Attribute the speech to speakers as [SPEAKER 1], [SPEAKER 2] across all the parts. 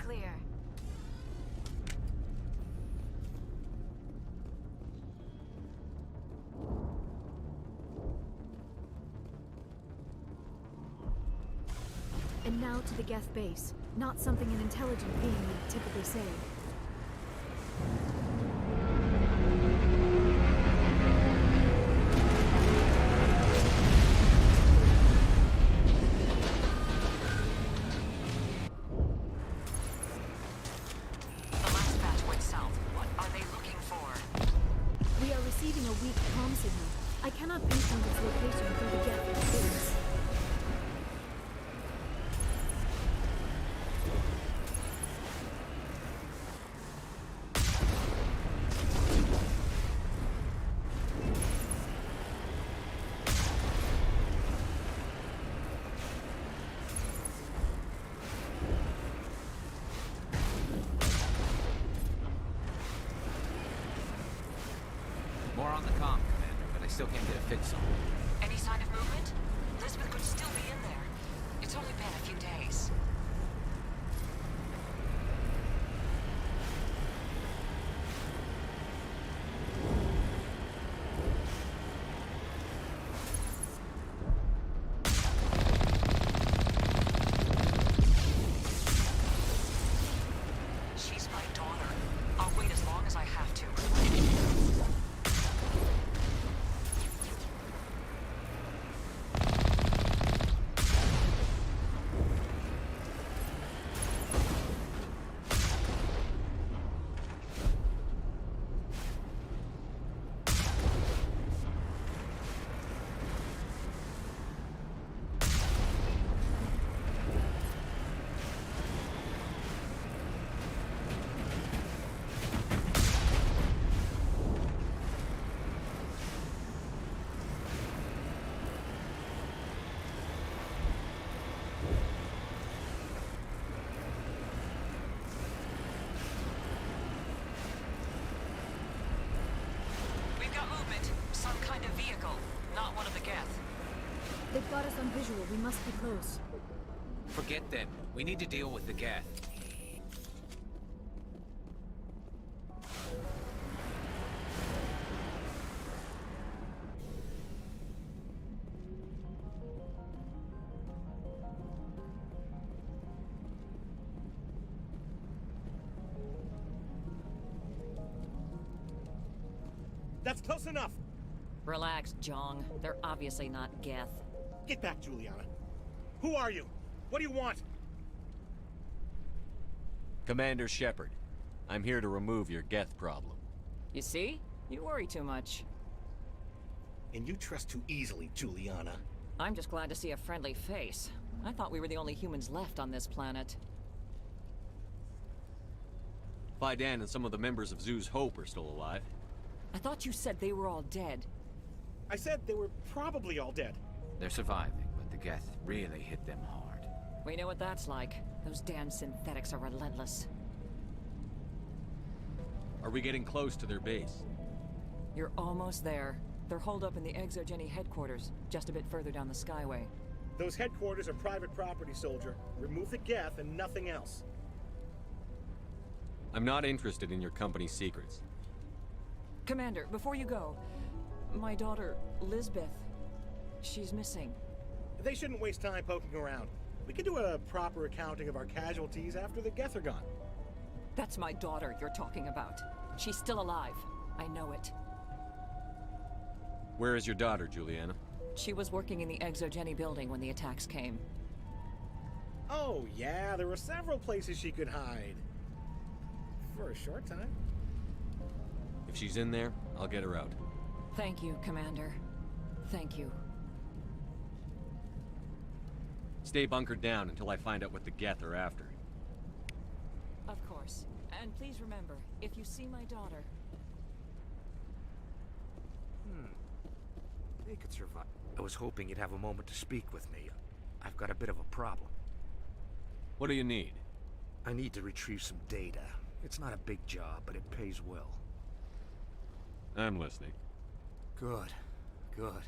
[SPEAKER 1] clear.
[SPEAKER 2] And now to the Geth base. Not something an intelligent being would typically say.
[SPEAKER 3] The last batch went south. What are they looking for?
[SPEAKER 2] We are receiving a weak comm signal. I cannot pinpoint its location through the Geth interference.
[SPEAKER 4] More on the comm, Commander, but I still can't get a fix on it.
[SPEAKER 3] Any sign of movement? Elizabeth could still be in there. It's only been a few days. She's my daughter. I'll wait as long as I have to. We've got movement. Some kind of vehicle. Not one of the Geth.
[SPEAKER 2] They've got us on visual. We must be close.
[SPEAKER 4] Forget them. We need to deal with the Geth.
[SPEAKER 5] That's close enough!
[SPEAKER 3] Relax, Jong. They're obviously not Geth.
[SPEAKER 5] Get back, Juliana. Who are you? What do you want?
[SPEAKER 6] Commander Shepard, I'm here to remove your Geth problem.
[SPEAKER 3] You see? You worry too much.
[SPEAKER 5] And you trust too easily, Juliana.
[SPEAKER 3] I'm just glad to see a friendly face. I thought we were the only humans left on this planet.
[SPEAKER 6] Faidan and some of the members of Zoo's Hope are still alive.
[SPEAKER 3] I thought you said they were all dead.
[SPEAKER 5] I said they were probably all dead.
[SPEAKER 4] They're surviving, but the Geth really hit them hard.
[SPEAKER 3] We know what that's like. Those damn synthetics are relentless.
[SPEAKER 6] Are we getting close to their base?
[SPEAKER 3] You're almost there. They're holed up in the Exogeny headquarters, just a bit further down the Skyway.
[SPEAKER 5] Those headquarters are private property, soldier. Remove the Geth and nothing else.
[SPEAKER 6] I'm not interested in your company's secrets.
[SPEAKER 3] Commander, before you go, my daughter, Lisbeth, she's missing.
[SPEAKER 5] They shouldn't waste time poking around. We can do a proper accounting of our casualties after the Geth are gone.
[SPEAKER 3] That's my daughter you're talking about. She's still alive. I know it.
[SPEAKER 6] Where is your daughter, Juliana?
[SPEAKER 3] She was working in the Exogeny building when the attacks came.
[SPEAKER 5] Oh, yeah, there were several places she could hide. For a short time.
[SPEAKER 6] If she's in there, I'll get her out.
[SPEAKER 3] Thank you, Commander. Thank you.
[SPEAKER 6] Stay bunkered down until I find out what the Geth are after.
[SPEAKER 3] Of course. And please remember, if you see my daughter...
[SPEAKER 7] They could survive. I was hoping you'd have a moment to speak with me. I've got a bit of a problem.
[SPEAKER 6] What do you need?
[SPEAKER 7] I need to retrieve some data. It's not a big job, but it pays well.
[SPEAKER 6] I'm listening.
[SPEAKER 7] Good. Good.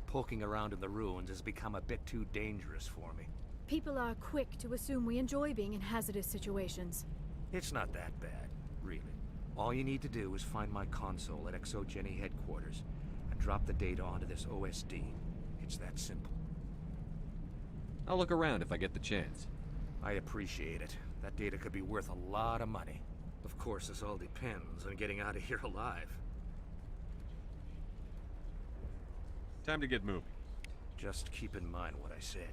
[SPEAKER 7] Poking around in the ruins has become a bit too dangerous for me.
[SPEAKER 2] People are quick to assume we enjoy being in hazardous situations.
[SPEAKER 7] It's not that bad, really. All you need to do is find my console at Exogeny headquarters and drop the data onto this OSD. It's that simple.
[SPEAKER 6] I'll look around if I get the chance.
[SPEAKER 7] I appreciate it. That data could be worth a lot of money. Of course, this all depends on getting out of here alive.
[SPEAKER 6] Time to get moving.
[SPEAKER 7] Just keep in mind what I said.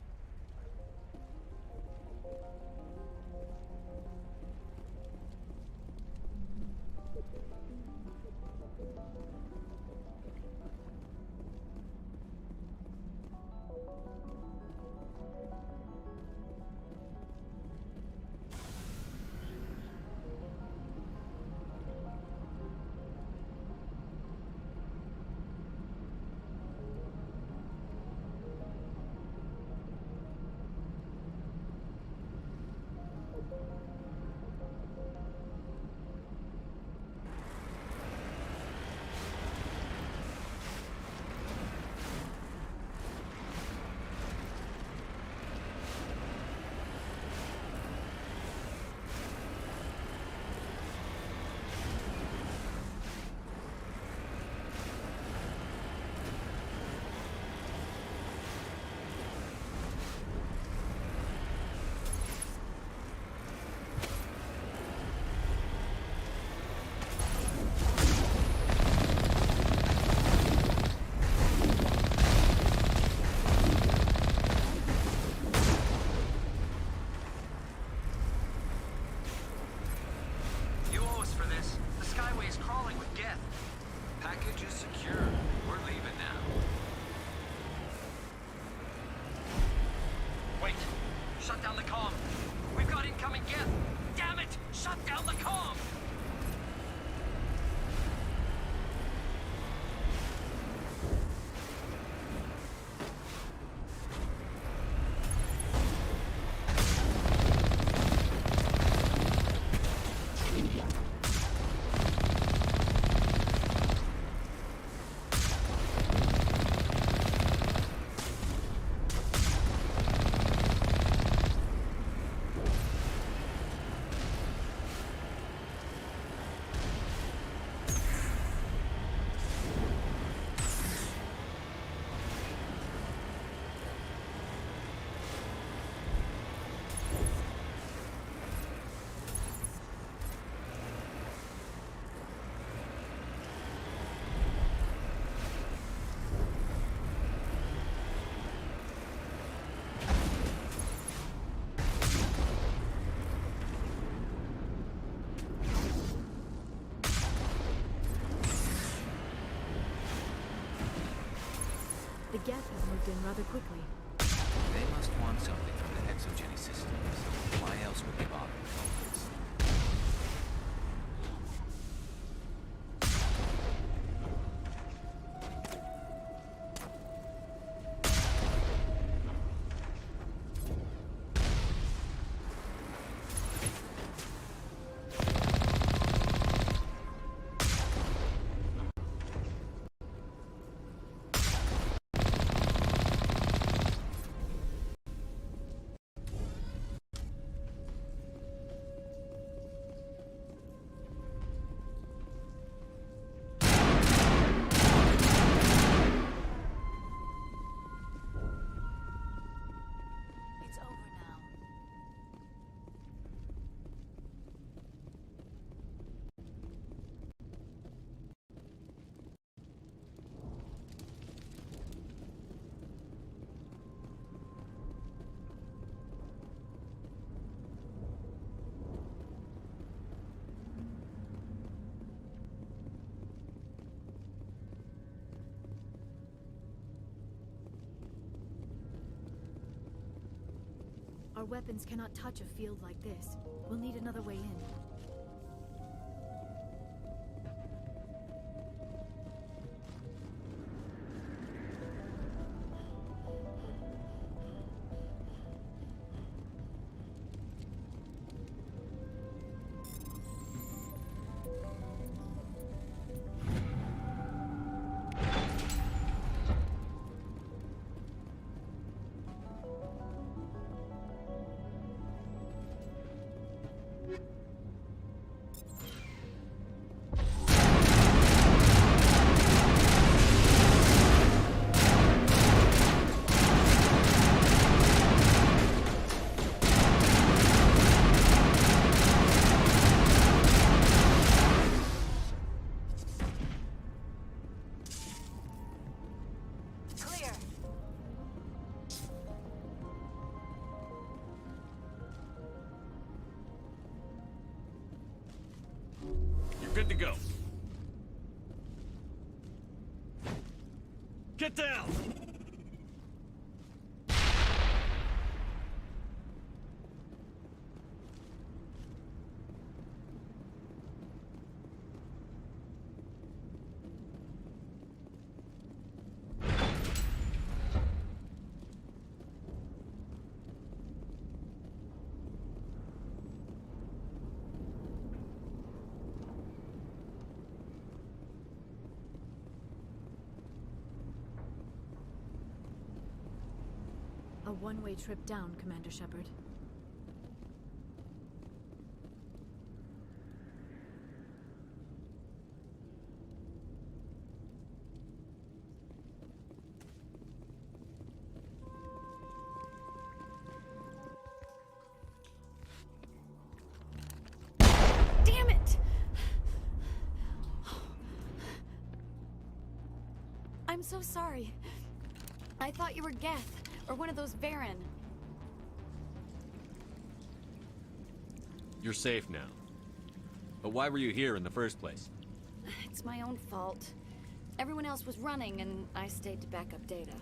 [SPEAKER 1] You owe us for this. The Skyway is crawling with Geth. Package is secure. We're leaving now. Wait. Shut down the comm. We've got incoming Geth. Damn it! Shut down the comm!
[SPEAKER 2] The Geth have moved in rather quickly.
[SPEAKER 4] They must want something from the Exogeny systems. Why else would they bother with all this?
[SPEAKER 2] It's over now. Our weapons cannot touch a field like this. We'll need another way in.
[SPEAKER 6] good to go. Get down!
[SPEAKER 2] A one-way trip down, Commander Shepard.
[SPEAKER 8] Damn it! I'm so sorry. I thought you were Geth. Or one of those Varen.
[SPEAKER 6] You're safe now. But why were you here in the first place?
[SPEAKER 8] It's my own fault. Everyone else was running, and I stayed to back up data.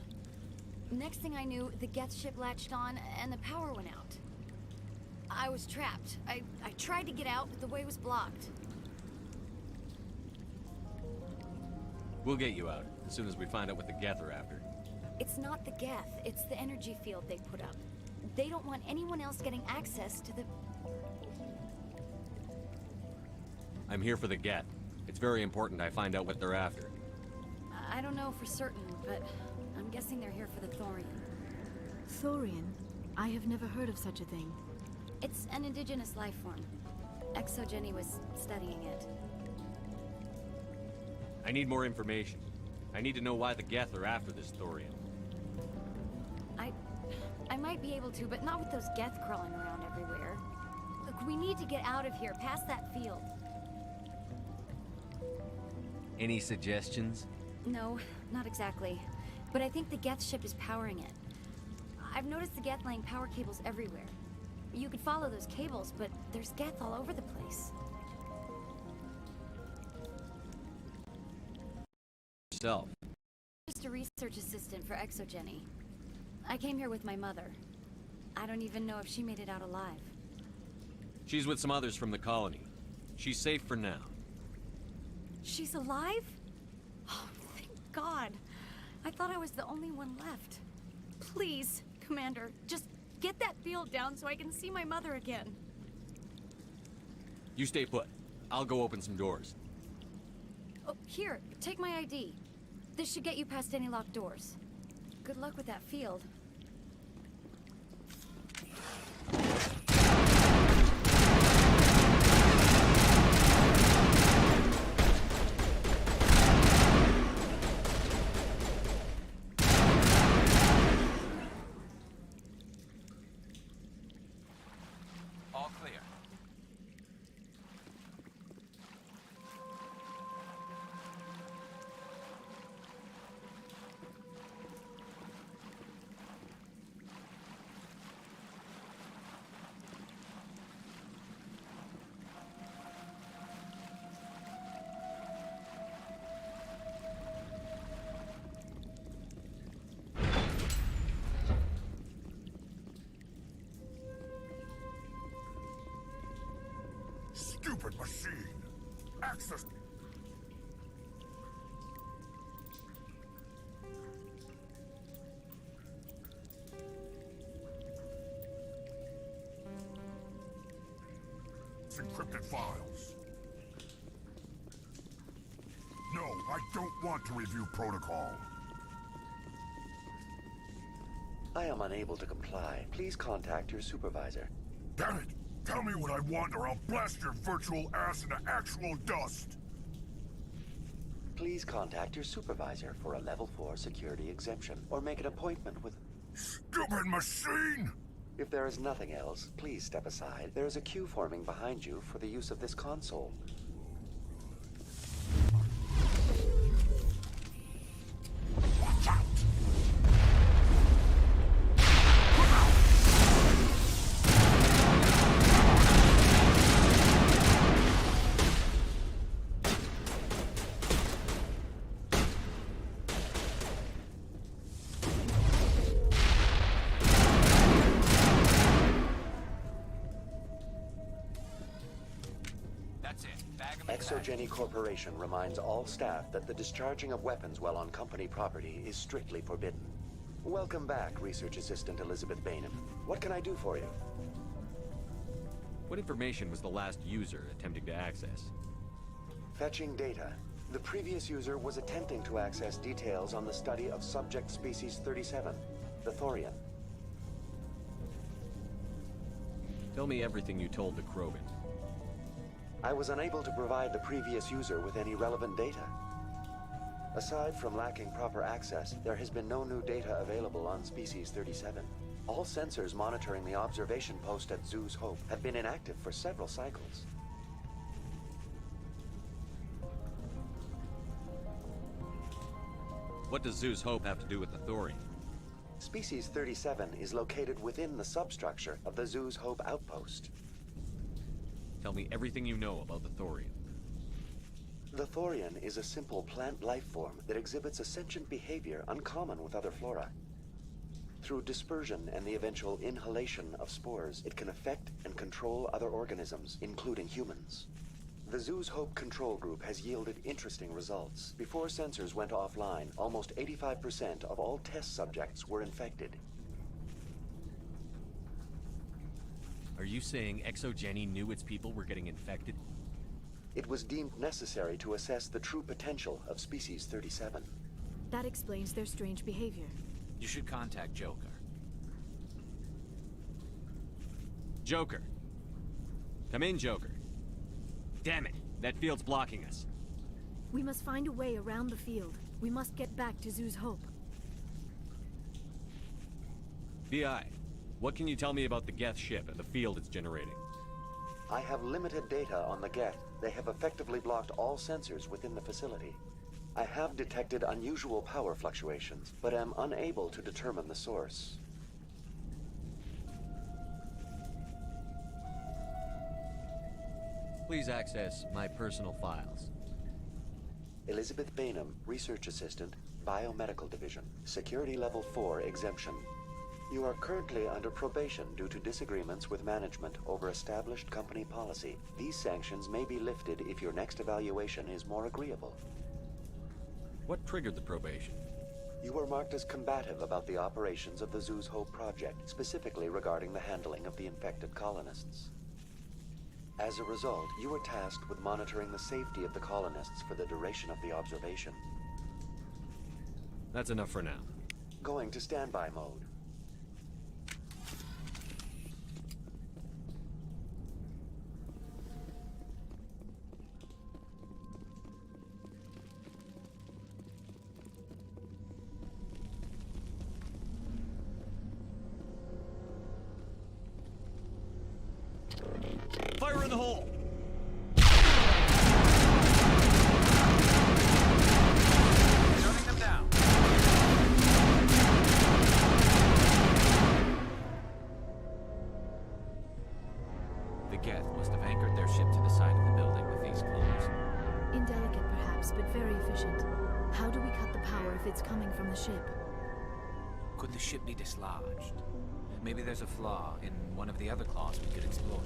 [SPEAKER 8] Next thing I knew, the Geth ship latched on, and the power went out. I was trapped. I tried to get out, but the way was blocked.
[SPEAKER 6] We'll get you out, as soon as we find out what the Geth are after.
[SPEAKER 8] It's not the Geth, it's the energy field they put up. They don't want anyone else getting access to the...
[SPEAKER 6] I'm here for the Geth. It's very important I find out what they're after.
[SPEAKER 8] I don't know for certain, but I'm guessing they're here for the Thorian.
[SPEAKER 2] Thorian? I have never heard of such a thing.
[SPEAKER 8] It's an indigenous life form. ExoGeni was studying it.
[SPEAKER 6] I need more information. I need to know why the Geth are after this Thorian.
[SPEAKER 8] I might be able to, but not with those Geth crawling around everywhere. Look, we need to get out of here, past that field.
[SPEAKER 6] Any suggestions?
[SPEAKER 8] No, not exactly. But I think the Geth ship is powering it. I've noticed the Geth laying power cables everywhere. You could follow those cables, but there's Geth all over the place.
[SPEAKER 6] Yourself.
[SPEAKER 8] Just a research assistant for ExoGeni. I came here with my mother. I don't even know if she made it out alive.
[SPEAKER 6] She's with some others from the colony. She's safe for now.
[SPEAKER 8] She's alive? Oh, thank God. I thought I was the only one left. Please, Commander, just get that field down so I can see my mother again.
[SPEAKER 6] You stay put. I'll go open some doors.
[SPEAKER 8] Oh, here, take my ID. This should get you past any locked doors. Good luck with that field.
[SPEAKER 4] All clear.
[SPEAKER 9] Stupid machine! Access... Encrypted files. No, I don't want to review protocol.
[SPEAKER 10] I am unable to comply. Please contact your supervisor.
[SPEAKER 9] Damn it! Tell me what I want or I'll blast your virtual ass into actual dust!
[SPEAKER 10] Please contact your supervisor for a level 4 security exemption, or make an appointment with...
[SPEAKER 9] Stupid machine!
[SPEAKER 10] If there is nothing else, please step aside. There is a queue forming behind you for the use of this console.
[SPEAKER 9] Watch out!
[SPEAKER 10] ExoGeni Corporation reminds all staff that the discharging of weapons while on company property is strictly forbidden. Welcome back, Research Assistant Elizabeth Bainham. What can I do for you?
[SPEAKER 6] What information was the last user attempting to access?
[SPEAKER 10] Fetching data. The previous user was attempting to access details on the study of subject species 37, the Thorian.
[SPEAKER 6] Tell me everything you told the Krogan.
[SPEAKER 10] I was unable to provide the previous user with any relevant data. Aside from lacking proper access, there has been no new data available on Species 37. All sensors monitoring the observation post at Zoo's Hope have been inactive for several cycles.
[SPEAKER 6] What does Zoo's Hope have to do with the Thorian?
[SPEAKER 10] Species 37 is located within the substructure of the Zoo's Hope outpost.
[SPEAKER 6] Tell me everything you know about the Thorian.
[SPEAKER 10] The Thorian is a simple plant life form that exhibits a sentient behavior uncommon with other flora. Through dispersion and the eventual inhalation of spores, it can affect and control other organisms, including humans. The Zoo's Hope control group has yielded interesting results. Before sensors went offline, almost 85% of all test subjects were infected.
[SPEAKER 6] Are you saying ExoGeni knew its people were getting infected?
[SPEAKER 10] It was deemed necessary to assess the true potential of Species 37.
[SPEAKER 2] That explains their strange behavior.
[SPEAKER 4] You should contact Joker.
[SPEAKER 6] Joker! Come in, Joker. Damn it! That field's blocking us.
[SPEAKER 2] We must find a way around the field. We must get back to Zoo's Hope.
[SPEAKER 6] VI, what can you tell me about the Geth ship and the field it's generating?
[SPEAKER 10] I have limited data on the Geth. They have effectively blocked all sensors within the facility. I have detected unusual power fluctuations, but am unable to determine the source.
[SPEAKER 6] Please access my personal files.
[SPEAKER 10] Elizabeth Bainham, Research Assistant, Biomedical Division, Security Level 4 exemption. You are currently under probation due to disagreements with management over established company policy. These sanctions may be lifted if your next evaluation is more agreeable.
[SPEAKER 6] What triggered the probation?
[SPEAKER 10] You were marked as combative about the operations of the Zoo's Hope project, specifically regarding the handling of the infected colonists. As a result, you were tasked with monitoring the safety of the colonists for the duration of the observation.
[SPEAKER 6] That's enough for now.
[SPEAKER 10] Going to standby mode.
[SPEAKER 6] Fire in the hole!
[SPEAKER 1] Shutting them down.
[SPEAKER 4] The Geth must have anchored their ship to the side of the building with these closed.
[SPEAKER 2] Indelicate perhaps, but very efficient. How do we cut the power if it's coming from the ship?
[SPEAKER 4] Could the ship be dislodged? Maybe there's a flaw in one of the other claws we could exploit.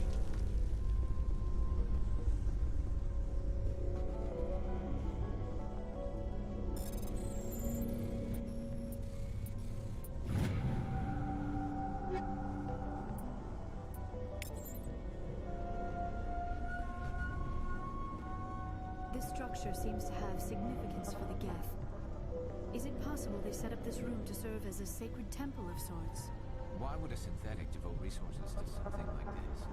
[SPEAKER 2] This structure seems to have significance for the Geth. Is it possible they set up this room to serve as a sacred temple of sorts?
[SPEAKER 4] Why would a synthetic devote resources to something like this?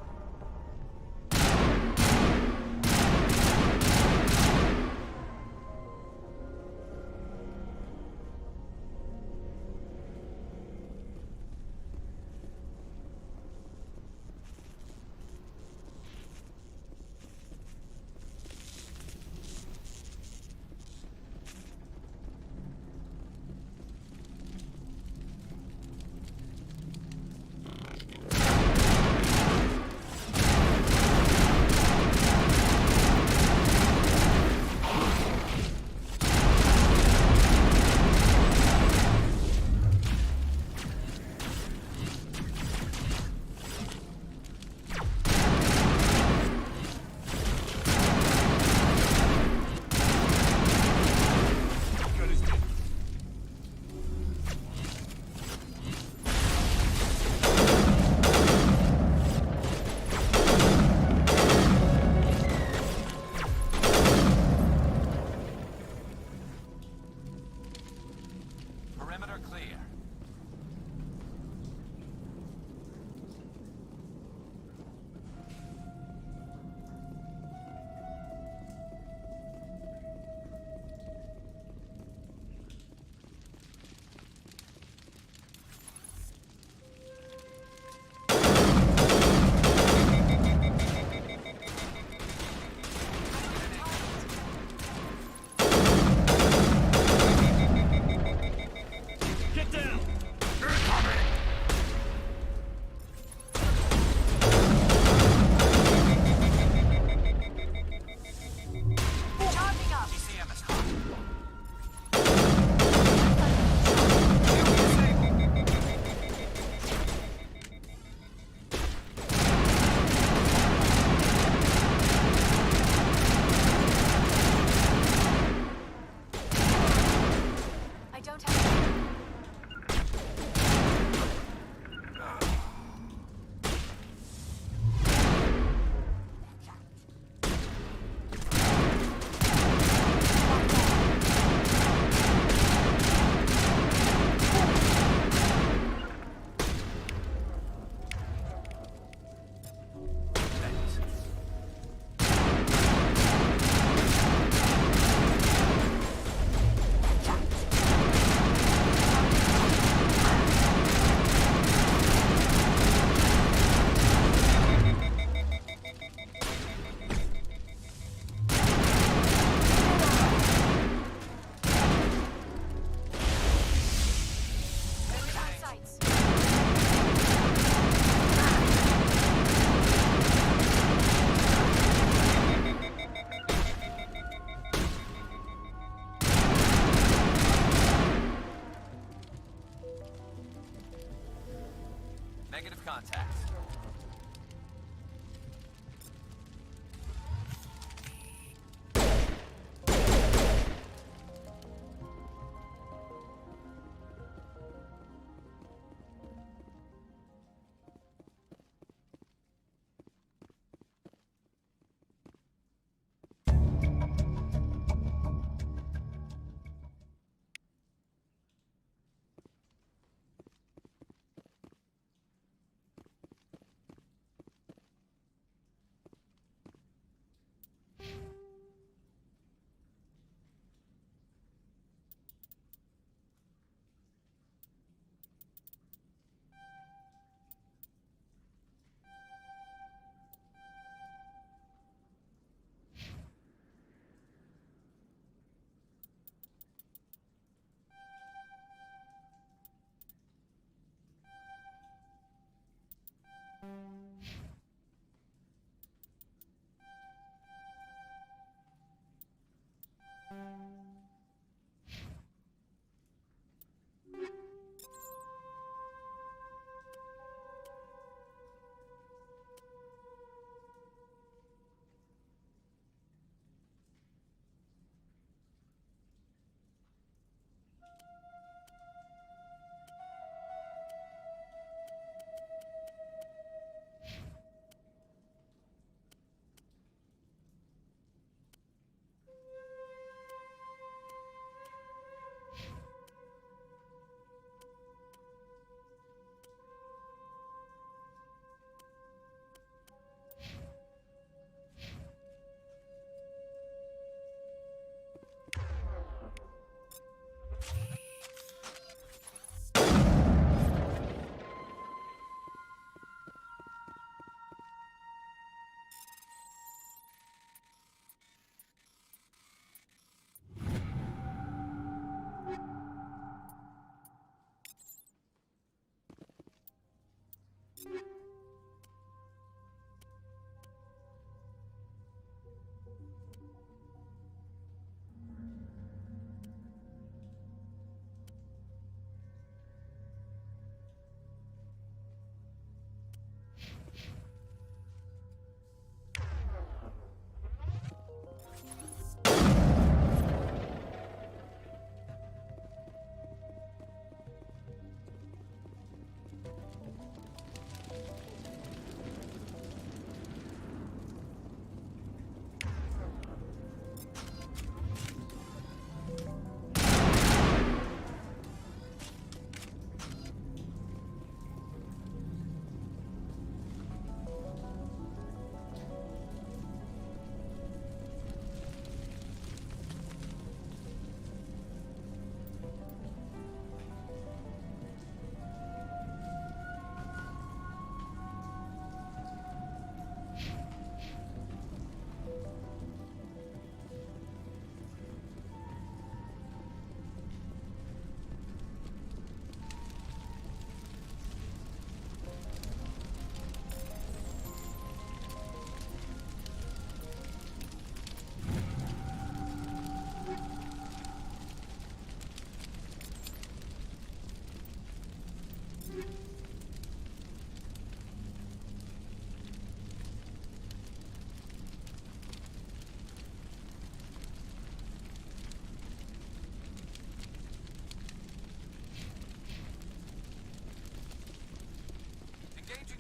[SPEAKER 1] Negative contact.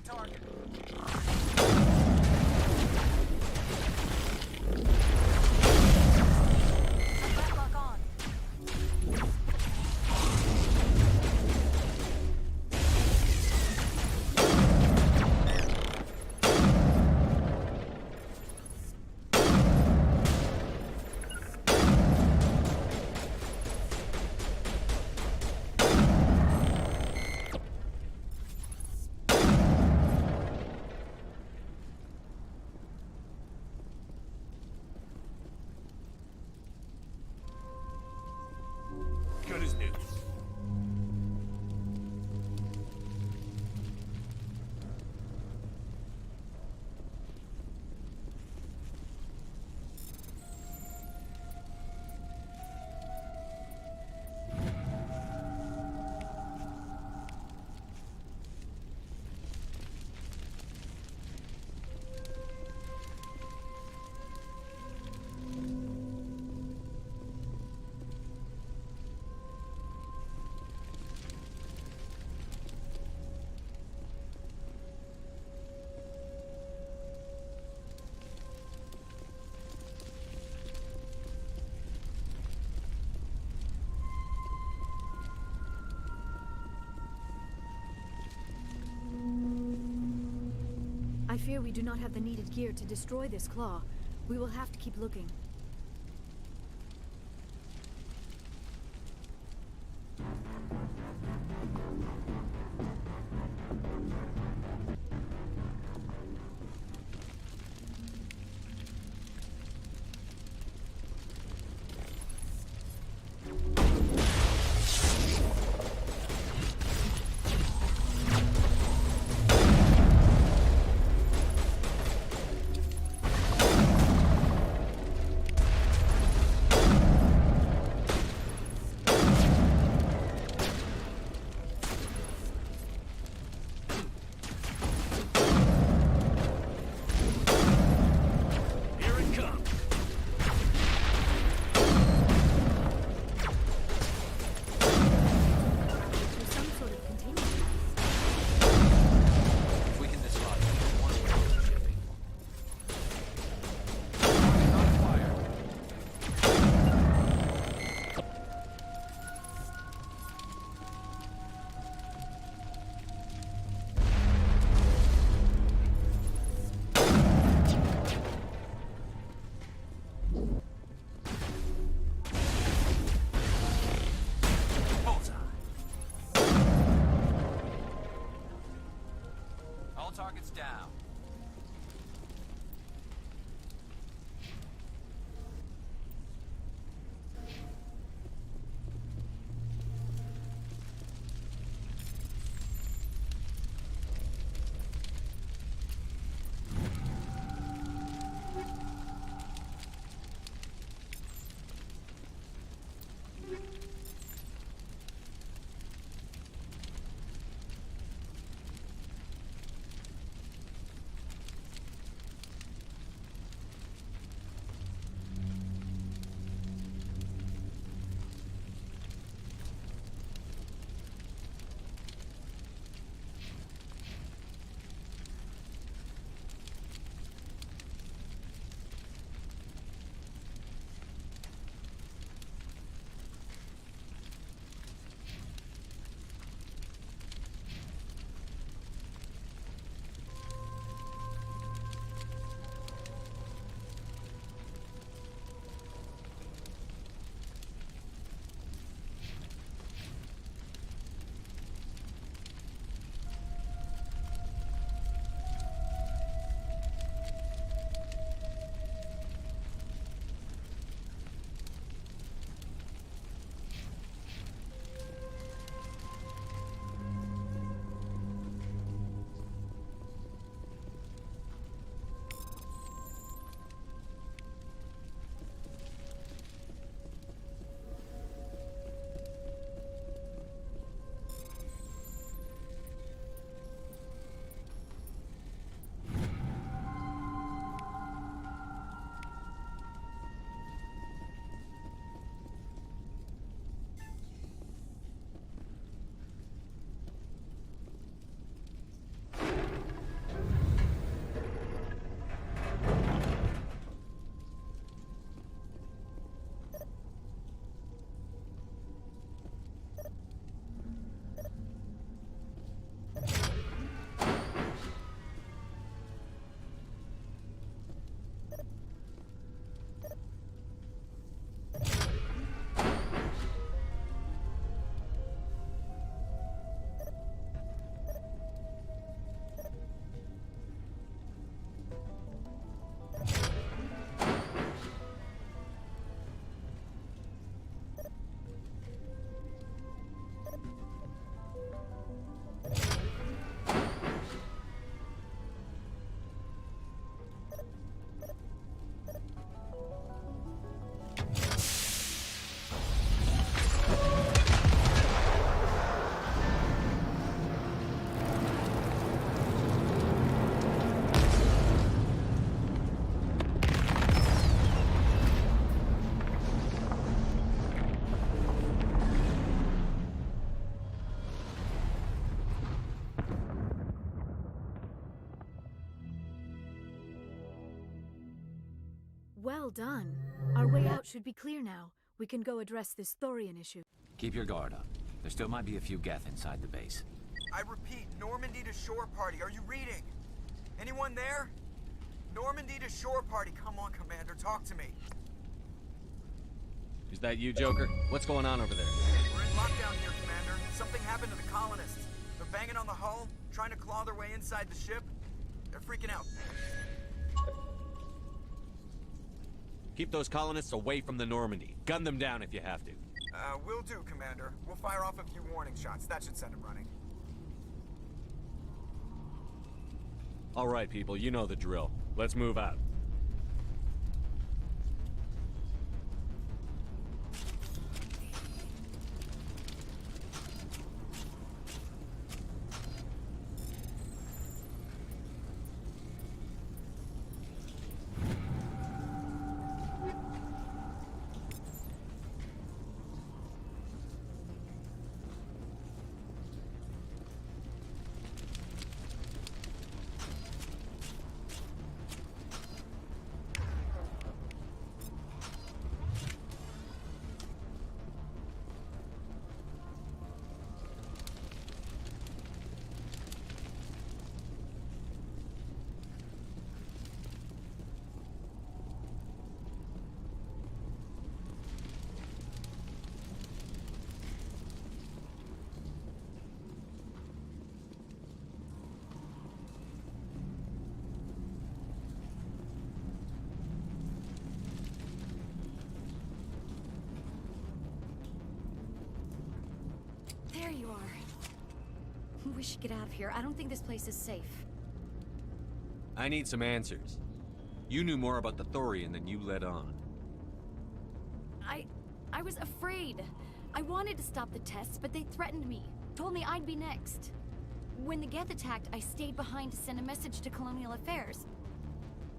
[SPEAKER 1] target.
[SPEAKER 8] Backlock on.
[SPEAKER 2] I fear we do not have the needed gear to destroy this claw. We will have to keep looking.
[SPEAKER 4] Targets down.
[SPEAKER 2] Well done. Our way out should be clear now. We can go address this Thorian issue.
[SPEAKER 4] Keep your guard up. There still might be a few Geth inside the base.
[SPEAKER 11] I repeat, Normandy to shore party. Are you reading? Anyone there? Normandy to shore party. Come on, Commander, talk to me.
[SPEAKER 6] Is that you, Joker? What's going on over there?
[SPEAKER 11] We're in lockdown here, Commander. Something happened to the colonists. They're banging on the hull, trying to claw their way inside the ship. They're freaking out.
[SPEAKER 6] Keep those colonists away from the Normandy. Gun them down if you have to.
[SPEAKER 11] Will do, Commander. We'll fire off a few warning shots. That should send them running.
[SPEAKER 6] All right, people, you know the drill. Let's move out.
[SPEAKER 8] There you are. We should get out of here. I don't think this place is safe.
[SPEAKER 6] I need some answers. You knew more about the Thorian than you let on.
[SPEAKER 8] I was afraid. I wanted to stop the tests, but they threatened me. Told me I'd be next. When the Geth attacked, I stayed behind to send a message to Colonial Affairs.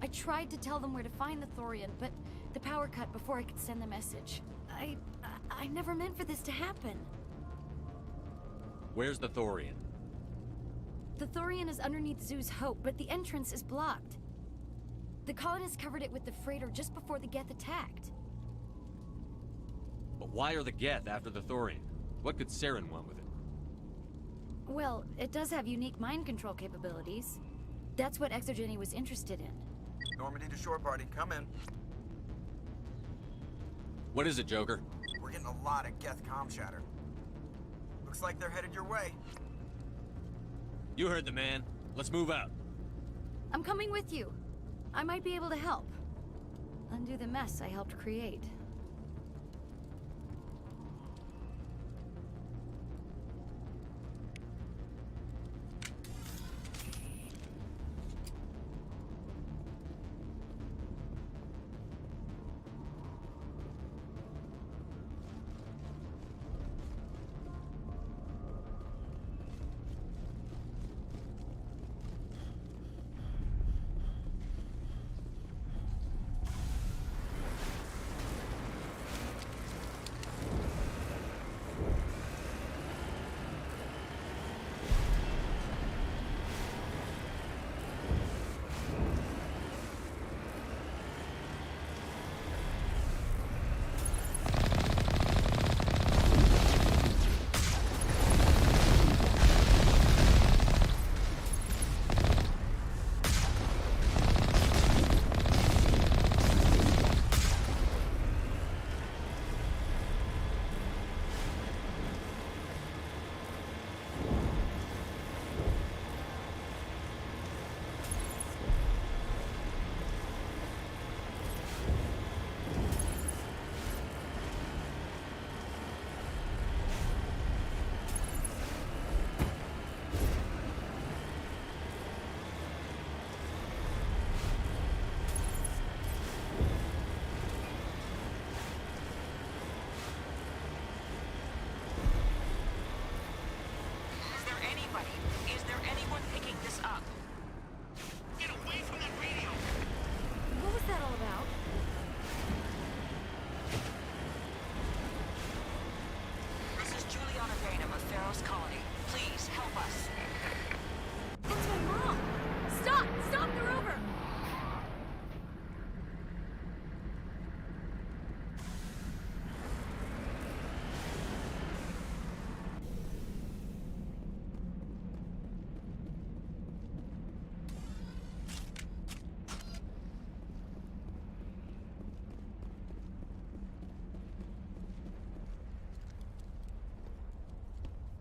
[SPEAKER 8] I tried to tell them where to find the Thorian, but the power cut before I could send the message. I never meant for this to happen.
[SPEAKER 6] Where's the Thorian?
[SPEAKER 8] The Thorian is underneath Zoo's Hope, but the entrance is blocked. The colonists covered it with the freighter just before the Geth attacked.
[SPEAKER 6] But why are the Geth after the Thorian? What could Saren want with it?
[SPEAKER 8] Well, it does have unique mind control capabilities. That's what Exogeny was interested in.
[SPEAKER 11] Normandy to shore party. Come in.
[SPEAKER 6] What is it, Joker?
[SPEAKER 11] We're getting a lot of Geth comm chatter. Looks like they're headed your way.
[SPEAKER 6] You heard the man. Let's move out.
[SPEAKER 8] I'm coming with you. I might be able to help. Undo the mess I helped create.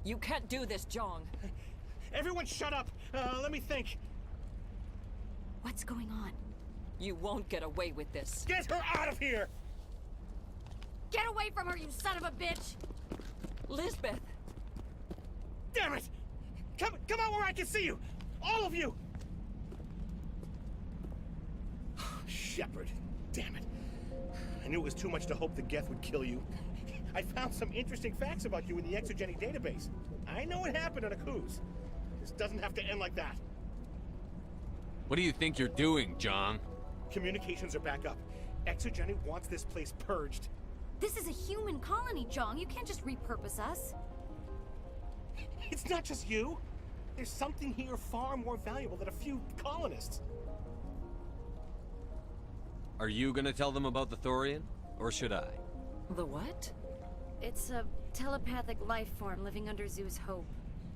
[SPEAKER 3] You can't do this, Jong.
[SPEAKER 5] Everyone shut up! Let me think.
[SPEAKER 8] What's going on?
[SPEAKER 3] You won't get away with this.
[SPEAKER 5] Get her out of here!
[SPEAKER 8] Get away from her, you son of a bitch!
[SPEAKER 3] Lisbeth!
[SPEAKER 5] Damn it! Come out where I can see you! All of you! Shepard, damn it. I knew it was too much to hope the Geth would kill you. I found some interesting facts about you in the Exogeny database. I know what happened on Akuz. This doesn't have to end like that.
[SPEAKER 6] What do you think you're doing, Jong?
[SPEAKER 5] Communications are back up. Exogeny wants this place purged.
[SPEAKER 8] This is a human colony, Jong. You can't just repurpose us.
[SPEAKER 5] It's not just you. There's something here far more valuable than a few colonists.
[SPEAKER 6] Are you gonna tell them about the Thorian? Or should I?
[SPEAKER 3] The what?
[SPEAKER 8] It's a telepathic life form living under Zoo's Hope.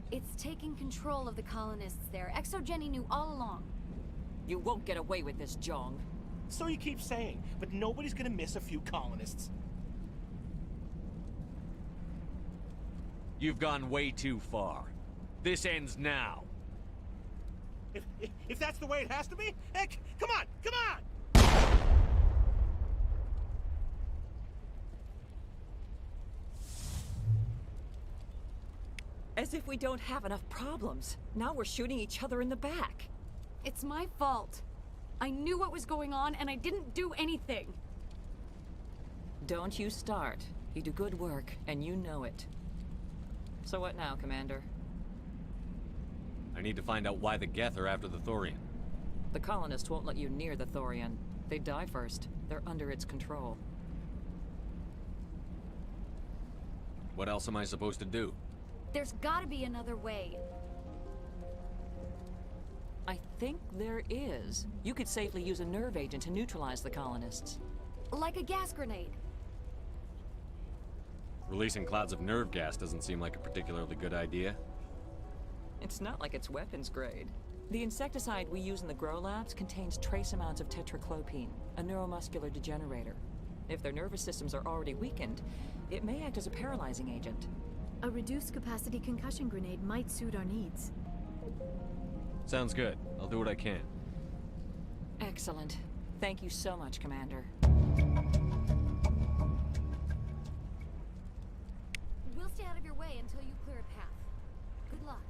[SPEAKER 8] It's taking control of the colonists there. Exogeny knew all along.
[SPEAKER 3] You won't get away with this, Jong.
[SPEAKER 5] So you keep saying, but nobody's gonna miss a few colonists.
[SPEAKER 6] You've gone way too far. This ends now.
[SPEAKER 5] If that's the way it has to be, heck, come on!
[SPEAKER 3] As if we don't have enough problems. Now we're shooting each other in the back.
[SPEAKER 8] It's my fault. I knew what was going on, and I didn't do anything.
[SPEAKER 3] Don't you start. You do good work, and you know it. So what now, Commander?
[SPEAKER 6] I need to find out why the Geth are after the Thorian.
[SPEAKER 3] The colonists won't let you near the Thorian. They die first. They're under its control.
[SPEAKER 6] What else am I supposed to do?
[SPEAKER 8] There's gotta be another way.
[SPEAKER 3] I think there is. You could safely use a nerve agent to neutralize the colonists.
[SPEAKER 8] Like a gas grenade.
[SPEAKER 6] Releasing clouds of nerve gas doesn't seem like a particularly good idea.
[SPEAKER 3] It's not like it's weapons grade. The insecticide we use in the Grow Labs contains trace amounts of tetraclopine, a neuromuscular degenerator. If their nervous systems are already weakened, it may act as a paralyzing agent.
[SPEAKER 2] A reduced capacity concussion grenade might suit our needs.
[SPEAKER 6] Sounds good. I'll do what I can.
[SPEAKER 3] Excellent. Thank you so much, Commander.
[SPEAKER 8] We'll stay out of your way until you clear a path. Good luck.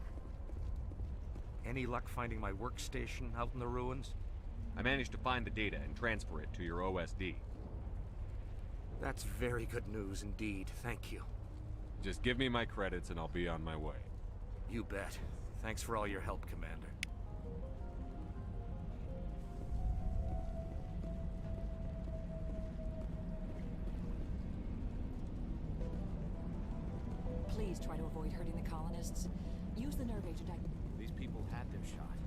[SPEAKER 7] Any luck finding my workstation out in the ruins?
[SPEAKER 6] I managed to find the data and transfer it to your OSD.
[SPEAKER 7] That's very good news indeed. Thank you.
[SPEAKER 6] Just give me my credits and I'll be on my way.
[SPEAKER 7] You bet. Thanks for all your help, Commander.
[SPEAKER 3] Please try to avoid hurting the colonists. Use the nerve agent.
[SPEAKER 4] These people had their shot.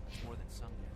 [SPEAKER 4] That's more than some get.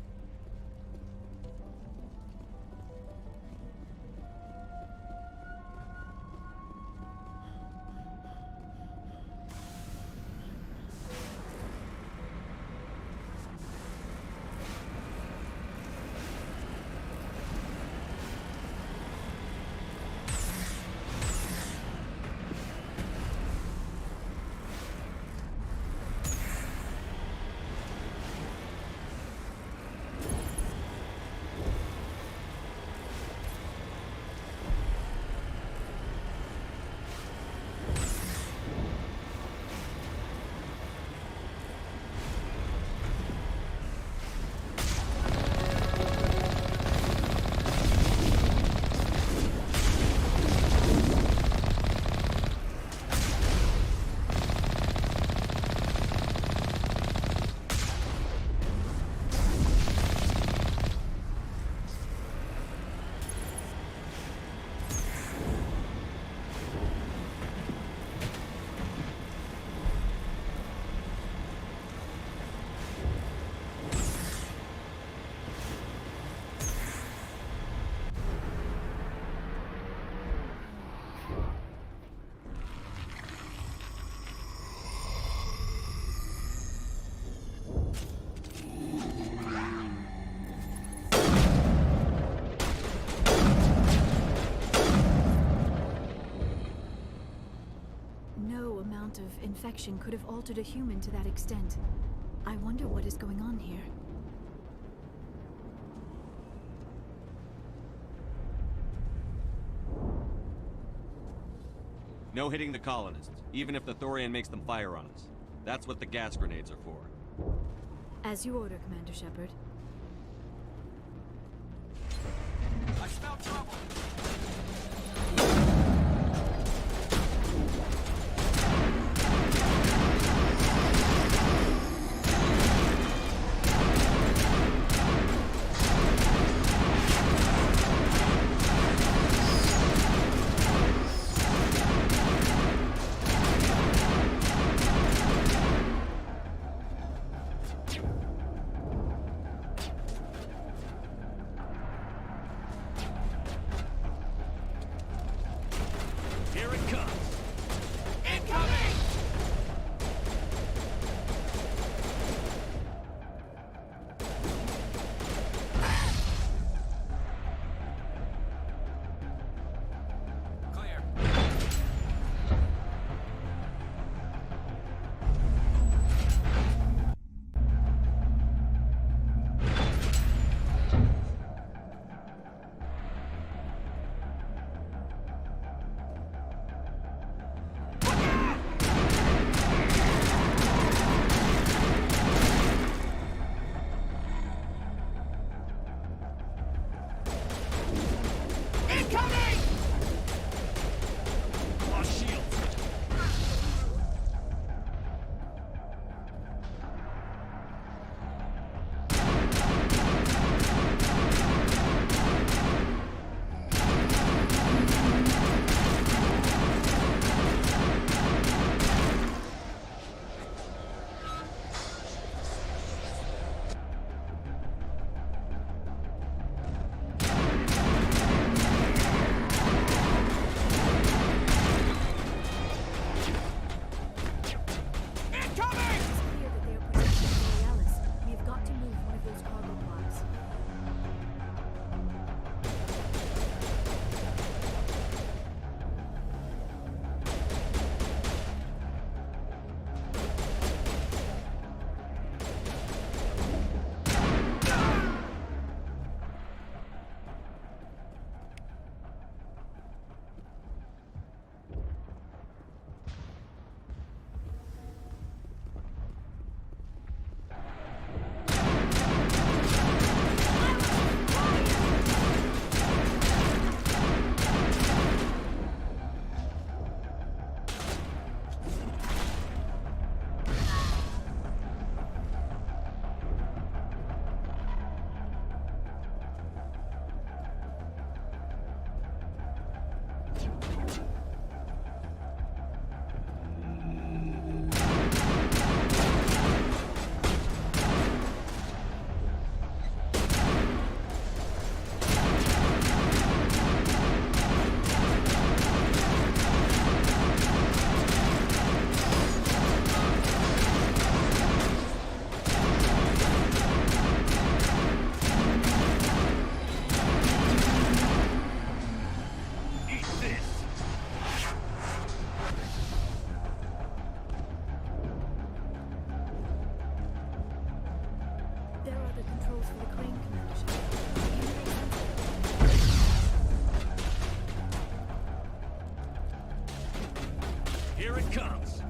[SPEAKER 2] infection could have altered a human to that extent. I wonder what is going on here.
[SPEAKER 6] No hitting the colonists, even if the Thorian makes them fire on us. That's what the gas grenades are for.
[SPEAKER 2] As you order, Commander Shepard.
[SPEAKER 1] I smell trouble.
[SPEAKER 5] Here it comes.
[SPEAKER 1] Clear.
[SPEAKER 5] Lost shield.
[SPEAKER 2] It's clear that they are protecting Borealis. We have got to move one of those cargo pods. There are the controls for the crane, Commander Shepard. Can you make sense of it?
[SPEAKER 5] Here it comes.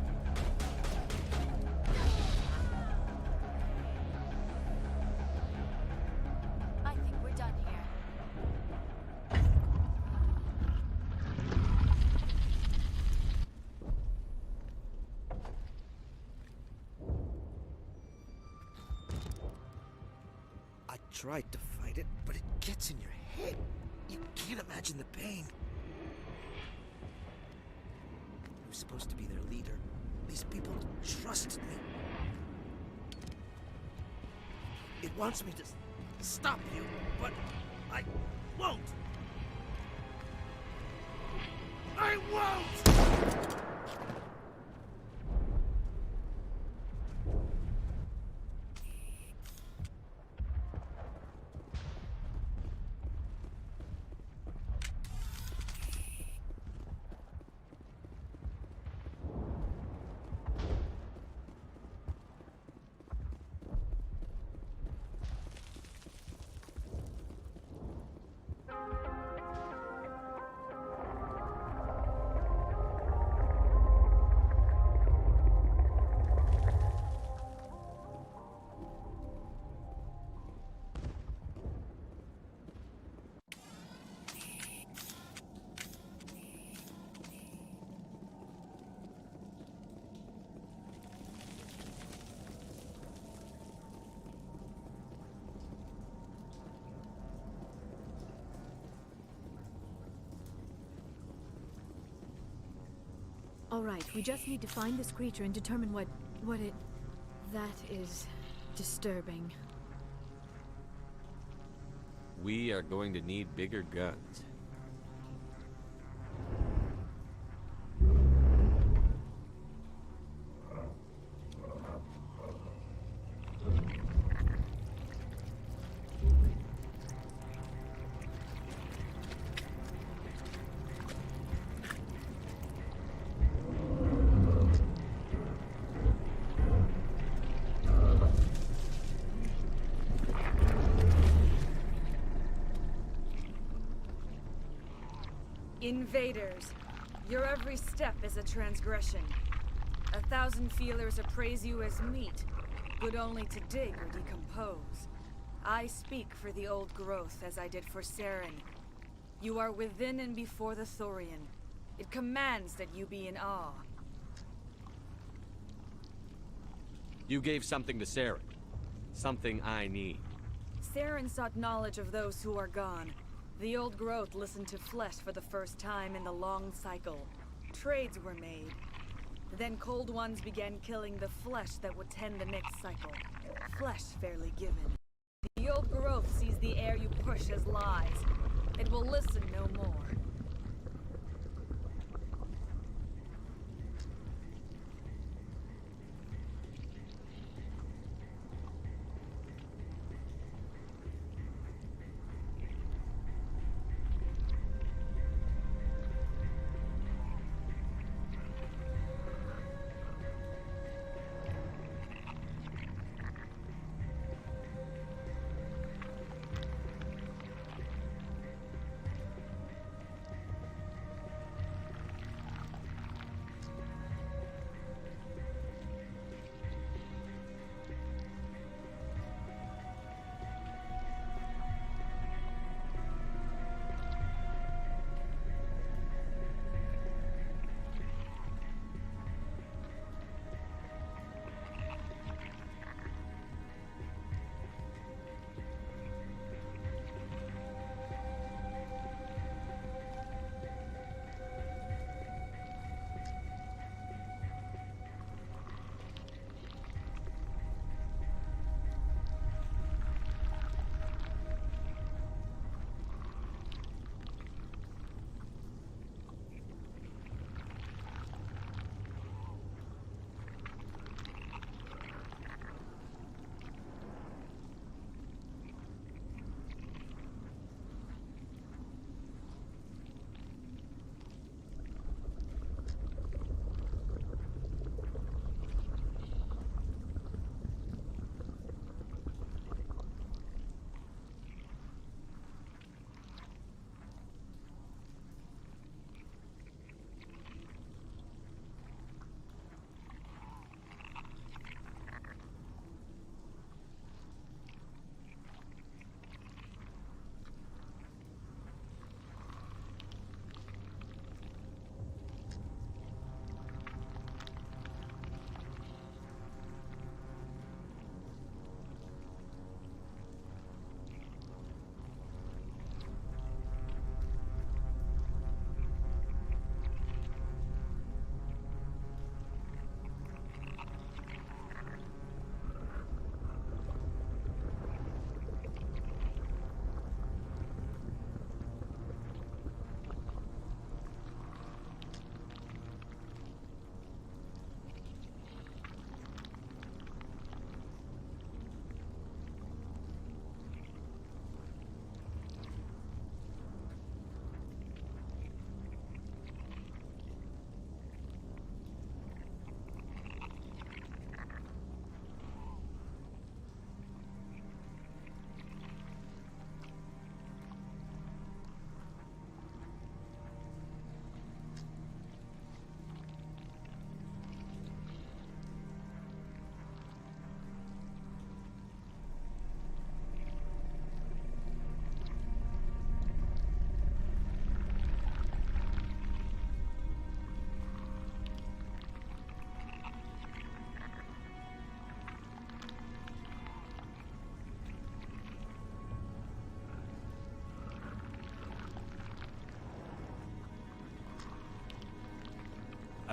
[SPEAKER 8] I think we're done here.
[SPEAKER 7] I tried to fight it, but it gets in your head. You can't imagine the pain. I was supposed to be their leader. These people trusted me. It wants me to stop you, but I won't. I won't!
[SPEAKER 2] All right, we just need to find this creature and determine what it... That is disturbing.
[SPEAKER 6] We are going to need bigger guns.
[SPEAKER 12] Invaders, your every step is a transgression. 1,000 feelers appraise you as meat, good only to dig or decompose. I speak for the old growth as I did for Saren. You are within and before the Thorian. It commands that you be in awe.
[SPEAKER 6] You gave something to Saren. Something I need.
[SPEAKER 12] Saren sought knowledge of those who are gone. The old growth listened to flesh for the first time in the long cycle. Trades were made. Then cold ones began killing the flesh that would tend the next cycle. Flesh fairly given. The old growth sees the air you push as lies. It will listen no more.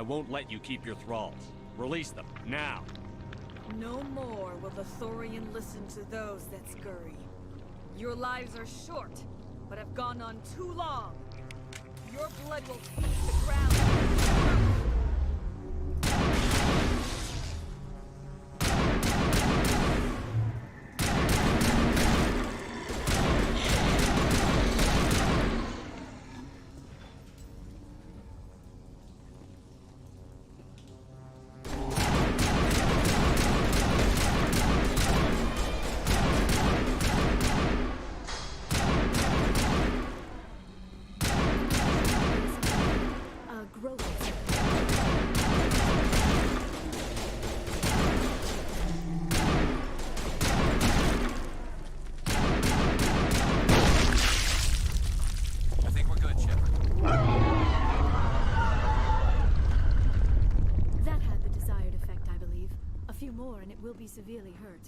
[SPEAKER 6] won't let you keep your thralls. Release them, now!
[SPEAKER 12] No more will the Thorian listen to those that scurry. Your lives are short, but have gone on too long. Your blood will feed the ground.
[SPEAKER 2] Will be severely hurt.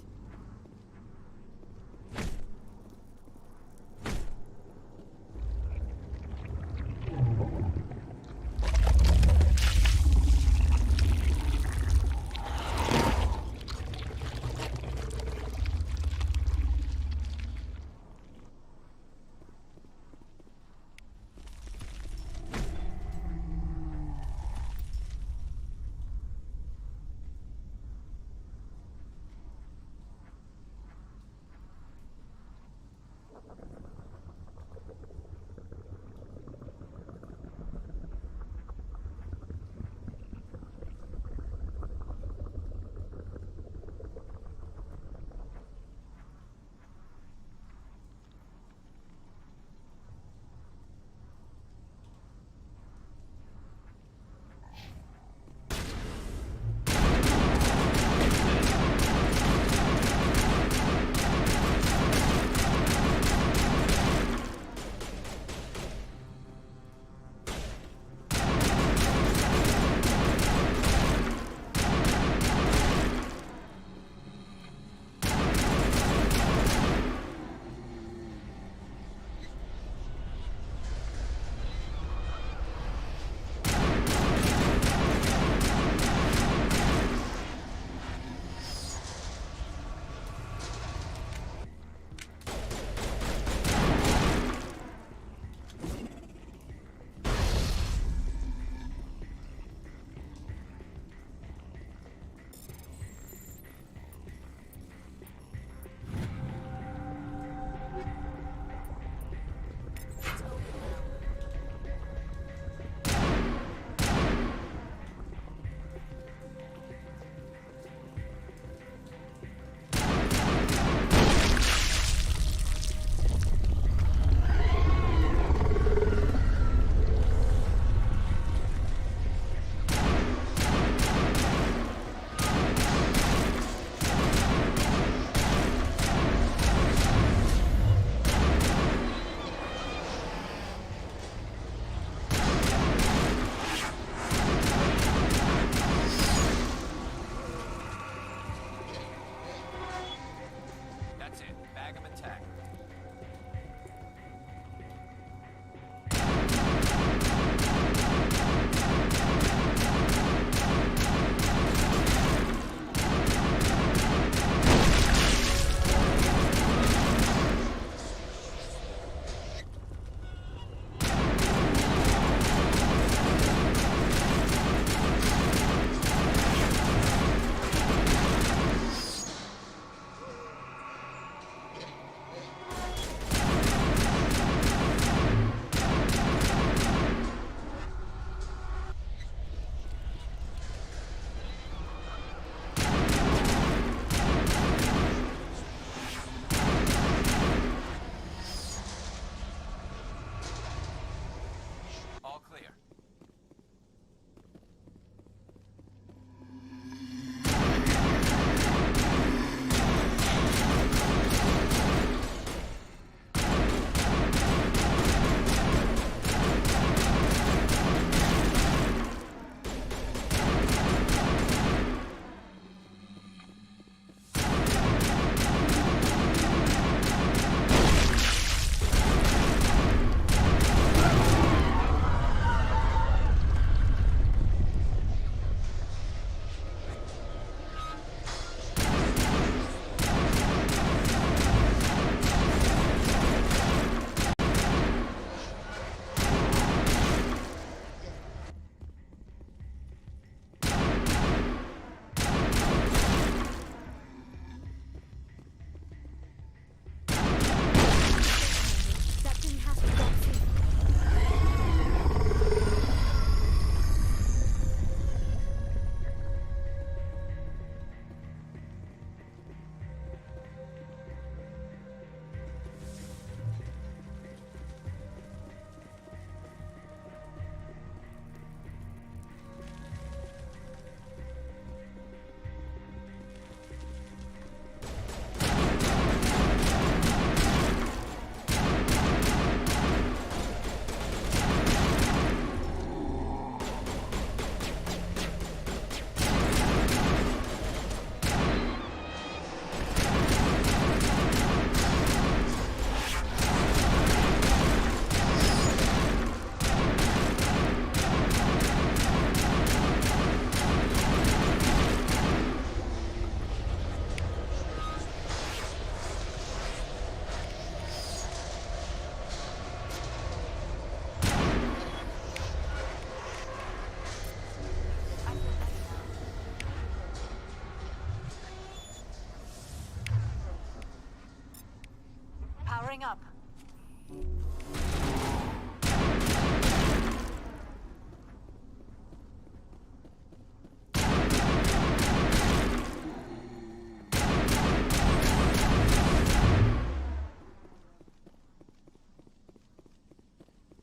[SPEAKER 2] Powering up.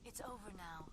[SPEAKER 2] It's over now.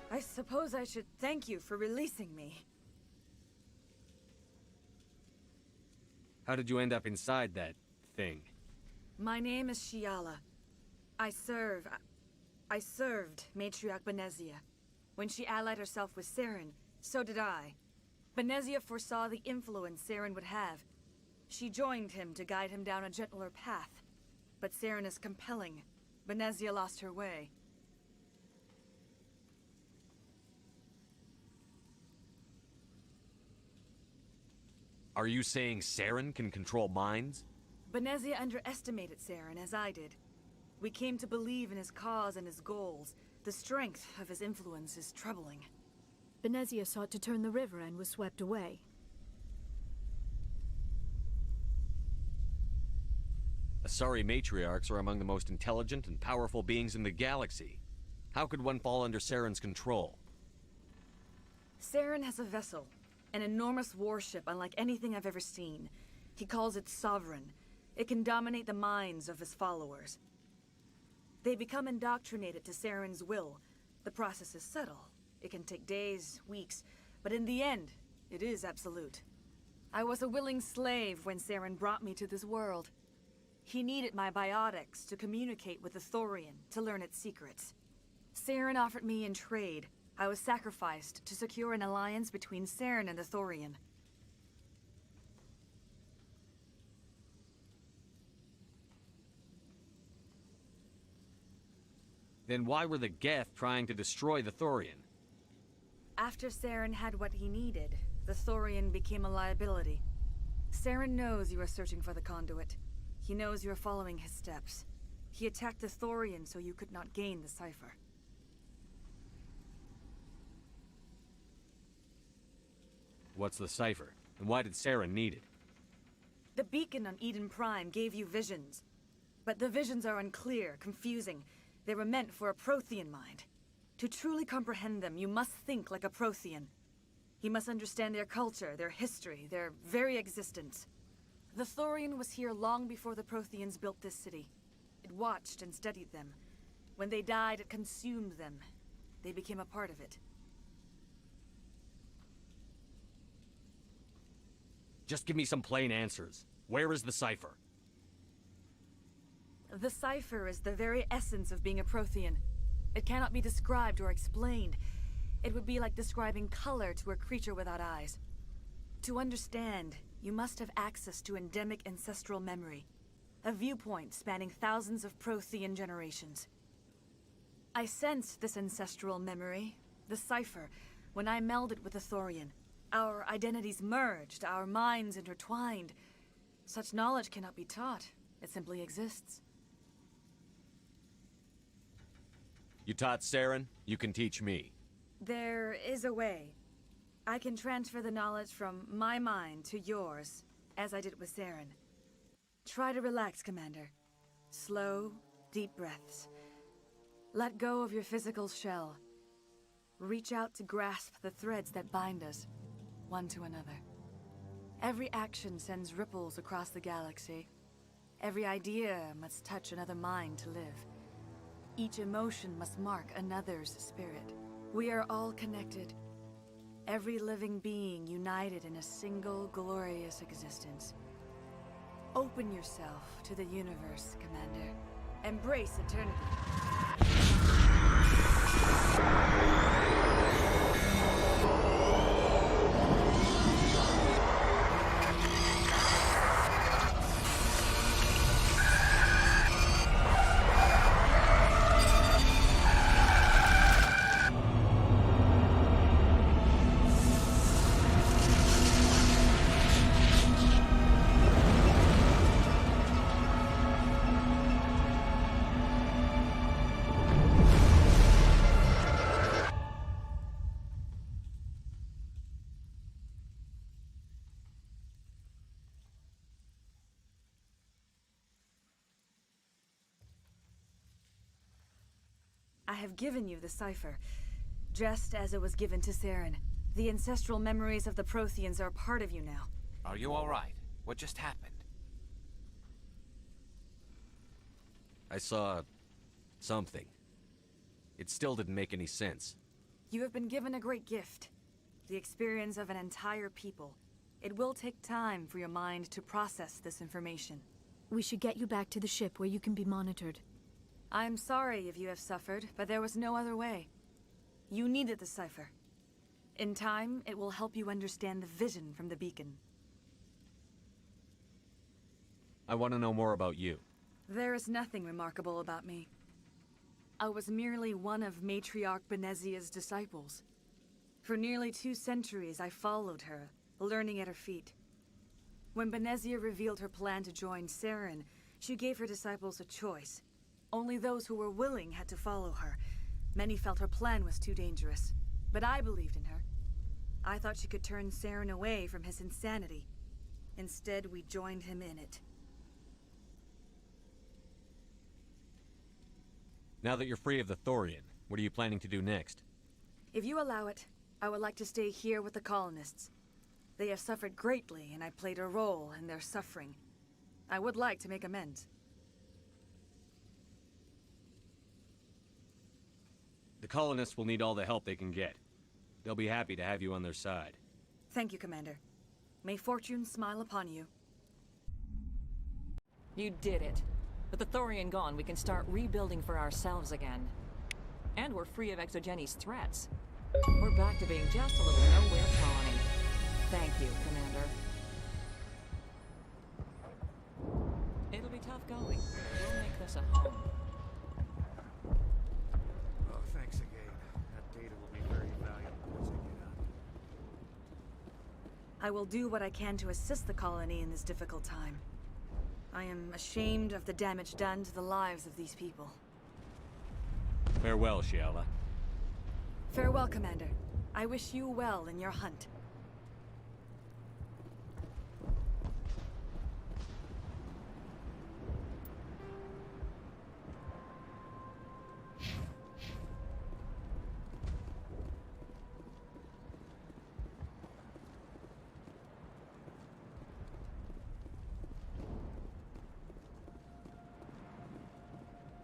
[SPEAKER 12] I suppose I should thank you for releasing me.
[SPEAKER 6] How did you end up inside that thing?
[SPEAKER 12] My name is Shiala. I served Matriarch Benezia. When she allied herself with Saren, so did I. Benezia foresaw the influence Saren would have. She joined him to guide him down a gentler path. But Saren is compelling. Benezia lost her way.
[SPEAKER 6] Are you saying Saren can control minds?
[SPEAKER 12] Benezia underestimated Saren, as I did. We came to believe in his cause and his goals. The strength of his influence is troubling.
[SPEAKER 2] Benezia sought to turn the river and was swept away.
[SPEAKER 6] Asari matriarchs are among the most intelligent and powerful beings in the galaxy. How could one fall under Saren's control?
[SPEAKER 12] Saren has a vessel. An enormous warship unlike anything I've ever seen. He calls it Sovereign. It can dominate the minds of his followers. They become indoctrinated to Saren's will. The process is subtle. It can take days, weeks, but in the end, it is absolute. I was a willing slave when Saren brought me to this world. He needed my biotics to communicate with the Thorian, to learn its secrets. Saren offered me in trade. I was sacrificed to secure an alliance between Saren and the Thorian.
[SPEAKER 6] Then why were the Geth trying to destroy the Thorian?
[SPEAKER 12] After Saren had what he needed, the Thorian became a liability. Saren knows you are searching for the conduit. He knows you are following his steps. He attacked the Thorian so you could not gain the cipher.
[SPEAKER 6] What's the cipher? And why did Saren need it?
[SPEAKER 12] The beacon on Eden Prime gave you visions. But the visions are unclear, confusing. They were meant for a Prothean mind. To truly comprehend them, you must think like a Prothean. You must understand their culture, their history, their very existence. The Thorian was here long before the Protheans built this city. It watched and studied them. When they died, it consumed them. They became a part of it.
[SPEAKER 6] Just give me some plain answers. Where is the cipher?
[SPEAKER 12] The cipher is the very essence of being a Prothean. It cannot be described or explained. It would be like describing color to a creature without eyes. To understand, you must have access to endemic ancestral memory. A viewpoint spanning thousands of Prothean generations. I sensed this ancestral memory, the cipher, when I melded with the Thorian. Our identities merged, our minds intertwined. Such knowledge cannot be taught. It simply exists.
[SPEAKER 6] You taught Saren, you can teach me.
[SPEAKER 12] There is a way. I can transfer the knowledge from my mind to yours, as I did with Saren. Try to relax, Commander. Slow, deep breaths. Let go of your physical shell. Reach out to grasp the threads that bind us, one to another. Every action sends ripples across the galaxy. Every idea must touch another mind to live. Each emotion must mark another's spirit. We are all connected. Every living being united in a single glorious existence. Open yourself to the universe, Commander. Embrace eternity. I have given you the cipher, just as it was given to Saren. The ancestral memories of the Protheans are part of you now.
[SPEAKER 4] Are you all right? What just happened?
[SPEAKER 6] I saw... something. It still didn't make any sense.
[SPEAKER 12] You have been given a great gift. The experience of an entire people. It will take time for your mind to process this information.
[SPEAKER 2] We should get you back to the ship where you can be monitored.
[SPEAKER 12] I'm sorry if you have suffered, but there was no other way. You needed the cipher. In time, it will help you understand the vision from the beacon.
[SPEAKER 6] I want to know more about you.
[SPEAKER 12] There is nothing remarkable about me. I was merely one of Matriarch Benezia's disciples. For nearly 2 centuries, I followed her, learning at her feet. When Benezia revealed her plan to join Saren, she gave her disciples a choice. Only those who were willing had to follow her. Many felt her plan was too dangerous, but I believed in her. I thought she could turn Saren away from his insanity. Instead, we joined him in it.
[SPEAKER 6] Now that you're free of the Thorian, what are you planning to do next?
[SPEAKER 12] If you allow it, I would like to stay here with the colonists. They have suffered greatly, and I played a role in their suffering. I would like to make amends.
[SPEAKER 6] The colonists will need all the help they can get. They'll be happy to have you on their side.
[SPEAKER 12] Thank you, Commander. May fortune smile upon you.
[SPEAKER 3] You did it. With the Thorian gone, we can start rebuilding for ourselves again. And we're free of Exogeni's threats. We're back to being just a little nowhere colony. Thank you, Commander. It'll be tough going. We'll make this a home.
[SPEAKER 7] Oh, thanks again. That data will be very valuable once I get out.
[SPEAKER 12] I will do what I can to assist the colony in this difficult time. I am ashamed of the damage done to the lives of these people.
[SPEAKER 6] Farewell, Shiala.
[SPEAKER 12] Farewell, Commander. I wish you well in your hunt.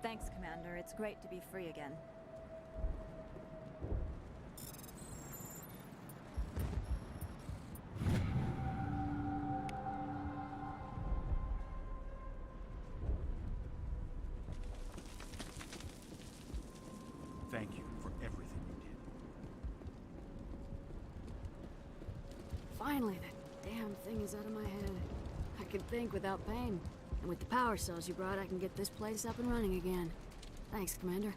[SPEAKER 13] Thanks, Commander. It's great to be free again.
[SPEAKER 7] Thank you for everything you did.
[SPEAKER 14] Finally, that damn thing is out of my head. I can think without pain. And with the power cells you brought, I can get this place up and running again. Thanks, Commander.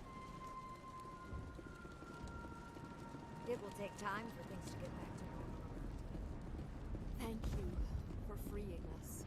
[SPEAKER 13] It will take time for things to get back to normal. Thank you for freeing us.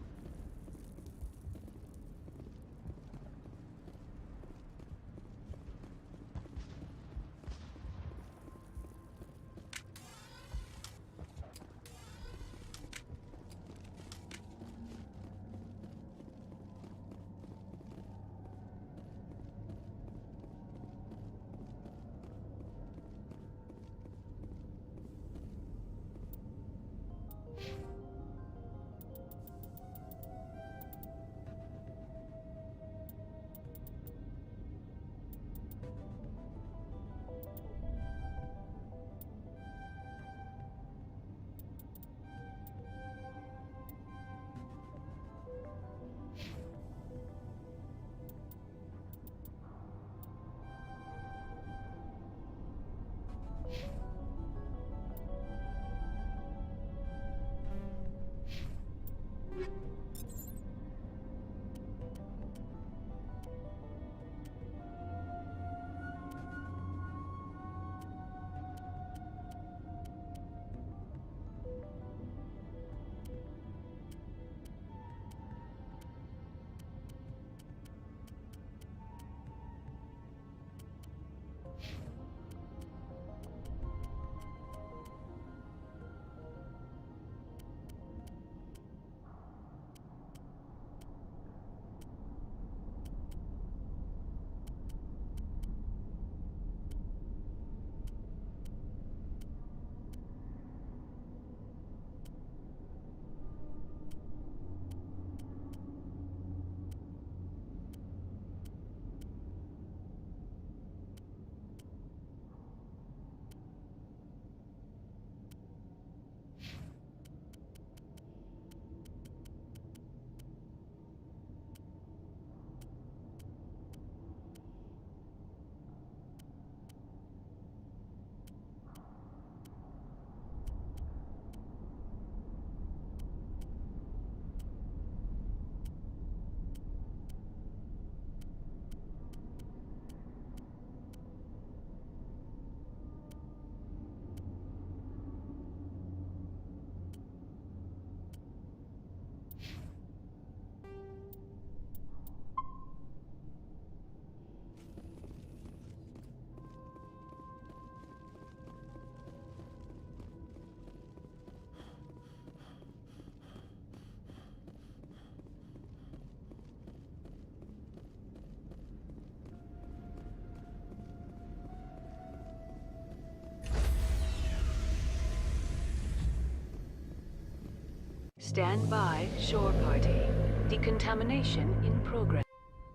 [SPEAKER 15] Stand by, shore party. Decontamination in progress.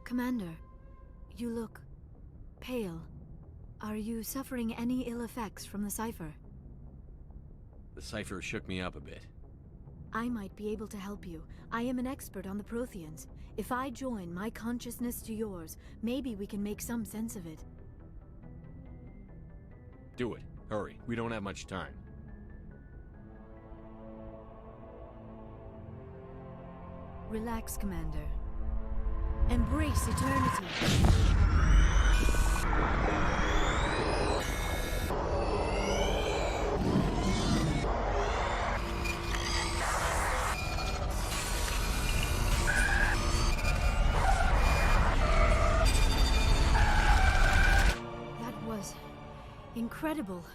[SPEAKER 2] Commander, you look pale. Are you suffering any ill effects from the cipher?
[SPEAKER 6] The cipher shook me up a bit.
[SPEAKER 2] I might be able to help you. I am an expert on the Protheans. If I join my consciousness to yours, maybe we can make some sense of it.
[SPEAKER 6] Do it. Hurry. We don't have much time.
[SPEAKER 2] Relax, Commander. Embrace eternity. That was incredible.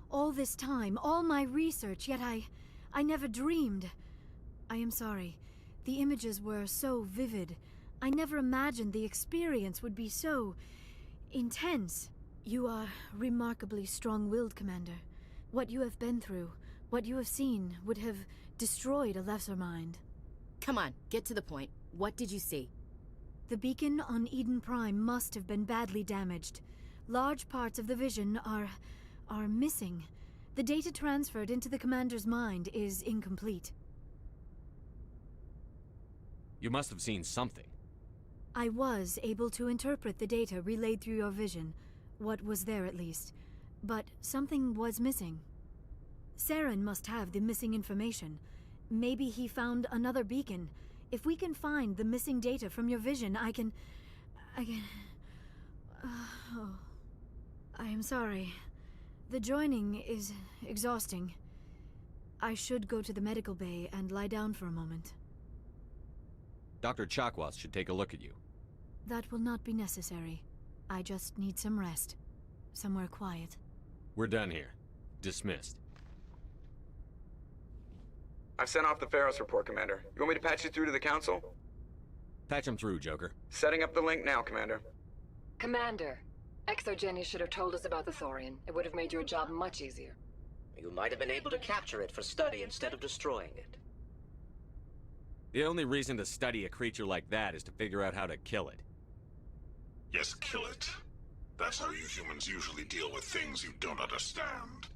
[SPEAKER 2] All this time, all my research, yet I never dreamed. I am sorry. The images were so vivid. I never imagined the experience would be so intense. You are remarkably strong-willed, Commander. What you have been through, what you have seen, would have destroyed a lesser mind.
[SPEAKER 16] Come on, get to the point. What did you see?
[SPEAKER 2] The beacon on Eden Prime must have been badly damaged. Large parts of the vision are missing. The data transferred into the Commander's mind is incomplete.
[SPEAKER 6] You must have seen something.
[SPEAKER 2] I was able to interpret the data relayed through your vision, what was there at least, but something was missing. Saren must have the missing information. Maybe he found another beacon. If we can find the missing data from your vision, I can... oh. I am sorry. The joining is exhausting. I should go to the medical bay and lie down for a moment.
[SPEAKER 6] Dr. Chakwas should take a look at you.
[SPEAKER 2] That will not be necessary. I just need some rest. Somewhere quiet.
[SPEAKER 6] We're done here. Dismissed.
[SPEAKER 11] I've sent off the Pharos report, Commander. You want me to patch you through to the Council?
[SPEAKER 6] Patch him through, Joker.
[SPEAKER 11] Setting up the link now, Commander.
[SPEAKER 17] Commander, ExoGeni should have told us about the Thorian. It would have made your job much easier.
[SPEAKER 18] You might have been able to capture it for study instead of destroying it.
[SPEAKER 6] The only reason to study a creature like that is to figure out how to kill it.
[SPEAKER 9] Yes, kill it. That's how you humans usually deal with things you don't understand.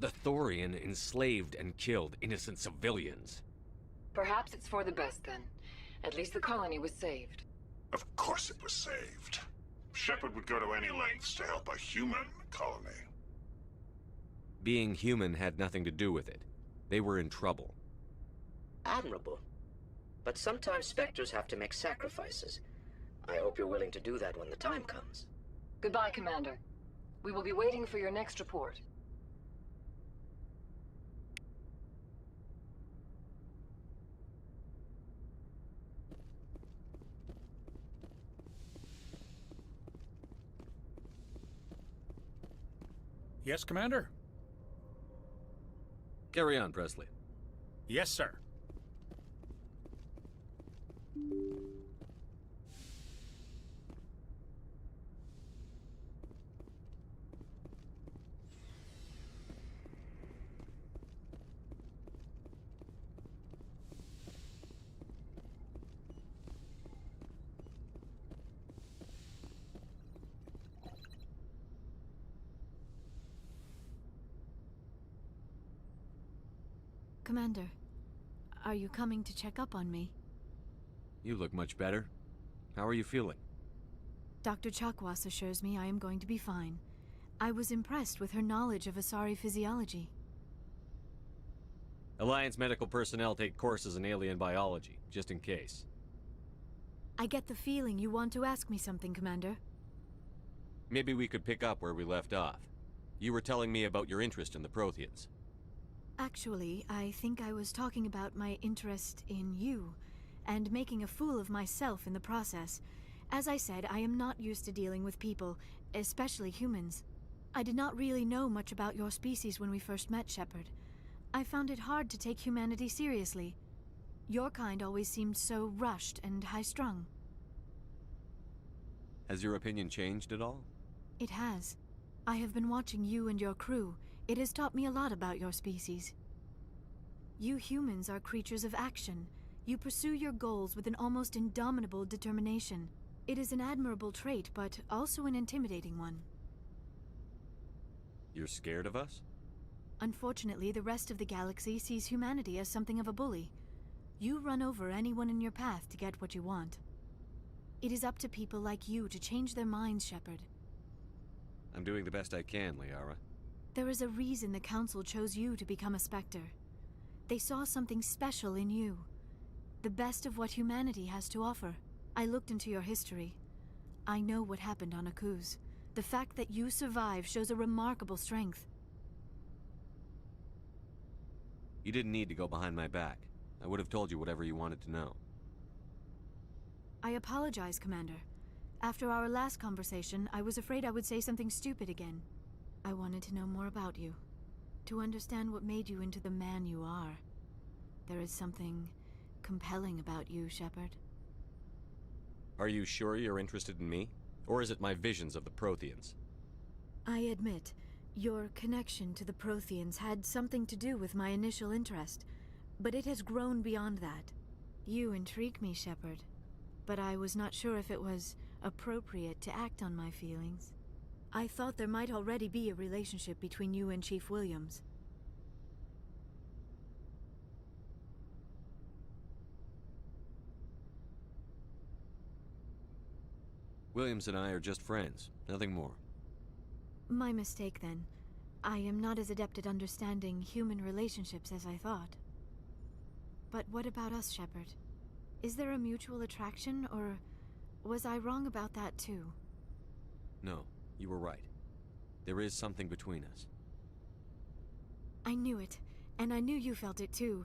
[SPEAKER 6] The Thorian enslaved and killed innocent civilians.
[SPEAKER 17] Perhaps it's for the best then. At least the colony was saved.
[SPEAKER 9] Of course it was saved. Shepard would go to any lengths to help a human colony.
[SPEAKER 6] Being human had nothing to do with it. They were in trouble.
[SPEAKER 18] Admirable. But sometimes Spectres have to make sacrifices. I hope you're willing to do that when the time comes.
[SPEAKER 17] Goodbye, Commander. We will be waiting for your next report.
[SPEAKER 19] Yes, Commander?
[SPEAKER 6] Carry on, Presley.
[SPEAKER 19] Yes, sir.
[SPEAKER 2] Commander, are you coming to check up on me?
[SPEAKER 6] You look much better. How are you feeling?
[SPEAKER 2] Dr. Chakwas assures me I am going to be fine. I was impressed with her knowledge of Asari physiology.
[SPEAKER 6] Alliance medical personnel take courses in alien biology, just in case.
[SPEAKER 2] I get the feeling you want to ask me something, Commander.
[SPEAKER 6] Maybe we could pick up where we left off. You were telling me about your interest in the Protheans.
[SPEAKER 2] Actually, I think I was talking about my interest in you, and making a fool of myself in the process. As I said, I am not used to dealing with people, especially humans. I did not really know much about your species when we first met, Shepard. I found it hard to take humanity seriously. Your kind always seemed so rushed and high-strung.
[SPEAKER 6] Has your opinion changed at all?
[SPEAKER 2] It has. I have been watching you and your crew. It has taught me a lot about your species. You humans are creatures of action. You pursue your goals with an almost indomitable determination. It is an admirable trait, but also an intimidating one.
[SPEAKER 6] You're scared of us?
[SPEAKER 2] Unfortunately, the rest of the galaxy sees humanity as something of a bully. You run over anyone in your path to get what you want. It is up to people like you to change their minds, Shepard.
[SPEAKER 6] I'm doing the best I can, Liara.
[SPEAKER 2] There is a reason the Council chose you to become a Spectre. They saw something special in you. The best of what humanity has to offer. I looked into your history. I know what happened on Akuz. The fact that you survived shows a remarkable strength.
[SPEAKER 6] You didn't need to go behind my back. I would have told you whatever you wanted to know.
[SPEAKER 2] I apologize, Commander. After our last conversation, I was afraid I would say something stupid again. I wanted to know more about you. To understand what made you into the man you are. There is something compelling about you, Shepard.
[SPEAKER 6] Are you sure you're interested in me? Or is it my visions of the Protheans?
[SPEAKER 2] I admit, your connection to the Protheans had something to do with my initial interest, but it has grown beyond that. You intrigue me, Shepard, but I was not sure if it was appropriate to act on my feelings. I thought there might already be a relationship between you and Chief Williams.
[SPEAKER 6] Williams and I are just friends, nothing more.
[SPEAKER 2] My mistake, then. I am not as adept at understanding human relationships as I thought. But what about us, Shepard? Is there a mutual attraction, or was I wrong about that too?
[SPEAKER 6] No, you were right. There is something between us.
[SPEAKER 2] I knew it, and I knew you felt it too.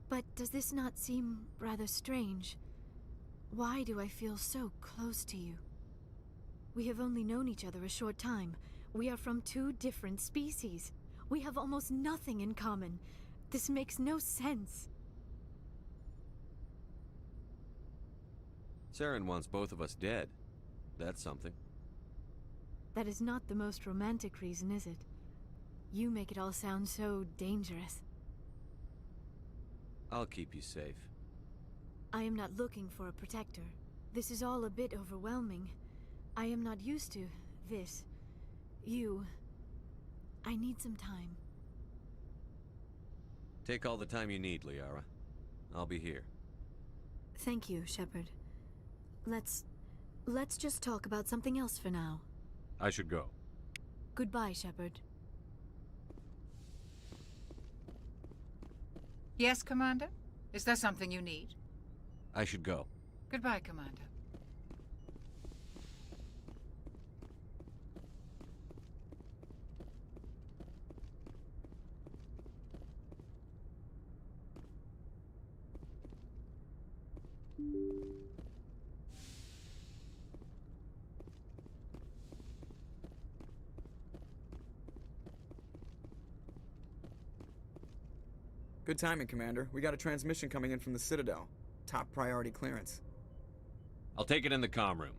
[SPEAKER 2] But does this not seem rather strange? Why do I feel so close to you? We have only known each other a short time. We are from two different species. We have almost nothing in common. This makes no sense.
[SPEAKER 6] Saren wants both of us dead. That's something.
[SPEAKER 2] That is not the most romantic reason, is it? You make it all sound so dangerous.
[SPEAKER 6] I'll keep you safe.
[SPEAKER 2] I am not looking for a protector. This is all a bit overwhelming. I am not used to this. I need some time.
[SPEAKER 6] Take all the time you need, Liara. I'll be here.
[SPEAKER 2] Thank you, Shepard. Let's just talk about something else for now.
[SPEAKER 19] I should go.
[SPEAKER 2] Goodbye, Shepard.
[SPEAKER 20] Yes, Commander? Is there something you need?
[SPEAKER 6] I should go.
[SPEAKER 20] Goodbye, Commander.
[SPEAKER 11] Good timing, Commander. We got a transmission coming in from the Citadel. Top priority clearance.
[SPEAKER 6] I'll take it in the comm room.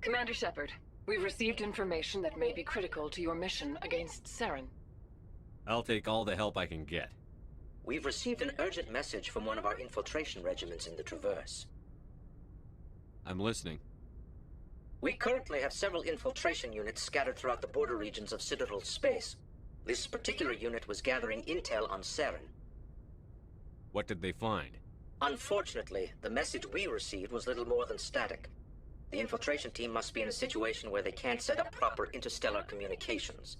[SPEAKER 17] Commander Shepard, we've received information that may be critical to your mission against Saren.
[SPEAKER 6] I'll take all the help I can get.
[SPEAKER 18] We've received an urgent message from one of our infiltration regiments in the Traverse.
[SPEAKER 6] I'm listening.
[SPEAKER 18] We currently have several infiltration units scattered throughout the border regions of Citadel space. This particular unit was gathering intel on Saren.
[SPEAKER 6] What did they find?
[SPEAKER 18] Unfortunately, the message we received was little more than static. The infiltration team must be in a situation where they can't set up proper interstellar communications.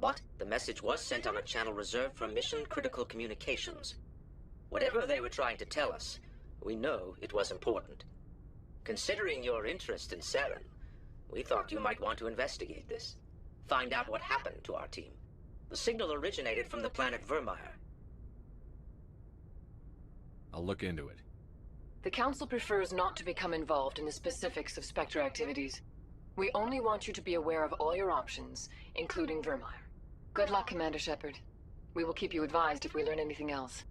[SPEAKER 18] But the message was sent on a channel reserved for mission-critical communications. Whatever they were trying to tell us, we know it was important. Considering your interest in Saren, we thought you might want to investigate this. Find out what happened to our team. The signal originated from the planet Vermeer.
[SPEAKER 6] I'll look into it.
[SPEAKER 17] The Council prefers not to become involved in the specifics of Spectre activities. We only want you to be aware of all your options, including Vermeer. Good luck, Commander Shepard. We will keep you advised if we learn anything else.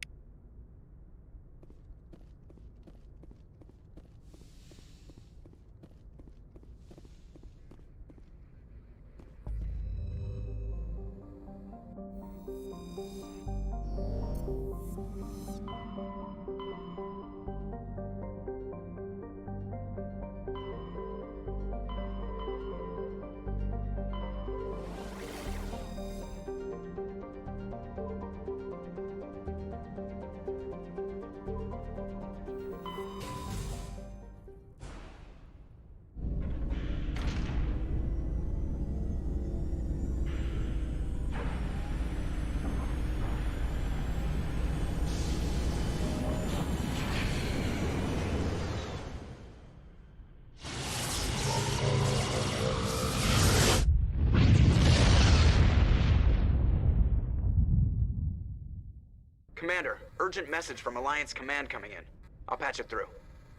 [SPEAKER 11] Commander, urgent message from Alliance Command coming in. I'll patch it through.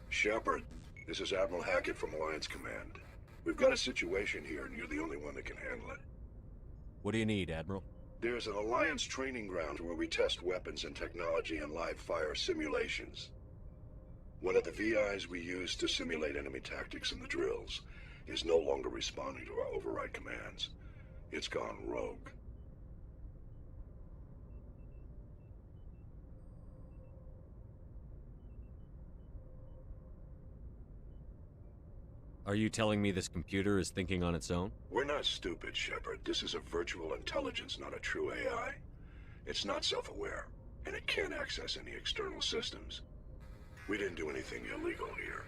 [SPEAKER 21] Shepard, this is Admiral Hackett from Alliance Command. We've got a situation here, and you're the only one that can handle it.
[SPEAKER 6] What do you need, Admiral?
[SPEAKER 21] There's an Alliance training ground where we test weapons and technology in live-fire simulations. One of the VIs we use to simulate enemy tactics in the drills is no longer responding to our override commands. It's gone rogue.
[SPEAKER 6] Are you telling me this computer is thinking on its own?
[SPEAKER 21] We're not stupid, Shepard. This is a virtual intelligence, not a true AI. It's not self-aware, and it can't access any external systems. We didn't do anything illegal here.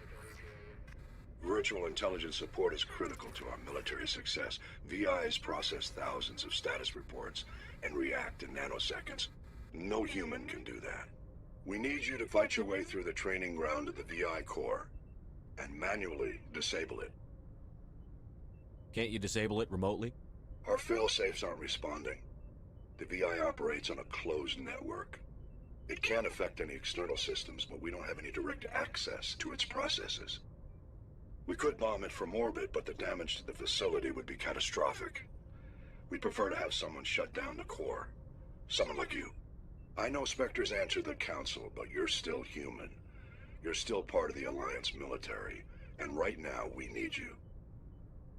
[SPEAKER 21] Virtual intelligence support is critical to our military success. VIs process thousands of status reports and react in nanoseconds. No human can do that. We need you to fight your way through the training ground of the VI core and manually disable it.
[SPEAKER 6] Can't you disable it remotely?
[SPEAKER 21] Our fail-safes aren't responding. The VI operates on a closed network. It can't affect any external systems, but we don't have any direct access to its processes. We could bomb it from orbit, but the damage to the facility would be catastrophic. We'd prefer to have someone shut down the core. Someone like you. I know Spectres answer the Council, but you're still human. You're still part of the Alliance military, and right now we need you.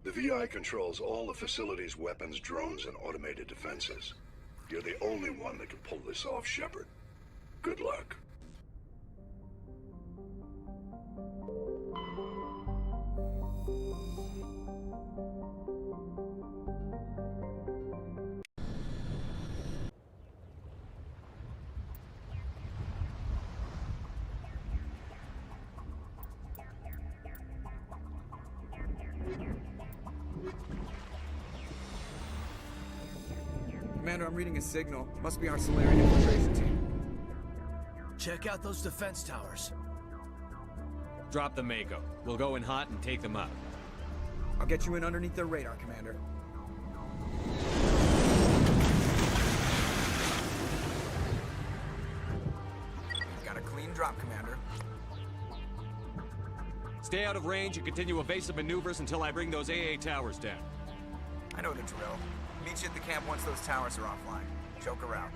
[SPEAKER 21] The VI controls all the facility's weapons, drones, and automated defenses. You're the only one that can pull this off, Shepard. Good luck.
[SPEAKER 11] Commander, I'm reading a signal. Must be our Solarian infiltration team.
[SPEAKER 1] Check out those defense towers.
[SPEAKER 6] Drop the Mako. We'll go in hot and take them out.
[SPEAKER 11] I'll get you in underneath their radar, Commander. Got a clean drop, Commander.
[SPEAKER 6] Stay out of range and continue evasive maneuvers until I bring those AA towers down.
[SPEAKER 11] I know the drill. Meet you at the camp once those towers are offline. Joke around.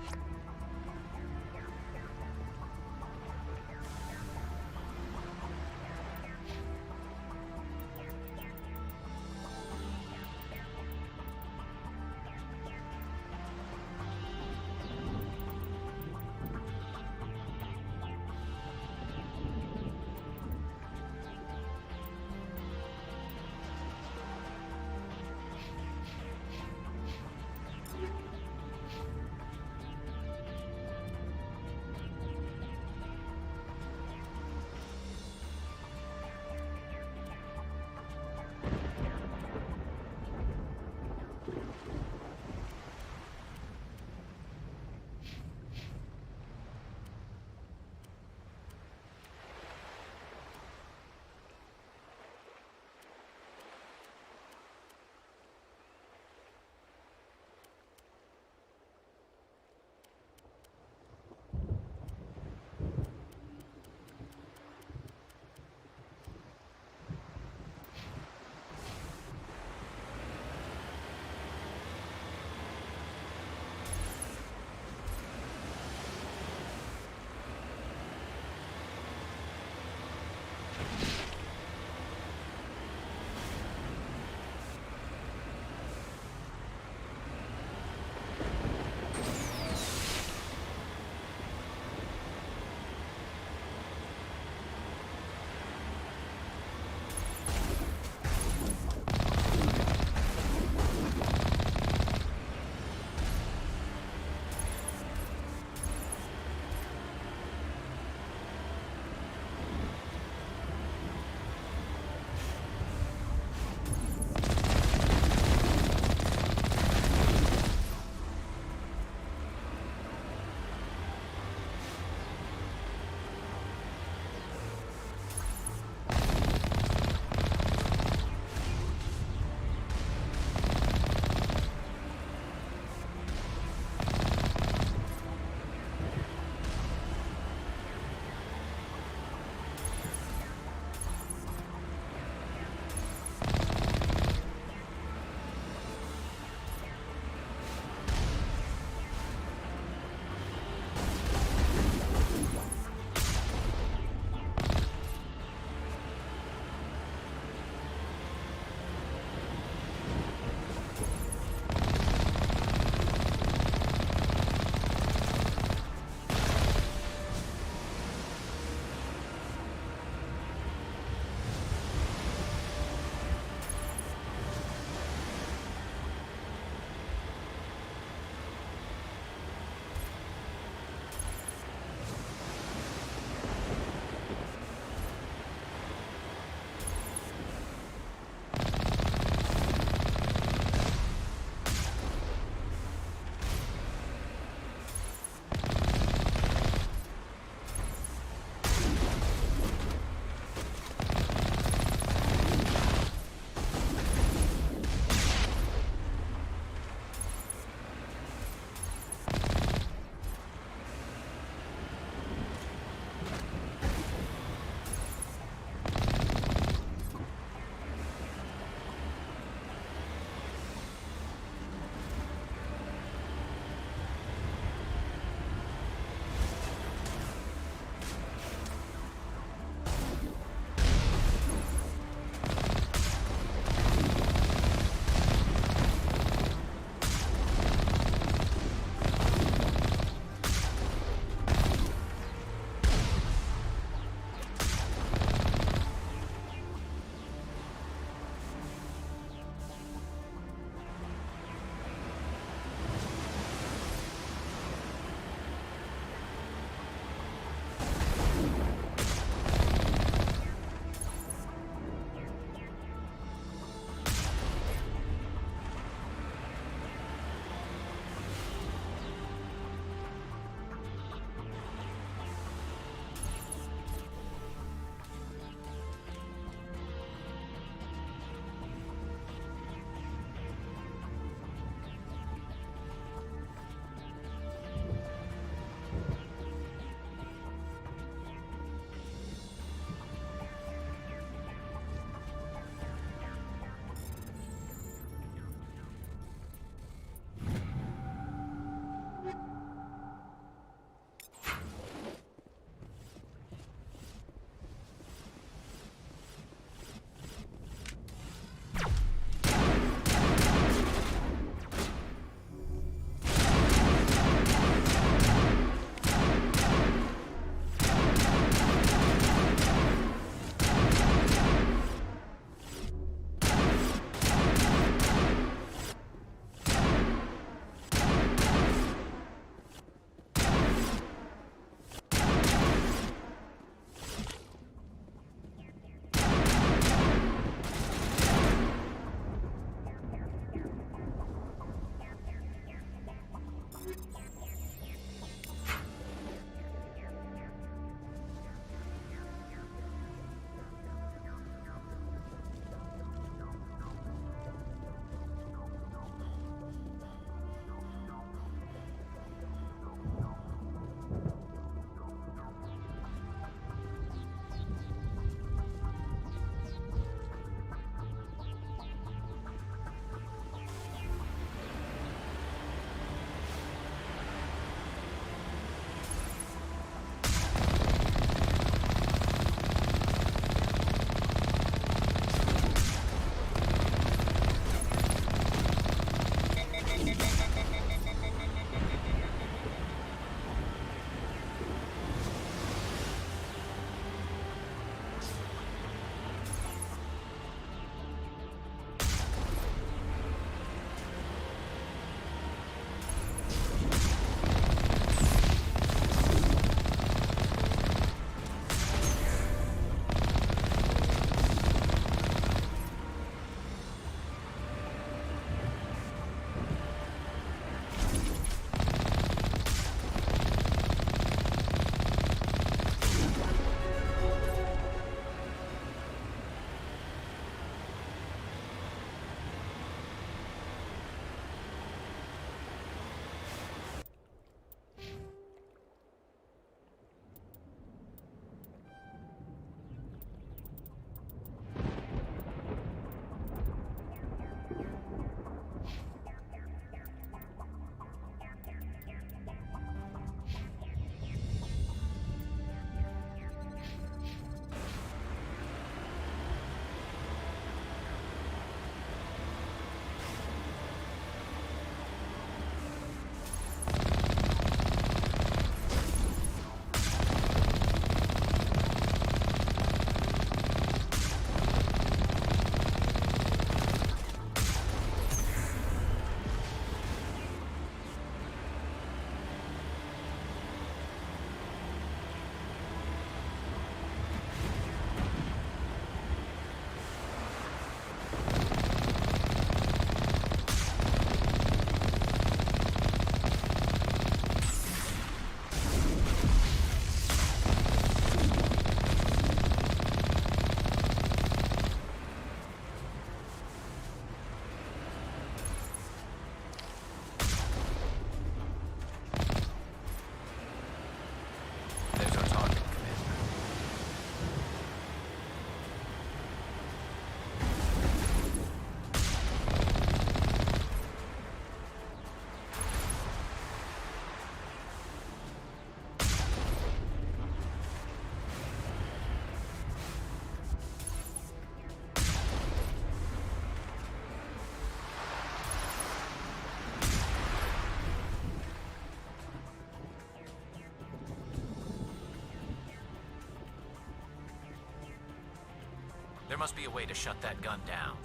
[SPEAKER 4] There must be a way to shut that gun down.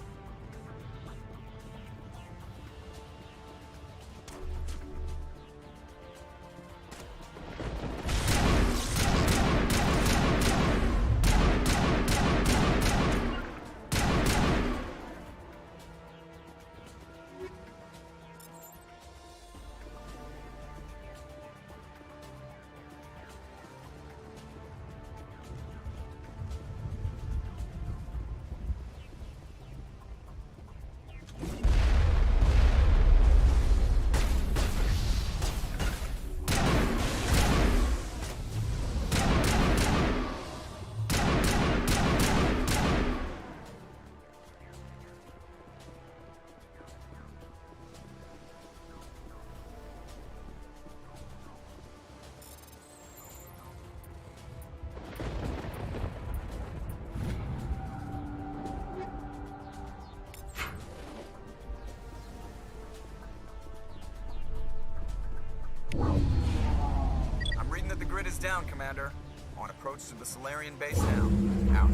[SPEAKER 11] I'm reading that the grid is down, Commander. On approach to the Solarian base now. Out.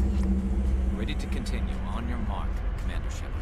[SPEAKER 4] Ready to continue. On your mark, Commander Shepard.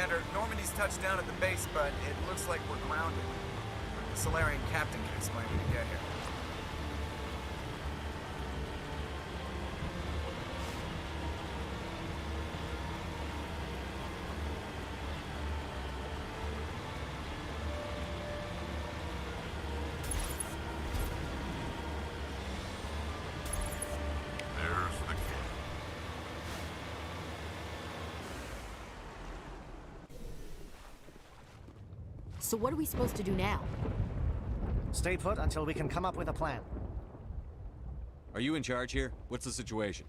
[SPEAKER 11] Commander. Normandy's touched down at the base, but it looks like we're grounded. The Solarian captain can explain when we get here.
[SPEAKER 9] There's the kid.
[SPEAKER 16] So what are we supposed to do now?
[SPEAKER 10] Stay put until we can come up with a plan.
[SPEAKER 6] Are you in charge here? What's the situation?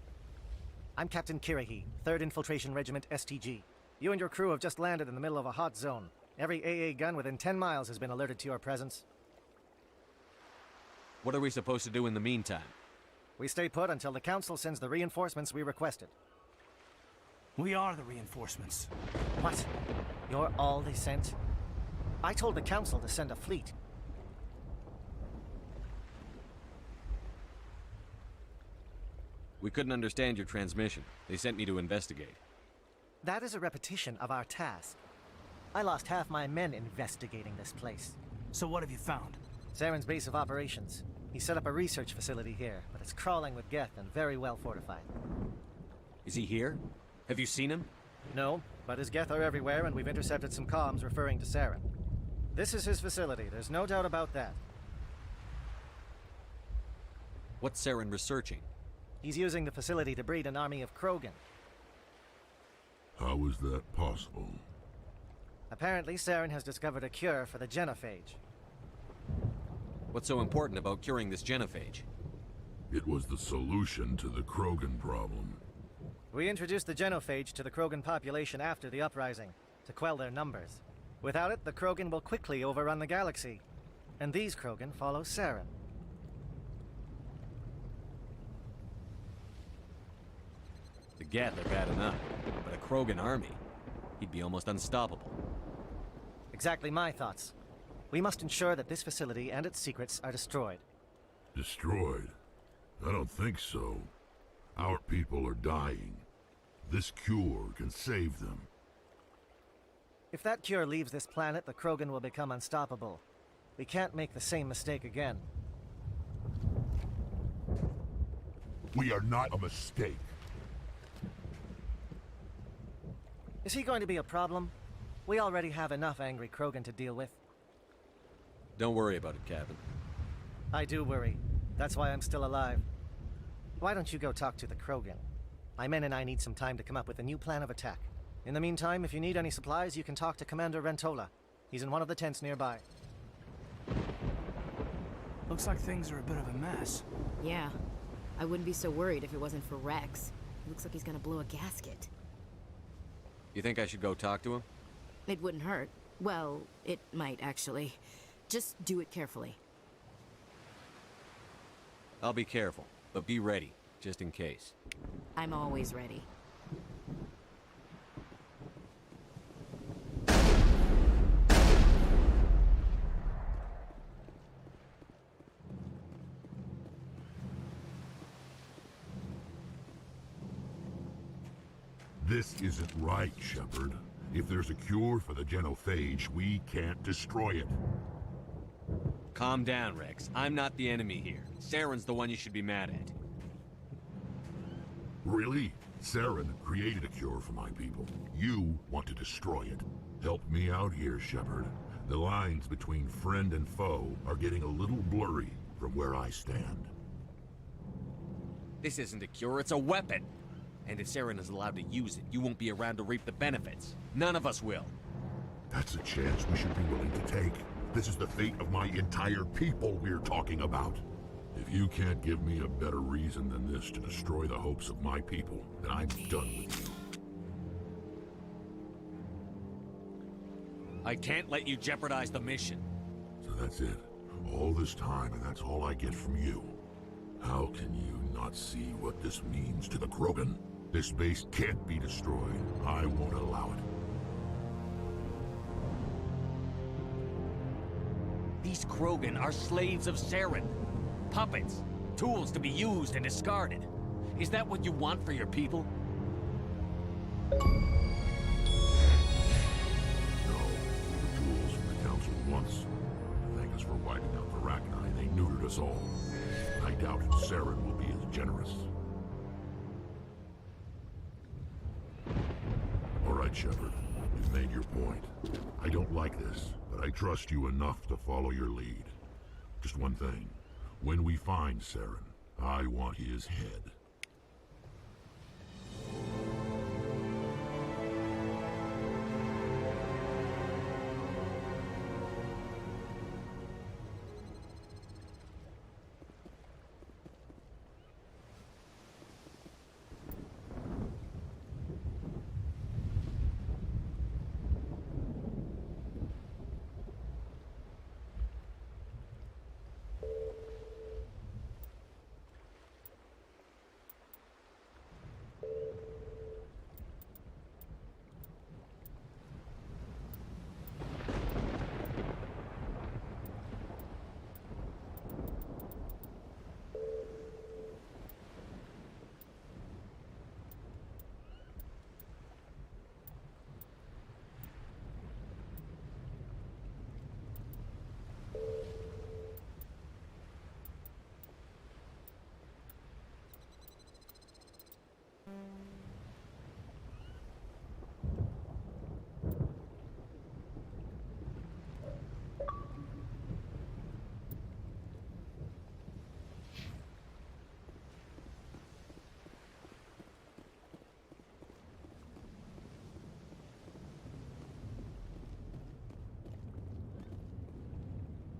[SPEAKER 10] I'm Captain Kirrahe, 3rd Infiltration Regiment STG. You and your crew have just landed in the middle of a hot zone. Every AA gun within 10 miles has been alerted to your presence.
[SPEAKER 6] What are we supposed to do in the meantime?
[SPEAKER 10] We stay put until the Council sends the reinforcements we requested.
[SPEAKER 22] We are the reinforcements.
[SPEAKER 10] What? You're all they sent? I told the Council to send a fleet.
[SPEAKER 6] We couldn't understand your transmission. They sent me to investigate.
[SPEAKER 10] That is a repetition of our task. I lost half my men investigating this place.
[SPEAKER 22] So what have you found?
[SPEAKER 10] Saren's base of operations. He set up a research facility here, but it's crawling with Geth and very well fortified.
[SPEAKER 6] Is he here? Have you seen him?
[SPEAKER 10] No, but his Geth are everywhere, and we've intercepted some comms referring to Saren. This is his facility, there's no doubt about that.
[SPEAKER 6] What's Saren researching?
[SPEAKER 10] He's using the facility to breed an army of Krogan.
[SPEAKER 9] How is that possible?
[SPEAKER 10] Apparently, Saren has discovered a cure for the genophage.
[SPEAKER 6] What's so important about curing this genophage?
[SPEAKER 9] It was the solution to the Krogan problem.
[SPEAKER 10] We introduced the genophage to the Krogan population after the uprising, to quell their numbers. Without it, the Krogan will quickly overrun the galaxy. And these Krogan follow Saren.
[SPEAKER 6] The Geth are bad enough, but a Krogan army, he'd be almost unstoppable.
[SPEAKER 10] Exactly my thoughts. We must ensure that this facility and its secrets are destroyed.
[SPEAKER 9] Destroyed? I don't think so. Our people are dying. This cure can save them.
[SPEAKER 10] If that cure leaves this planet, the Krogan will become unstoppable. We can't make the same mistake again.
[SPEAKER 9] We are not a mistake.
[SPEAKER 10] Is he going to be a problem? We already have enough angry Krogan to deal with.
[SPEAKER 6] Don't worry about it, Captain.
[SPEAKER 10] I do worry. That's why I'm still alive. Why don't you go talk to the Krogan? My men and I need some time to come up with a new plan of attack. In the meantime, if you need any supplies, you can talk to Commander Rentola. He's in one of the tents nearby.
[SPEAKER 22] Looks like things are a bit of a mess.
[SPEAKER 16] Yeah. I wouldn't be so worried if it wasn't for Rex. Looks like he's gonna blow a gasket.
[SPEAKER 6] You think I should go talk to him?
[SPEAKER 16] It wouldn't hurt. Well, it might, actually. Just do it carefully.
[SPEAKER 6] I'll be careful, but be ready, just in case.
[SPEAKER 16] I'm always ready.
[SPEAKER 9] This isn't right, Shepard. If there's a cure for the genophage, we can't destroy it.
[SPEAKER 6] Calm down, Rex. I'm not the enemy here. Saren's the one you should be mad at.
[SPEAKER 9] Really? Saren created a cure for my people. You want to destroy it. Help me out here, Shepard. The lines between friend and foe are getting a little blurry from where I stand.
[SPEAKER 6] This isn't a cure, it's a weapon! And if Saren is allowed to use it, you won't be around to reap the benefits. None of us will.
[SPEAKER 9] That's a chance we should be willing to take. This is the fate of my entire people we're talking about. If you can't give me a better reason than this to destroy the hopes of my people, then I'm done with you.
[SPEAKER 6] I can't let you jeopardize the mission.
[SPEAKER 9] So that's it. All this time, and that's all I get from you. How can you not see what this means to the Krogan? This base can't be destroyed. I won't allow it.
[SPEAKER 6] These Krogan are slaves of Saren. Puppets. Tools to be used and discarded. Is that what you want for your people?
[SPEAKER 9] wiping out the Rachni, they neutered us all. I doubt Saren will be as generous. All right, Shepard. You've made your point. I don't like this, but I trust you enough to follow your lead. Just one thing. When we find Saren, I want his head.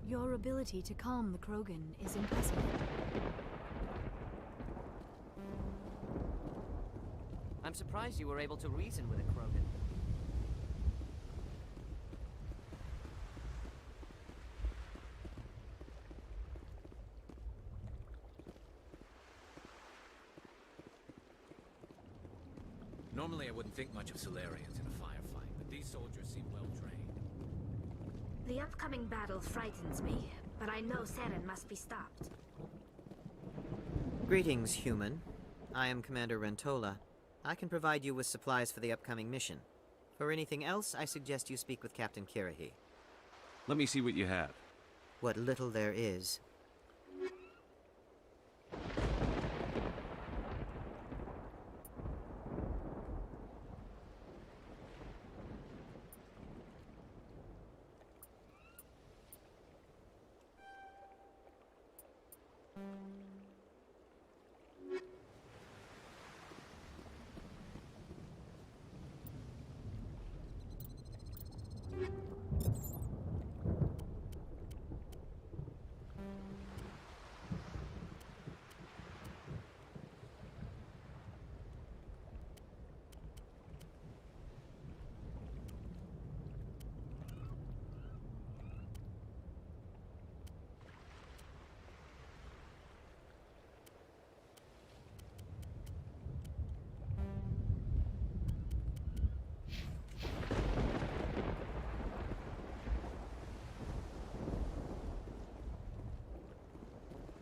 [SPEAKER 2] Your ability to calm the Krogan is impressive.
[SPEAKER 5] I'm surprised you were able to reason with a Krogan.
[SPEAKER 4] Normally I wouldn't think much of Solarians in a firefight, but these soldiers seem well trained.
[SPEAKER 8] The upcoming battle frightens me, but I know Saren must be stopped.
[SPEAKER 5] Greetings, human. I am Commander Rentola. I can provide you with supplies for the upcoming mission. For anything else, I suggest you speak with Captain Kirrahe.
[SPEAKER 6] Let me see what you have.
[SPEAKER 5] What little there is.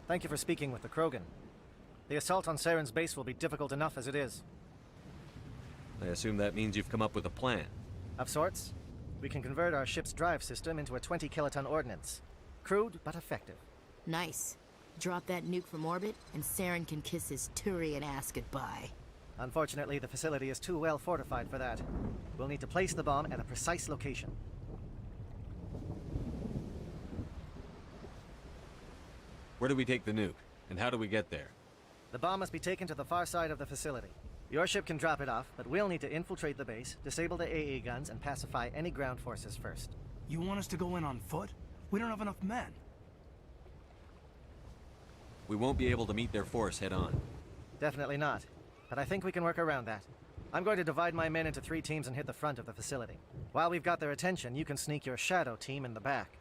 [SPEAKER 10] Thank you for speaking with the Krogan. The assault on Saren's base will be difficult enough as it is.
[SPEAKER 6] I assume that means you've come up with a plan.
[SPEAKER 10] Of sorts. We can convert our ship's drive system into a 20-kiloton ordnance. Crude, but effective.
[SPEAKER 16] Nice. Drop that nuke from orbit, and Saren can kiss his Turian ass goodbye.
[SPEAKER 10] Unfortunately, the facility is too well fortified for that. We'll need to place the bomb at a precise location.
[SPEAKER 6] Where do we take the nuke? And how do we get there?
[SPEAKER 10] The bomb must be taken to the far side of the facility. Your ship can drop it off, but we'll need to infiltrate the base, disable the AA guns, and pacify any ground forces first.
[SPEAKER 22] You want us to go in on foot? We don't have enough men.
[SPEAKER 6] We won't be able to meet their force head-on.
[SPEAKER 10] Definitely not. But I think we can work around that. I'm going to divide my men into 3 teams and hit the front of the facility. While we've got their attention, you can sneak your shadow team in the back.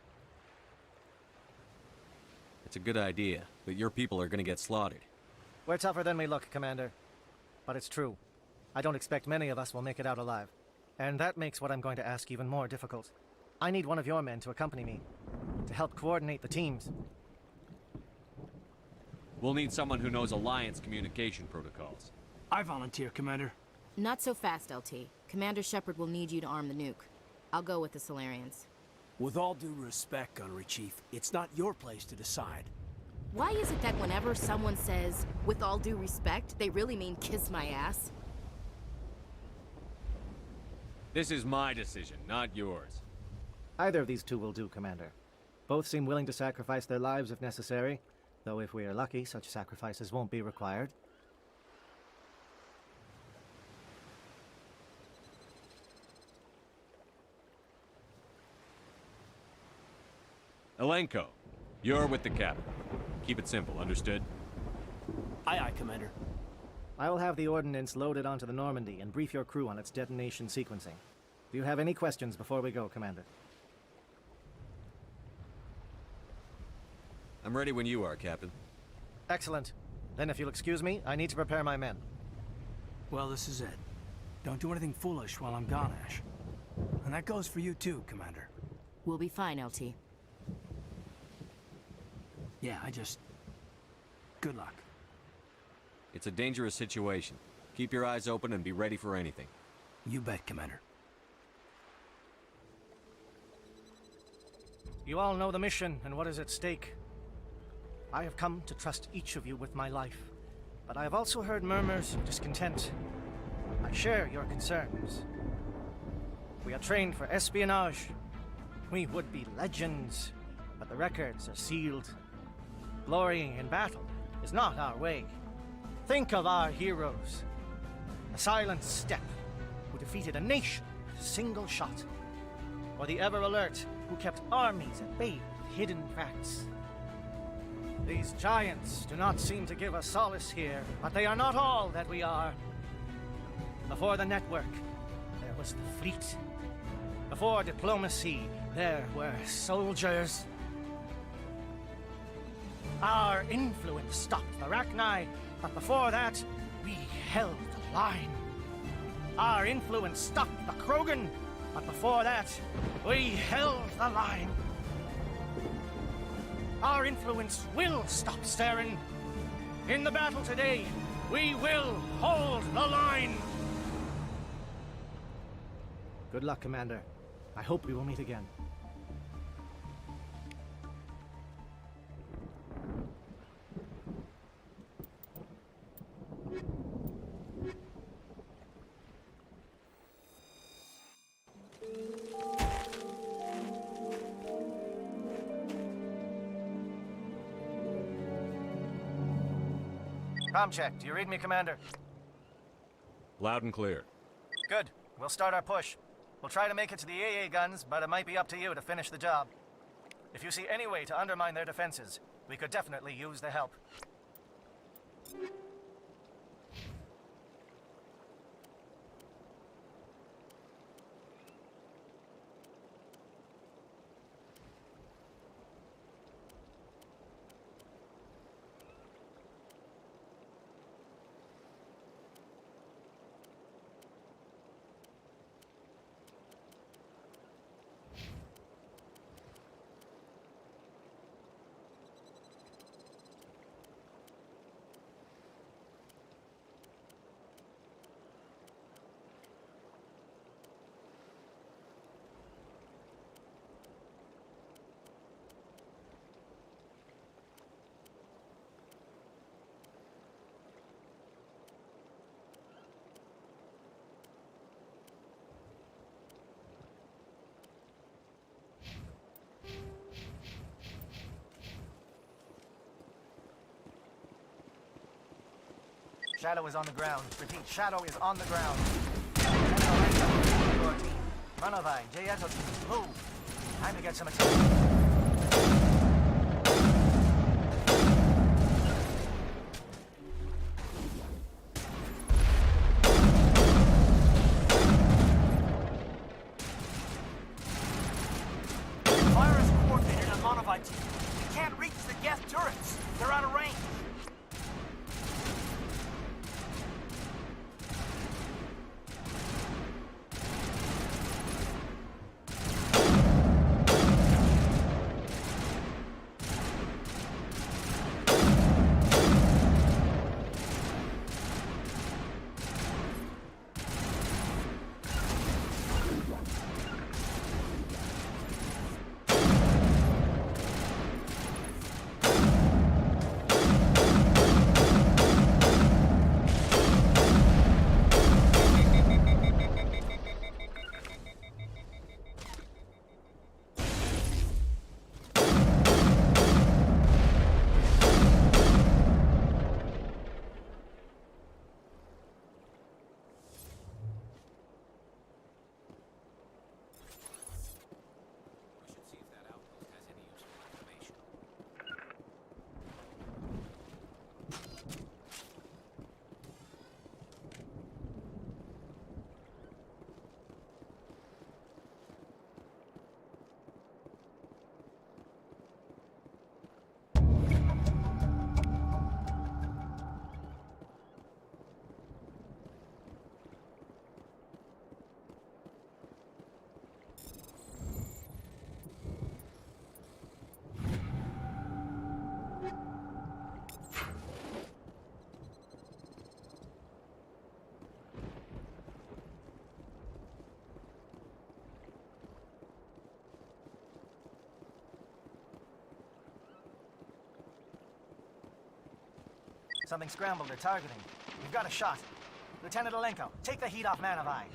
[SPEAKER 6] It's a good idea, but your people are gonna get slaughtered.
[SPEAKER 10] We're tougher than we look, Commander. But it's true. I don't expect many of us will make it out alive. And that makes what I'm going to ask even more difficult. I need one of your men to accompany me, to help coordinate the teams.
[SPEAKER 6] We'll need someone who knows Alliance communication protocols.
[SPEAKER 22] I volunteer, Commander.
[SPEAKER 16] Not so fast, LT. Commander Shepard will need you to arm the nuke. I'll go with the Solarians.
[SPEAKER 22] With all due respect, Gunnery Chief, it's not your place to decide.
[SPEAKER 16] Why is it that whenever someone says, with all due respect, they really mean kiss my ass?
[SPEAKER 6] This is my decision, not yours.
[SPEAKER 10] Either of these two will do, Commander. Both seem willing to sacrifice their lives if necessary, though if we are lucky, such sacrifices won't be required.
[SPEAKER 6] Elenko, you're with the captain. Keep it simple, understood?
[SPEAKER 22] Aye, aye, Commander.
[SPEAKER 10] I will have the ordnance loaded onto the Normandy and brief your crew on its detonation sequencing. Do you have any questions before we go, Commander?
[SPEAKER 6] I'm ready when you are, Captain.
[SPEAKER 10] Excellent. Then if you'll excuse me, I need to prepare my men.
[SPEAKER 22] Well, this is it. Don't do anything foolish while I'm gone, Ash. And that goes for you too, Commander.
[SPEAKER 16] We'll be fine, LT.
[SPEAKER 22] Yeah, good luck.
[SPEAKER 6] It's a dangerous situation. Keep your eyes open and be ready for anything.
[SPEAKER 22] You bet, Commander.
[SPEAKER 10] You all know the mission and what is at stake. I have come to trust each of you with my life, but I have also heard murmurs of discontent. I share your concerns. We are trained for espionage. We would be legends, but the records are sealed. Glorying in battle is not our way. Think of our heroes. The silent steppe who defeated a nation with a single shot. Or the ever-alert who kept armies at bay with hidden facts. These giants do not seem to give us solace here, but they are not all that we are. Before the network, there was the fleet. Before diplomacy, there were soldiers. Our influence stopped the Rachni, but before that, we held the line. Our influence stopped the Krogan, but before that, we held the line. Our influence will stop Saren. In the battle today, we will hold the line. Good luck, Commander. I hope we will meet again. Comm check. Do you read me, Commander?
[SPEAKER 6] Loud and clear.
[SPEAKER 10] Good. We'll start our push. We'll try to make it to the AA guns, but it might be up to you to finish the job. If you see any way to undermine their defenses, we could definitely use the help. Shadow is on the ground. Repeat, Shadow is on the ground. Your team. Manovai, Jayeto team, move. Time to get some attention.
[SPEAKER 11] Fire is coordinated on Manovai team. We can't reach the gas turrets. They're out of range.
[SPEAKER 10] Something scrambled or targeting. We've got a shot. Lieutenant Alenko, take the heat off Man of Eye.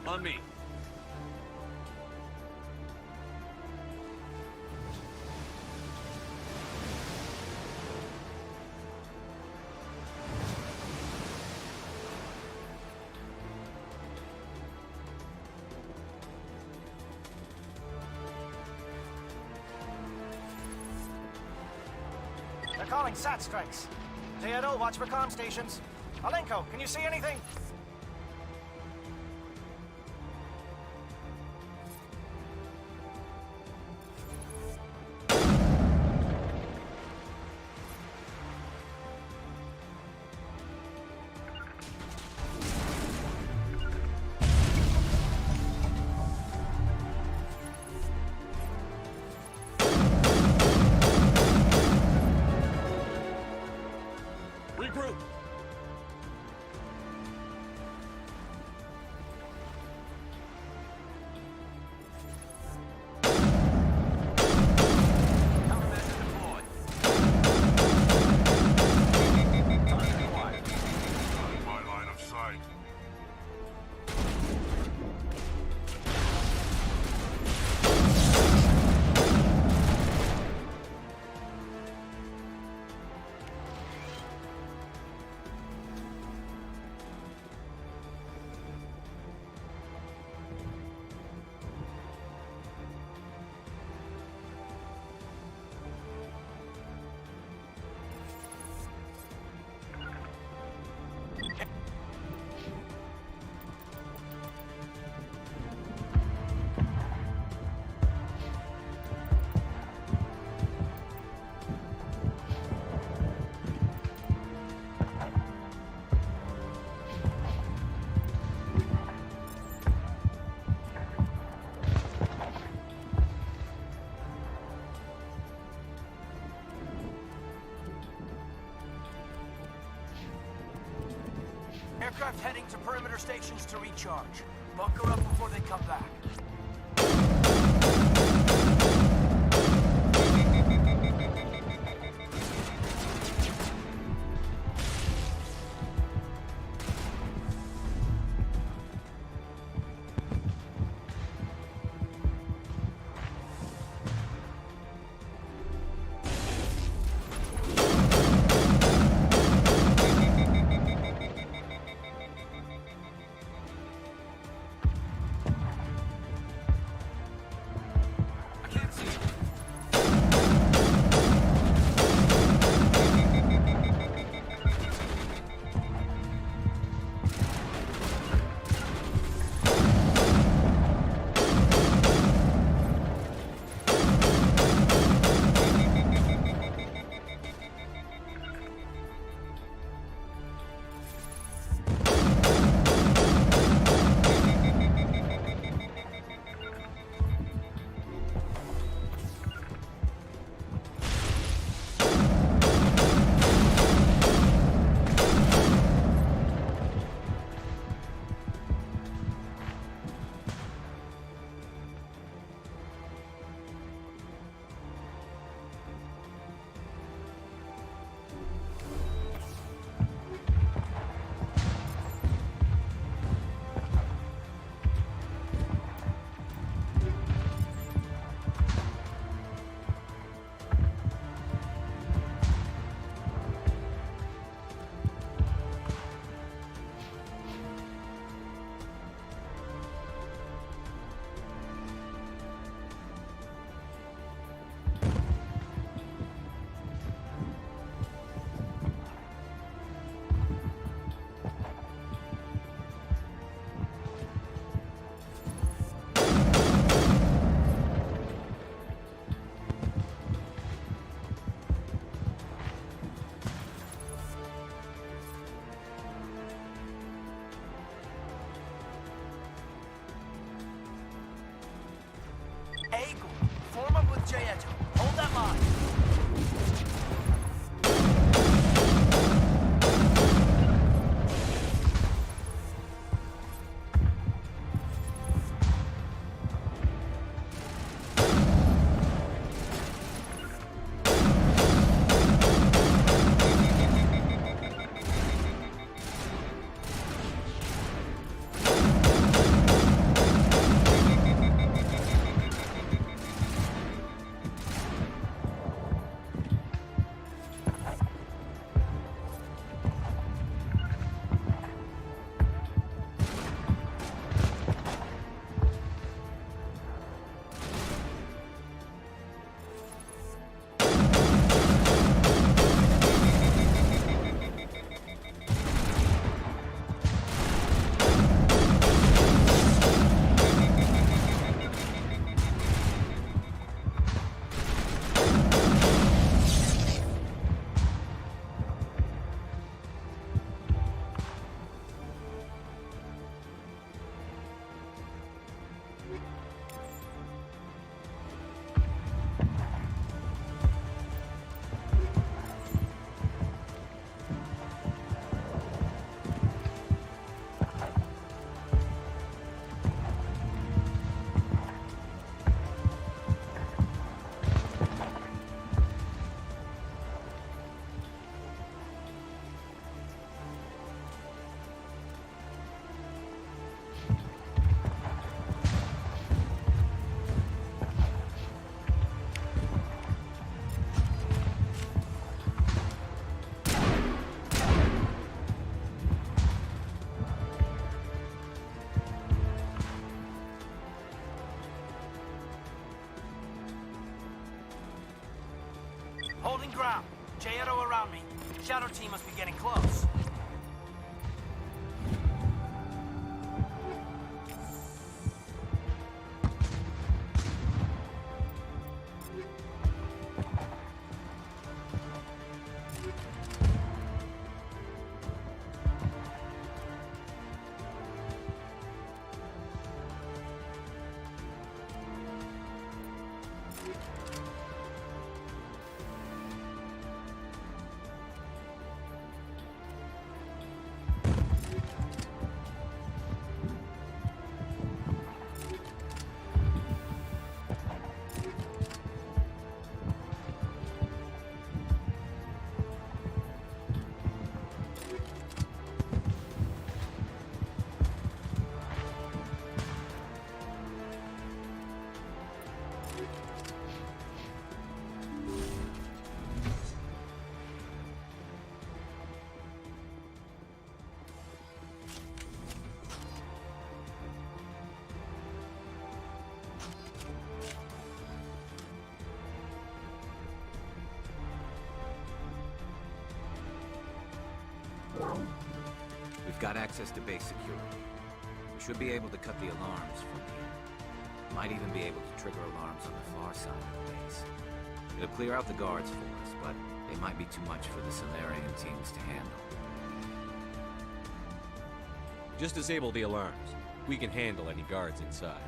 [SPEAKER 6] On me.
[SPEAKER 10] They're calling SAT strikes. Zayado, watch for comm stations. Alenko, can you see anything?
[SPEAKER 6] Regroup!
[SPEAKER 9] My line of sight.
[SPEAKER 22] Aircraft heading to perimeter stations to recharge. Bunker up before they come back. Holding ground. J-Edo around me. Shadow team must be getting close.
[SPEAKER 4] We've got access to base security. We should be able to cut the alarms from here. Might even be able to trigger alarms on the far side of the base. It'll clear out the guards for us, but they might be too much for the Solarian teams to handle.
[SPEAKER 6] Just disable the alarms. We can handle any guards inside.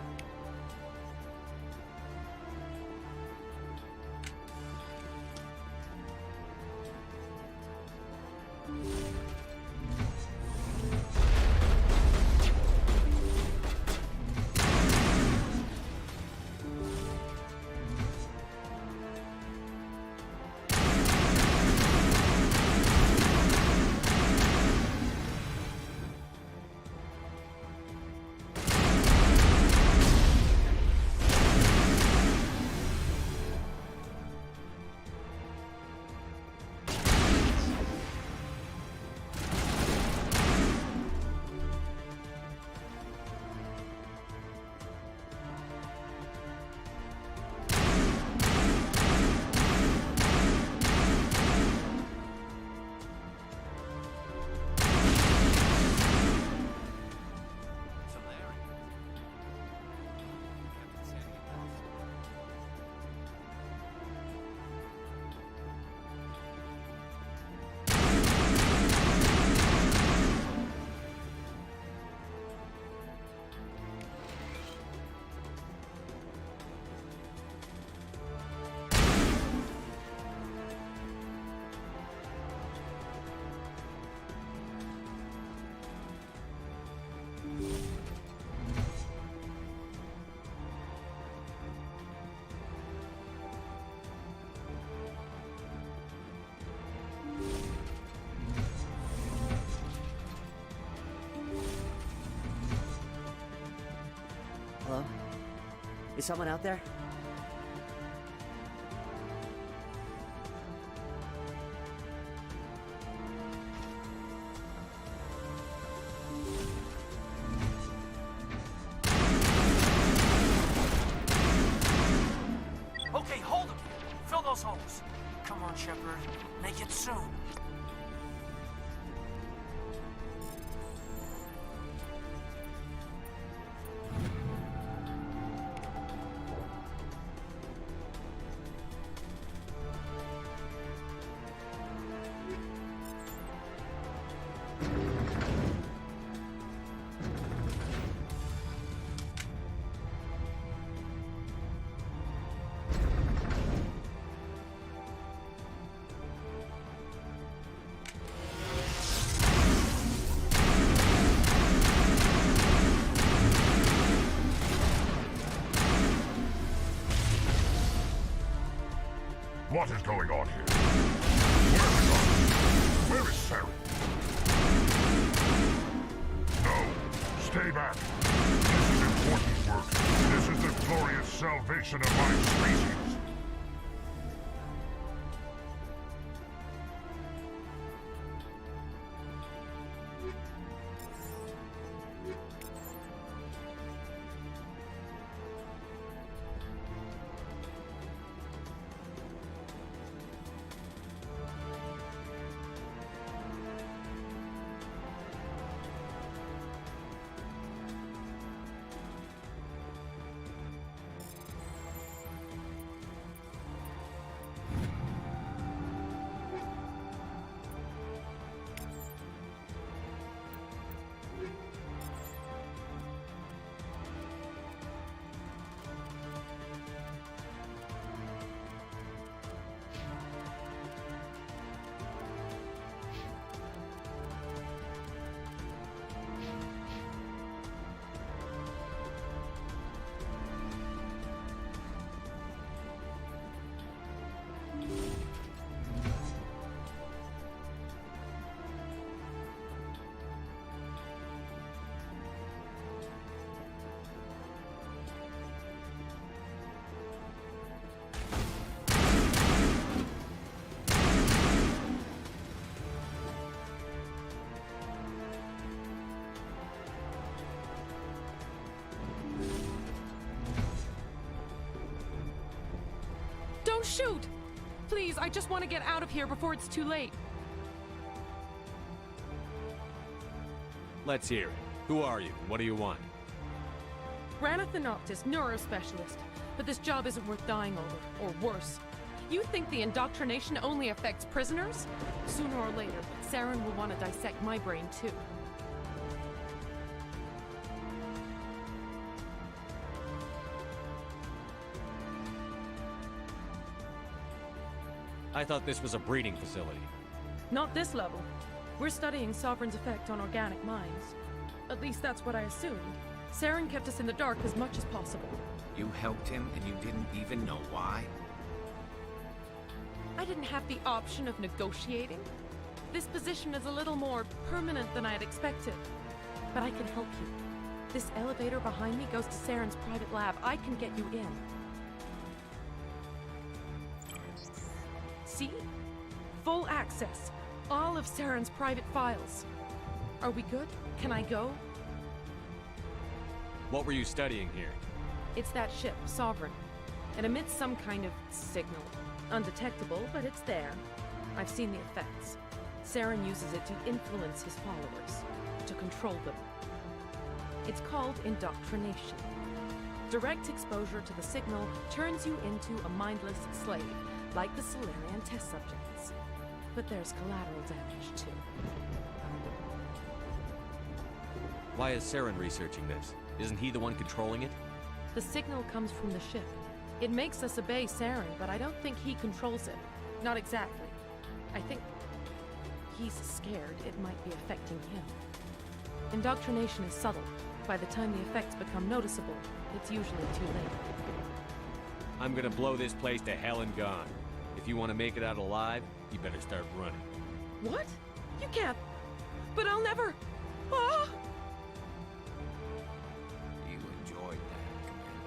[SPEAKER 3] Hello? Is someone out there?
[SPEAKER 22] Okay, hold them. Fill those holes. Come on, Shepard. Make it soon.
[SPEAKER 9] What is going on here? Where is Arthur? Where is Saren? No, stay back. This is important work. This is the glorious salvation of my species.
[SPEAKER 7] shoot! Please, I just want to get out of here before it's too late.
[SPEAKER 6] Let's hear it. Who are you? What do you want?
[SPEAKER 7] Ranna Thanoptis, neurospecialist. But this job isn't worth dying over, or worse. You think the indoctrination only affects prisoners? Sooner or later, Saren will want to dissect my brain too.
[SPEAKER 6] I thought this was a breeding facility.
[SPEAKER 7] Not this level. We're studying Sovereign's effect on organic minds. At least that's what I assumed. Saren kept us in the dark as much as possible.
[SPEAKER 4] You helped him and you didn't even know why?
[SPEAKER 7] I didn't have the option of negotiating. This position is a little more permanent than I had expected. But I can help you. This elevator behind me goes to Saren's private lab. I can get you in. See? Full access. All of Saren's private files. Are we good? Can I go?
[SPEAKER 6] What were you studying here?
[SPEAKER 7] It's that ship, Sovereign. It emits some kind of signal. Undetectable, but it's there. I've seen the effects. Saren uses it to influence his followers, to control them. It's called indoctrination. Direct exposure to the signal turns you into a mindless slave, like the Salarian test subjects. But there's collateral damage, too.
[SPEAKER 6] Why is Saren researching this? Isn't he the one controlling it?
[SPEAKER 7] The signal comes from the ship. It makes us obey Saren, but I don't think he controls it. Not exactly. I think he's scared it might be affecting him. Indoctrination is subtle. By the time the effects become noticeable, it's usually too late.
[SPEAKER 6] I'm gonna blow this place to hell and gone. If you want to make it out alive, you better start running.
[SPEAKER 7] What? You can't. But I'll never. Ah!
[SPEAKER 4] You enjoyed that, Commander.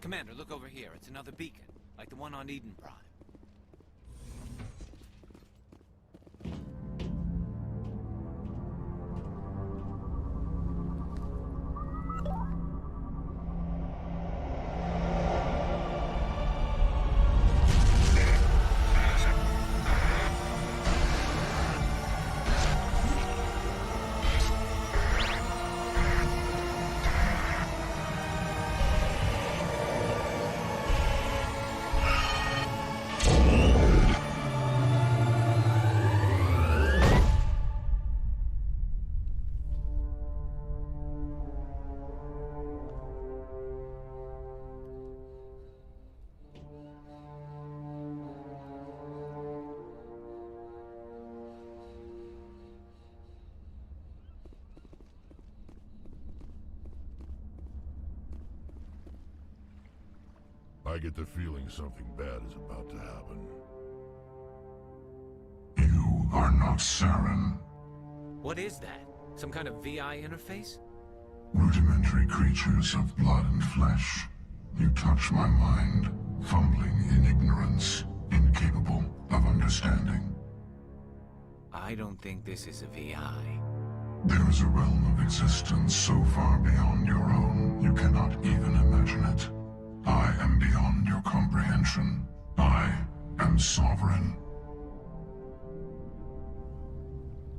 [SPEAKER 4] Commander, look over here. It's another beacon, like the one on Eden Prime.
[SPEAKER 9] I get the feeling something bad is about to happen.
[SPEAKER 12] You are not Saren.
[SPEAKER 4] What is that? Some kind of VI interface?
[SPEAKER 12] Rudimentary creatures of blood and flesh. You touch my mind, fumbling in ignorance, incapable of understanding.
[SPEAKER 4] I don't think this is a VI.
[SPEAKER 12] There is a realm of existence so far beyond your own, you cannot even imagine it. I am beyond your comprehension. I am Sovereign.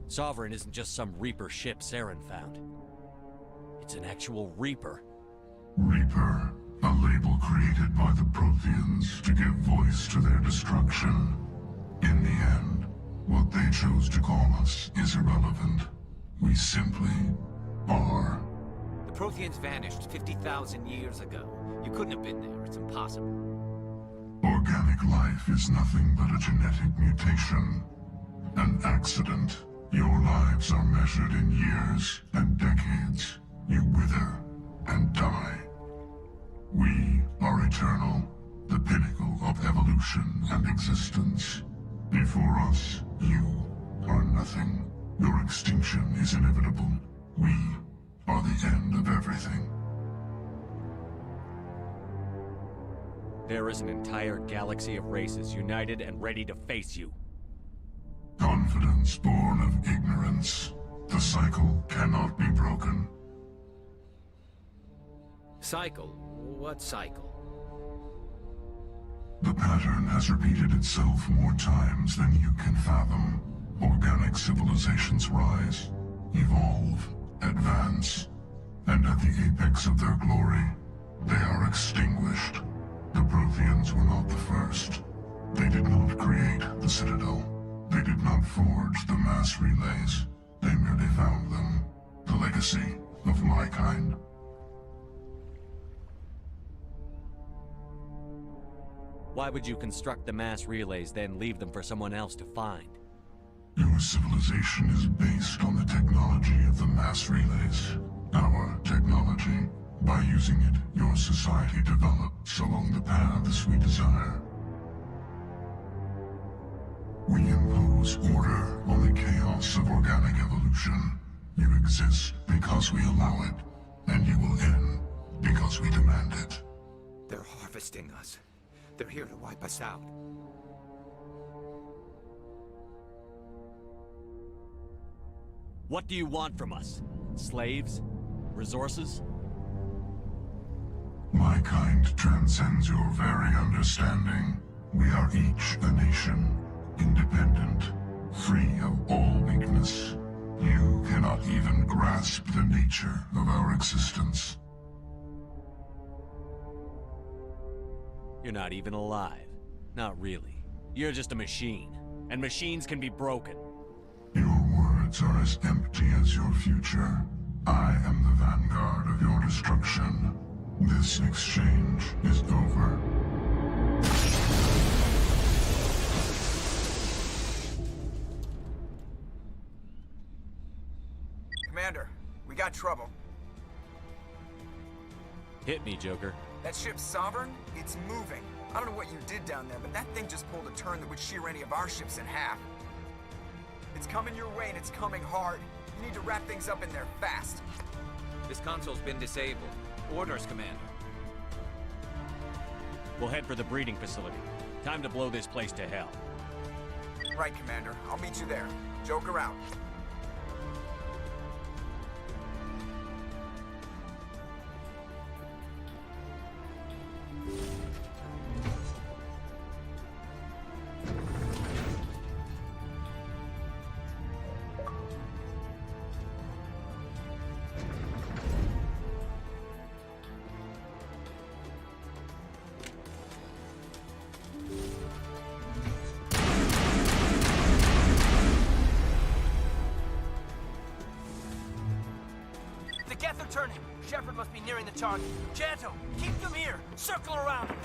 [SPEAKER 6] Sovereign isn't just some Reaper ship Saren found. It's an actual Reaper.
[SPEAKER 12] Reaper, a label created by the Protheans to give voice to their destruction. In the end, what they chose to call us is irrelevant. We simply are.
[SPEAKER 4] The Protheans vanished 50,000 years ago. You couldn't have been there. It's impossible.
[SPEAKER 12] Organic life is nothing but a genetic mutation. An accident. Your lives are measured in years and decades. You wither and die. We are eternal, the pinnacle of evolution and existence. Before us, you are nothing. Your extinction is inevitable. We are the end of everything.
[SPEAKER 6] There is an entire galaxy of races united and ready to face you.
[SPEAKER 12] Confidence born of ignorance. The cycle cannot be broken.
[SPEAKER 4] Cycle? What cycle?
[SPEAKER 12] The pattern has repeated itself more times than you can fathom. Organic civilizations rise, evolve, advance, and at the apex of their glory, they are extinguished. The Protheans were not the first. They did not create the Citadel. They did not forge the mass relays. They merely found them. The legacy of my kind.
[SPEAKER 6] Why would you construct the mass relays, then leave them for someone else to find?
[SPEAKER 12] Your civilization is based on the technology of the mass relays. Our technology. By using it, your society develops along the paths we desire. We impose order on the chaos of organic evolution. You exist because we allow it, and you will end because we demand it.
[SPEAKER 4] They're harvesting us. They're here to wipe us out.
[SPEAKER 6] What do you want from us? Slaves? Resources?
[SPEAKER 12] My kind transcends your very understanding. We are each a nation, independent, free of all weakness. You cannot even grasp the nature of our existence.
[SPEAKER 6] You're not even alive. Not really. You're just a machine. And machines can be broken.
[SPEAKER 12] Your words are as empty as your future. I am the vanguard of your destruction. This exchange is over.
[SPEAKER 11] Commander, we got trouble.
[SPEAKER 6] Hit me, Joker.
[SPEAKER 11] That ship's Sovereign? It's moving. I don't know what you did down there, but that thing just pulled a turn that would shear any of our ships in half. It's coming your way and it's coming hard. You need to wrap things up in there fast.
[SPEAKER 4] This console's been disabled. Orders, Commander.
[SPEAKER 6] We'll head for the breeding facility. Time to blow this place to hell.
[SPEAKER 11] Right, Commander. I'll meet you there. Joker out.
[SPEAKER 13] The Geth are turning. Shepard must be nearing the target. Janto, keep them here. Circle around him.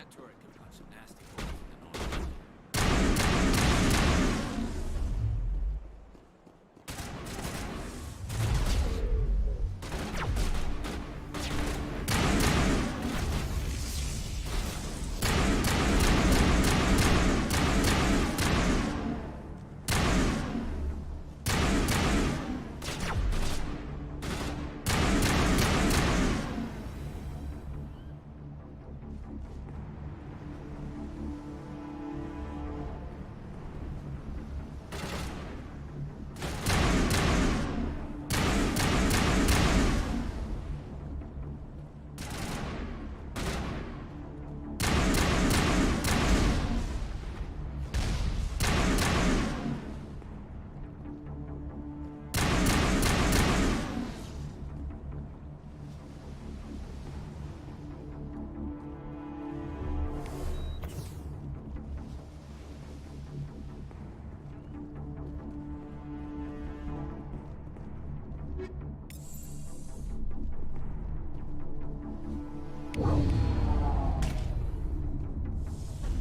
[SPEAKER 4] That turret could punch some nasty holes in the north.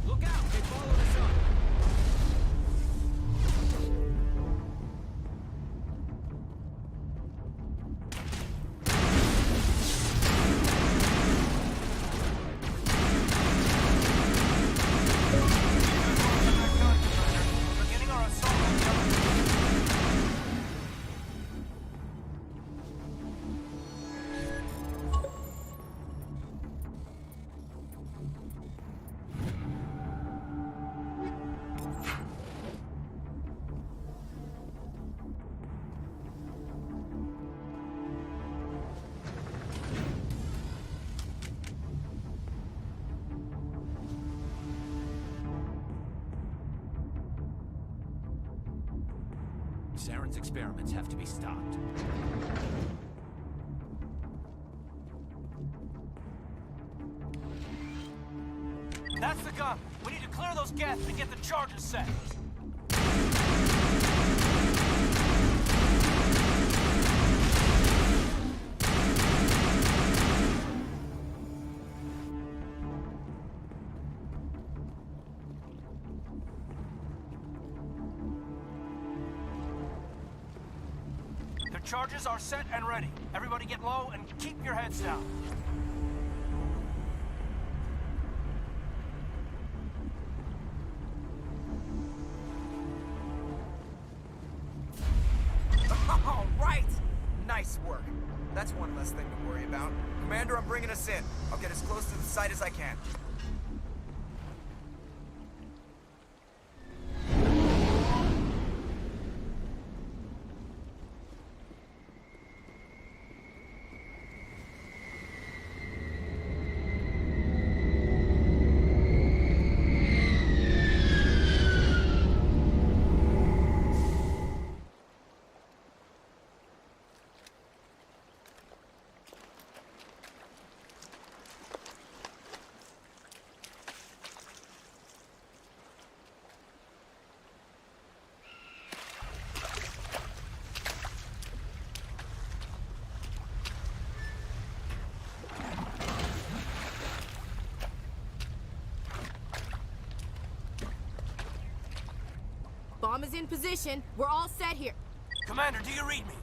[SPEAKER 4] Look out! They followed us up!
[SPEAKER 13] Beginning our assault on the other.
[SPEAKER 4] Saren's experiments have to be stopped.
[SPEAKER 13] That's the gun. We need to clear those gaps and get the charges set. The charges are set and ready. Everybody get low and keep your heads down.
[SPEAKER 11] All right! Nice work. That's one less thing to worry about. Commander, I'm bringing us in. I'll get as close to the site as I can.
[SPEAKER 16] Bomb is in position. We're all set here.
[SPEAKER 13] Commander, do you read me?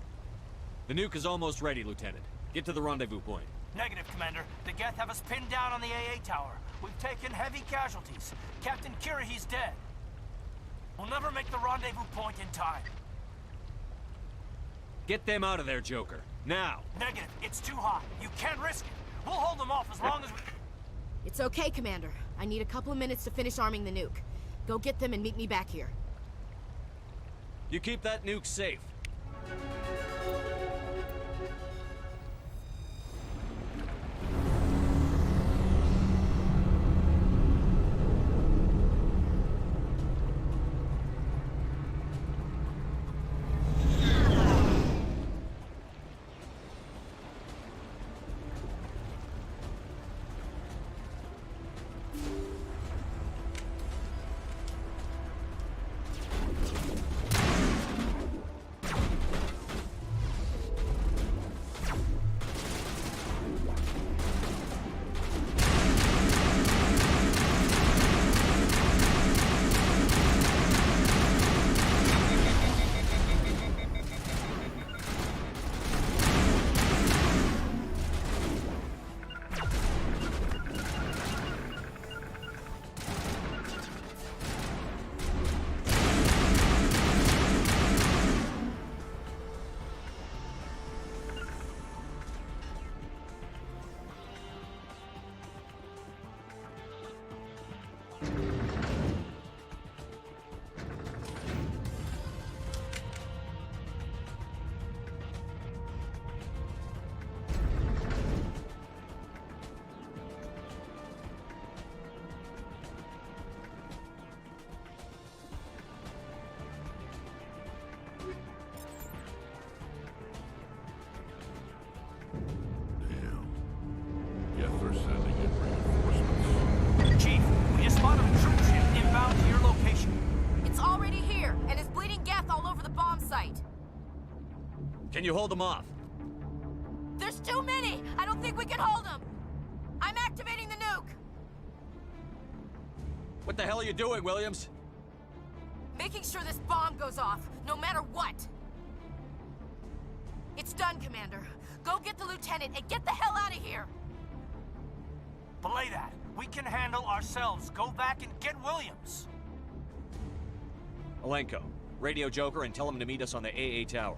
[SPEAKER 6] The nuke is almost ready, Lieutenant. Get to the rendezvous point.
[SPEAKER 13] Negative, Commander. The Geth have us pinned down on the AA tower. We've taken heavy casualties. Captain Kirahi's dead. We'll never make the rendezvous point in time.
[SPEAKER 6] Get them out of there, Joker. Now!
[SPEAKER 13] Negative. It's too hot. You can't risk it. We'll hold them off as long as we...
[SPEAKER 16] It's okay, Commander. I need a couple of minutes to finish arming the nuke. Go get them and meet me back here.
[SPEAKER 6] You keep that nuke safe.
[SPEAKER 9] They're sending in reinforcements.
[SPEAKER 13] Chief, we just spotted a troop ship inbound to your location.
[SPEAKER 14] It's already here, and is bleeding Geth all over the bomb site.
[SPEAKER 6] Can you hold them off?
[SPEAKER 14] There's too many! I don't think we can hold them! I'm activating the nuke!
[SPEAKER 6] What the hell are you doing, Williams?
[SPEAKER 14] Making sure this bomb goes off, no matter what! It's done, Commander. Go get the lieutenant and get the hell out of here!
[SPEAKER 13] Belay that. We can handle ourselves. Go back and get Williams.
[SPEAKER 6] Alenko, radio Joker and tell him to meet us on the AA tower.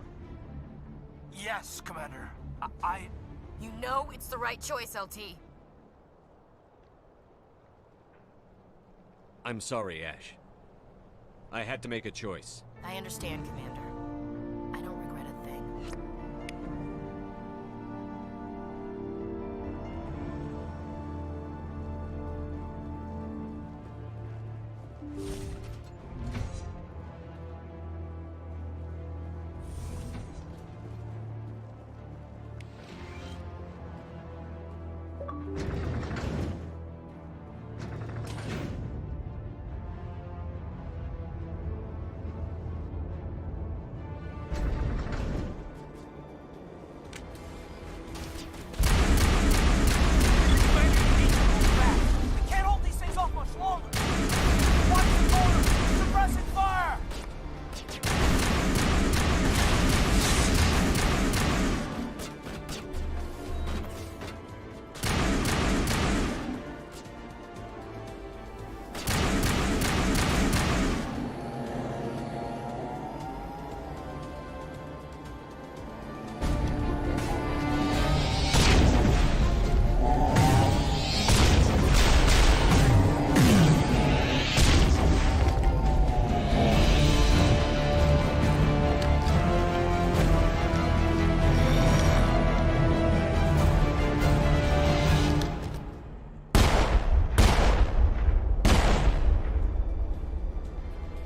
[SPEAKER 13] Yes, Commander.
[SPEAKER 14] You know it's the right choice, LT.
[SPEAKER 6] I'm sorry, Ash. I had to make a choice.
[SPEAKER 14] I understand, Commander. I don't regret a thing.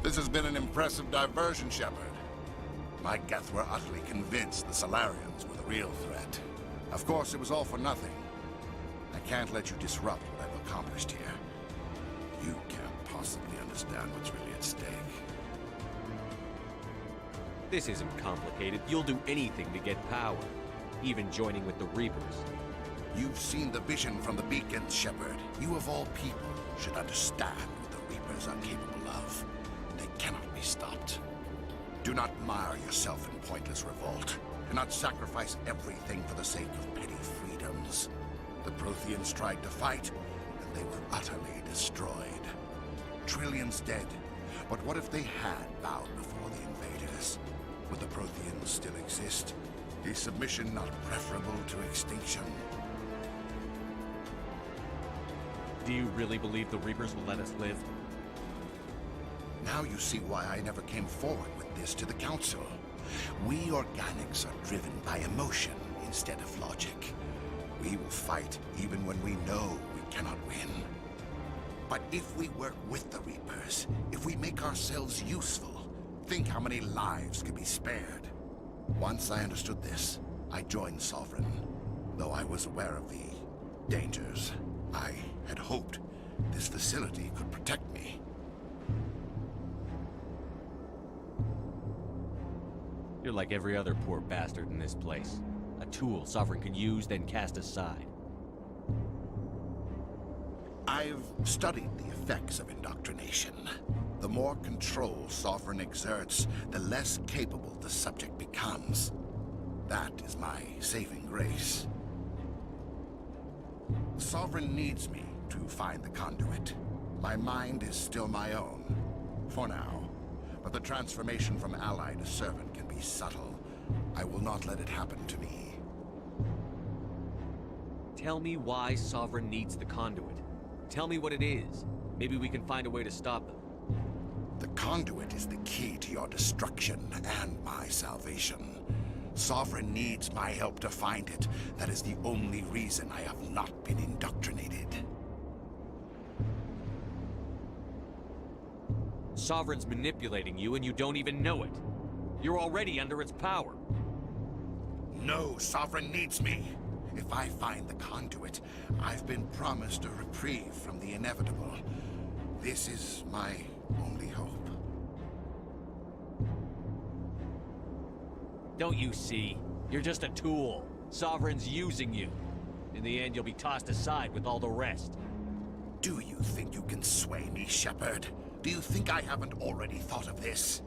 [SPEAKER 15] This has been an impressive diversion, Shepard. My Geth were utterly convinced the Solarians were the real threat. Of course, it was all for nothing. I can't let you disrupt what I've accomplished here. You can't possibly understand what's really at stake.
[SPEAKER 6] This isn't complicated. You'll do anything to get power, even joining with the Reapers.
[SPEAKER 15] You've seen the vision from the beacons, Shepard. You of all people should understand what the Reapers are capable of. They cannot be stopped. Do not mire yourself in pointless revolt. Do not sacrifice everything for the sake of petty freedoms. The Protheans tried to fight, and they were utterly destroyed. Trillions dead. But what if they had bowed before the invaders? Would the Protheans still exist? Is submission not preferable to extinction?
[SPEAKER 6] Do you really believe the Reapers will let us live?
[SPEAKER 15] Now you see why I never came forward with this to the Council. We organics are driven by emotion instead of logic. We will fight even when we know we cannot win. But if we work with the Reapers, if we make ourselves useful, think how many lives could be spared. Once I understood this, I joined Sovereign. Though I was aware of the dangers, I had hoped this facility could protect me.
[SPEAKER 6] You're like every other poor bastard in this place. A tool Sovereign can use, then cast aside.
[SPEAKER 15] I've studied the effects of indoctrination. The more control Sovereign exerts, the less capable the subject becomes. That is my saving grace. Sovereign needs me to find the conduit. My mind is still my own, for now. But the transformation from ally to servant can be subtle. I will not let it happen to me.
[SPEAKER 6] Tell me why Sovereign needs the conduit. Tell me what it is. Maybe we can find a way to stop them.
[SPEAKER 15] The conduit is the key to your destruction and my salvation. Sovereign needs my help to find it. That is the only reason I have not been indoctrinated.
[SPEAKER 6] Sovereign's manipulating you and you don't even know it. You're already under its power.
[SPEAKER 15] No, Sovereign needs me. If I find the conduit, I've been promised a reprieve from the inevitable. This is my only hope.
[SPEAKER 6] Don't you see? You're just a tool. Sovereign's using you. In the end, you'll be tossed aside with all the rest.
[SPEAKER 15] Do you think you can sway me, Shepard? Do you think I haven't already thought of this?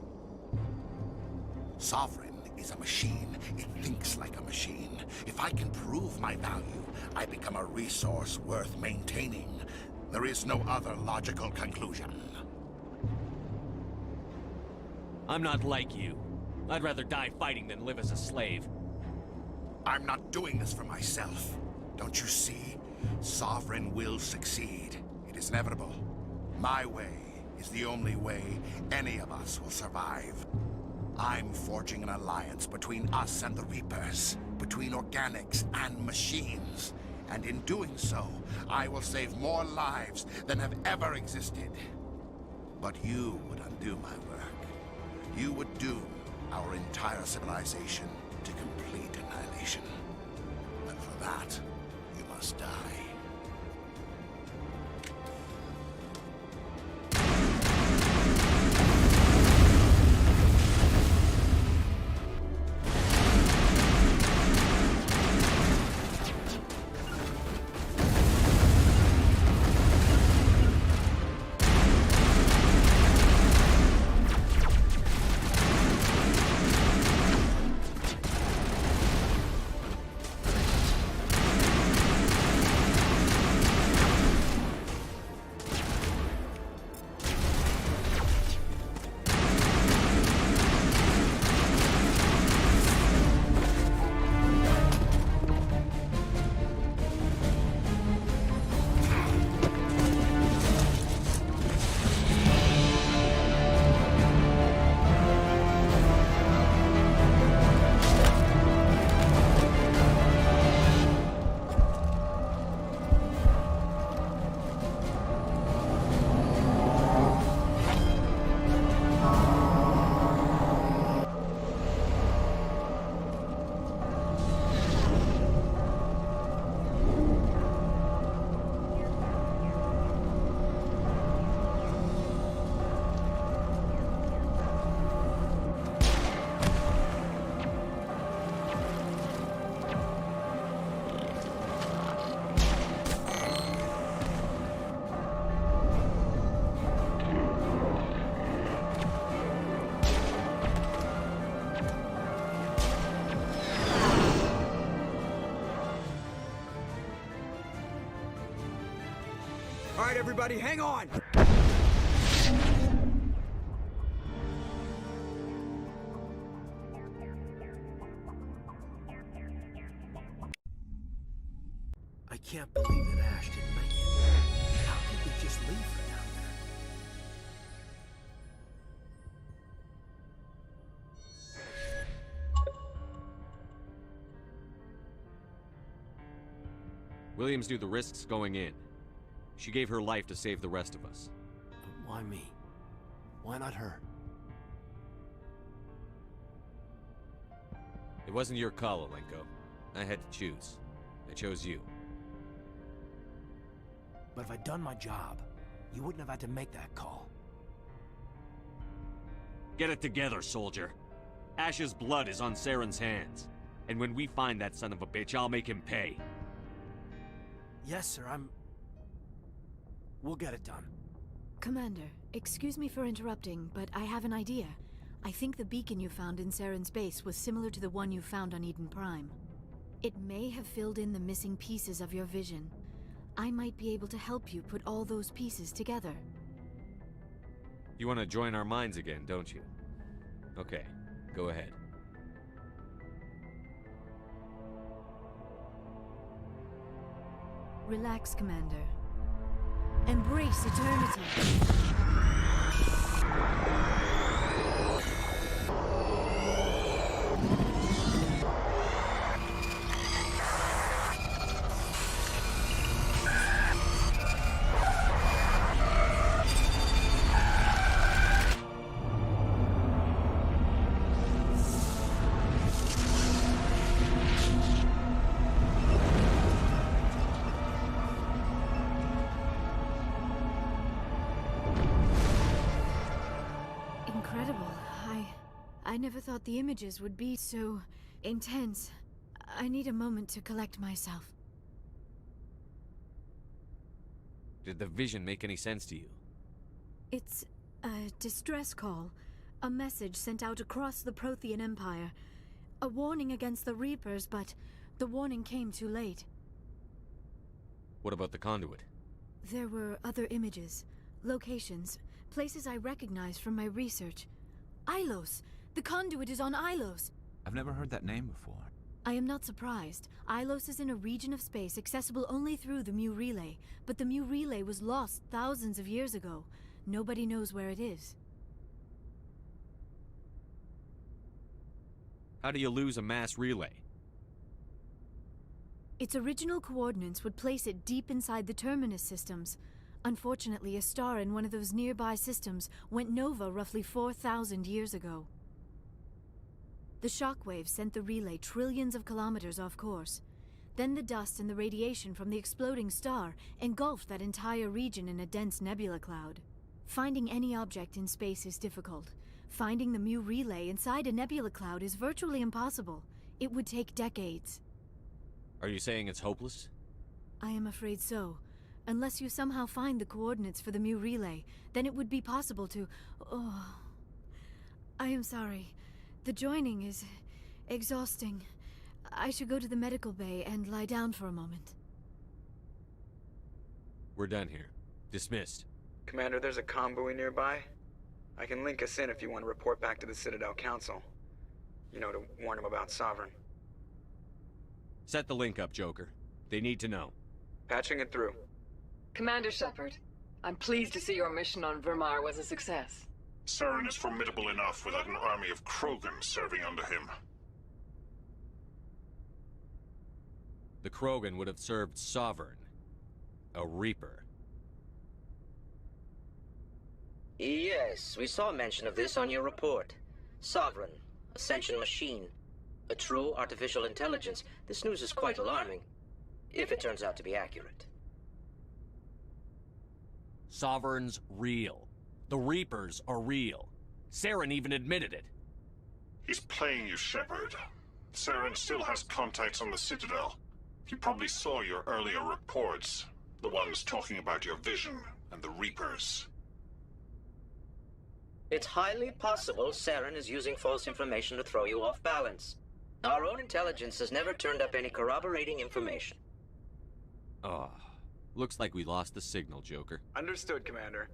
[SPEAKER 15] Sovereign is a machine. It thinks like a machine. If I can prove my value, I become a resource worth maintaining. There is no other logical conclusion.
[SPEAKER 6] I'm not like you. I'd rather die fighting than live as a slave.
[SPEAKER 15] I'm not doing this for myself. Don't you see? Sovereign will succeed. It is inevitable. My way is the only way any of us will survive. I'm forging an alliance between us and the Reapers, between organics and machines. And in doing so, I will save more lives than have ever existed. But you would undo my work. You would doom our entire civilization to complete annihilation. And for that, you must die.
[SPEAKER 11] All right, everybody, hang on!
[SPEAKER 13] I can't believe that Ash didn't make it. How could we just leave her down there?
[SPEAKER 6] Williams knew the risks going in. She gave her life to save the rest of us.
[SPEAKER 13] But why me? Why not her?
[SPEAKER 6] It wasn't your call, Alenko. I had to choose. I chose you.
[SPEAKER 13] But if I'd done my job, you wouldn't have had to make that call.
[SPEAKER 6] Get it together, soldier. Ash's blood is on Saren's hands. And when we find that son of a bitch, I'll make him pay.
[SPEAKER 13] Yes, sir, We'll get it done.
[SPEAKER 2] Commander, excuse me for interrupting, but I have an idea. I think the beacon you found in Saren's base was similar to the one you found on Eden Prime. It may have filled in the missing pieces of your vision. I might be able to help you put all those pieces together.
[SPEAKER 6] You want to join our minds again, don't you? Okay, go ahead.
[SPEAKER 2] Relax, Commander. Embrace eternity. Incredible. I never thought the images would be so intense. I need a moment to collect myself.
[SPEAKER 6] Did the vision make any sense to you?
[SPEAKER 2] It's a distress call. A message sent out across the Prothean Empire. A warning against the Reapers, but the warning came too late.
[SPEAKER 6] What about the conduit?
[SPEAKER 2] There were other images, locations, places I recognized from my research. Ilos! The conduit is on Ilos!
[SPEAKER 19] I've never heard that name before.
[SPEAKER 2] I am not surprised. Ilos is in a region of space accessible only through the Mu Relay, but the Mu Relay was lost thousands of years ago. Nobody knows where it is.
[SPEAKER 6] How do you lose a mass relay?
[SPEAKER 2] Its original coordinates would place it deep inside the Terminus systems. Unfortunately, a star in one of those nearby systems went nova roughly 4,000 years ago. The shockwave sent the relay trillions of kilometers off course. Then the dust and the radiation from the exploding star engulfed that entire region in a dense nebula cloud. Finding any object in space is difficult. Finding the Mu Relay inside a nebula cloud is virtually impossible. It would take decades.
[SPEAKER 6] Are you saying it's hopeless?
[SPEAKER 2] I am afraid so. Unless you somehow find the coordinates for the Mu Relay, then it would be possible to... Oh... I am sorry. The joining is... exhausting. I should go to the medical bay and lie down for a moment.
[SPEAKER 6] We're done here. Dismissed.
[SPEAKER 11] Commander, there's a comm buoy nearby. I can link us in if you want to report back to the Citadel Council. You know, to warn them about Sovereign.
[SPEAKER 6] Set the link up, Joker. They need to know.
[SPEAKER 11] Patching it through.
[SPEAKER 17] Commander Shepard, I'm pleased to see your mission on Vermar was a success.
[SPEAKER 12] Saren is formidable enough without an army of Krogan serving under him.
[SPEAKER 6] The Krogan would have served Sovereign. A Reaper.
[SPEAKER 18] Yes, we saw mention of this on your report. Sovereign, Ascension machine, a true artificial intelligence. This news is quite alarming, if it turns out to be accurate.
[SPEAKER 6] Sovereign's real. The Reapers are real. Saren even admitted it.
[SPEAKER 12] He's playing you, Shepard. Saren still has contacts on the Citadel. He probably saw your earlier reports. The ones talking about your vision and the Reapers.
[SPEAKER 18] It's highly possible Saren is using false information to throw you off balance. Our own intelligence has never turned up any corroborating information.
[SPEAKER 6] Oh, looks like we lost the signal, Joker.
[SPEAKER 11] Understood, Commander.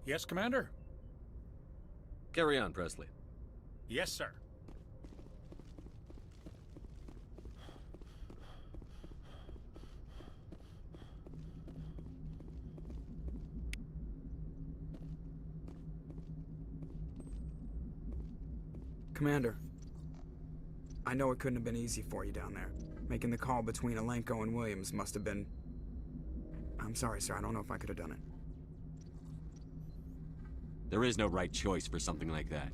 [SPEAKER 19] Yes, Commander?
[SPEAKER 6] Carry on, Presley.
[SPEAKER 19] Yes, sir.
[SPEAKER 11] Commander, I know it couldn't have been easy for you down there. Making the call between Alenko and Williams must have been... I'm sorry, sir. I don't know if I could have done it.
[SPEAKER 6] There is no right choice for something like that.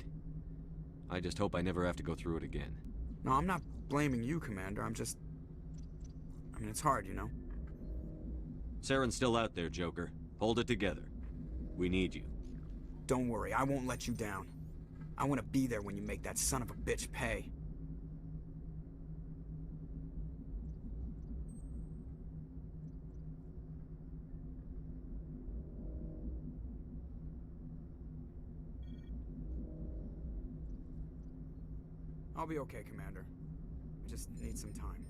[SPEAKER 6] I just hope I never have to go through it again.
[SPEAKER 11] No, I'm not blaming you, Commander. I'm just... I mean, it's hard, you know?
[SPEAKER 6] Saren's still out there, Joker. Hold it together. We need you.
[SPEAKER 11] Don't worry, I won't let you down. I want to be there when you make that son of a bitch pay. I'll be okay, Commander. I just need some time.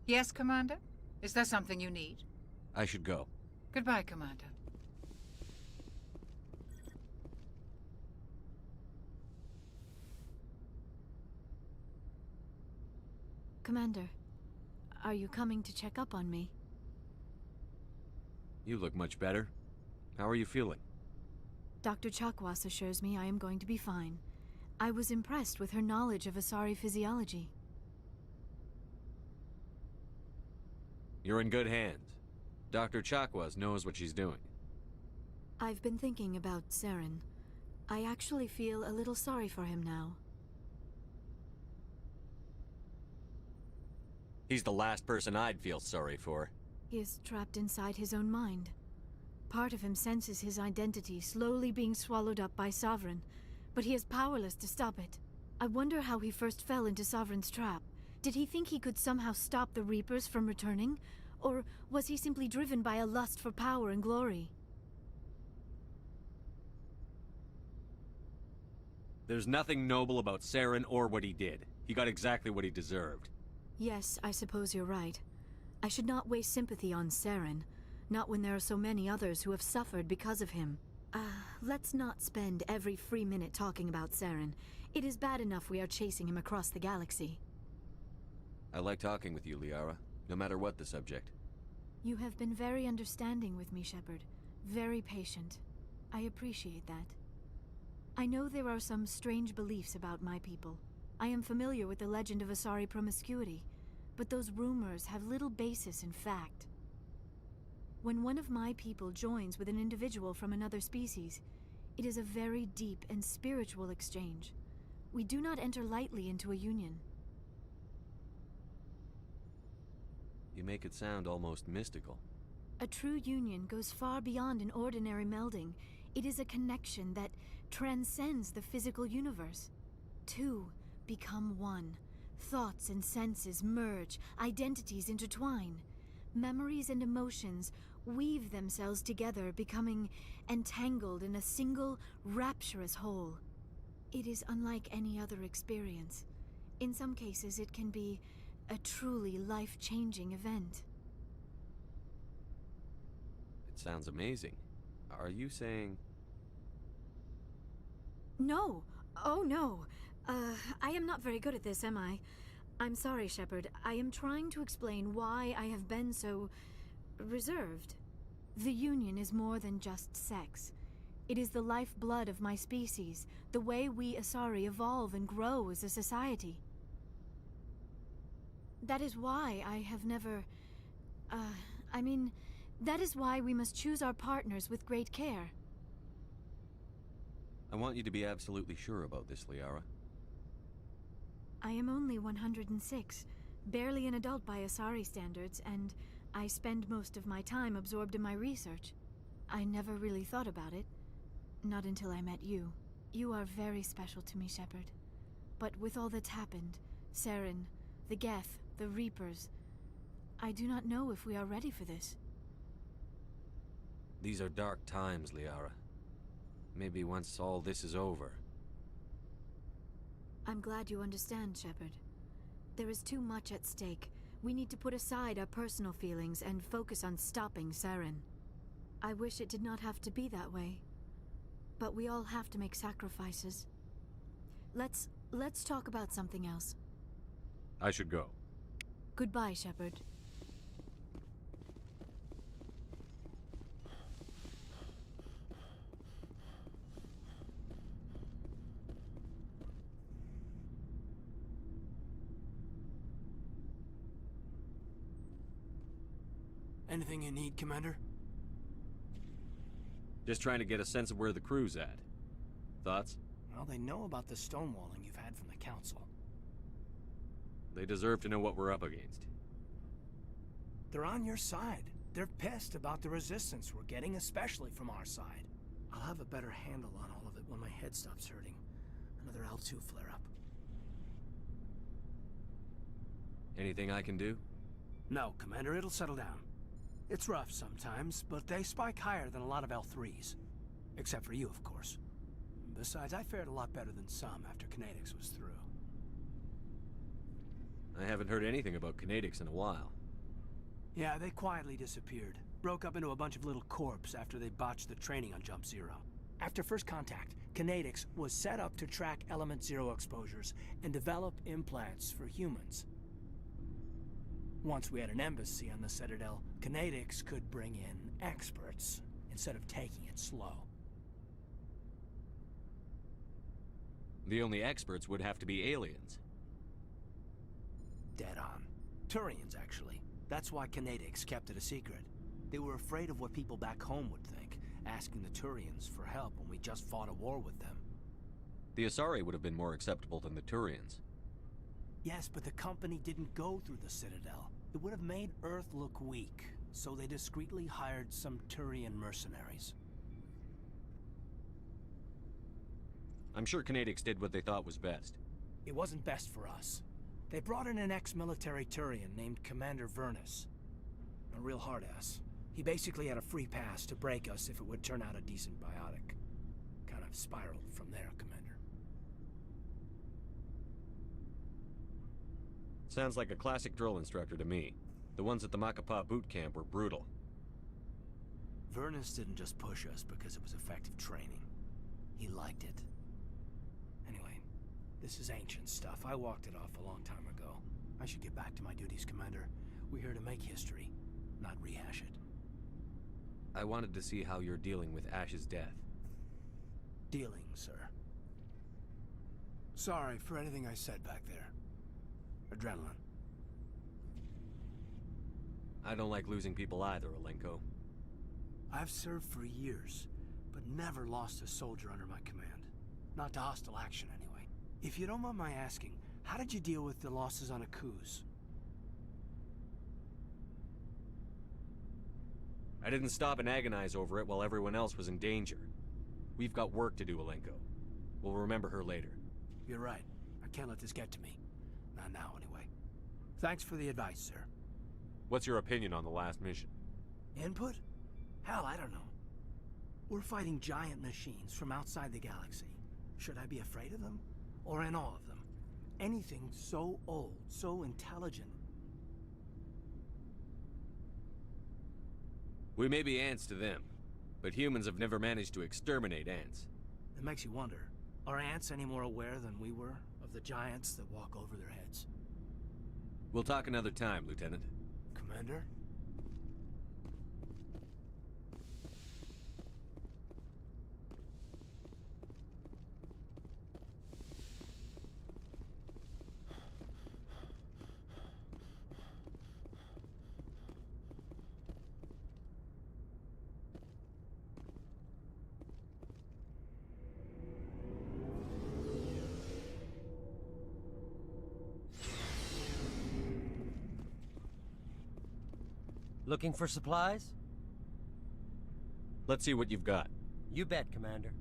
[SPEAKER 20] Yes, Commander? Is there something you need?
[SPEAKER 6] I should go.
[SPEAKER 20] Goodbye, Commander.
[SPEAKER 2] Commander, are you coming to check up on me?
[SPEAKER 6] You look much better. How are you feeling?
[SPEAKER 2] Dr. Chakwas assures me I am going to be fine. I was impressed with her knowledge of Asari physiology.
[SPEAKER 6] You're in good hands. Dr. Chakwas knows what she's doing.
[SPEAKER 2] I've been thinking about Saren. I actually feel a little sorry for him now.
[SPEAKER 6] He's the last person I'd feel sorry for.
[SPEAKER 2] He is trapped inside his own mind. Part of him senses his identity slowly being swallowed up by Sovereign, but he is powerless to stop it. I wonder how he first fell into Sovereign's trap. Did he think he could somehow stop the Reapers from returning? Or was he simply driven by a lust for power and glory?
[SPEAKER 6] There's nothing noble about Saren or what he did. He got exactly what he deserved.
[SPEAKER 2] Yes, I suppose you're right. I should not waste sympathy on Saren, not when there are so many others who have suffered because of him. Let's not spend every free minute talking about Saren. It is bad enough we are chasing him across the galaxy.
[SPEAKER 6] I like talking with you, Liara, no matter what the subject.
[SPEAKER 2] You have been very understanding with me, Shepard. Very patient. I appreciate that. I know there are some strange beliefs about my people. I am familiar with the legend of Asari promiscuity, but those rumors have little basis in fact. When one of my people joins with an individual from another species, it is a very deep and spiritual exchange. We do not enter lightly into a union.
[SPEAKER 6] You make it sound almost mystical.
[SPEAKER 2] A true union goes far beyond an ordinary melding. It is a connection that transcends the physical universe. Two become one. Thoughts and senses merge, identities intertwine. Memories and emotions weave themselves together, becoming entangled in a single, rapturous whole. It is unlike any other experience. In some cases, it can be a truly life-changing event.
[SPEAKER 6] It sounds amazing. Are you saying...
[SPEAKER 2] No. Oh, no. I am not very good at this, am I? I'm sorry, Shepard. I am trying to explain why I have been so... reserved. The Union is more than just sex. It is the lifeblood of my species, the way we Asari evolve and grow as a society. That is why I have never... that is why we must choose our partners with great care.
[SPEAKER 6] I want you to be absolutely sure about this, Liara.
[SPEAKER 2] I am only 106, barely an adult by Asari standards, and I spend most of my time absorbed in my research. I never really thought about it. Not until I met you. You are very special to me, Shepard. But with all that's happened, Saren, the Geth, the Reapers, I do not know if we are ready for this.
[SPEAKER 6] These are dark times, Liara. Maybe once all this is over.
[SPEAKER 2] I'm glad you understand, Shepard. There is too much at stake. We need to put aside our personal feelings and focus on stopping Saren. I wish it did not have to be that way. But we all have to make sacrifices. Let's talk about something else.
[SPEAKER 6] I should go.
[SPEAKER 2] Goodbye, Shepard.
[SPEAKER 22] Anything you need, Commander?
[SPEAKER 6] Just trying to get a sense of where the crew's at. Thoughts?
[SPEAKER 22] Well, they know about the stonewalling you've had from the Council.
[SPEAKER 6] They deserve to know what we're up against.
[SPEAKER 22] They're on your side. They're pissed about the resistance we're getting, especially from our side. I'll have a better handle on all of it when my head stops hurting. Another L2 flare-up.
[SPEAKER 6] Anything I can do?
[SPEAKER 22] No, Commander, it'll settle down. It's rough sometimes, but they spike higher than a lot of L3s. Except for you, of course. Besides, I fared a lot better than some after Kinetics was through.
[SPEAKER 6] I haven't heard anything about Kinetics in a while.
[SPEAKER 22] Yeah, they quietly disappeared. Broke up into a bunch of little corps after they botched the training on Jump Zero. After first contact, Kinetics was set up to track Element Zero exposures and develop implants for humans. Once we had an embassy on the Citadel, Kinetics could bring in experts instead of taking it slow.
[SPEAKER 6] The only experts would have to be aliens.
[SPEAKER 22] Dead on. Turians, actually. That's why Kinetics kept it a secret. They were afraid of what people back home would think, asking the Turians for help when we just fought a war with them.
[SPEAKER 6] The Asari would have been more acceptable than the Turians.
[SPEAKER 22] Yes, but the company didn't go through the Citadel. It would have made Earth look weak, so they discreetly hired some Turian mercenaries.
[SPEAKER 6] I'm sure Kinetics did what they thought was best.
[SPEAKER 22] It wasn't best for us. They brought in an ex-military Turian named Commander Vernus. A real hard-ass. He basically had a free pass to break us if it would turn out a decent biotic. Kind of spiraled from there, Commander.
[SPEAKER 6] Sounds like a classic drill instructor to me. The ones at the Macapa boot camp were brutal.
[SPEAKER 22] Vernus didn't just push us because it was effective training. He liked it. Anyway, this is ancient stuff. I walked it off a long time ago. I should get back to my duties, Commander. We're here to make history, not rehash it.
[SPEAKER 6] I wanted to see how you're dealing with Ash's death.
[SPEAKER 22] Dealing, sir. Sorry for anything I said back there. Adrenaline.
[SPEAKER 6] I don't like losing people either, Alenko.
[SPEAKER 22] I've served for years, but never lost a soldier under my command. Not to hostile action, anyway. If you don't mind my asking, how did you deal with the losses on Akuz?
[SPEAKER 6] I didn't stop and agonize over it while everyone else was in danger. We've got work to do, Alenko. We'll remember her later.
[SPEAKER 22] You're right. I can't let this get to me. Not now, anyway. Thanks for the advice, sir.
[SPEAKER 6] What's your opinion on the last mission?
[SPEAKER 22] Input? Hell, I don't know. We're fighting giant machines from outside the galaxy. Should I be afraid of them? Or in awe of them? Anything so old, so intelligent.
[SPEAKER 6] We may be ants to them, but humans have never managed to exterminate ants.
[SPEAKER 22] It makes you wonder, are ants any more aware than we were of the giants that walk over their heads?
[SPEAKER 6] We'll talk another time, Lieutenant.
[SPEAKER 22] Commander?
[SPEAKER 1] Looking for supplies?
[SPEAKER 6] Let's see what you've got.
[SPEAKER 1] You bet, Commander.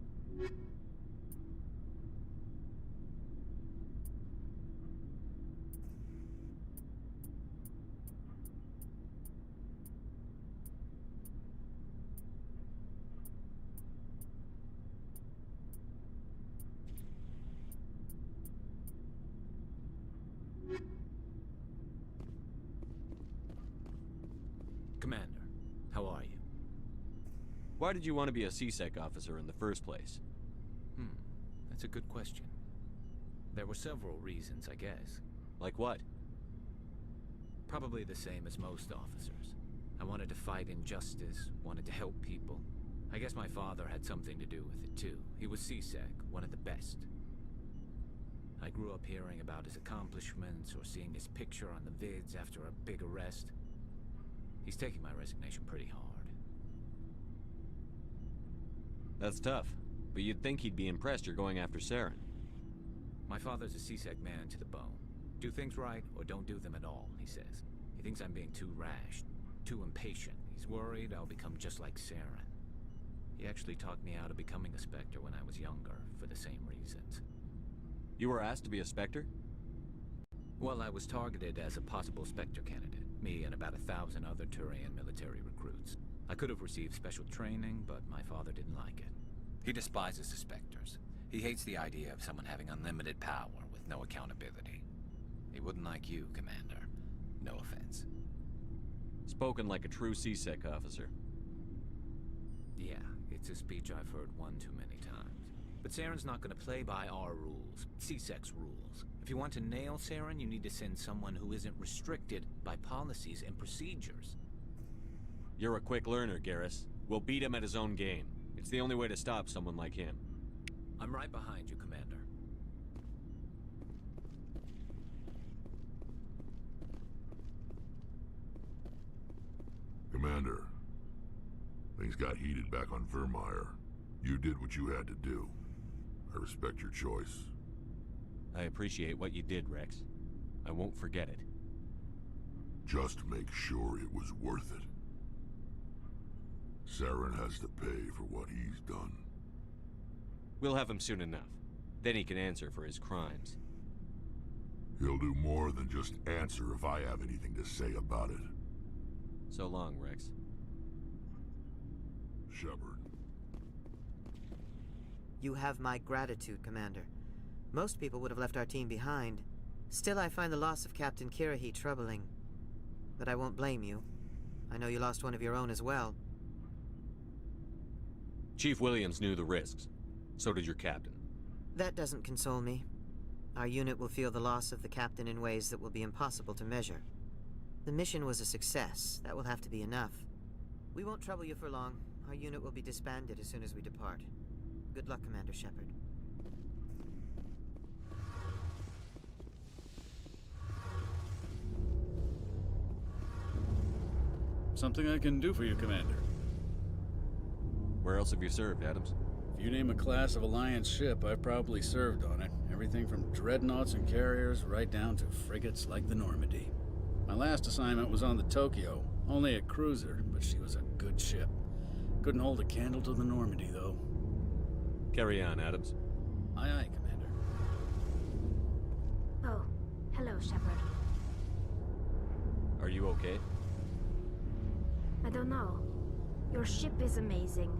[SPEAKER 4] Commander, how are you?
[SPEAKER 6] Why did you want to be a C-Sec officer in the first place?
[SPEAKER 4] That's a good question. There were several reasons, I guess.
[SPEAKER 6] Like what?
[SPEAKER 4] Probably the same as most officers. I wanted to fight injustice, wanted to help people. I guess my father had something to do with it too. He was C-Sec, one of the best. I grew up hearing about his accomplishments or seeing his picture on the vids after a big arrest. He's taking my resignation pretty hard.
[SPEAKER 6] That's tough, but you'd think he'd be impressed you're going after Saren.
[SPEAKER 4] My father's a C-Sec man to the bone. Do things right or don't do them at all, he says. He thinks I'm being too rash, too impatient. He's worried I'll become just like Saren. He actually talked me out of becoming a Spectre when I was younger, for the same reasons.
[SPEAKER 6] You were asked to be a Spectre?
[SPEAKER 4] Well, I was targeted as a possible Spectre candidate. Me and about 1,000 other Turian military recruits. I could have received special training, but my father didn't like it. He despises the Spectres. He hates the idea of someone having unlimited power with no accountability. He wouldn't like you, Commander. No offense.
[SPEAKER 6] Spoken like a true C-Sec officer.
[SPEAKER 4] Yeah, it's a speech I've heard one too many times. But Saren's not going to play by our rules, C-Sec's rules. If you want to nail Saren, you need to send someone who isn't restricted by policies and procedures.
[SPEAKER 6] You're a quick learner, Garrus. We'll beat him at his own game. It's the only way to stop someone like him.
[SPEAKER 4] I'm right behind you, Commander.
[SPEAKER 9] Commander, things got heated back on Vermeer. You did what you had to do. I respect your choice.
[SPEAKER 6] I appreciate what you did, Rex. I won't forget it.
[SPEAKER 9] Just make sure it was worth it. Saren has to pay for what he's done.
[SPEAKER 6] We'll have him soon enough. Then he can answer for his crimes.
[SPEAKER 9] He'll do more than just answer if I have anything to say about it.
[SPEAKER 6] So long, Rex.
[SPEAKER 9] Shepard.
[SPEAKER 5] You have my gratitude, Commander. Most people would have left our team behind. Still, I find the loss of Captain Kirrahe troubling. But I won't blame you. I know you lost one of your own as well.
[SPEAKER 6] Chief Williams knew the risks. So did your captain.
[SPEAKER 5] That doesn't console me. Our unit will feel the loss of the captain in ways that will be impossible to measure. The mission was a success. That will have to be enough. We won't trouble you for long. Our unit will be disbanded as soon as we depart. Good luck, Commander Shepard.
[SPEAKER 19] Something I can do for you, Commander.
[SPEAKER 6] Where else have you served, Adams?
[SPEAKER 19] If you name a class of Alliance ship, I've probably served on it. Everything from dreadnoughts and carriers right down to frigates like the Normandy. My last assignment was on the Tokyo, only a cruiser, but she was a good ship. Couldn't hold a candle to the Normandy, though.
[SPEAKER 6] Carry on, Adams.
[SPEAKER 19] Aye, aye, Commander.
[SPEAKER 8] Oh, hello, Shepard.
[SPEAKER 6] Are you okay?
[SPEAKER 8] I don't know. Your ship is amazing,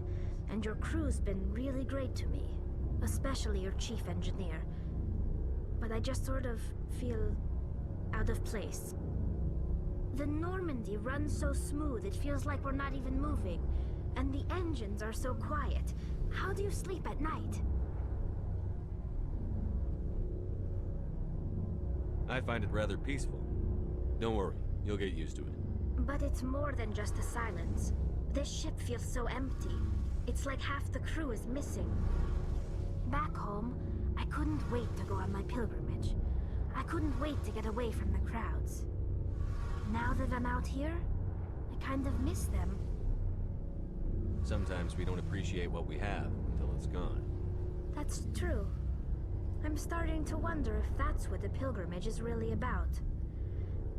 [SPEAKER 8] and your crew's been really great to me. Especially your chief engineer. But I just sort of feel out of place. The Normandy runs so smooth it feels like we're not even moving. And the engines are so quiet. How do you sleep at night?
[SPEAKER 6] I find it rather peaceful. Don't worry, you'll get used to it.
[SPEAKER 8] But it's more than just the silence. This ship feels so empty. It's like half the crew is missing. Back home, I couldn't wait to go on my pilgrimage. I couldn't wait to get away from the crowds. Now that I'm out here, I kind of miss them.
[SPEAKER 6] Sometimes we don't appreciate what we have until it's gone.
[SPEAKER 8] That's true. I'm starting to wonder if that's what the pilgrimage is really about.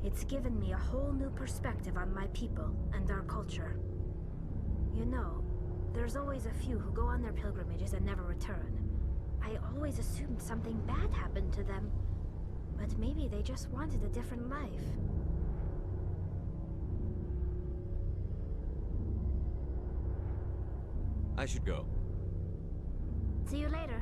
[SPEAKER 8] It's given me a whole new perspective on my people and our culture. You know, there's always a few who go on their pilgrimages and never return. I always assumed something bad happened to them. But maybe they just wanted a different life.
[SPEAKER 6] I should go.
[SPEAKER 8] See you later.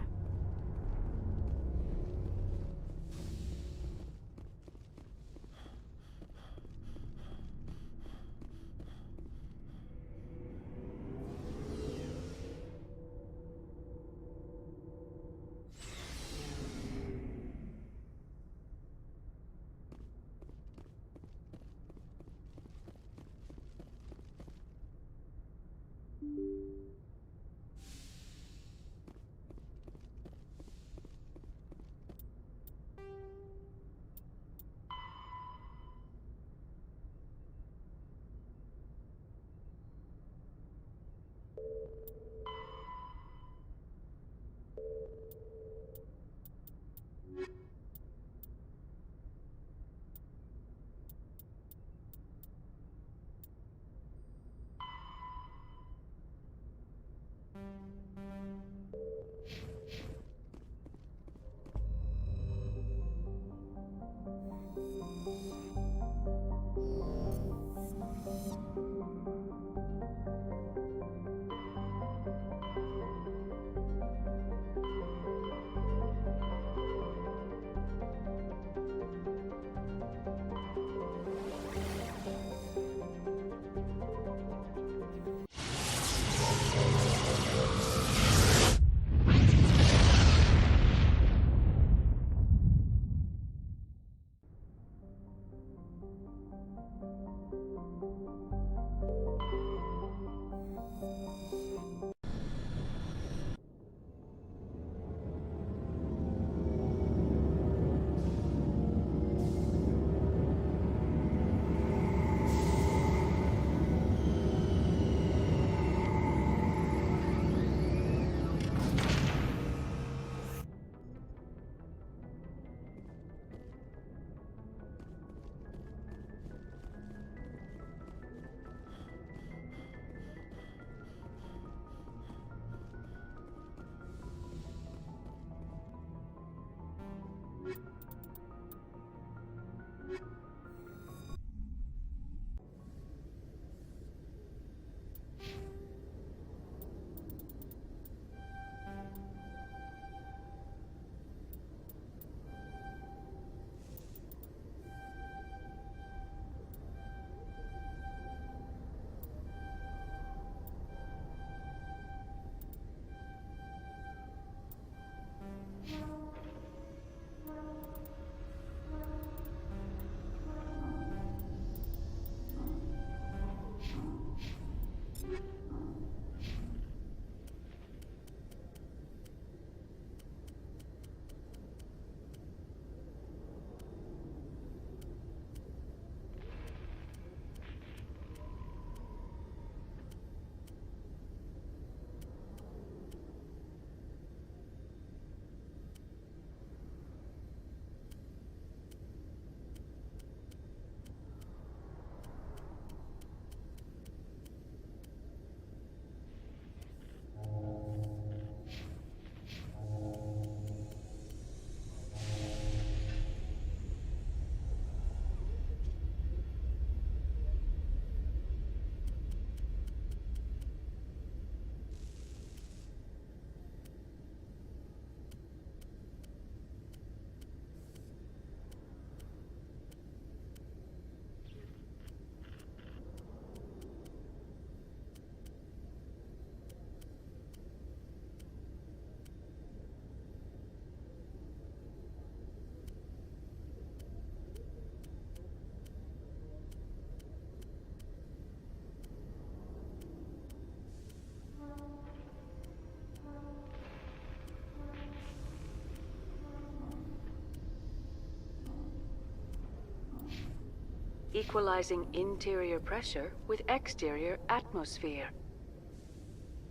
[SPEAKER 10] equalizing interior pressure with exterior atmosphere.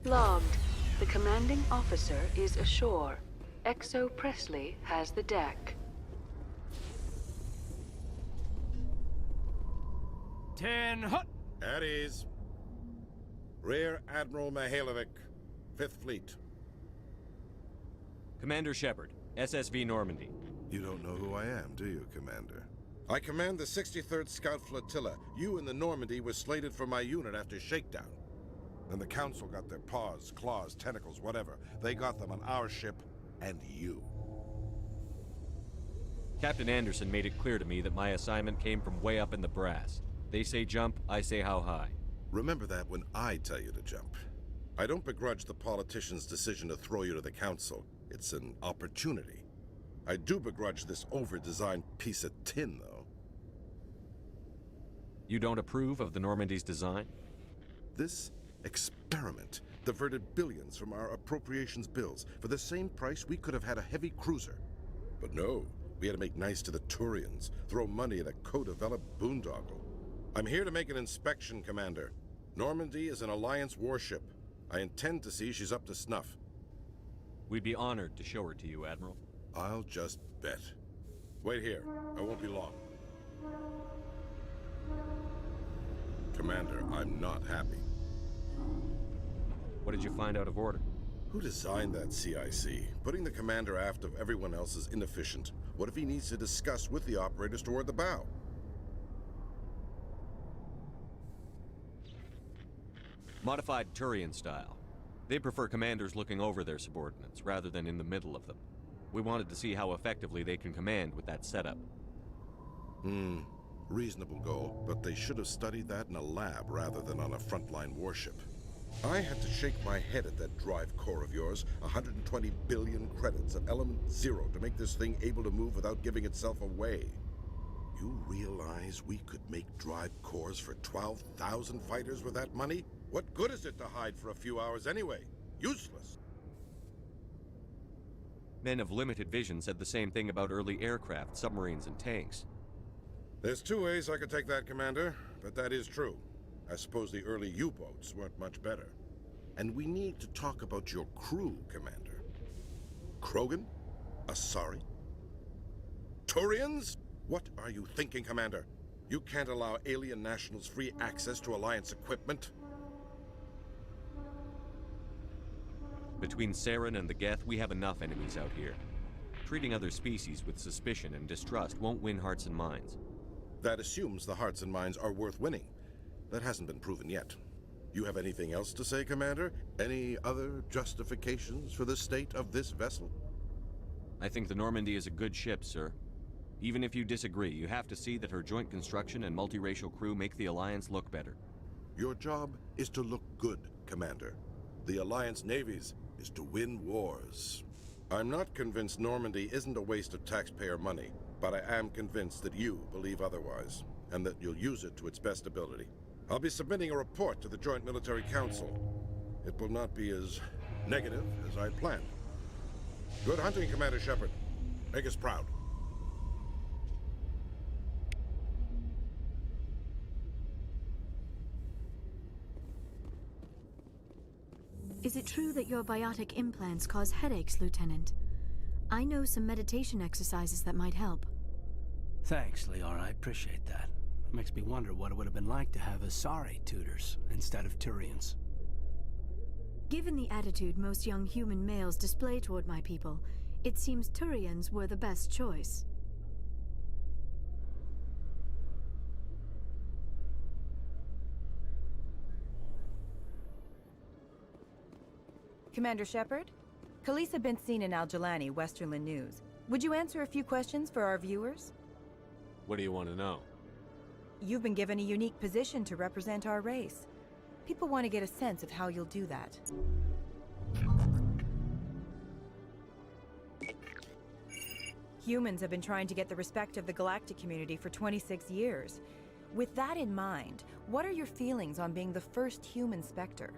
[SPEAKER 10] Logged. The commanding officer is ashore. Exo Presley has the deck.
[SPEAKER 21] 10 hut!
[SPEAKER 23] At ease. Rear Admiral Mihailovic, 5th Fleet.
[SPEAKER 6] Commander Shepard, SSV Normandy.
[SPEAKER 23] You don't know who I am, do you, Commander? I command the 63rd Scout Flotilla. You and the Normandy were slated for my unit after shakedown. Then the Council got their paws, claws, tentacles, whatever. They got them on our ship, and you.
[SPEAKER 6] Captain Anderson made it clear to me that my assignment came from way up in the brass. They say jump, I say how high.
[SPEAKER 23] Remember that when I tell you to jump. I don't begrudge the politician's decision to throw you to the Council. It's an opportunity. I do begrudge this over-designed piece of tin, though.
[SPEAKER 6] You don't approve of the Normandy's design?
[SPEAKER 23] This experiment diverted billions from our appropriations bills. For the same price, we could have had a heavy cruiser. But no, we had to make nice to the Turians, throw money at a co-developed boondoggle. I'm here to make an inspection, Commander. Normandy is an Alliance warship. I intend to see she's up to snuff.
[SPEAKER 6] We'd be honored to show her to you, Admiral.
[SPEAKER 23] I'll just bet. Wait here. I won't be long. Commander, I'm not happy.
[SPEAKER 6] What did you find out of order?
[SPEAKER 23] Who designed that CIC? Putting the commander aft of everyone else is inefficient. What if he needs to discuss with the operators toward the bow?
[SPEAKER 6] Modified Turian style. They prefer commanders looking over their subordinates, rather than in the middle of them. We wanted to see how effectively they can command with that setup.
[SPEAKER 23] Reasonable goal, but they should have studied that in a lab rather than on a frontline warship. I had to shake my head at that drive core of yours. 120 billion credits at element 0 to make this thing able to move without giving itself away. You realize we could make drive cores for 12,000 fighters with that money? What good is it to hide for a few hours anyway? Useless.
[SPEAKER 6] Men of limited vision said the same thing about early aircraft, submarines, and tanks.
[SPEAKER 23] There's two ways I could take that, Commander, but that is true. I suppose the early U-boats weren't much better. And we need to talk about your crew, Commander. Krogan? Asari? Turians? What are you thinking, Commander? You can't allow alien nationals free access to Alliance equipment?
[SPEAKER 6] Between Saren and the Geth, we have enough enemies out here. Treating other species with suspicion and distrust won't win hearts and minds.
[SPEAKER 23] That assumes the hearts and minds are worth winning. That hasn't been proven yet. You have anything else to say, Commander? Any other justifications for the state of this vessel?
[SPEAKER 6] I think the Normandy is a good ship, sir. Even if you disagree, you have to see that her joint construction and multiracial crew make the Alliance look better.
[SPEAKER 23] Your job is to look good, Commander. The Alliance navies is to win wars. I'm not convinced Normandy isn't a waste of taxpayer money, but I am convinced that you believe otherwise, and that you'll use it to its best ability. I'll be submitting a report to the Joint Military Council. It will not be as negative as I planned. Good hunting, Commander Shepard. Make us proud.
[SPEAKER 2] Is it true that your biotic implants cause headaches, Lieutenant? I know some meditation exercises that might help.
[SPEAKER 22] Thanks, Liara. I appreciate that. It makes me wonder what it would have been like to have Asari tutors instead of Turians.
[SPEAKER 2] Given the attitude most young human males display toward my people, it seems Turians were the best choice.
[SPEAKER 24] Commander Shepard? Khaleesa bint Sinan al-Jalani, Westerland News. Would you answer a few questions for our viewers?
[SPEAKER 6] What do you want to know?
[SPEAKER 24] You've been given a unique position to represent our race. People want to get a sense of how you'll do that. Humans have been trying to get the respect of the galactic community for 26 years. With that in mind, what are your feelings on being the first human Spectre?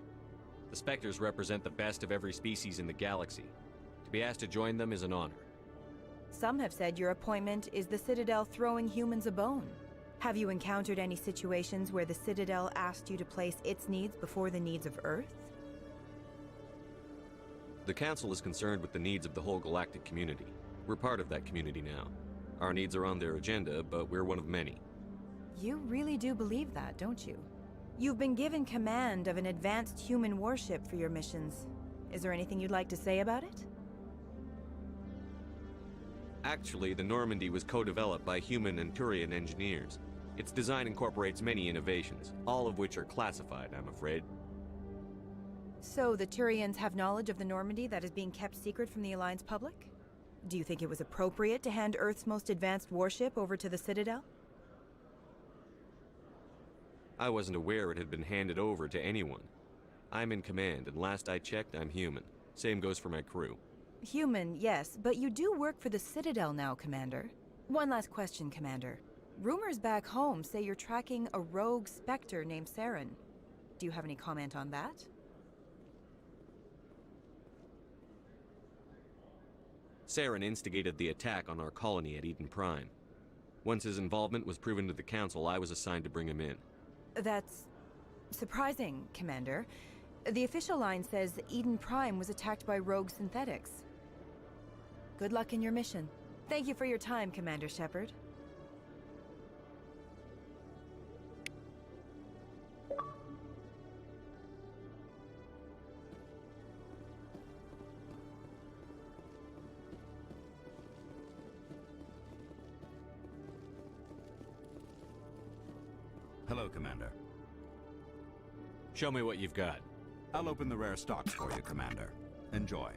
[SPEAKER 6] The Spectres represent the best of every species in the galaxy. To be asked to join them is an honor.
[SPEAKER 24] Some have said your appointment is the Citadel throwing humans a bone. Have you encountered any situations where the Citadel asked you to place its needs before the needs of Earth?
[SPEAKER 6] The Council is concerned with the needs of the whole galactic community. We're part of that community now. Our needs are on their agenda, but we're one of many.
[SPEAKER 24] You really do believe that, don't you? You've been given command of an advanced human warship for your missions. Is there anything you'd like to say about it?
[SPEAKER 6] Actually, the Normandy was co-developed by human and Turian engineers. Its design incorporates many innovations, all of which are classified, I'm afraid.
[SPEAKER 24] So the Turians have knowledge of the Normandy that is being kept secret from the Alliance public? Do you think it was appropriate to hand Earth's most advanced warship over to the Citadel?
[SPEAKER 6] I wasn't aware it had been handed over to anyone. I'm in command, and last I checked, I'm human. Same goes for my crew.
[SPEAKER 24] Human, yes, but you do work for the Citadel now, Commander. One last question, Commander. Rumors back home say you're tracking a rogue Spectre named Saren. Do you have any comment on that?
[SPEAKER 6] Saren instigated the attack on our colony at Eden Prime. Once his involvement was proven to the Council, I was assigned to bring him in.
[SPEAKER 24] That's surprising, Commander. The official line says that Eden Prime was attacked by rogue synthetics. Good luck in your mission. Thank you for your time, Commander Shepard.
[SPEAKER 3] Hello, Commander.
[SPEAKER 6] Show me what you've got.
[SPEAKER 3] I'll open the rare stocks for you, Commander. Enjoy.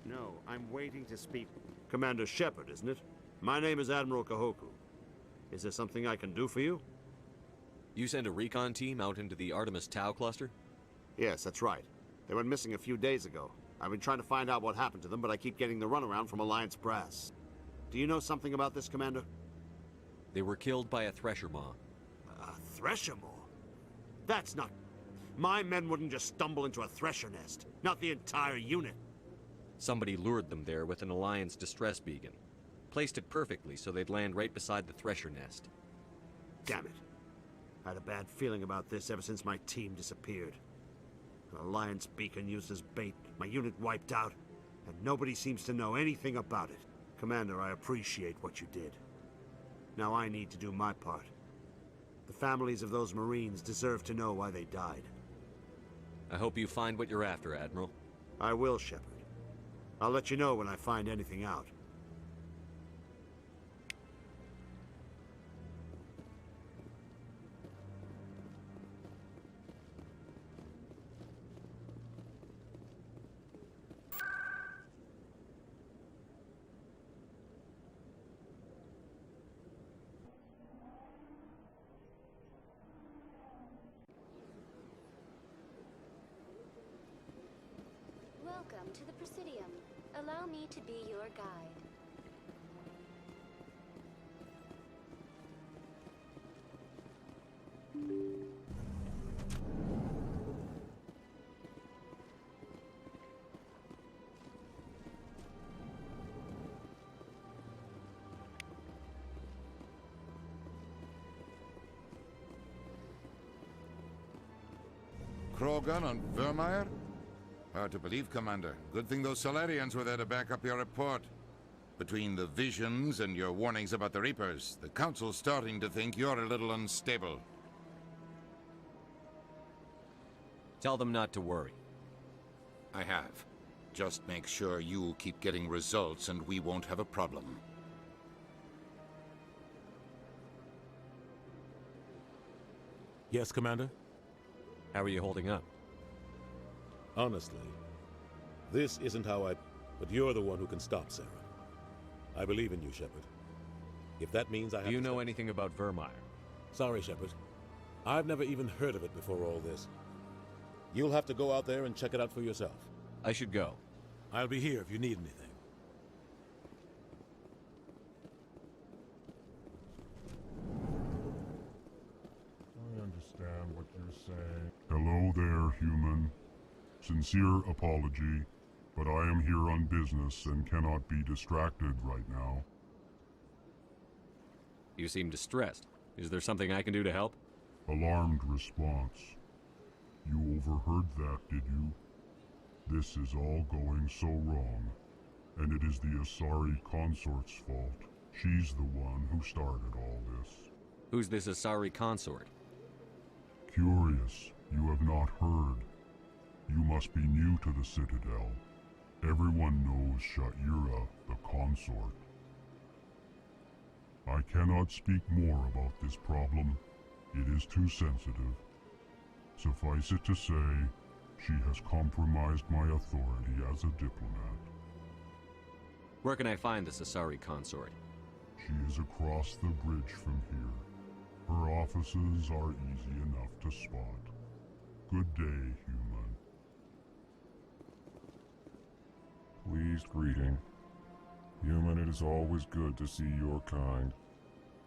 [SPEAKER 7] No, I'm waiting to speak. Commander Shepard, isn't it? My name is Admiral Kahoku. Is there something I can do for you?
[SPEAKER 6] You sent a recon team out into the Artemis Tau cluster?
[SPEAKER 7] Yes, that's right. They went missing a few days ago. I've been trying to find out what happened to them, but I keep getting the runaround from Alliance brass. Do you know something about this, Commander?
[SPEAKER 6] They were killed by a Thresher Maw.
[SPEAKER 7] A Thresher Maw? That's not... My men wouldn't just stumble into a Thresher nest. Not the entire unit.
[SPEAKER 6] Somebody lured them there with an Alliance distress beacon. Placed it perfectly so they'd land right beside the Thresher nest.
[SPEAKER 7] Damn it. I had a bad feeling about this ever since my team disappeared. An Alliance beacon used as bait, my unit wiped out, and nobody seems to know anything about it. Commander, I appreciate what you did. Now I need to do my part. The families of those Marines deserve to know why they died.
[SPEAKER 6] I hope you find what you're after, Admiral.
[SPEAKER 7] I will, Shepard. I'll let you know when I find anything out.
[SPEAKER 14] Welcome to the Presidium. Allow me to be your guide.
[SPEAKER 23] Krogan on Vermeer?
[SPEAKER 13] Hard to believe, Commander. Good thing those Solarians were there to back up your report. Between the visions and your warnings about the Reapers, the Council's starting to think you're a little unstable.
[SPEAKER 6] Tell them not to worry.
[SPEAKER 13] I have. Just make sure you keep getting results and we won't have a problem.
[SPEAKER 15] Yes, Commander?
[SPEAKER 6] How are you holding up?
[SPEAKER 15] Honestly, this isn't how I... But you're the one who can stop Sarah. I believe in you, Shepard. If that means I have
[SPEAKER 6] Do you
[SPEAKER 15] to
[SPEAKER 6] know
[SPEAKER 15] stop...
[SPEAKER 6] anything about Vermeer?
[SPEAKER 15] Sorry, Shepard. I've never even heard of it before all this. You'll have to go out there and check it out for yourself.
[SPEAKER 6] I should go.
[SPEAKER 15] I'll be here if you need anything.
[SPEAKER 12] I understand what you're saying. Hello there, human. Sincere apology, but I am here on business and cannot be distracted right now.
[SPEAKER 6] You seem distressed. Is there something I can do to help?
[SPEAKER 12] Alarmed response. You overheard that, did you? This is all going so wrong, and it is the Asari consort's fault. She's the one who started all this.
[SPEAKER 6] Who's this Asari consort?
[SPEAKER 12] Curious, you have not heard. You must be new to the Citadel. Everyone knows Sha'ira, the consort. I cannot speak more about this problem. It is too sensitive. Suffice it to say, she has compromised my authority as a diplomat.
[SPEAKER 6] Where can I find this Asari consort?
[SPEAKER 12] She is across the bridge from here. Her offices are easy enough to spot. Good day, human. Pleased greeting. Human, it is always good to see your kind.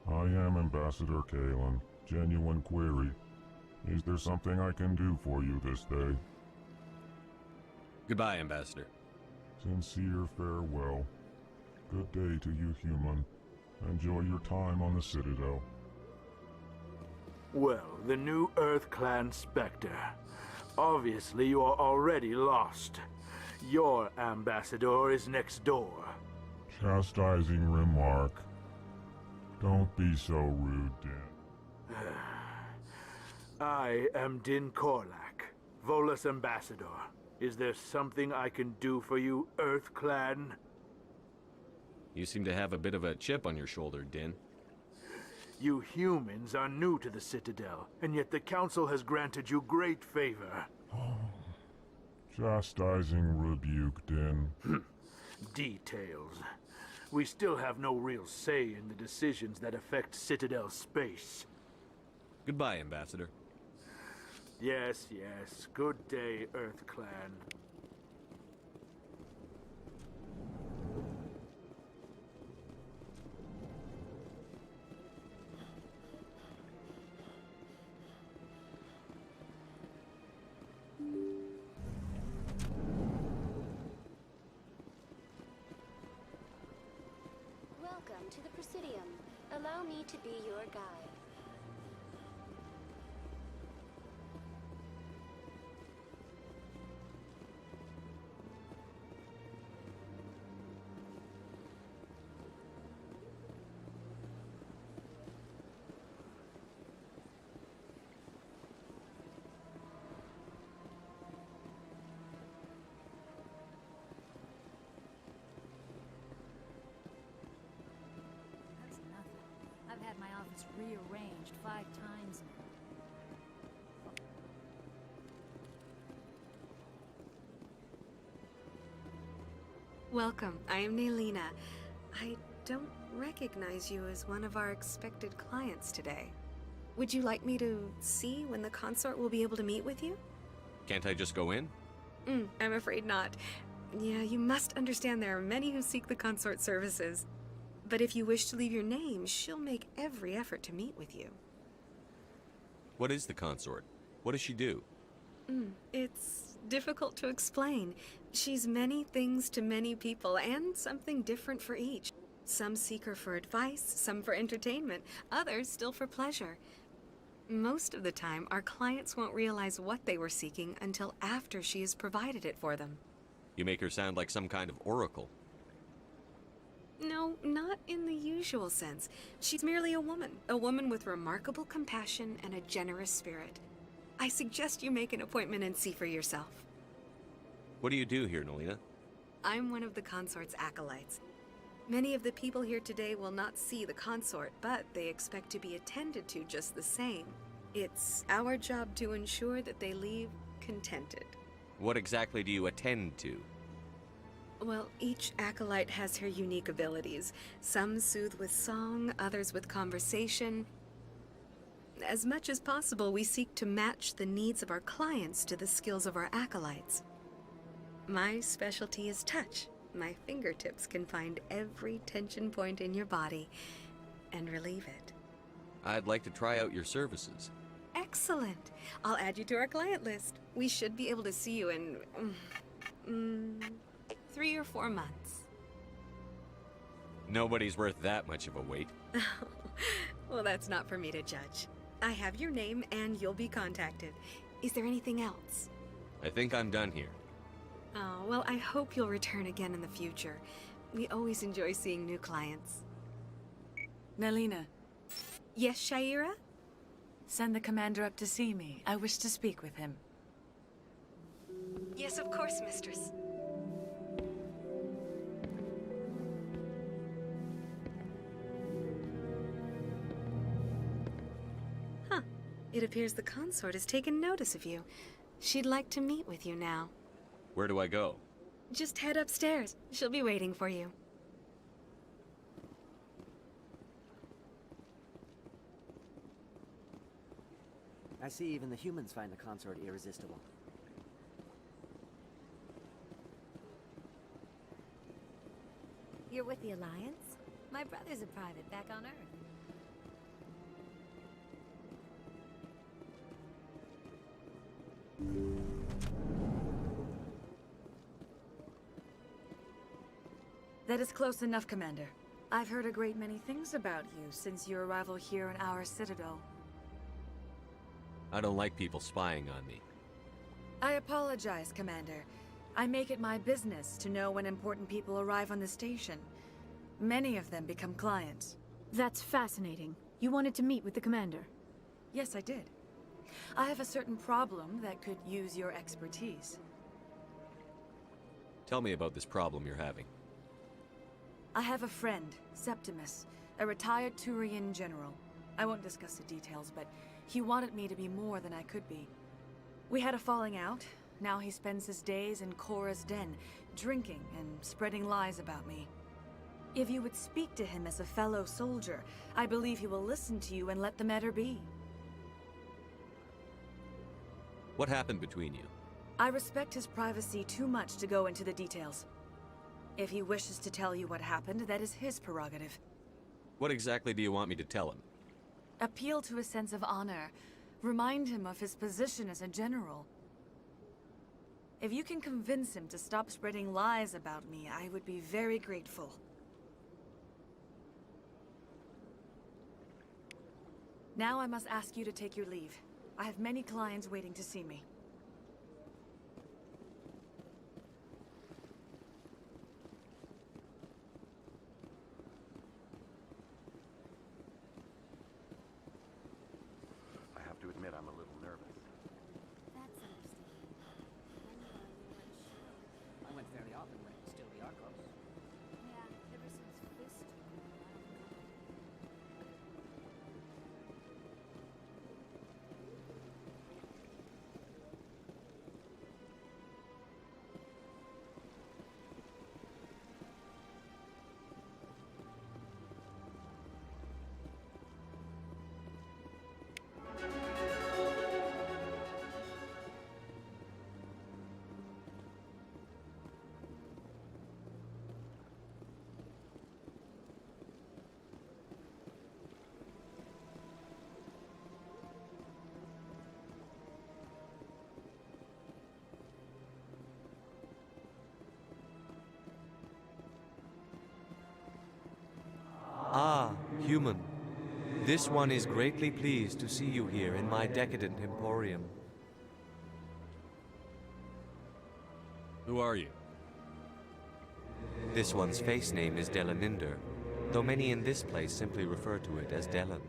[SPEAKER 12] I am Ambassador Kalen. Genuine query. Is there something I can do for you this day?
[SPEAKER 6] Goodbye, Ambassador.
[SPEAKER 12] Sincere farewell. Good day to you, human. Enjoy your time on the Citadel.
[SPEAKER 16] Well, the new Earth Clan Spectre. Obviously, you are already lost. Your ambassador is next door.
[SPEAKER 12] Chastising remark. Don't be so rude, Din.
[SPEAKER 16] I am Din Korlak, Volus Ambassador. Is there something I can do for you, Earth Clan?
[SPEAKER 6] You seem to have a bit of a chip on your shoulder, Din.
[SPEAKER 16] You humans are new to the Citadel, and yet the Council has granted you great favor.
[SPEAKER 12] Chastising rebuke, Din.
[SPEAKER 16] Details. We still have no real say in the decisions that affect Citadel space.
[SPEAKER 6] Goodbye, Ambassador.
[SPEAKER 16] Yes, yes. Good day, Earth Clan.
[SPEAKER 14] Welcome to the Presidium. Allow me to be your guide.
[SPEAKER 2] That's nothing. I've had my office rearranged 5 times now.
[SPEAKER 17] Welcome. I am Naelina. I don't recognize you as one of our expected clients today. Would you like me to see when the consort will be able to meet with you?
[SPEAKER 6] Can't I just go in?
[SPEAKER 17] I'm afraid not. Yeah, you must understand there are many who seek the consort services. But if you wish to leave your name, she'll make every effort to meet with you.
[SPEAKER 6] What is the consort? What does she do?
[SPEAKER 17] It's difficult to explain. She's many things to many people, and something different for each. Some seek her for advice, some for entertainment, others still for pleasure. Most of the time, our clients won't realize what they were seeking until after she has provided it for them.
[SPEAKER 6] You make her sound like some kind of oracle.
[SPEAKER 17] No, not in the usual sense. She's merely a woman with remarkable compassion and a generous spirit. I suggest you make an appointment and see for yourself.
[SPEAKER 6] What do you do here, Nelina?
[SPEAKER 17] I'm one of the consort's acolytes. Many of the people here today will not see the consort, but they expect to be attended to just the same. It's our job to ensure that they leave contented.
[SPEAKER 6] What exactly do you attend to?
[SPEAKER 17] Well, each acolyte has her unique abilities. Some soothe with song, others with conversation. As much as possible, we seek to match the needs of our clients to the skills of our acolytes. My specialty is touch. My fingertips can find every tension point in your body and relieve it.
[SPEAKER 6] I'd like to try out your services.
[SPEAKER 17] Excellent. I'll add you to our client list. We should be able to see you in 3 or 4 months.
[SPEAKER 6] Nobody's worth that much of a wait.
[SPEAKER 17] Well, that's not for me to judge. I have your name and you'll be contacted. Is there anything else?
[SPEAKER 6] I think I'm done here.
[SPEAKER 17] Oh, well, I hope you'll return again in the future. We always enjoy seeing new clients.
[SPEAKER 1] Nelina.
[SPEAKER 17] Yes, Shaira?
[SPEAKER 1] Send the commander up to see me. I wish to speak with him.
[SPEAKER 17] Yes, of course, mistress. Huh. It appears the consort has taken notice of you. She'd like to meet with you now.
[SPEAKER 6] Where do I go?
[SPEAKER 17] Just head upstairs. She'll be waiting for you.
[SPEAKER 11] I see even the humans find the consort irresistible.
[SPEAKER 18] You're with the Alliance? My brother's a private back on Earth.
[SPEAKER 1] That is close enough, Commander. I've heard a great many things about you since your arrival here in our citadel.
[SPEAKER 6] I don't like people spying on me.
[SPEAKER 1] I apologize, Commander. I make it my business to know when important people arrive on the station. Many of them become clients.
[SPEAKER 2] That's fascinating. You wanted to meet with the commander?
[SPEAKER 1] Yes, I did. I have a certain problem that could use your expertise.
[SPEAKER 6] Tell me about this problem you're having.
[SPEAKER 1] I have a friend, Septimus, a retired Turian general. I won't discuss the details, but he wanted me to be more than I could be. We had a falling out. Now he spends his days in Korra's den, drinking and spreading lies about me. If you would speak to him as a fellow soldier, I believe he will listen to you and let the matter be.
[SPEAKER 6] What happened between you?
[SPEAKER 1] I respect his privacy too much to go into the details. If he wishes to tell you what happened, that is his prerogative.
[SPEAKER 6] What exactly do you want me to tell him?
[SPEAKER 1] Appeal to his sense of honor. Remind him of his position as a general. If you can convince him to stop spreading lies about me, I would be very grateful. Now I must ask you to take your leave. I have many clients waiting to see me.
[SPEAKER 20] I have to admit, I'm a little nervous.
[SPEAKER 18] That's understandable.
[SPEAKER 11] I went fairly often when it was still the Arcos.
[SPEAKER 18] Yeah, ever since Fist took me out of the
[SPEAKER 6] Ah, human.
[SPEAKER 4] This one is greatly pleased to see you here in my decadent emporium.
[SPEAKER 6] Who are you?
[SPEAKER 4] This one's face name is Delaninder, though many in this place simply refer to it as Delan.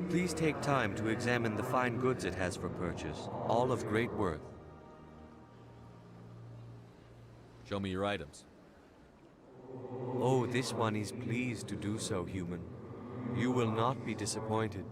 [SPEAKER 4] Please take time to examine the fine goods it has for purchase, all of great worth.
[SPEAKER 6] Show me your items.
[SPEAKER 4] Oh, this one is pleased to do so, human. You will not be disappointed.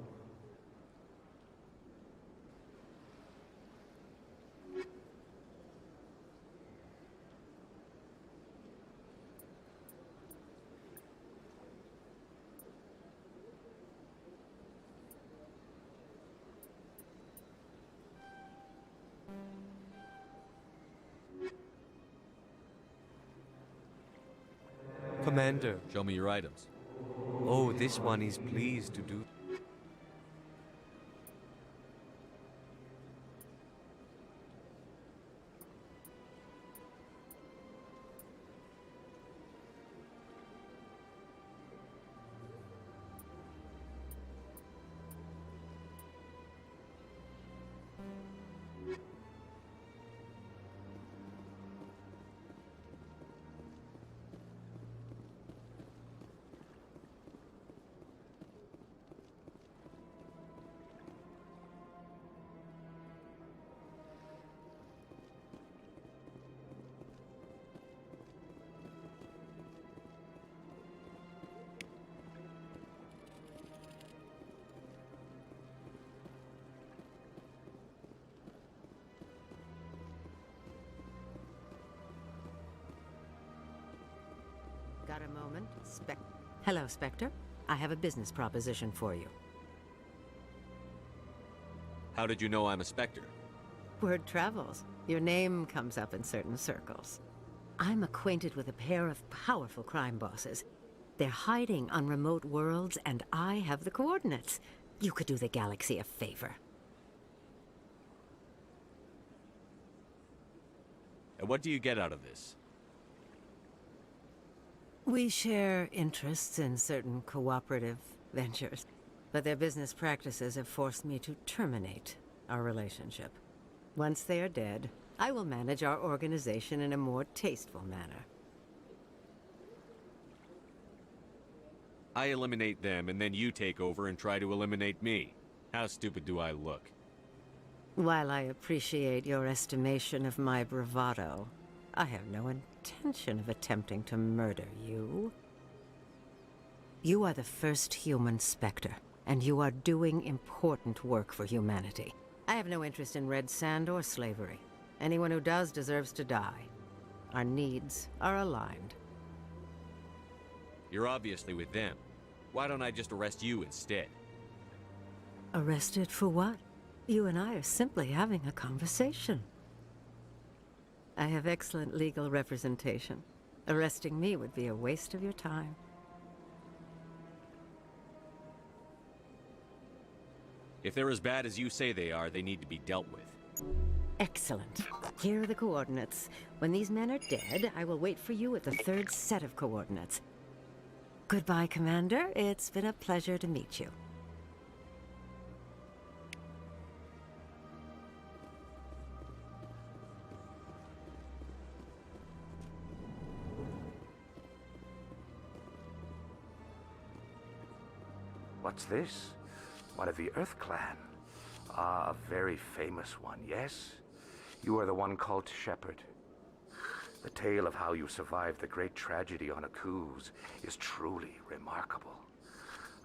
[SPEAKER 4] Commander.
[SPEAKER 6] Show me your items.
[SPEAKER 4] Oh, this one is pleased to do...
[SPEAKER 5] Got a moment? Hello, Spectre. I have a business proposition for you.
[SPEAKER 6] How did you know I'm a Spectre?
[SPEAKER 5] Word travels. Your name comes up in certain circles. I'm acquainted with a pair of powerful crime bosses. They're hiding on remote worlds, and I have the coordinates. You could do the galaxy a favor.
[SPEAKER 6] And what do you get out of this?
[SPEAKER 5] We share interests in certain cooperative ventures, but their business practices have forced me to terminate our relationship. Once they are dead, I will manage our organization in a more tasteful manner.
[SPEAKER 6] I eliminate them, and then you take over and try to eliminate me. How stupid do I look?
[SPEAKER 5] While I appreciate your estimation of my bravado, I have no intention of attempting to murder you. You are the first human Spectre, and you are doing important work for humanity. I have no interest in red sand or slavery. Anyone who does deserves to die. Our needs are aligned.
[SPEAKER 6] You're obviously with them. Why don't I just arrest you instead?
[SPEAKER 5] Arrested for what? You and I are simply having a conversation. I have excellent legal representation. Arresting me would be a waste of your time.
[SPEAKER 6] If they're as bad as you say they are, they need to be dealt with.
[SPEAKER 5] Excellent. Here are the coordinates. When these men are dead, I will wait for you at the third set of coordinates. Goodbye, Commander. It's been a pleasure to meet you.
[SPEAKER 20] What's this? One of the Earth Clan. Ah, a very famous one, yes? You are the one called Shepard. The tale of how you survived the great tragedy on Akuz is truly remarkable.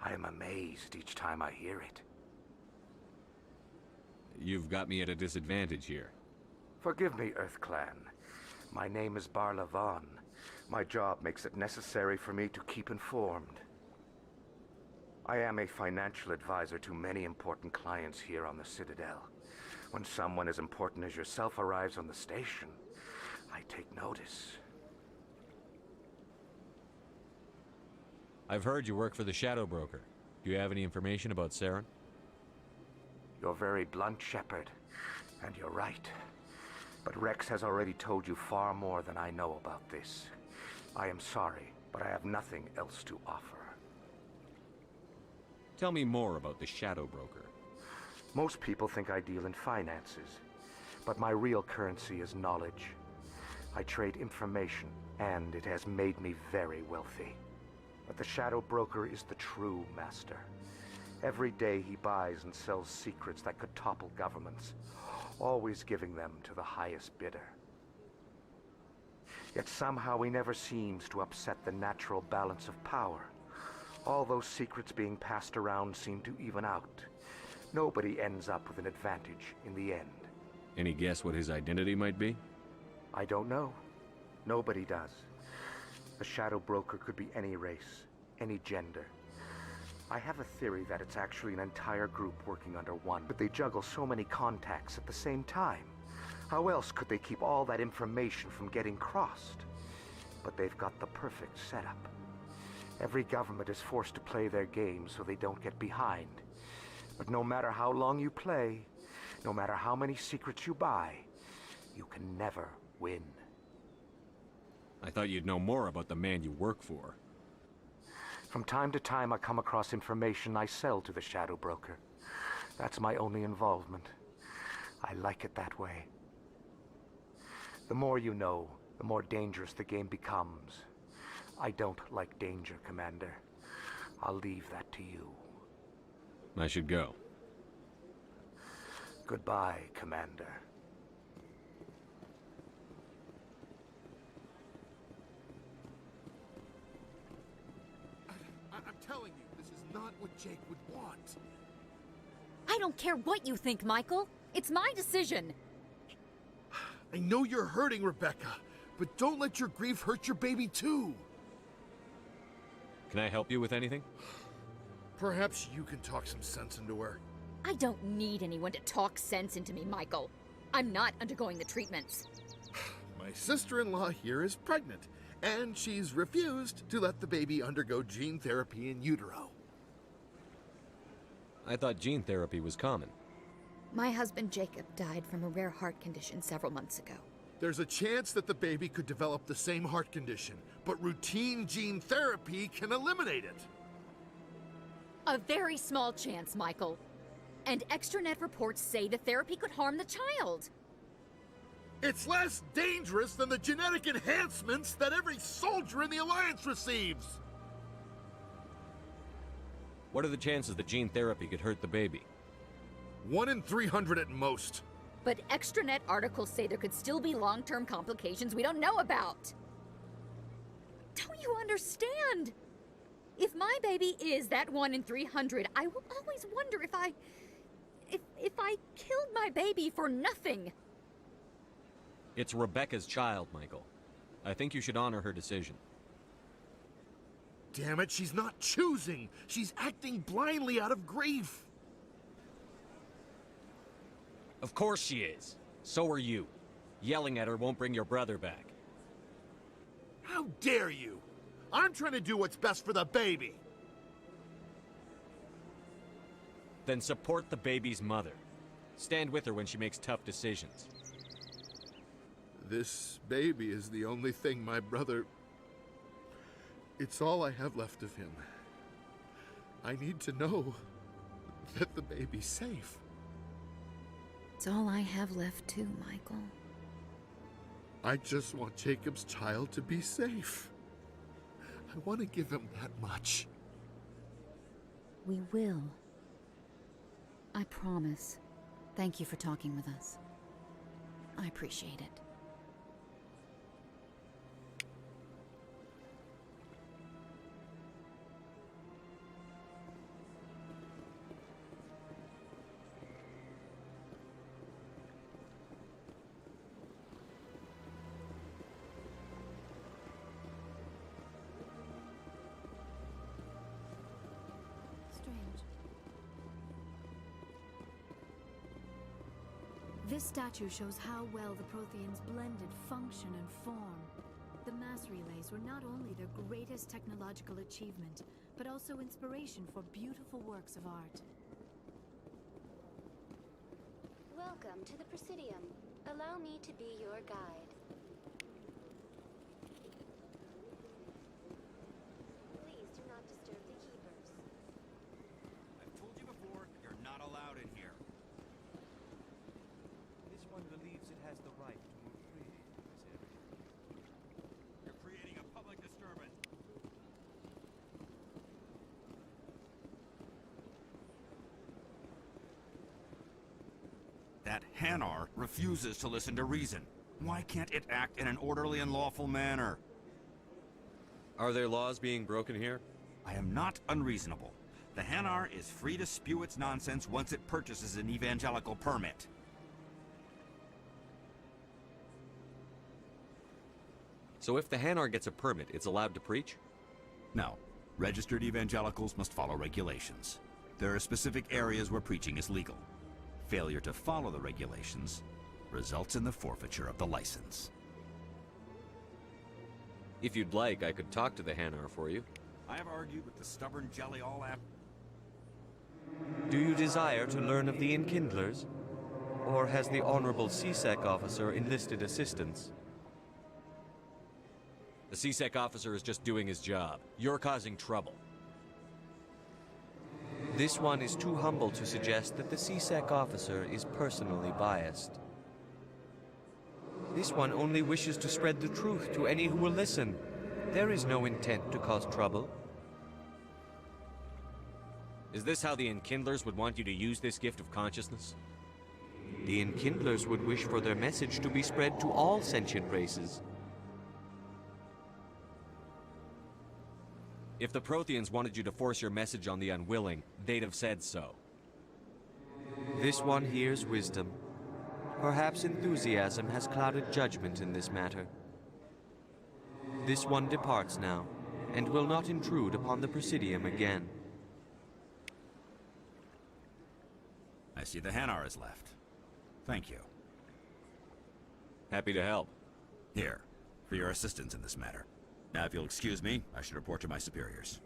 [SPEAKER 20] I am amazed each time I hear it.
[SPEAKER 6] You've got me at a disadvantage here.
[SPEAKER 20] Forgive me, Earth Clan. My name is Barla Vaughn. My job makes it necessary for me to keep informed. I am a financial advisor to many important clients here on the Citadel. When someone as important as yourself arrives on the station, I take notice.
[SPEAKER 6] I've heard you work for the Shadow Broker. Do you have any information about Saren?
[SPEAKER 20] You're very blunt, Shepard, and you're right. But Rex has already told you far more than I know about this. I am sorry, but I have nothing else to offer.
[SPEAKER 6] Tell me more about the Shadow Broker.
[SPEAKER 20] Most people think I deal in finances, but my real currency is knowledge. I trade information, and it has made me very wealthy. But the Shadow Broker is the true master. Every day he buys and sells secrets that could topple governments, always giving them to the highest bidder. Yet somehow he never seems to upset the natural balance of power. All those secrets being passed around seem to even out. Nobody ends up with an advantage in the end.
[SPEAKER 6] Any guess what his identity might be?
[SPEAKER 20] I don't know. Nobody does. The Shadow Broker could be any race, any gender. I have a theory that it's actually an entire group working under one, but they juggle so many contacts at the same time. How else could they keep all that information from getting crossed? But they've got the perfect setup. Every government is forced to play their game so they don't get behind. But no matter how long you play, no matter how many secrets you buy, you can never win.
[SPEAKER 6] I thought you'd know more about the man you work for.
[SPEAKER 20] From time to time I come across information I sell to the Shadow Broker. That's my only involvement. I like it that way. The more you know, the more dangerous the game becomes. I don't like danger, Commander. I'll leave that to you.
[SPEAKER 6] I should go.
[SPEAKER 20] Goodbye, Commander.
[SPEAKER 8] I'm telling you, this is not what Jake would want.
[SPEAKER 18] I don't care what you think, Michael. It's my decision.
[SPEAKER 8] I know you're hurting, Rebecca, but don't let your grief hurt your baby too.
[SPEAKER 6] Can I help you with anything?
[SPEAKER 8] Perhaps you can talk some sense into her.
[SPEAKER 18] I don't need anyone to talk sense into me, Michael. I'm not undergoing the treatments.
[SPEAKER 8] My sister-in-law here is pregnant, and she's refused to let the baby undergo gene therapy in utero.
[SPEAKER 6] I thought gene therapy was common.
[SPEAKER 18] My husband Jacob died from a rare heart condition several months ago.
[SPEAKER 8] There's a chance that the baby could develop the same heart condition, but routine gene therapy can eliminate it.
[SPEAKER 18] A very small chance, Michael. And extranet reports say the therapy could harm the child.
[SPEAKER 8] It's less dangerous than the genetic enhancements that every soldier in the Alliance receives.
[SPEAKER 6] What are the chances that gene therapy could hurt the baby?
[SPEAKER 8] 1 in 300 at most.
[SPEAKER 18] But extranet articles say there could still be long-term complications we don't know about. Don't you understand? If my baby is that 1 in 300, I will always wonder if I killed my baby for nothing.
[SPEAKER 6] It's Rebecca's child, Michael. I think you should honor her decision.
[SPEAKER 8] Damn it, she's not choosing. She's acting blindly out of grief.
[SPEAKER 6] Of course she is. So are you. Yelling at her won't bring your brother back.
[SPEAKER 8] How dare you? I'm trying to do what's best for the baby.
[SPEAKER 6] Then support the baby's mother. Stand with her when she makes tough decisions.
[SPEAKER 8] This baby is the only thing my brother... It's all I have left of him. I need to know that the baby's safe.
[SPEAKER 18] It's all I have left too, Michael.
[SPEAKER 8] I just want Jacob's child to be safe. I want to give him that much.
[SPEAKER 18] We will. I promise. Thank you for talking with us. I appreciate it.
[SPEAKER 2] This statue shows how well the Protheans blended function and form. The mass relays were not only their greatest technological achievement, but also inspiration for beautiful works of art.
[SPEAKER 14] Welcome to the Presidium. Allow me to be your guide. Please do not disturb the keepers.
[SPEAKER 3] That Hanar refuses to listen to reason. Why can't it act in an orderly and lawful manner?
[SPEAKER 6] Are there laws being broken here?
[SPEAKER 3] I am not unreasonable. The Hanar is free to spew its nonsense once it purchases an evangelical permit.
[SPEAKER 6] So if the Hanar gets a permit, it's allowed to preach?
[SPEAKER 3] No. Registered evangelicals must follow regulations. There are specific areas where preaching is legal. Failure to follow the regulations results in the forfeiture of the license.
[SPEAKER 6] If you'd like, I could talk to the Hanar for you.
[SPEAKER 3] I have argued with the stubborn jelly all after.
[SPEAKER 4] Do you desire to learn of the Enkindlers? Or has the Honorable CSEC officer enlisted assistance?
[SPEAKER 6] The CSEC officer is just doing his job. You're causing trouble.
[SPEAKER 4] This one is too humble to suggest that the CSEC officer is personally biased. This one only wishes to spread the truth to any who will listen. There is no intent to cause trouble.
[SPEAKER 6] Is this how the Enkindlers would want you to use this gift of consciousness?
[SPEAKER 4] The Enkindlers would wish for their message to be spread to all sentient races.
[SPEAKER 6] If the Protheans wanted you to force your message on the unwilling, they'd have said so.
[SPEAKER 4] This one hears wisdom. Perhaps enthusiasm has clouded judgment in this matter. This one departs now, and will not intrude upon the Presidium again.
[SPEAKER 3] I see the Hanar is left. Thank you.
[SPEAKER 6] Happy to help.
[SPEAKER 3] Here, for your assistance in this matter. Now, if you'll excuse me, I should report to my superiors.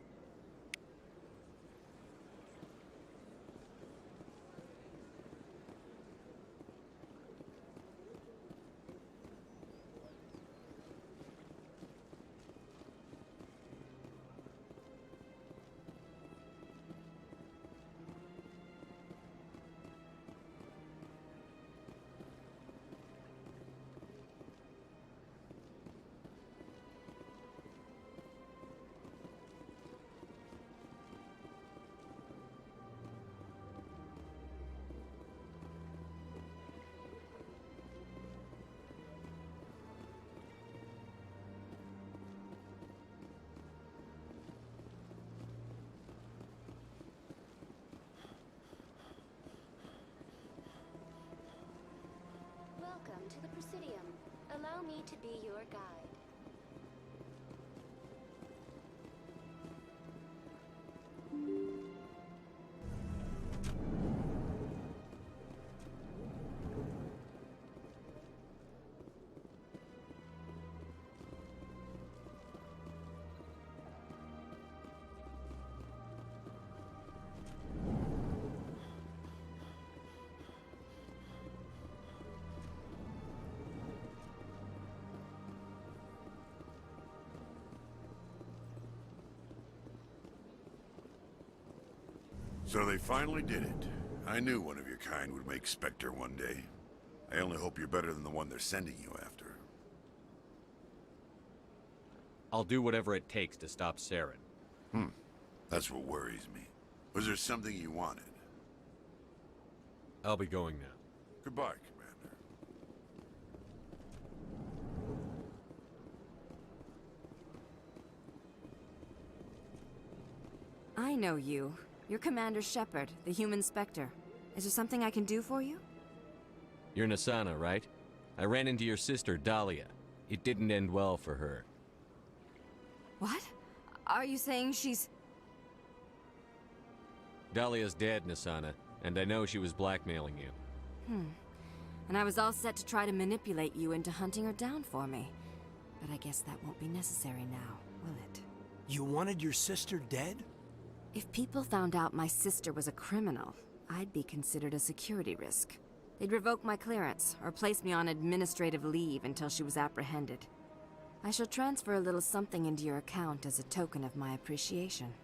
[SPEAKER 14] Welcome to the Presidium. Allow me to be your guide.
[SPEAKER 12] So they finally did it. I knew one of your kind would make Spectre one day. I only hope you're better than the one they're sending you after.
[SPEAKER 6] I'll do whatever it takes to stop Saren.
[SPEAKER 12] That's what worries me. Was there something you wanted?
[SPEAKER 6] I'll be going now.
[SPEAKER 12] Goodbye, Commander.
[SPEAKER 9] I know you. You're Commander Shepard, the human Spectre. Is there something I can do for you?
[SPEAKER 6] You're Nassana, right? I ran into your sister, Dahlia. It didn't end well for her.
[SPEAKER 9] What? Are you saying she's...
[SPEAKER 6] Dahlia's dead, Nassana, and I know she was blackmailing you.
[SPEAKER 9] And I was all set to try to manipulate you into hunting her down for me. But I guess that won't be necessary now, will it?
[SPEAKER 22] You wanted your sister dead?
[SPEAKER 9] If people found out my sister was a criminal, I'd be considered a security risk. They'd revoke my clearance, or place me on administrative leave until she was apprehended. I shall transfer a little something into your account as a token of my appreciation.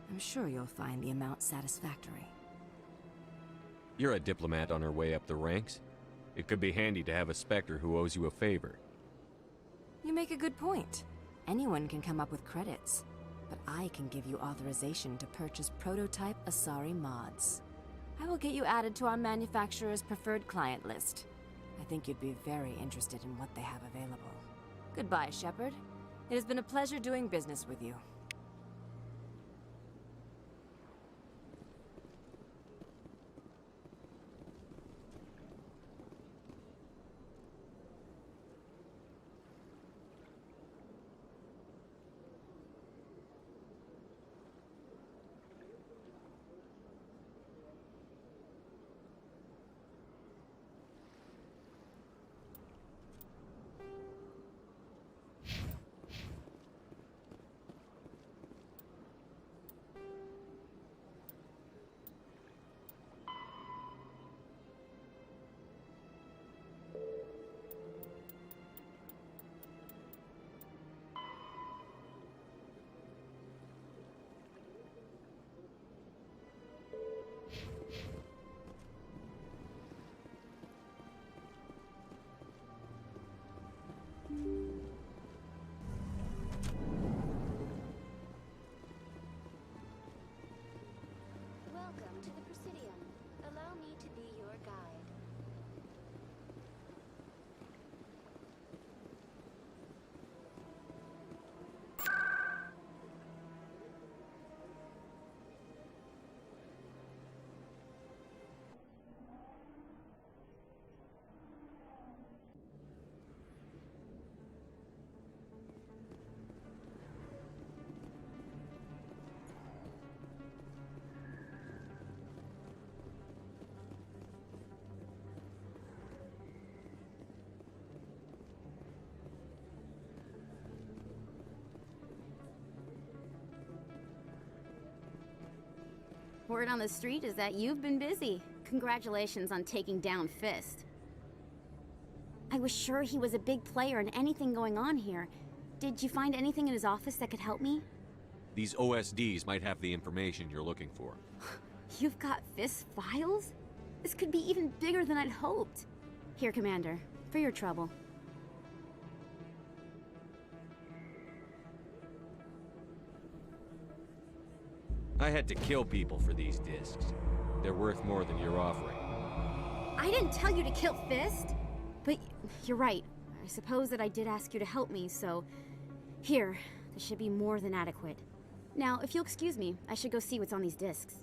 [SPEAKER 9] I'm sure you'll find the amount satisfactory.
[SPEAKER 6] You're a diplomat on her way up the ranks. It could be handy to have a Spectre who owes you a favor.
[SPEAKER 9] You make a good point. Anyone can come up with credits. But I can give you authorization to purchase prototype Asari mods. I will get you added to our manufacturer's preferred client list. I think you'd be very interested in what they have available. Goodbye, Shepard. It has been a pleasure doing business with you.
[SPEAKER 14] Welcome to the Presidium. Allow me to be your guide.
[SPEAKER 10] Word on the street is that you've been busy. Congratulations on taking down Fist. I was sure he was a big player in anything going on here. Did you find anything in his office that could help me?
[SPEAKER 6] These OSDs might have the information you're looking for.
[SPEAKER 10] You've got Fist's files? This could be even bigger than I'd hoped. Here, Commander, for your trouble.
[SPEAKER 6] I had to kill people for these discs. They're worth more than you're offering.
[SPEAKER 10] I didn't tell you to kill Fist! But you're right. I suppose that I did ask you to help me, so... Here, this should be more than adequate. Now, if you'll excuse me, I should go see what's on these discs.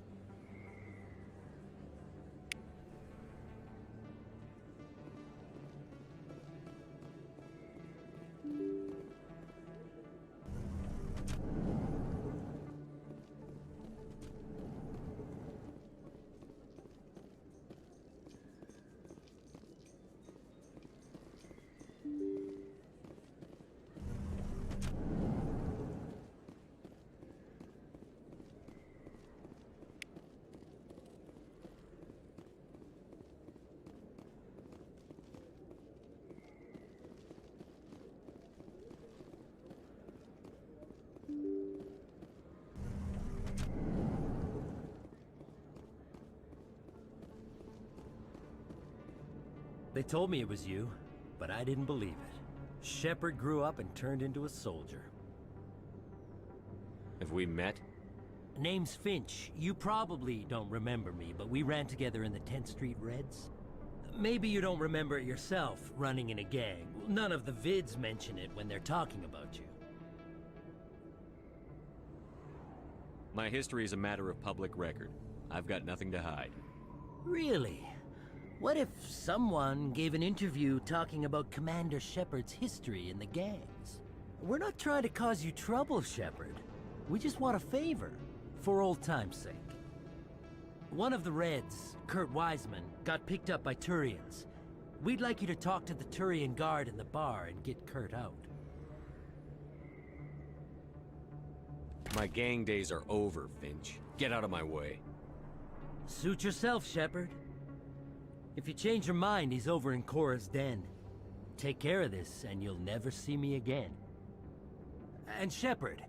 [SPEAKER 19] They told me it was you, but I didn't believe it. Shepard grew up and turned into a soldier.
[SPEAKER 6] Have we met?
[SPEAKER 19] Name's Finch. You probably don't remember me, but we ran together in the 10th Street Reds. Maybe you don't remember it yourself, running in a gang. None of the vids mention it when they're talking about you.
[SPEAKER 6] My history is a matter of public record. I've got nothing to hide.
[SPEAKER 19] Really? What if someone gave an interview talking about Commander Shepard's history in the gangs? We're not trying to cause you trouble, Shepard. We just want a favor, for old time's sake. One of the Reds, Kurt Wiseman, got picked up by Turians. We'd like you to talk to the Turian guard in the bar and get Kurt out.
[SPEAKER 6] My gang days are over, Finch. Get out of my way.
[SPEAKER 19] Suit yourself, Shepard. If you change your mind, he's over in Cora's den. Take care of this, and you'll never see me again. And Shepard,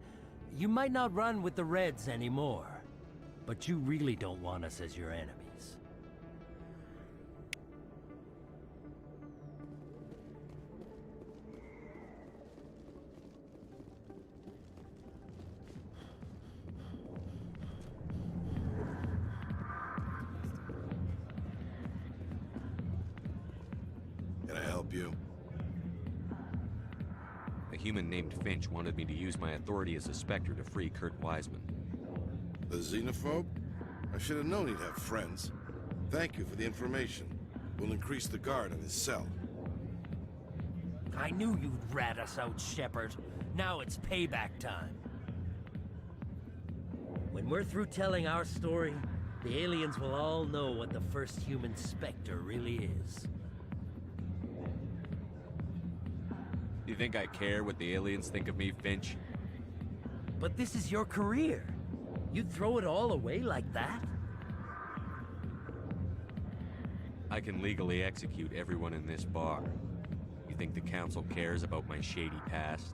[SPEAKER 19] you might not run with the Reds anymore, but you really don't want us as your enemies.
[SPEAKER 7] help you?
[SPEAKER 6] A human named Finch wanted me to use my authority as a Spectre to free Kurt Wiseman.
[SPEAKER 7] The xenophobe? I should have known he'd have friends. Thank you for the information. We'll increase the guard on his cell.
[SPEAKER 19] I knew you'd rat us out, Shepard. Now it's payback time. When we're through telling our story, the aliens will all know what the first human Spectre really is.
[SPEAKER 6] Do you think I care what the aliens think of me, Finch?
[SPEAKER 19] But this is your career. You'd throw it all away like that?
[SPEAKER 6] I can legally execute everyone in this bar. You think the Council cares about my shady past?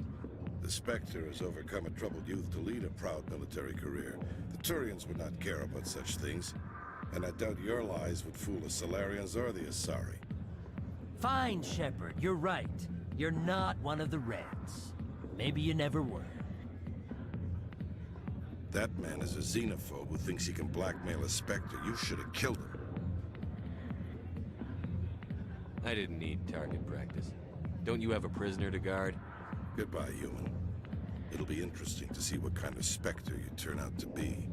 [SPEAKER 7] The Spectre has overcome a troubled youth to lead a proud military career. The Turians would not care about such things. And I doubt your lies would fool the Solarians or the Asari.
[SPEAKER 19] Fine, Shepard, you're right. You're not one of the Reds. Maybe you never were.
[SPEAKER 7] That man is a xenophobe who thinks he can blackmail a Spectre. You should have killed him.
[SPEAKER 6] I didn't need target practice. Don't you have a prisoner to guard?
[SPEAKER 7] Goodbye, human. It'll be interesting to see what kind of Spectre you turn out to be.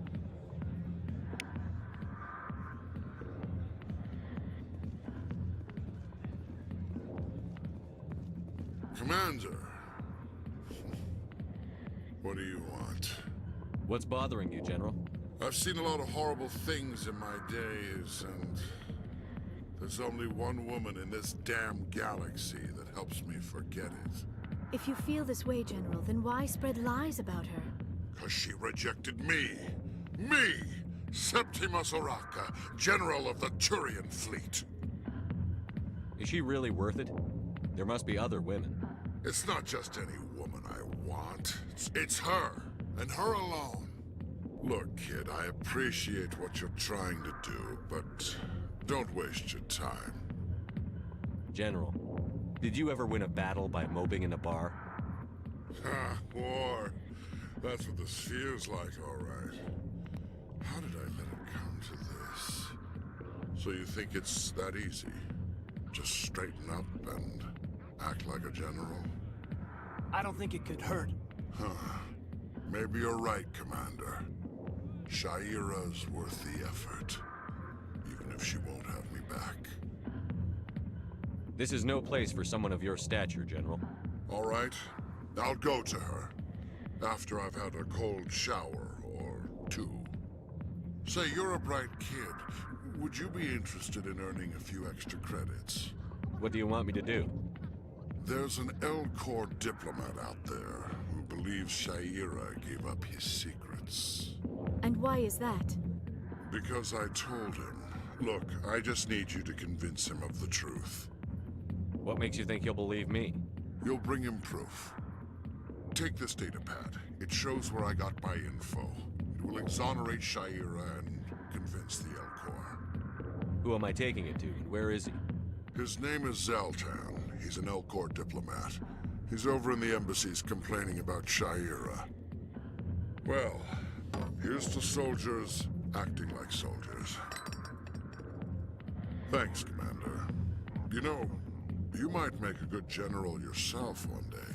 [SPEAKER 8] Commander! What do you want?
[SPEAKER 6] What's bothering you, General?
[SPEAKER 8] I've seen a lot of horrible things in my days, and there's only one woman in this damn galaxy that helps me forget it.
[SPEAKER 2] If you feel this way, General, then why spread lies about her?
[SPEAKER 8] 'Cause she rejected me! Me! Septimus Oraka, General of the Turian Fleet!
[SPEAKER 6] Is she really worth it? There must be other women.
[SPEAKER 8] It's not just any woman I want. It's her, and her alone. Look, kid, I appreciate what you're trying to do, but don't waste your time.
[SPEAKER 6] General, did you ever win a battle by moping in a bar?
[SPEAKER 8] Ha, war. That's what this feels like, all right. How did I let it come to this? So you think it's that easy? Just straighten up and act like a general?
[SPEAKER 22] I don't think it could hurt.
[SPEAKER 8] Huh. Maybe you're right, Commander. Shaira's worth the effort, even if she won't have me back.
[SPEAKER 6] This is no place for someone of your stature, General.
[SPEAKER 8] All right, I'll go to her. After I've had a cold shower or two. Say, you're a bright kid. Would you be interested in earning a few extra credits?
[SPEAKER 6] What do you want me to do?
[SPEAKER 8] There's an Elcor diplomat out there who believes Shaira gave up his secrets.
[SPEAKER 2] And why is that?
[SPEAKER 8] Because I told him. Look, I just need you to convince him of the truth.
[SPEAKER 6] What makes you think he'll believe me?
[SPEAKER 8] You'll bring him proof. Take this datapad. It shows where I got my info. It will exonerate Shaira and convince the Elcor.
[SPEAKER 6] Who am I taking it to, and where is he?
[SPEAKER 8] His name is Zaltan. He's an Elcor diplomat. He's over in the embassies complaining about Shaira. Well, here's to soldiers acting like soldiers. Thanks, Commander. You know, you might make a good general yourself one day.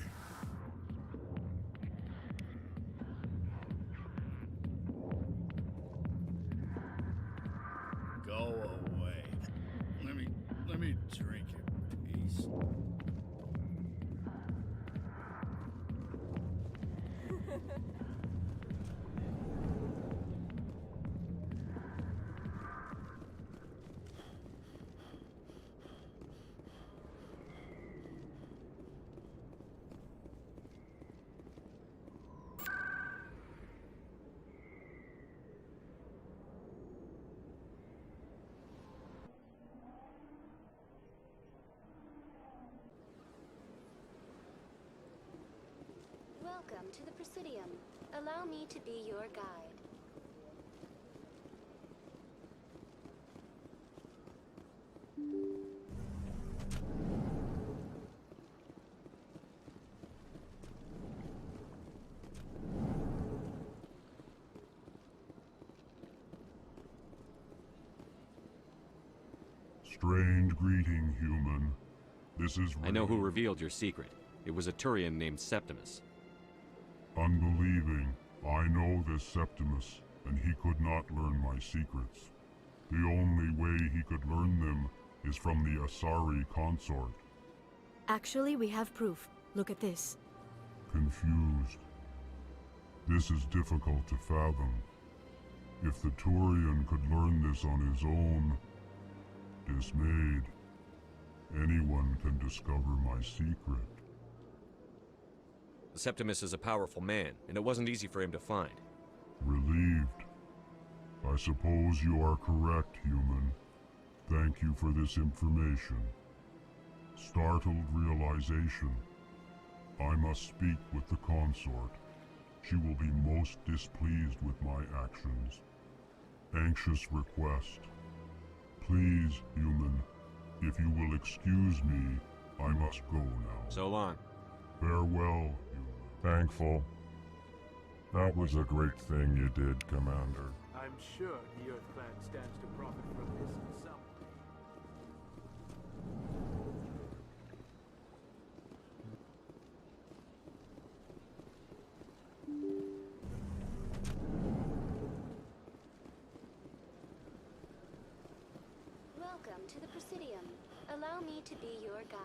[SPEAKER 21] Go away. Let me drink in peace.
[SPEAKER 14] Welcome to the Presidium. Allow me to be your guide.
[SPEAKER 12] Strange greeting, human. This is
[SPEAKER 6] I know who revealed your secret. It was a Turian named Septimus.
[SPEAKER 12] unbelieving. I know this Septimus, and he could not learn my secrets. The only way he could learn them is from the Asari consort.
[SPEAKER 2] Actually, we have proof. Look at this.
[SPEAKER 12] Confused. This is difficult to fathom. If the Turian could learn this on his own, dismayed, anyone can discover my secret.
[SPEAKER 6] Septimus is a powerful man, and it wasn't easy for him to find.
[SPEAKER 12] Relieved. I suppose you are correct, human. Thank you for this information. Startled realization. I must speak with the consort. She will be most displeased with my actions. Anxious request. Please, human, if you will excuse me, I must go now.
[SPEAKER 6] So long.
[SPEAKER 12] Farewell, human. Thankful. That was a great thing you did, Commander.
[SPEAKER 16] I'm sure the Earth Clan stands to profit from this in some way.
[SPEAKER 14] Welcome to the Presidium. Allow me to be your guide.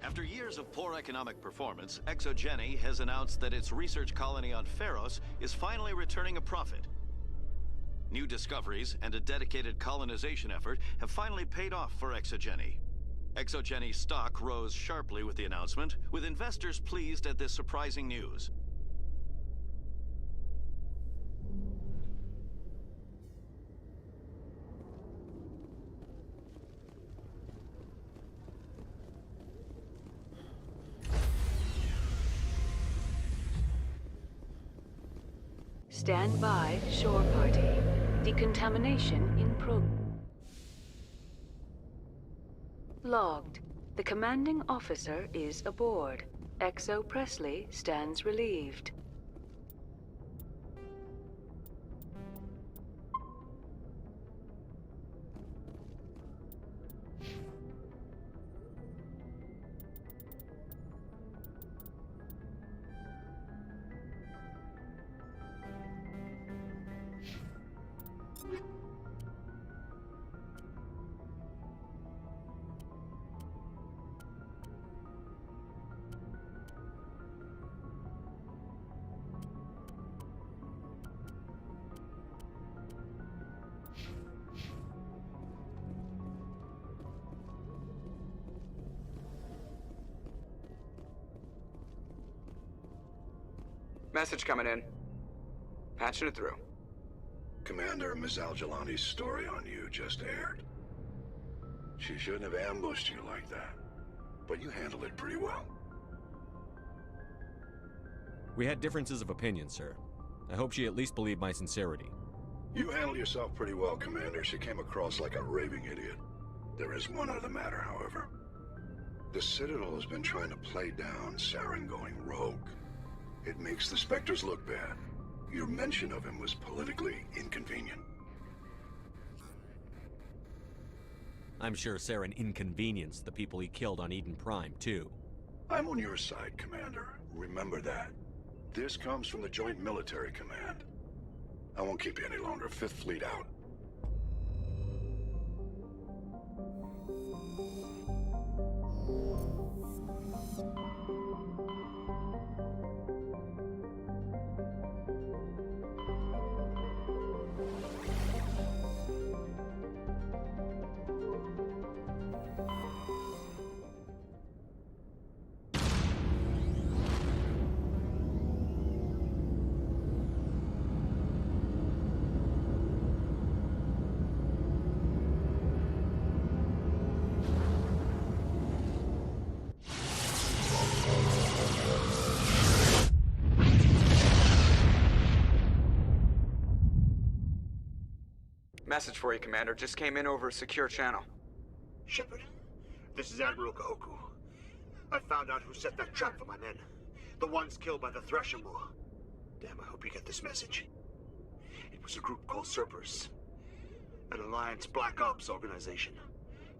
[SPEAKER 13] After years of poor economic performance, ExoGeni has announced that its research colony on Pharos is finally returning a profit. New discoveries and a dedicated colonization effort have finally paid off for ExoGeni. ExoGeni stock rose sharply with the announcement, with investors pleased at this surprising news.
[SPEAKER 1] Stand by, shore party. Decontamination in Logged. The commanding officer is aboard. Exo Presley stands relieved.
[SPEAKER 15] Message coming in. Patching it through.
[SPEAKER 7] Commander, Ms. Al-Jalani's story on you just aired. She shouldn't have ambushed you like that, but you handled it pretty well.
[SPEAKER 6] We had differences of opinion, sir. I hope she at least believed my sincerity.
[SPEAKER 7] You handled yourself pretty well, Commander. She came across like a raving idiot. There is one other matter, however. The Citadel has been trying to play down Saren going rogue. It makes the Spectres look bad. Your mention of him was politically inconvenient.
[SPEAKER 6] I'm sure Saren inconvenienced the people he killed on Eden Prime, too.
[SPEAKER 7] I'm on your side, Commander. Remember that. This comes from the Joint Military Command. I won't keep you any longer. Fifth Fleet out.
[SPEAKER 15] Message for you, Commander. Just came in over a secure channel.
[SPEAKER 11] Shepard, this is Admiral Kahoku. I found out who set that trap for my men. The ones killed by the Thresher Maw. Damn, I hope you get this message. It was a group called Cerberus. An Alliance Black Ops organization.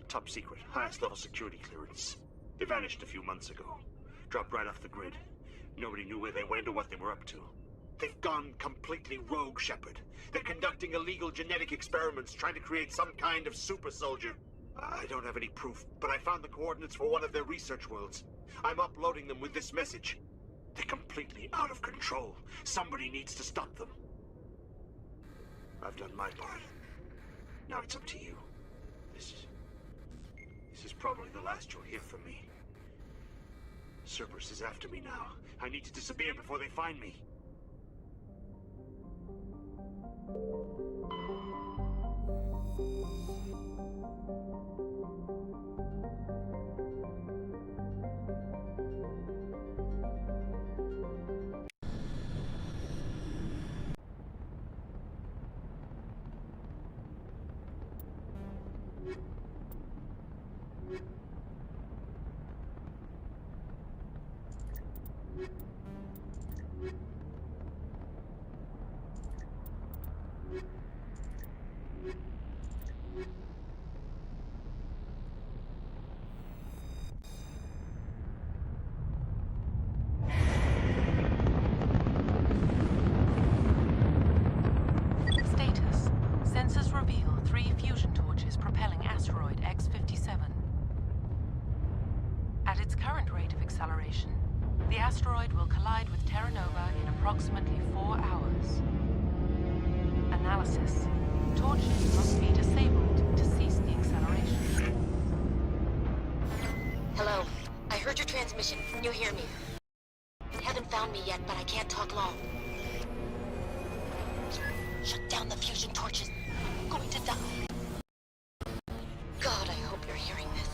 [SPEAKER 11] Top secret, highest level security clearance. They vanished a few months ago. Dropped right off the grid. Nobody knew where they went or what they were up to. They've gone completely rogue, Shepard. They're conducting illegal genetic experiments, trying to create some kind of super soldier. I don't have any proof, but I found the coordinates for one of their research worlds. I'm uploading them with this message. They're completely out of control. Somebody needs to stop them. I've done my part. Now it's up to you. This is probably the last you'll hear from me. Cerberus is after me now. I need to disappear before they find me.
[SPEAKER 17] Status. Sensors reveal 3 fusion torches propelling asteroid X-57. At its current rate of acceleration, the asteroid will collide with Terra Nova in approximately 4 hours. Analysis. Torches must be disabled to cease the acceleration.
[SPEAKER 23] Hello. I heard your transmission. Can you hear me? Haven't found me yet, but I can't talk long. Shut down the fusion torches. I'm going to die. God, I hope you're hearing this.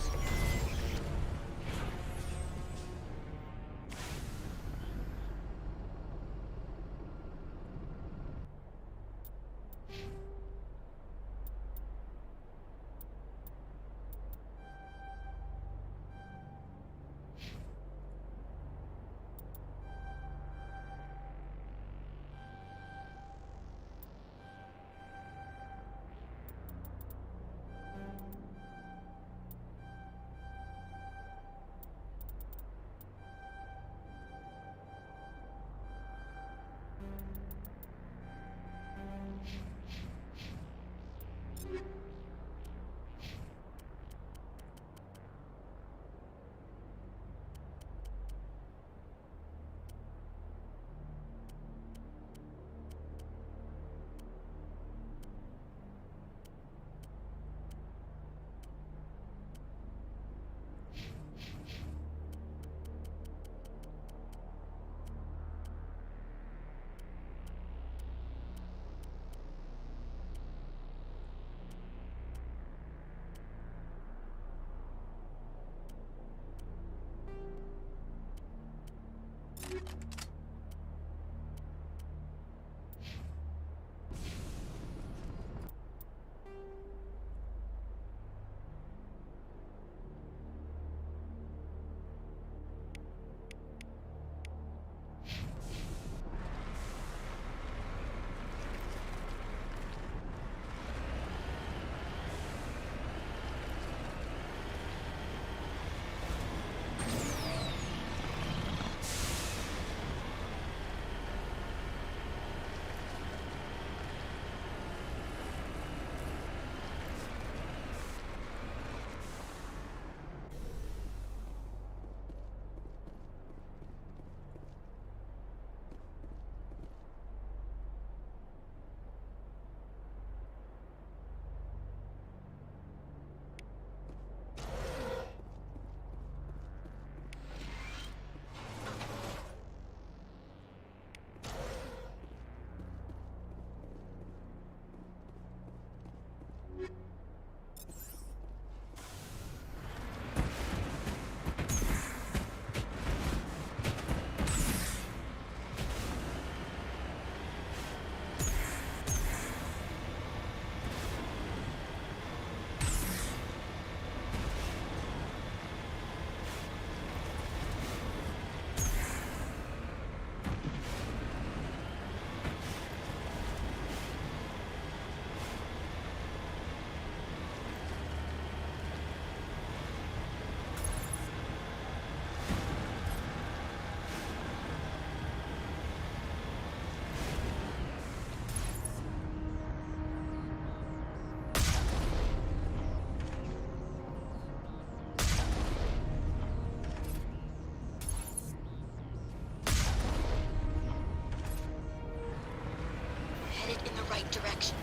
[SPEAKER 23] right direction.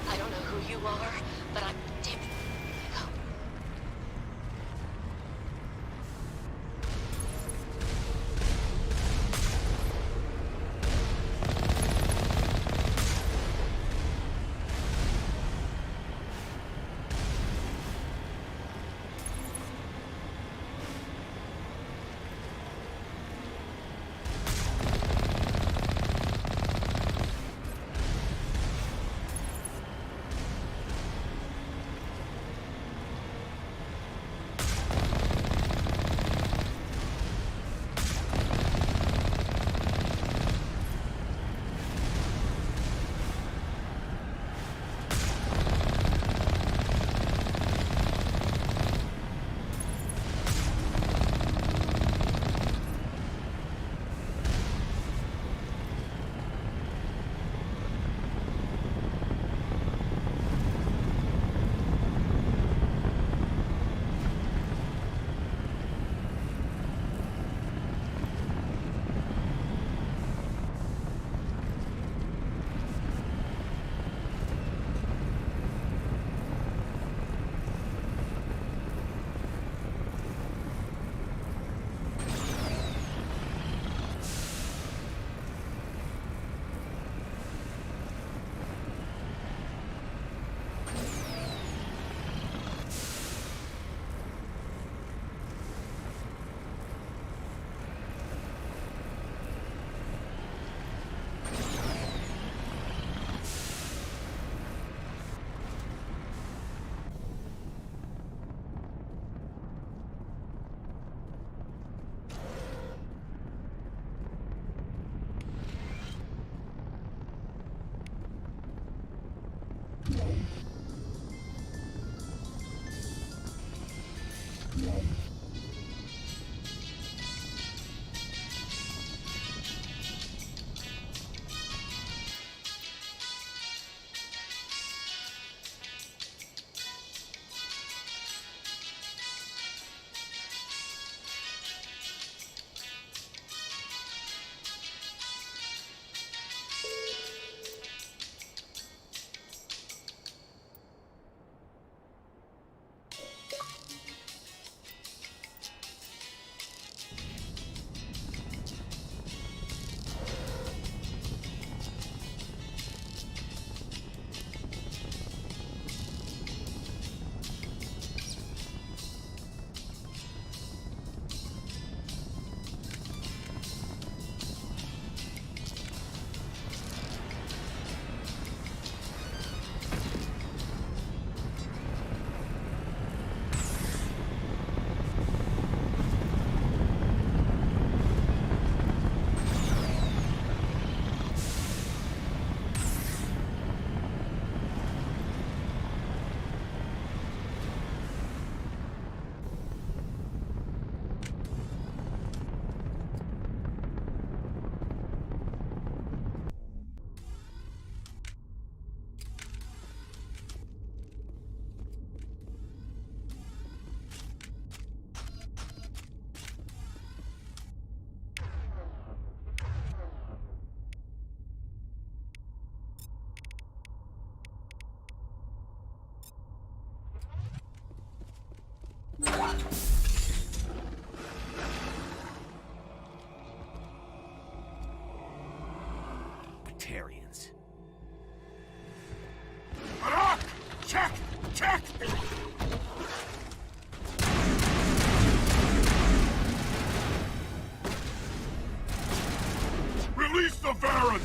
[SPEAKER 23] I don't know who you are, but I'm damn it. Go.
[SPEAKER 5] Batarians.
[SPEAKER 8] Check! Check! Release the Varren!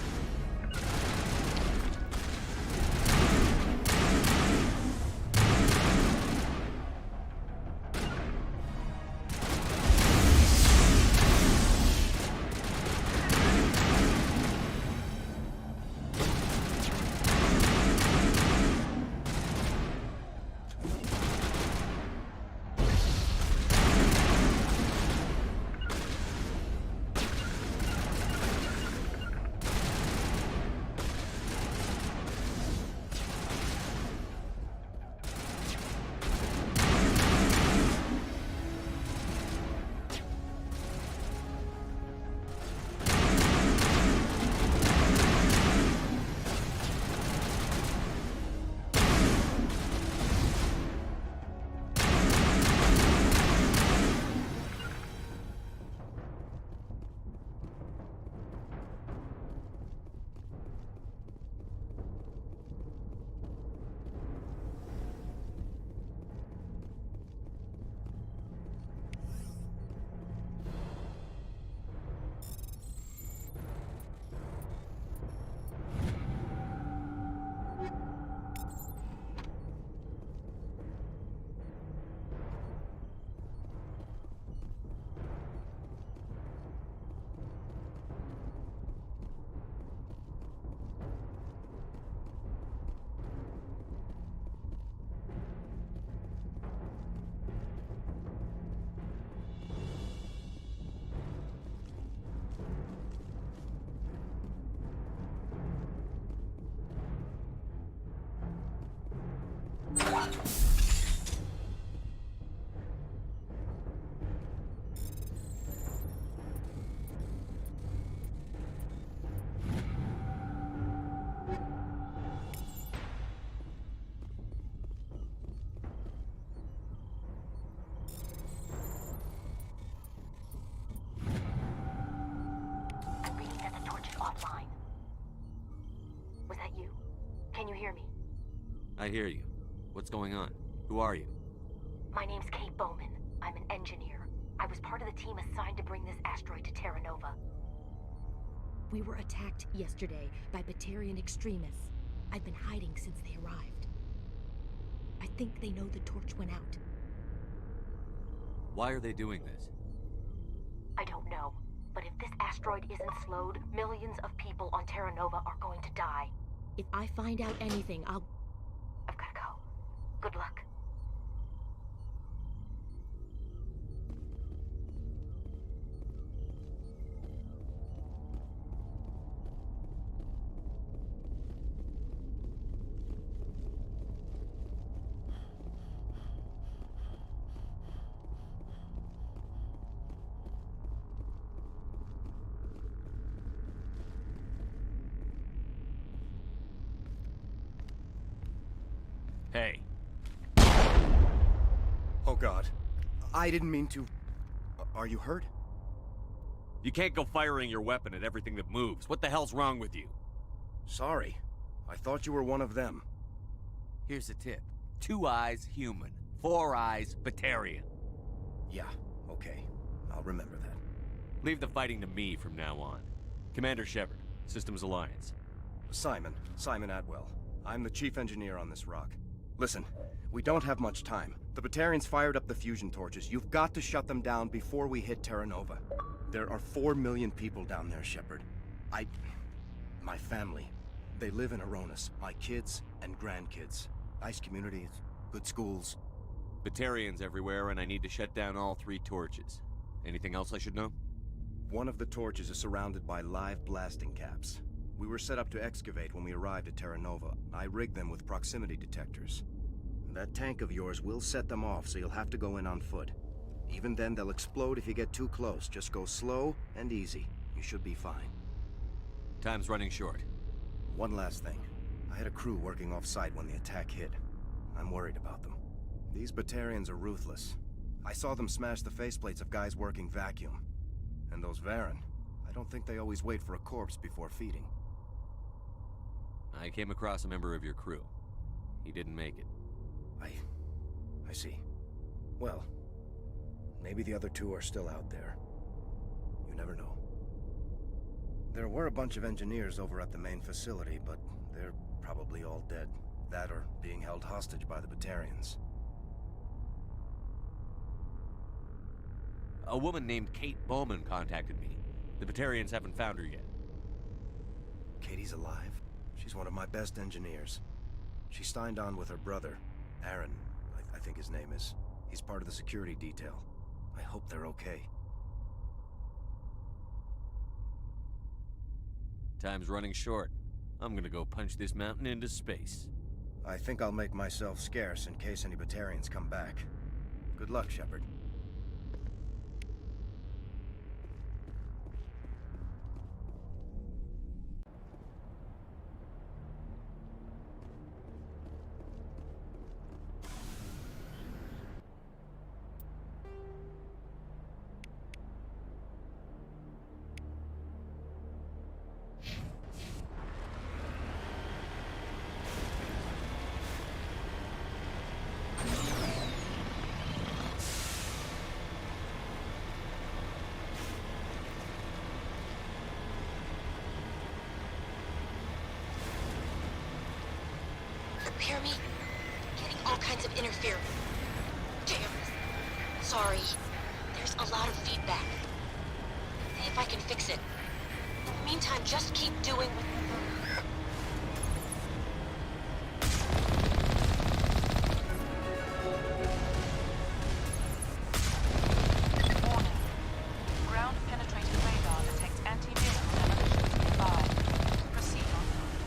[SPEAKER 23] Can you hear me?
[SPEAKER 6] I hear you. What's going on? Who are you?
[SPEAKER 23] My name's Kate Bowman. I'm an engineer. I was part of the team assigned to bring this asteroid to Terra Nova. We were attacked yesterday by Batarian extremists. I've been hiding since they arrived. I think they know the torch went out.
[SPEAKER 6] Why are they doing this?
[SPEAKER 23] I don't know. But if this asteroid isn't slowed, millions of people on Terra Nova are going to die. If I find out anything, I've gotta go. Good luck.
[SPEAKER 6] Hey.
[SPEAKER 5] Oh God. I didn't mean to... Are you hurt?
[SPEAKER 6] You can't go firing your weapon at everything that moves. What the hell's wrong with you?
[SPEAKER 5] Sorry. I thought you were one of them.
[SPEAKER 18] Here's a tip. 2 eyes, human. 4 eyes, Batarian.
[SPEAKER 5] Yeah, okay. I'll remember that.
[SPEAKER 6] Leave the fighting to me from now on. Commander Shepard, Systems Alliance.
[SPEAKER 5] Simon Atwell. I'm the chief engineer on this rock. Listen, we don't have much time. The Batarians fired up the fusion torches. You've got to shut them down before we hit Terra Nova. There are 4 million people down there, Shepard. My family, they live in Aronis. My kids and grandkids. Nice communities, good schools.
[SPEAKER 6] Batarians everywhere, and I need to shut down all 3 torches. Anything else I should know?
[SPEAKER 5] One of the torches is surrounded by live blasting caps. We were set up to excavate when we arrived at Terra Nova. I rigged them with proximity detectors. That tank of yours will set them off, so you'll have to go in on foot. Even then, they'll explode if you get too close. Just go slow and easy. You should be fine.
[SPEAKER 6] Time's running short.
[SPEAKER 5] One last thing. I had a crew working off-site when the attack hit. I'm worried about them. These Batarians are ruthless. I saw them smash the faceplates of guys working vacuum. And those Varen, I don't think they always wait for a corpse before feeding.
[SPEAKER 6] I came across a member of your crew. He didn't make it.
[SPEAKER 5] I see. Well, maybe the other 2 are still out there. You never know. There were a bunch of engineers over at the main facility, but they're probably all dead. That or being held hostage by the Batarians.
[SPEAKER 6] A woman named Kate Bowman contacted me. The Batarians haven't found her yet.
[SPEAKER 5] Katie's alive? She's one of my best engineers. She signed on with her brother, Aaron, I think his name is. He's part of the security detail. I hope they're okay.
[SPEAKER 6] Time's running short. I'm gonna go punch this mountain into space.
[SPEAKER 5] I think I'll make myself scarce in case any Batarians come back. Good luck, Shepard.
[SPEAKER 23] Hear me? Getting all kinds of interference. Damn. Sorry. There's a lot of feedback. See if I can fix it. In the meantime, just keep doing what...
[SPEAKER 17] Warning. Ground-penetrating radar detects anti-vehicle demolitions nearby. Proceed on foot.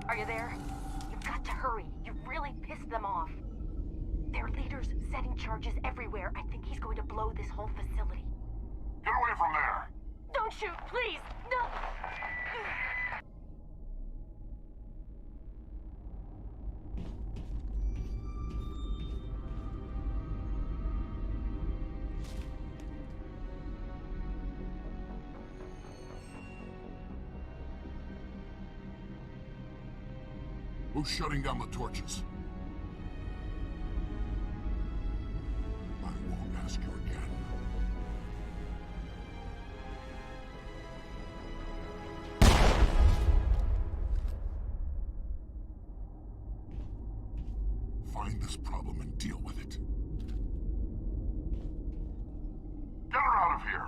[SPEAKER 23] Are you there? You've got to hurry. You've really pissed them off. Their leader's setting charges everywhere. I think he's going to blow this whole facility.
[SPEAKER 12] Get away from there!
[SPEAKER 23] Don't shoot, please! No!
[SPEAKER 12] Who's shutting down the torches? I won't ask you again. Find this problem and deal with it. Get her out of here!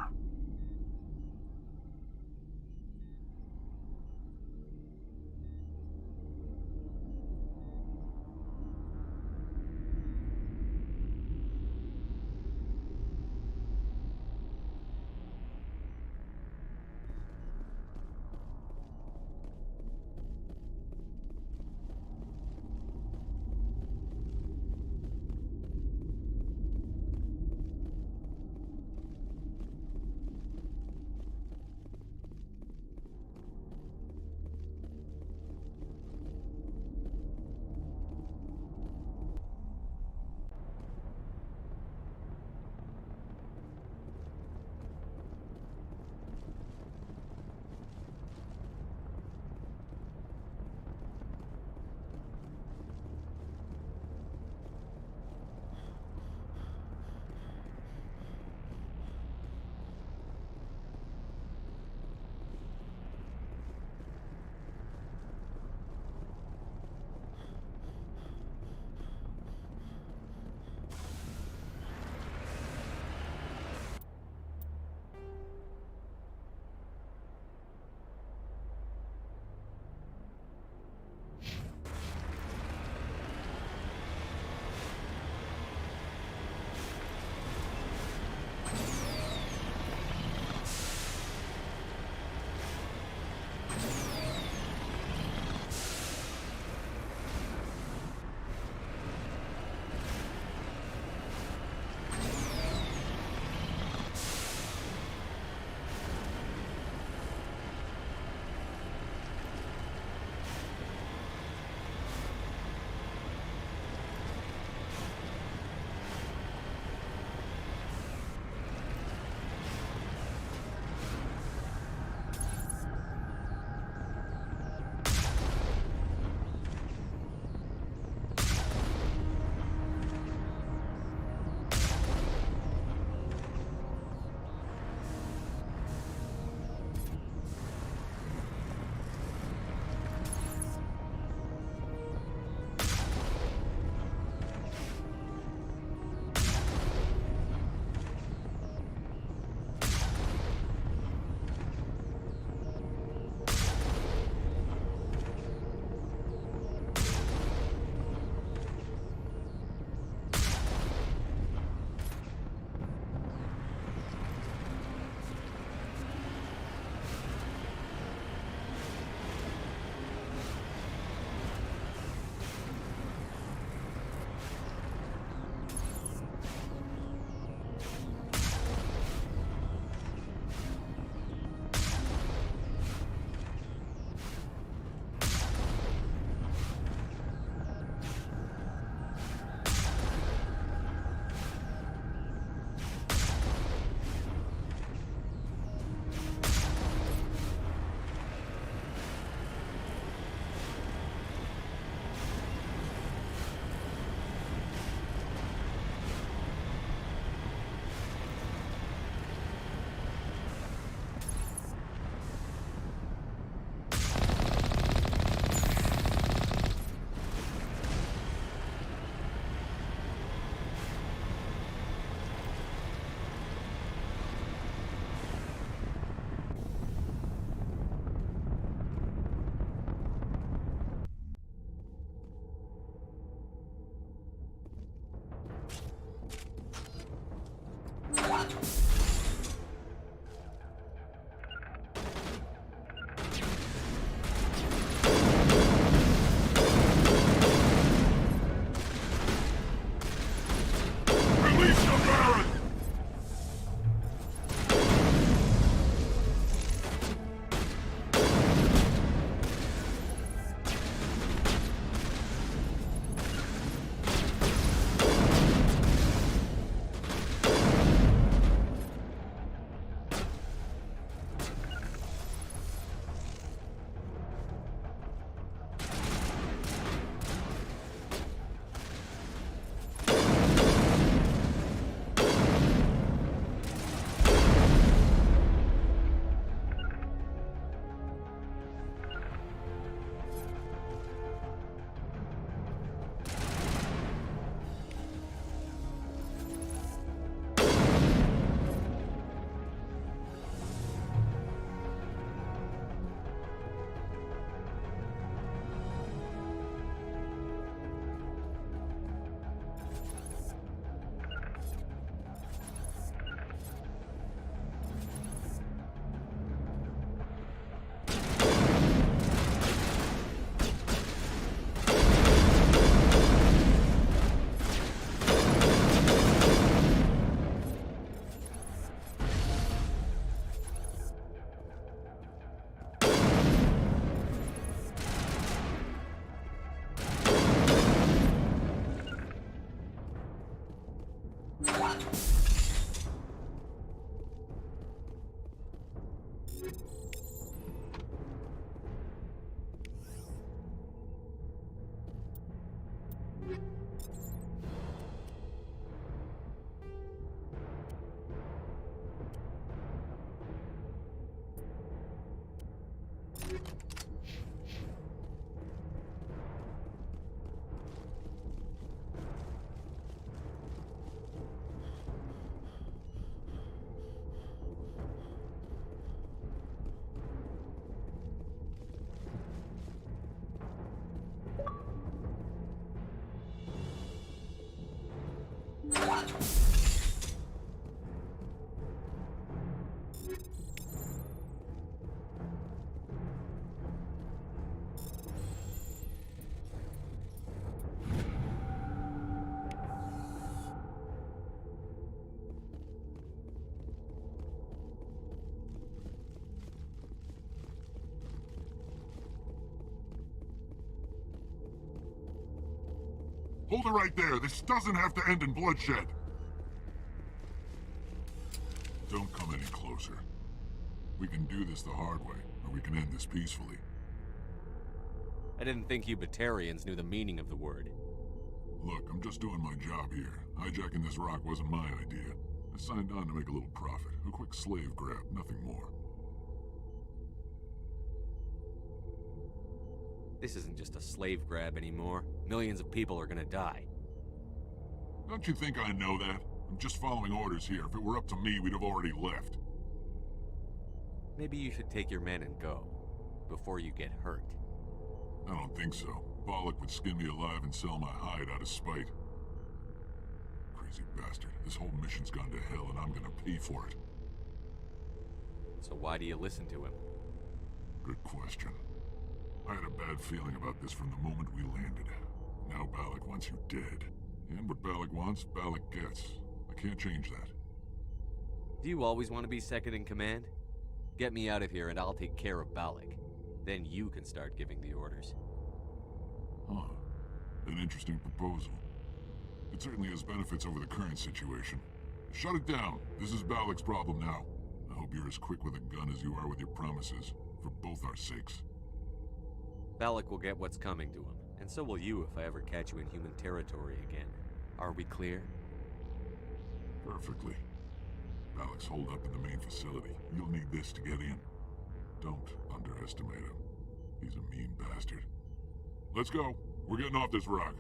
[SPEAKER 12] Hold it right there. This doesn't have to end in bloodshed. Don't come any closer. We can do this the hard way, or we can end this peacefully.
[SPEAKER 6] I didn't think you Batarians knew the meaning of the word.
[SPEAKER 12] Look, I'm just doing my job here. Hijacking this rock wasn't my idea. I signed on to make a little profit. A quick slave grab, nothing more.
[SPEAKER 6] This isn't just a slave grab anymore. Millions of people are gonna die.
[SPEAKER 12] Don't you think I know that? I'm just following orders here. If it were up to me, we'd have already left.
[SPEAKER 6] Maybe you should take your men and go, before you get hurt.
[SPEAKER 12] I don't think so. Balak would skin me alive and sell my hide out of spite. Crazy bastard. This whole mission's gone to hell and I'm gonna pay for it.
[SPEAKER 6] So why do you listen to him?
[SPEAKER 12] Good question. I had a bad feeling about this from the moment we landed. Now Balak wants you dead. And what Balak wants, Balak gets. I can't change that.
[SPEAKER 6] Do you always want to be second in command? Get me out of here and I'll take care of Balak. Then you can start giving the orders.
[SPEAKER 12] Huh. An interesting proposal. It certainly has benefits over the current situation. Shut it down. This is Balak's problem now. I hope you're as quick with a gun as you are with your promises. For both our sakes.
[SPEAKER 6] Balak will get what's coming to him, and so will you if I ever catch you in human territory again. Are we clear?
[SPEAKER 12] Perfectly. Balak's holed up in the main facility. You'll need this to get in. Don't underestimate him. He's a mean bastard. Let's go. We're getting off this rock.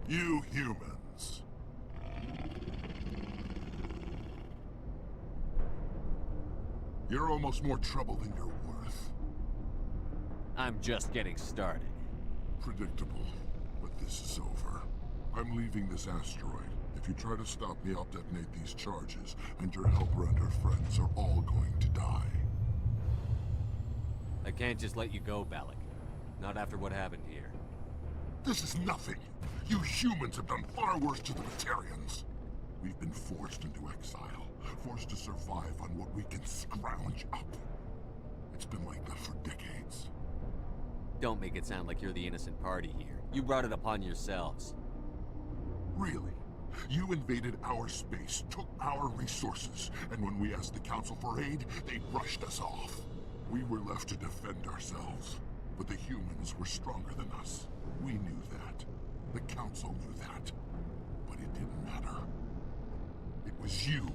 [SPEAKER 8] You humans. You're almost more trouble than you're worth.
[SPEAKER 6] I'm just getting started.
[SPEAKER 8] Predictable, but this is over. I'm leaving this asteroid. If you try to stop me, I'll detonate these charges, and your helper and her friends are all going to die.
[SPEAKER 6] I can't just let you go, Balak. Not after what happened here.
[SPEAKER 8] This is nothing. You humans have done far worse to the Batarians. We've been forced into exile. forced to survive on what we can scrounge up. It's been like that for decades.
[SPEAKER 6] Don't make it sound like you're the innocent party here. You brought it upon yourselves.
[SPEAKER 8] Really? You invaded our space, took our resources, and when we asked the Council for aid, they brushed us off. We were left to defend ourselves, but the humans were stronger than us. We knew that. The Council knew that. But it didn't matter. It was you.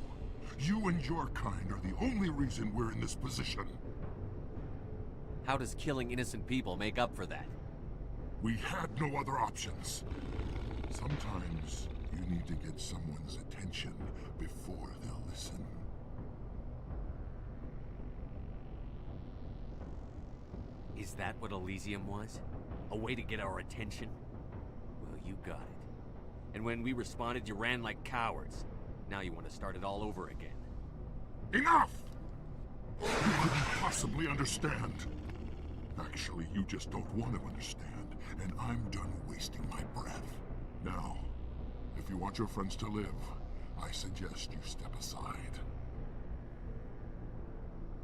[SPEAKER 8] You and your kind are the only reason we're in this position.
[SPEAKER 6] How does killing innocent people make up for that?
[SPEAKER 8] We had no other options. Sometimes you need to get someone's attention before they'll listen.
[SPEAKER 6] Is that what Elysium was? A way to get our attention? Well, you got it. And when we responded, you ran like cowards. Now you want to start it all over again.
[SPEAKER 8] Enough! You couldn't possibly understand. Actually, you just don't want to understand, and I'm done wasting my breath. Now, if you want your friends to live, I suggest you step aside.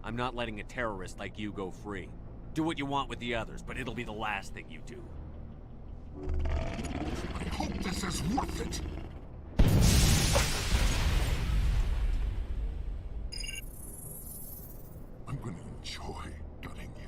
[SPEAKER 6] I'm not letting a terrorist like you go free. Do what you want with the others, but it'll be the last thing you do.
[SPEAKER 8] I hope this is worth it! I'm gonna enjoy gutting you.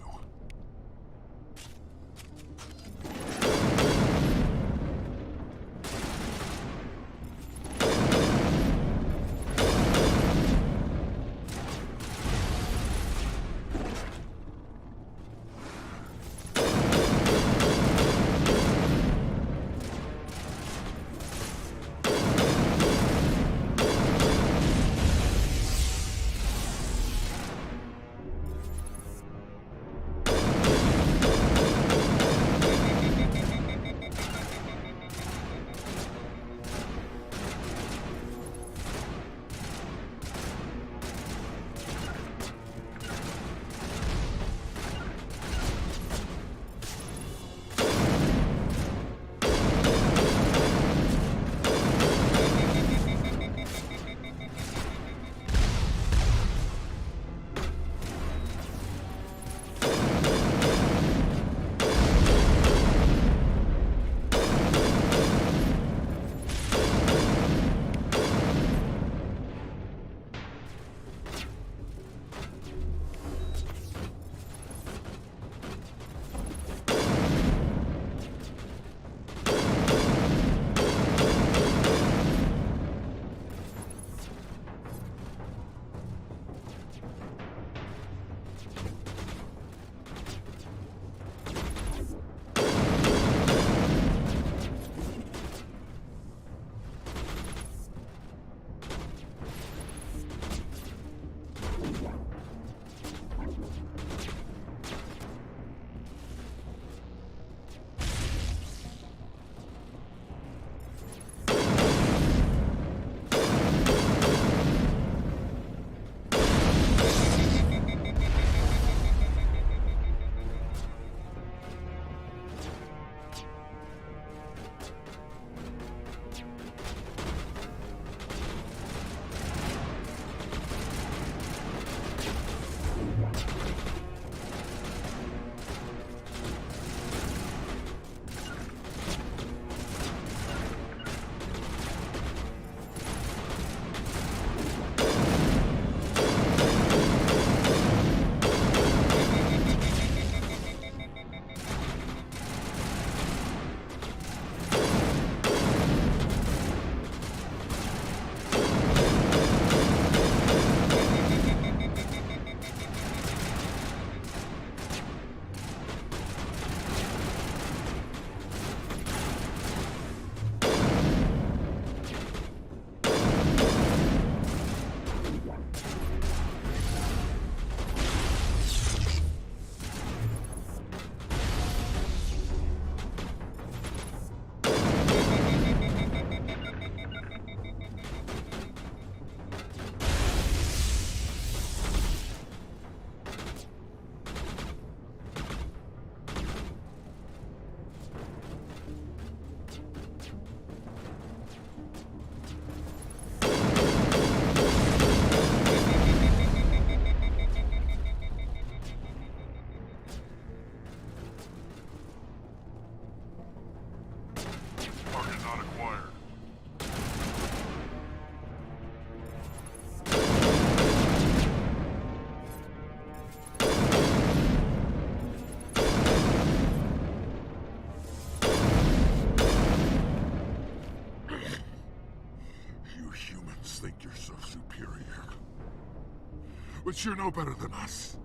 [SPEAKER 8] But you're no better than us.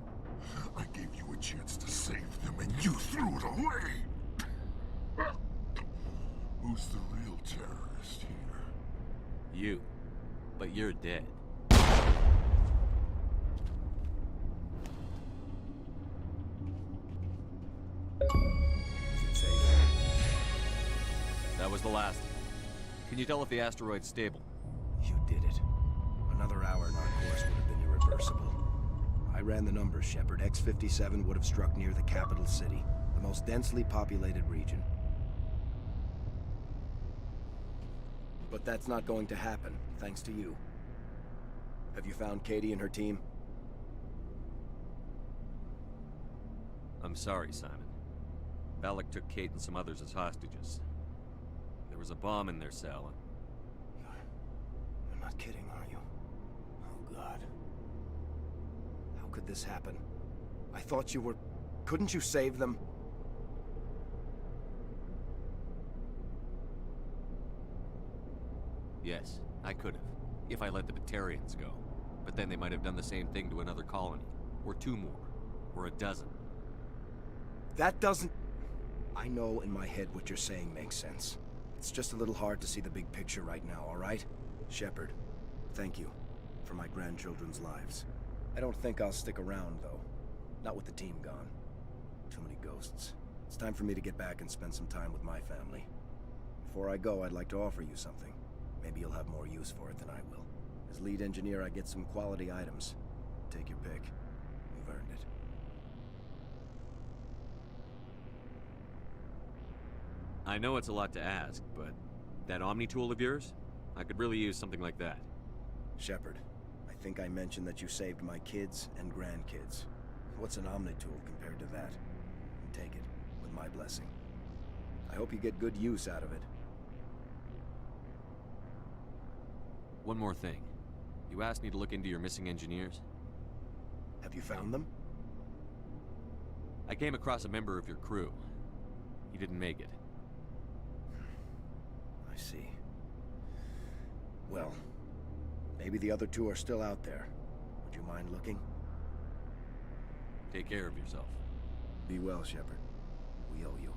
[SPEAKER 8] I gave you a chance to save them, and you threw it away! Who's the real terrorist here?
[SPEAKER 6] You. But you're dead.
[SPEAKER 5] Is it safe?
[SPEAKER 6] That was the last. Can you tell if the asteroid's stable?
[SPEAKER 5] You did it. Another hour and our course would have been irreversible. I ran the numbers, Shepard. X-57 would have struck near the capital city, the most densely populated region. But that's not going to happen, thanks to you. Have you found Katie and her team?
[SPEAKER 6] I'm sorry, Simon. Valak took Kate and some others as hostages. There was a bomb in their cell, and...
[SPEAKER 5] You're not kidding, are you? Oh, God. How could this happen? I thought you were... Couldn't you save them?
[SPEAKER 6] Yes, I could have, if I let the Batarians go. But then they might have done the same thing to another colony. Or two more. Or a dozen.
[SPEAKER 5] That doesn't... I know in my head what you're saying makes sense. It's just a little hard to see the big picture right now, all right? Shepard, thank you for my grandchildren's lives. I don't think I'll stick around, though. Not with the team gone. Too many ghosts. It's time for me to get back and spend some time with my family. Before I go, I'd like to offer you something. Maybe you'll have more use for it than I will. As lead engineer, I get some quality items. Take your pick. You've earned it.
[SPEAKER 6] I know it's a lot to ask, but that Omni tool of yours? I could really use something like that.
[SPEAKER 5] Shepard, I think I mentioned that you saved my kids and grandkids. What's an Omni tool compared to that? Take it, with my blessing. I hope you get good use out of it.
[SPEAKER 6] One more thing. You asked me to look into your missing engineers.
[SPEAKER 5] Have you found them?
[SPEAKER 6] I came across a member of your crew. He didn't make it.
[SPEAKER 5] I see. Well, maybe the other two are still out there. Would you mind looking?
[SPEAKER 6] Take care of yourself.
[SPEAKER 5] Be well, Shepard. We owe you.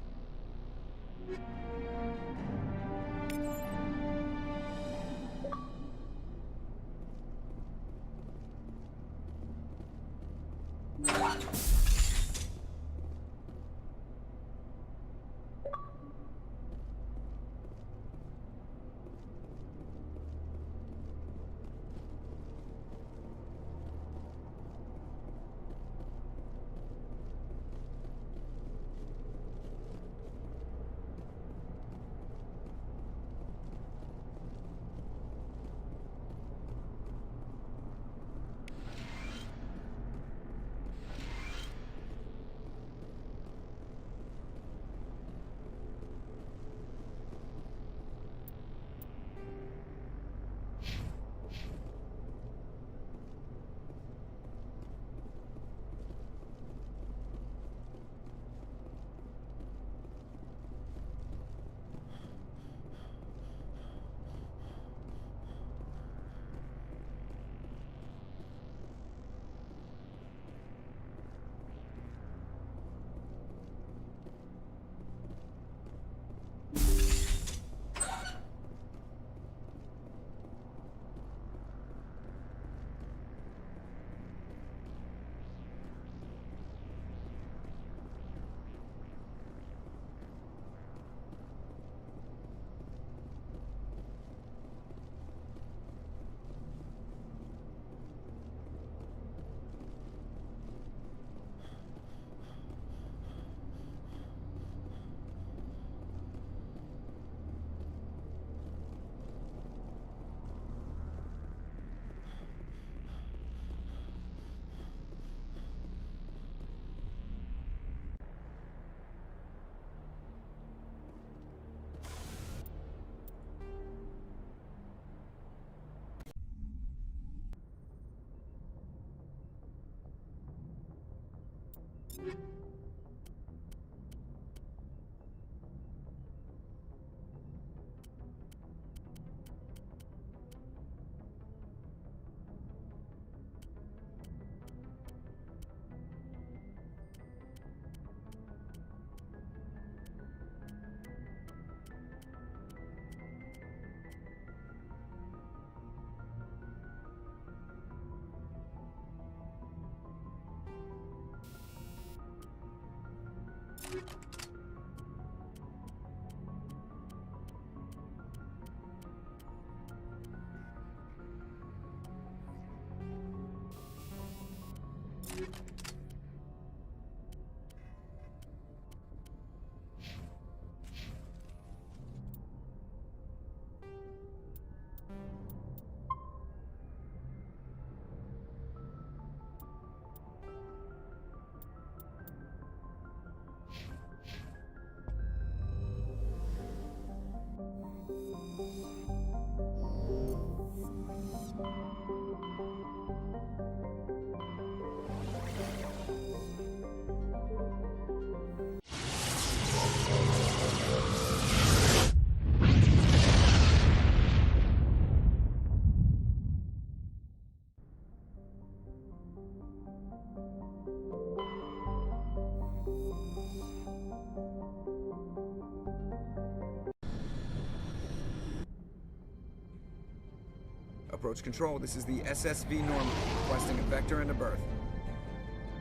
[SPEAKER 3] Approach control, this is the SSV Normandy, requesting a vector and a berth.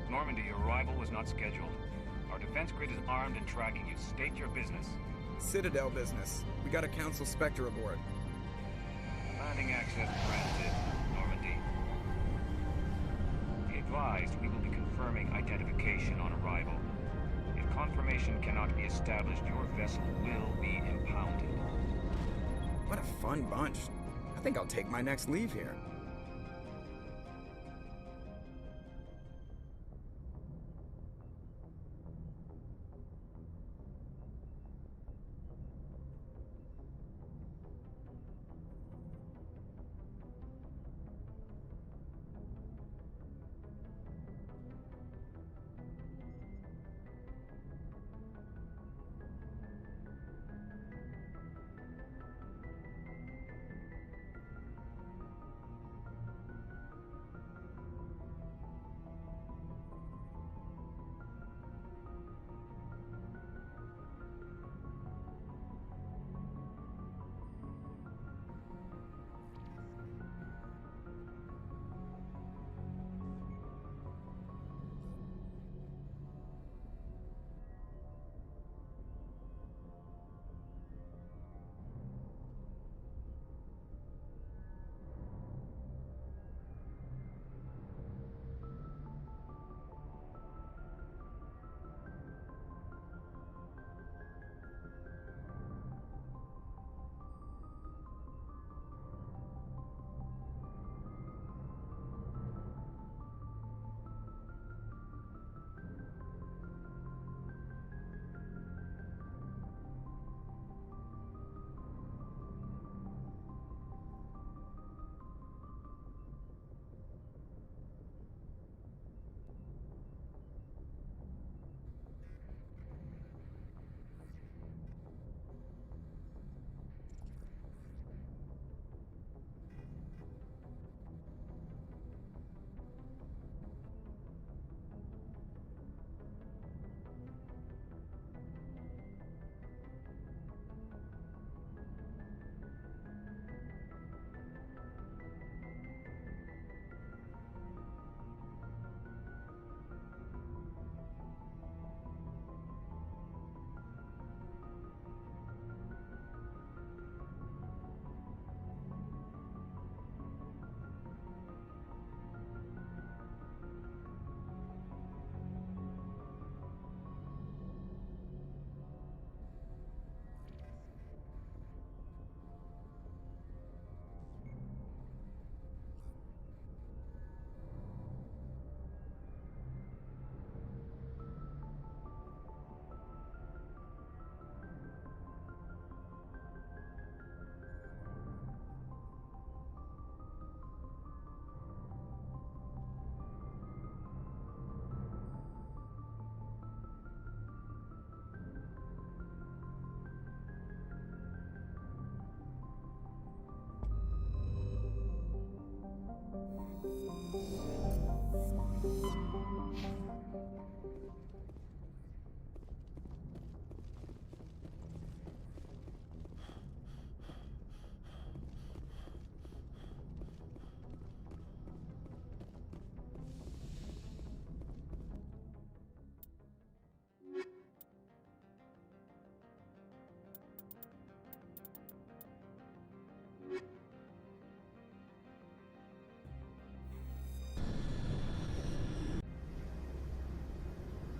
[SPEAKER 4] Normandy, your arrival was not scheduled. Our defense grid is armed and tracking you. State your business.
[SPEAKER 3] Citadel business. We got a Council Spectre aboard.
[SPEAKER 4] Landing access granted, Normandy. Be advised, we will be confirming identification on arrival. If confirmation cannot be established, your vessel will be impounded.
[SPEAKER 3] What a fun bunch. I think I'll take my next leave here.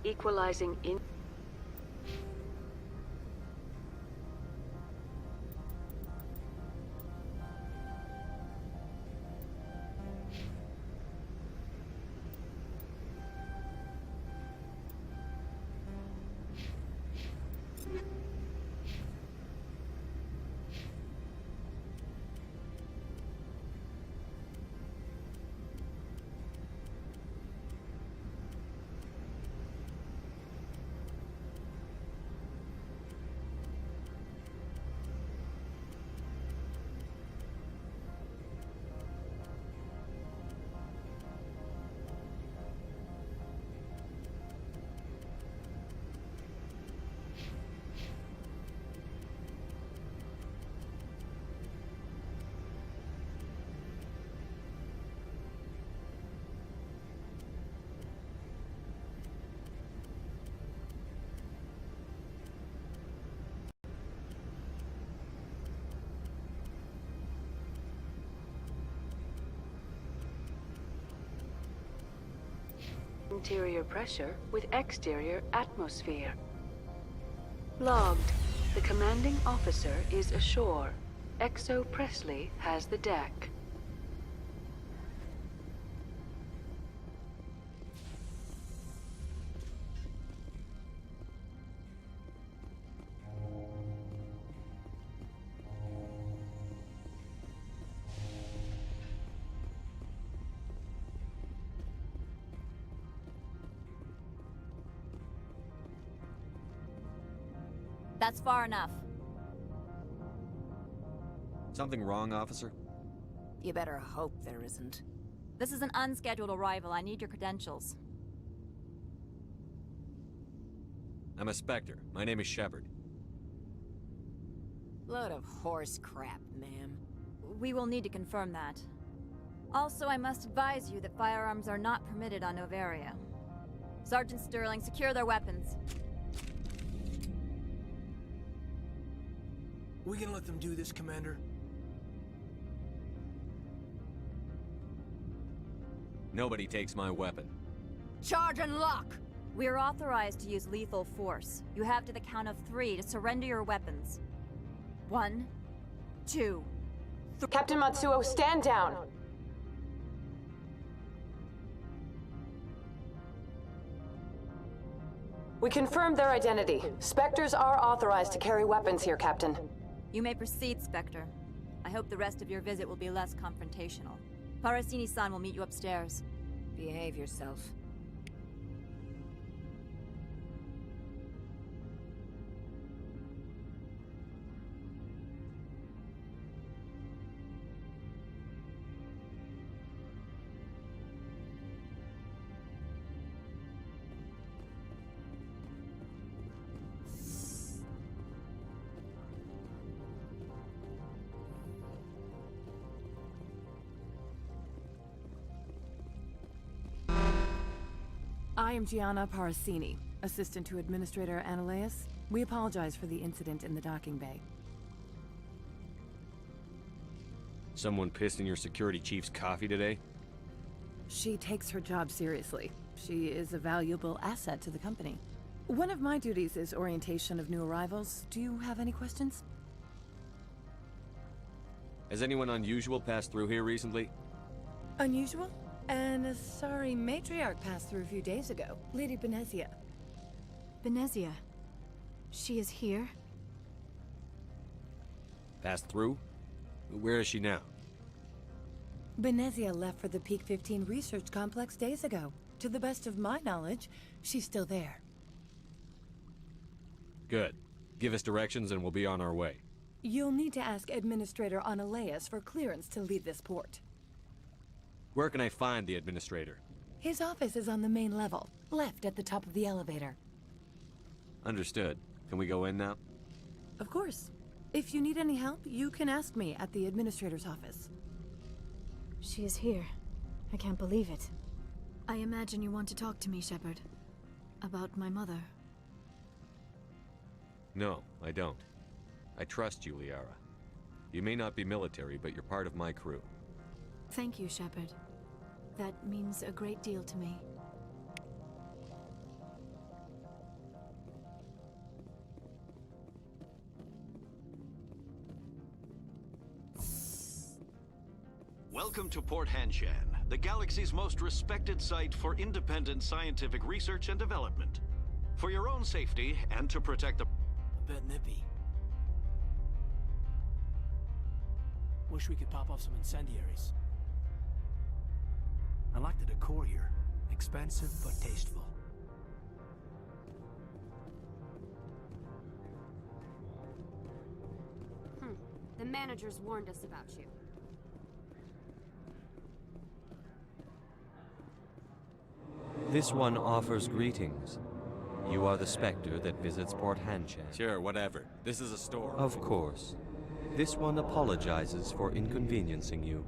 [SPEAKER 20] Equalizing in...
[SPEAKER 17] Interior pressure with exterior atmosphere. Logged. The commanding officer is ashore. Exo Presley has the deck.
[SPEAKER 9] That's far enough.
[SPEAKER 10] Something wrong, officer?
[SPEAKER 9] You better hope there isn't. This is an unscheduled arrival. I need your credentials.
[SPEAKER 10] I'm a Spectre. My name is Shepard.
[SPEAKER 9] Load of horse crap, ma'am. We will need to confirm that. Also, I must advise you that firearms are not permitted on Noveria. Sergeant Sterling, secure their weapons.
[SPEAKER 22] We can let them do this, Commander.
[SPEAKER 10] Nobody takes my weapon.
[SPEAKER 9] Charge and lock! We are authorized to use lethal force. You have to the count of 3 to surrender your weapons. 1, 2, 3.
[SPEAKER 17] Captain Matsuo, stand down! We confirmed their identity. Spectres are authorized to carry weapons here, Captain.
[SPEAKER 9] You may proceed, Spectre. I hope the rest of your visit will be less confrontational. Parasini-san will meet you upstairs. Behave yourself.
[SPEAKER 17] I am Gianna Parasini, assistant to Administrator Analeas. We apologize for the incident in the docking bay.
[SPEAKER 10] Someone pissed in your security chief's coffee today?
[SPEAKER 17] She takes her job seriously. She is a valuable asset to the company. One of my duties is orientation of new arrivals. Do you have any questions?
[SPEAKER 10] Has anyone unusual passed through here recently?
[SPEAKER 17] Unusual? And a sorry matriarch passed through a few days ago. Lady Benezia.
[SPEAKER 2] Benezia. She is here?
[SPEAKER 10] Passed through? Where is she now?
[SPEAKER 17] Benezia left for the Peak 15 research complex days ago. To the best of my knowledge, she's still there.
[SPEAKER 10] Good. Give us directions and we'll be on our way.
[SPEAKER 17] You'll need to ask Administrator Analeas for clearance to leave this port.
[SPEAKER 10] Where can I find the administrator?
[SPEAKER 17] His office is on the main level, left at the top of the elevator.
[SPEAKER 10] Understood. Can we go in now?
[SPEAKER 17] Of course. If you need any help, you can ask me at the administrator's office.
[SPEAKER 2] She is here. I can't believe it. I imagine you want to talk to me, Shepard. About my mother.
[SPEAKER 10] No, I don't. I trust you, Liara. You may not be military, but you're part of my crew.
[SPEAKER 2] Thank you, Shepard. That means a great deal to me.
[SPEAKER 13] Welcome to Port Hanshan, the galaxy's most respected site for independent scientific research and development. For your own safety and to protect the...
[SPEAKER 22] A bit nippy. Wish we could pop off some incendiaries. I like the decor here. Expensive, but tasteful.
[SPEAKER 20] The managers warned us about you.
[SPEAKER 24] This one offers greetings. You are the Spectre that visits Port Hanshan.
[SPEAKER 10] Sure, whatever. This is a store.
[SPEAKER 24] Of course. This one apologizes for inconveniencing you.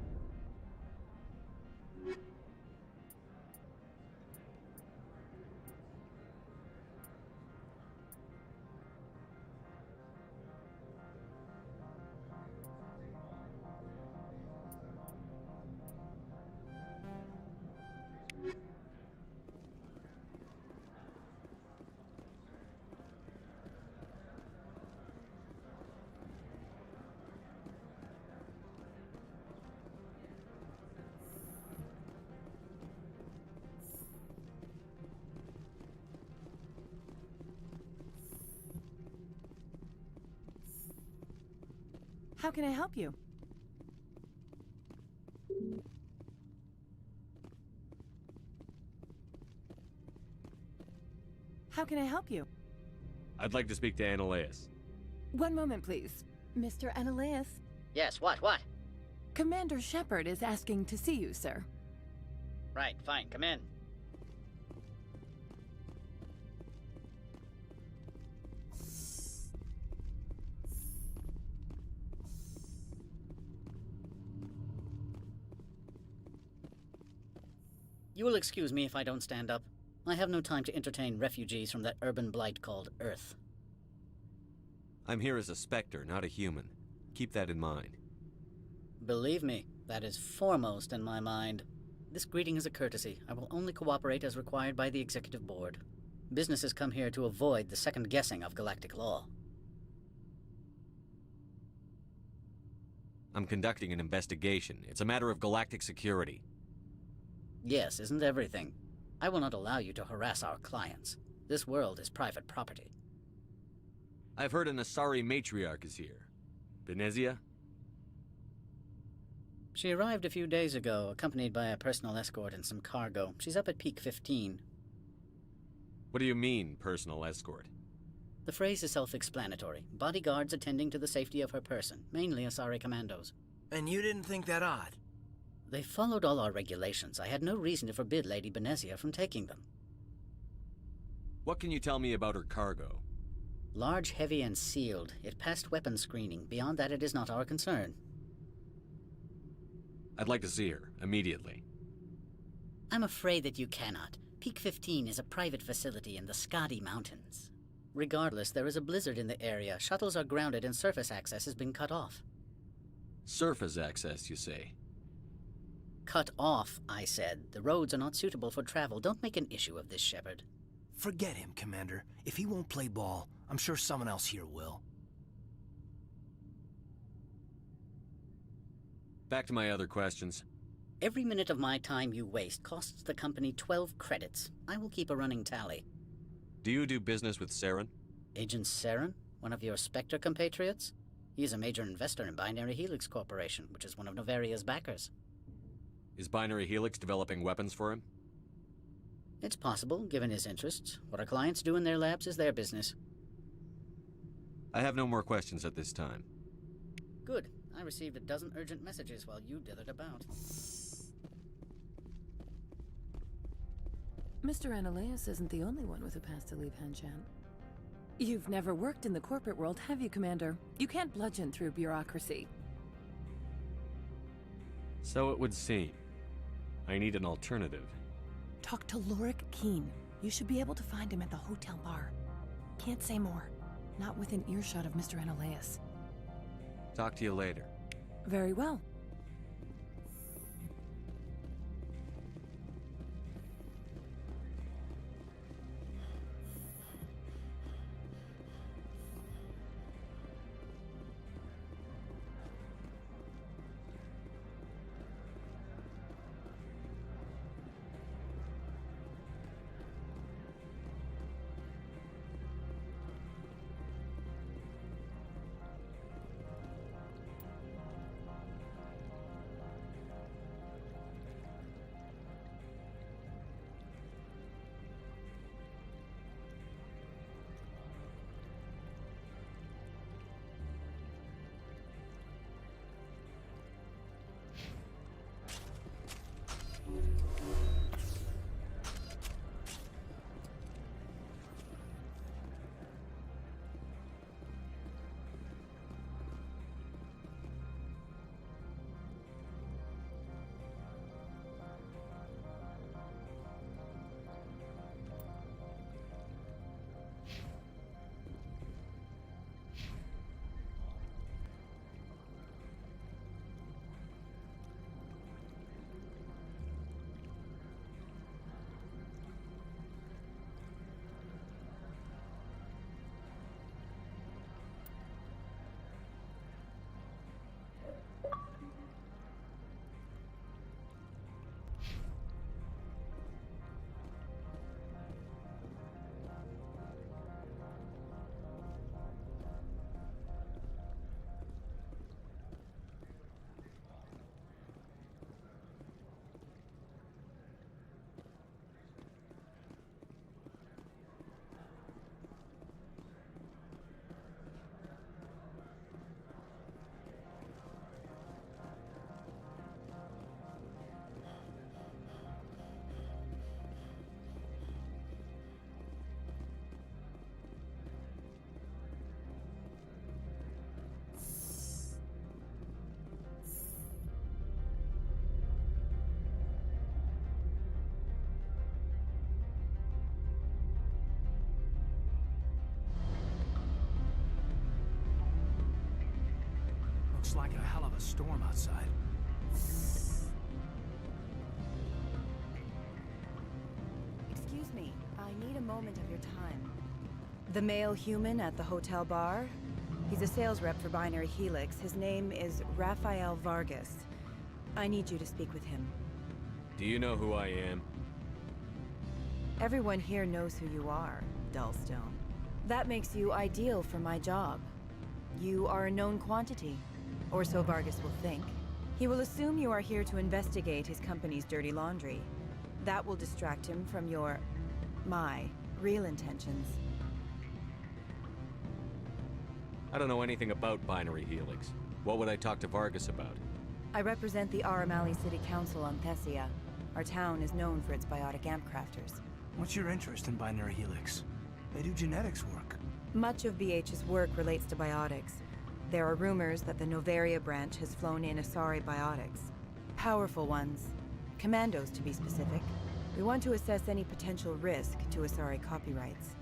[SPEAKER 14] How can I help you? How can I help you?
[SPEAKER 10] I'd like to speak to Ananias.
[SPEAKER 14] One moment, please. Mr. Ananias?
[SPEAKER 16] Yes, what?
[SPEAKER 14] Commander Shepard is asking to see you, sir.
[SPEAKER 16] Right, fine, come in. You will excuse me if I don't stand up. I have no time to entertain refugees from that urban blight called Earth.
[SPEAKER 10] I'm here as a Spectre, not a human. Keep that in mind.
[SPEAKER 16] Believe me, that is foremost in my mind. This greeting is a courtesy. I will only cooperate as required by the Executive Board. Businesses come here to avoid the second guessing of galactic law.
[SPEAKER 10] I'm conducting an investigation. It's a matter of galactic security.
[SPEAKER 16] Yes, isn't everything? I will not allow you to harass our clients. This world is private property.
[SPEAKER 10] I've heard an Asari matriarch is here. Benezia?
[SPEAKER 16] She arrived a few days ago, accompanied by a personal escort and some cargo. She's up at Peak 15.
[SPEAKER 10] What do you mean, personal escort?
[SPEAKER 16] The phrase is self-explanatory. Bodyguards attending to the safety of her person, mainly Asari commandos.
[SPEAKER 19] And you didn't think that odd?
[SPEAKER 16] They followed all our regulations. I had no reason to forbid Lady Benezia from taking them.
[SPEAKER 10] What can you tell me about her cargo?
[SPEAKER 16] Large, heavy, and sealed. It passed weapons screening. Beyond that, it is not our concern.
[SPEAKER 10] I'd like to see her, immediately.
[SPEAKER 16] I'm afraid that you cannot. Peak 15 is a private facility in the Skadi Mountains. Regardless, there is a blizzard in the area. Shuttles are grounded and surface access has been cut off.
[SPEAKER 10] Surface access, you say?
[SPEAKER 16] Cut off, I said. The roads are not suitable for travel. Don't make an issue of this, Shepard.
[SPEAKER 19] Forget him, Commander. If he won't play ball, I'm sure someone else here will.
[SPEAKER 10] Back to my other questions.
[SPEAKER 16] Every minute of my time you waste costs the company 12 credits. I will keep a running tally.
[SPEAKER 10] Do you do business with Saren?
[SPEAKER 16] Agent Saren? One of your Spectre compatriots? He is a major investor in Binary Helix Corporation, which is one of Novaria's backers.
[SPEAKER 10] Is Binary Helix developing weapons for him?
[SPEAKER 16] It's possible, given his interests. What our clients do in their labs is their business.
[SPEAKER 10] I have no more questions at this time.
[SPEAKER 16] Good. I received a dozen urgent messages while you dithered about.
[SPEAKER 14] Mr. Ananias isn't the only one with a past to leave Hanshan. You've never worked in the corporate world, have you, Commander? You can't bludgeon through bureaucracy.
[SPEAKER 10] So it would seem. I need an alternative.
[SPEAKER 14] Talk to Lorik Keen. You should be able to find him at the hotel bar. Can't say more. Not within earshot of Mr. Ananias.
[SPEAKER 10] Talk to you later.
[SPEAKER 14] Very well.
[SPEAKER 22] Looks like a hell of a storm outside.
[SPEAKER 1] Excuse me, I need a moment of your time. The male human at the hotel bar? He's a sales rep for Binary Helix. His name is Rafael Vargas. I need you to speak with him.
[SPEAKER 10] Do you know who I am?
[SPEAKER 1] Everyone here knows who you are, Dullstone. That makes you ideal for my job. You are a known quantity, or so Vargas will think. He will assume you are here to investigate his company's dirty laundry. That will distract him from my real intentions.
[SPEAKER 10] I don't know anything about Binary Helix. What would I talk to Vargas about?
[SPEAKER 1] I represent the Aramali City Council on Thessia. Our town is known for its biotic amp crafters.
[SPEAKER 22] What's your interest in Binary Helix? They do genetics work.
[SPEAKER 1] Much of BH's work relates to biotics. There are rumors that the Noveria branch has flown in Asari biotics. Powerful ones. Commandos, to be specific. We want to assess any potential risk to Asari copyrights.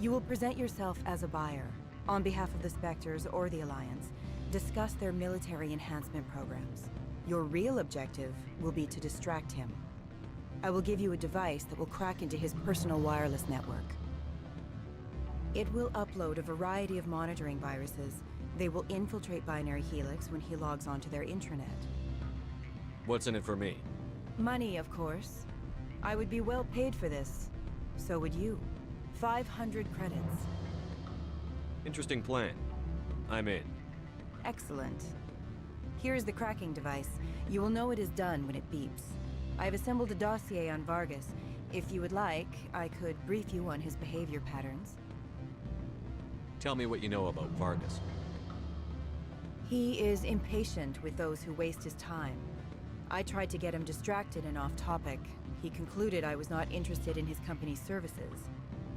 [SPEAKER 1] You will present yourself as a buyer, on behalf of the Spectres or the Alliance. Discuss their military enhancement programs. Your real objective will be to distract him. I will give you a device that will crack into his personal wireless network. It will upload a variety of monitoring viruses. They will infiltrate Binary Helix when he logs onto their intranet.
[SPEAKER 10] What's in it for me?
[SPEAKER 1] Money, of course. I would be well paid for this. So would you. 500 credits.
[SPEAKER 10] Interesting plan. I'm in.
[SPEAKER 1] Excellent. Here's the cracking device. You will know it is done when it beeps. I've assembled a dossier on Vargas. If you would like, I could brief you on his behavior patterns.
[SPEAKER 10] Tell me what you know about Vargas.
[SPEAKER 1] He is impatient with those who waste his time. I tried to get him distracted and off topic. He concluded I was not interested in his company's services.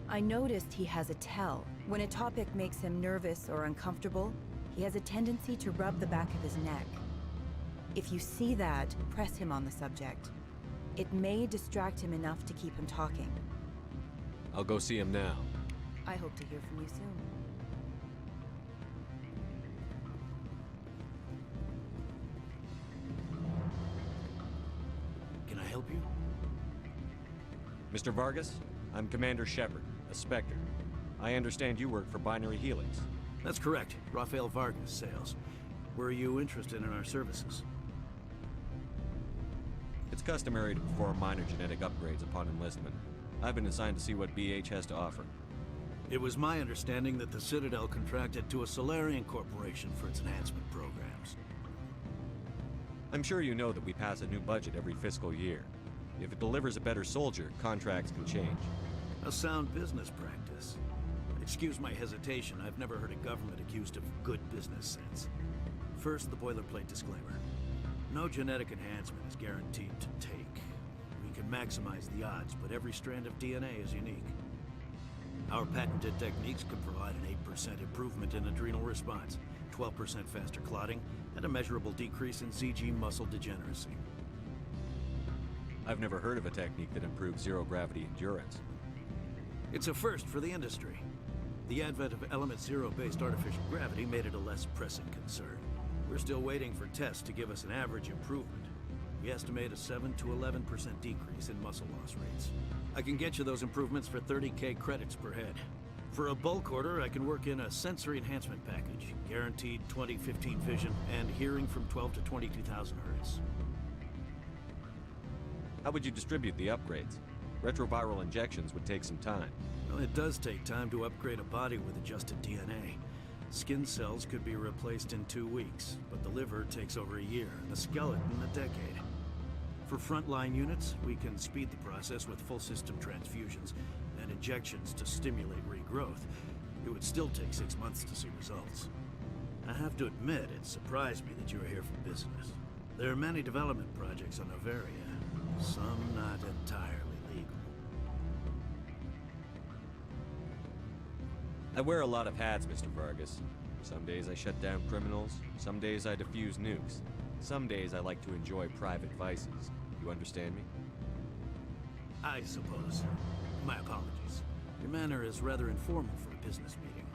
[SPEAKER 1] I noticed he has a tell. When a topic makes him nervous or uncomfortable, he has a tendency to rub the back of his neck. If you see that, press him on the subject. It may distract him enough to keep him talking.
[SPEAKER 10] I'll go see him now.
[SPEAKER 1] I hope to hear from you soon.
[SPEAKER 7] Can I help you?
[SPEAKER 10] Mr. Vargas, I'm Commander Shepard, a Spectre. I understand you work for Binary Helix.
[SPEAKER 7] That's correct. Rafael Vargas, sales. Were you interested in our services?
[SPEAKER 10] It's customary to perform minor genetic upgrades upon enlistment. I've been assigned to see what BH has to offer.
[SPEAKER 7] It was my understanding that the Citadel contracted to a Solarian corporation for its enhancement programs.
[SPEAKER 10] I'm sure you know that we pass a new budget every fiscal year. If it delivers a better soldier, contracts can change.
[SPEAKER 7] A sound business practice. Excuse my hesitation, I've never heard a government accused of good business sense. First, the boilerplate disclaimer. No genetic enhancement is guaranteed to take. We can maximize the odds, but every strand of DNA is unique. Our patented techniques can provide an 8% improvement in adrenal response, 12% faster clotting, and a measurable decrease in ZG muscle degeneracy.
[SPEAKER 10] I've never heard of a technique that improves zero-gravity endurance.
[SPEAKER 7] It's a first for the industry. The advent of Element Zero-based artificial gravity made it a less pressing concern. We're still waiting for tests to give us an average improvement. We estimate a 7 to 11% decrease in muscle loss rates. I can get you those improvements for 30K credits per head. For a bulk order, I can work in a sensory enhancement package, guaranteed 20/15 vision, and hearing from 12 to 22,000 hertz.
[SPEAKER 10] How would you distribute the upgrades? Retroviral injections would take some time.
[SPEAKER 7] Well, it does take time to upgrade a body with adjusted DNA. Skin cells could be replaced in 2 weeks, but the liver takes over a year, and the skeleton a decade. For frontline units, we can speed the process with full system transfusions and injections to stimulate regrowth. It would still take 6 months to see results. I have to admit, it surprised me that you are here for business. There are many development projects on Noveria, some not entirely legal.
[SPEAKER 10] I wear a lot of hats, Mr. Vargas. Some days I shut down criminals, some days I defuse nukes. Some days I like to enjoy private vices. You understand me?
[SPEAKER 7] I suppose. My apologies. Your manner is rather informal for a business meeting.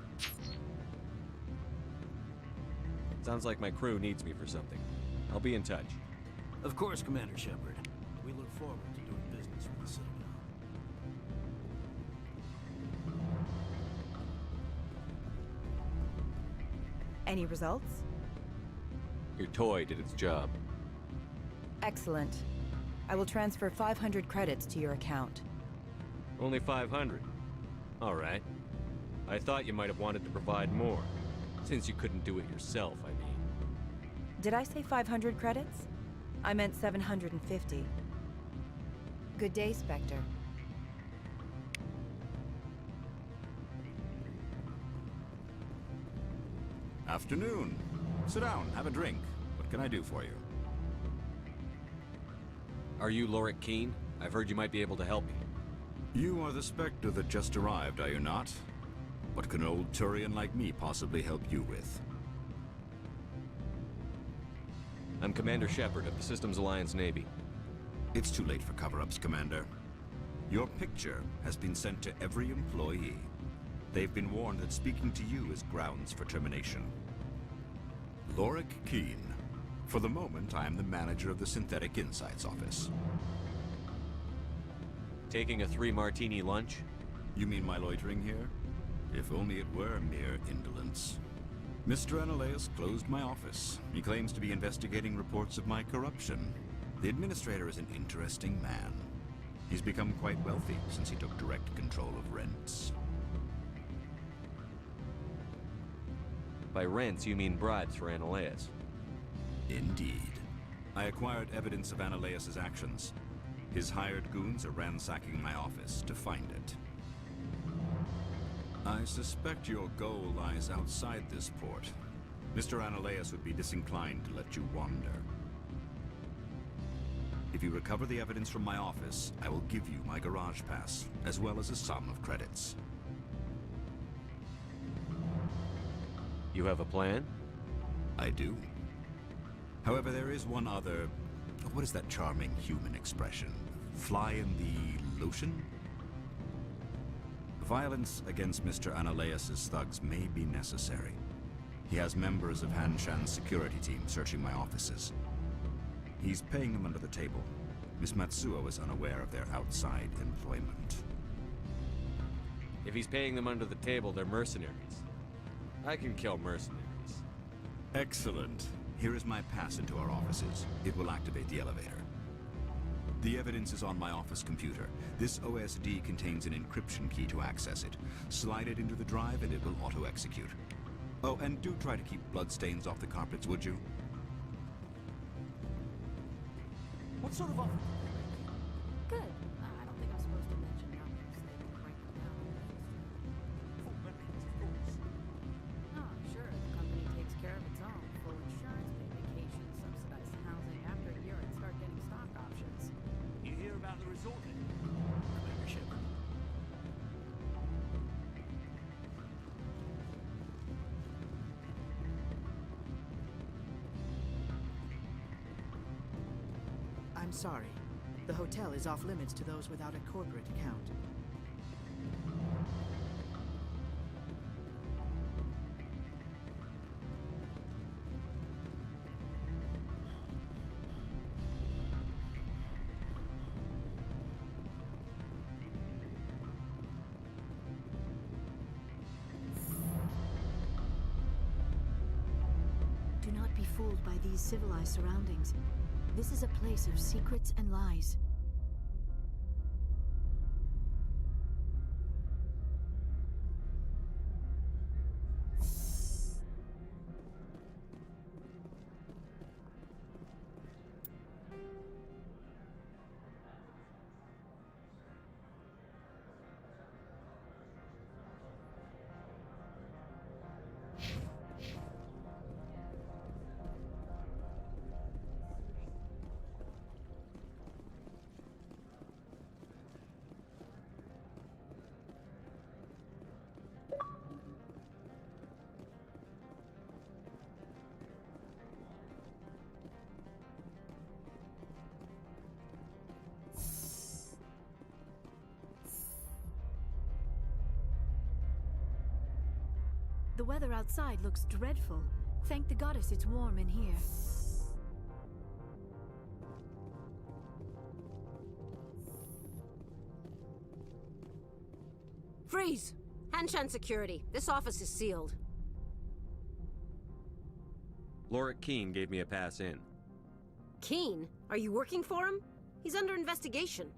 [SPEAKER 10] Sounds like my crew needs me for something. I'll be in touch.
[SPEAKER 7] Of course, Commander Shepard. We look forward to doing business with the Citadel.
[SPEAKER 1] Any results?
[SPEAKER 10] Your toy did its job.
[SPEAKER 1] Excellent. I will transfer 500 credits to your account.
[SPEAKER 10] Only 500. All right. I thought you might have wanted to provide more. Since you couldn't do it yourself, I mean.
[SPEAKER 1] Did I say 500 credits? I meant 750. Good day, Spectre.
[SPEAKER 11] Afternoon. Sit down, have a drink. What can I do for you?
[SPEAKER 10] Are you Lorik Keene? I've heard you might be able to help me.
[SPEAKER 11] You are the Spectre that just arrived, are you not? What can an old Turian like me possibly help you with?
[SPEAKER 10] I'm Commander Shepard of the Systems Alliance Navy.
[SPEAKER 11] It's too late for cover-ups, Commander. Your picture has been sent to every employee. They've been warned that speaking to you is grounds for termination. Lorik Keene. For the moment, I am the manager of the Synthetic Insights Office.
[SPEAKER 10] Taking a 3-martini lunch?
[SPEAKER 11] You mean my loitering here? If only it were mere indolence. Mr. Analeas closed my office. He claims to be investigating reports of my corruption. The administrator is an interesting man. He's become quite wealthy since he took direct control of rents.
[SPEAKER 10] By rents, you mean bribes for Analeas?
[SPEAKER 11] Indeed. I acquired evidence of Analeas' actions. His hired goons are ransacking my office to find it. I suspect your goal lies outside this port. Mr. Analeas would be disinclined to let you wander. If you recover the evidence from my office, I will give you my garage pass, as well as a sum of credits.
[SPEAKER 10] You have a plan?
[SPEAKER 11] I do. However, there is one other... What is that charming human expression? Fly in the lotion? Violence against Mr. Analeas' thugs may be necessary. He has members of Han Shan's security team searching my offices. He's paying them under the table. Miss Matsuo is unaware of their outside employment.
[SPEAKER 10] If he's paying them under the table, they're mercenaries. I can kill mercenaries.
[SPEAKER 11] Excellent. Here is my pass into our offices. It will activate the elevator. The evidence is on my office computer. This OSD contains an encryption key to access it. Slide it into the drive and it will auto-execute. Oh, and do try to keep bloodstains off the carpets, would you?
[SPEAKER 19] What sort of offer?
[SPEAKER 23] Good. I don't think I'm supposed to mention numbers. They will break them down. Oh, sure. The company takes care of its own. Full insurance, pay vacation, subsidized housing. After a year, I'd start getting stock options.
[SPEAKER 19] You hear about the resort then? Commander Shepard.
[SPEAKER 15] I'm sorry. The hotel is off limits to those without a corporate account.
[SPEAKER 2] Do not be fooled by these civilized surroundings. This is a place of secrets and lies. The weather outside looks dreadful. Thank the goddess it's warm in here.
[SPEAKER 8] Freeze! Hanshan security. This office is sealed.
[SPEAKER 10] Lorik Keen gave me a pass in.
[SPEAKER 8] Keen? Are you working for him? He's under investigation.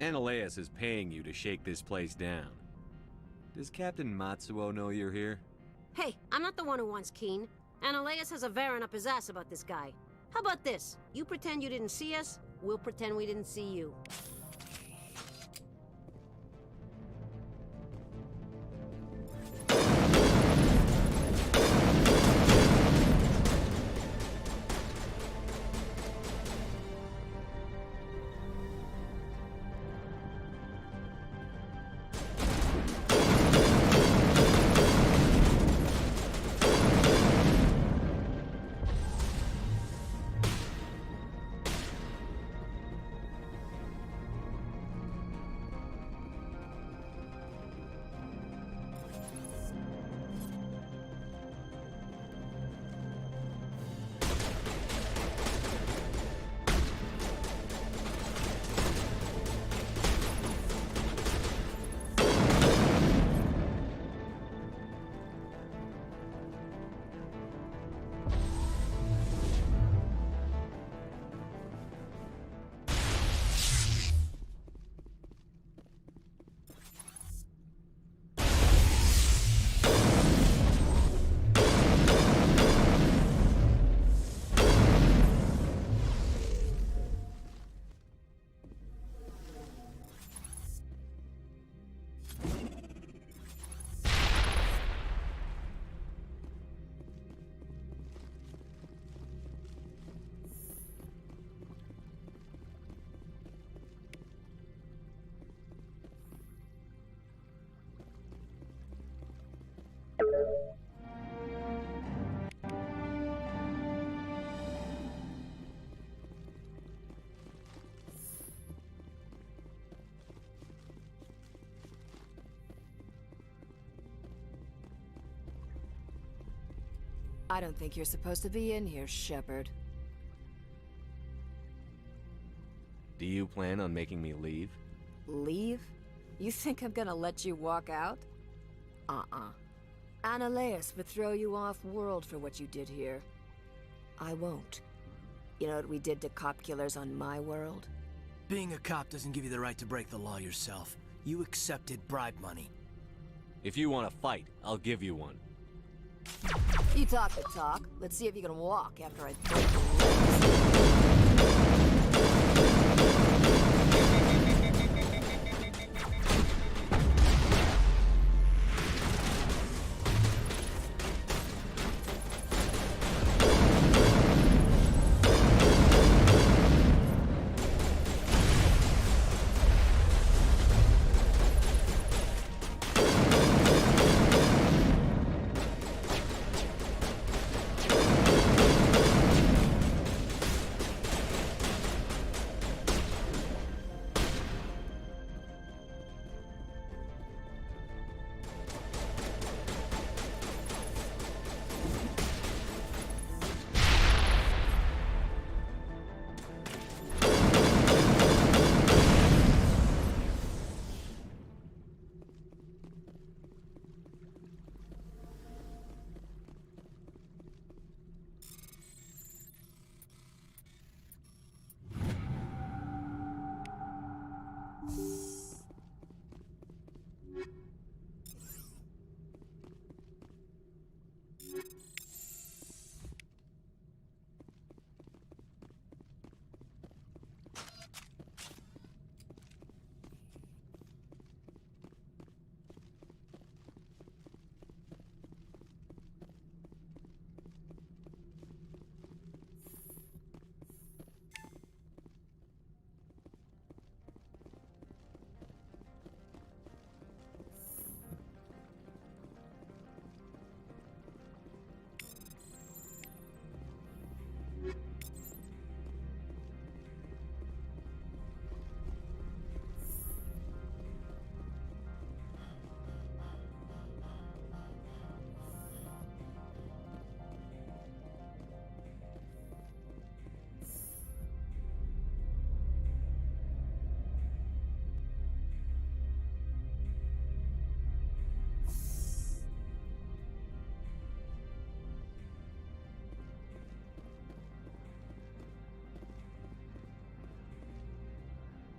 [SPEAKER 10] Ananias is paying you to shake this place down. Does Captain Matsuo know you're here?
[SPEAKER 8] Hey, I'm not the one who wants Keen. Ananias has a Varen up his ass about this guy. How about this? You pretend you didn't see us, we'll pretend we didn't see you.
[SPEAKER 12] I don't think you're supposed to be in here, Shepard.
[SPEAKER 10] Do you plan on making me leave?
[SPEAKER 12] Leave? You think I'm gonna let you walk out? Ananias would throw you off-world for what you did here. I won't. You know what we did to cop killers on my world?
[SPEAKER 19] Being a cop doesn't give you the right to break the law yourself. You accepted bribe money.
[SPEAKER 10] If you want to fight, I'll give you one.
[SPEAKER 12] You talk the talk. Let's see if you can walk after I break your legs.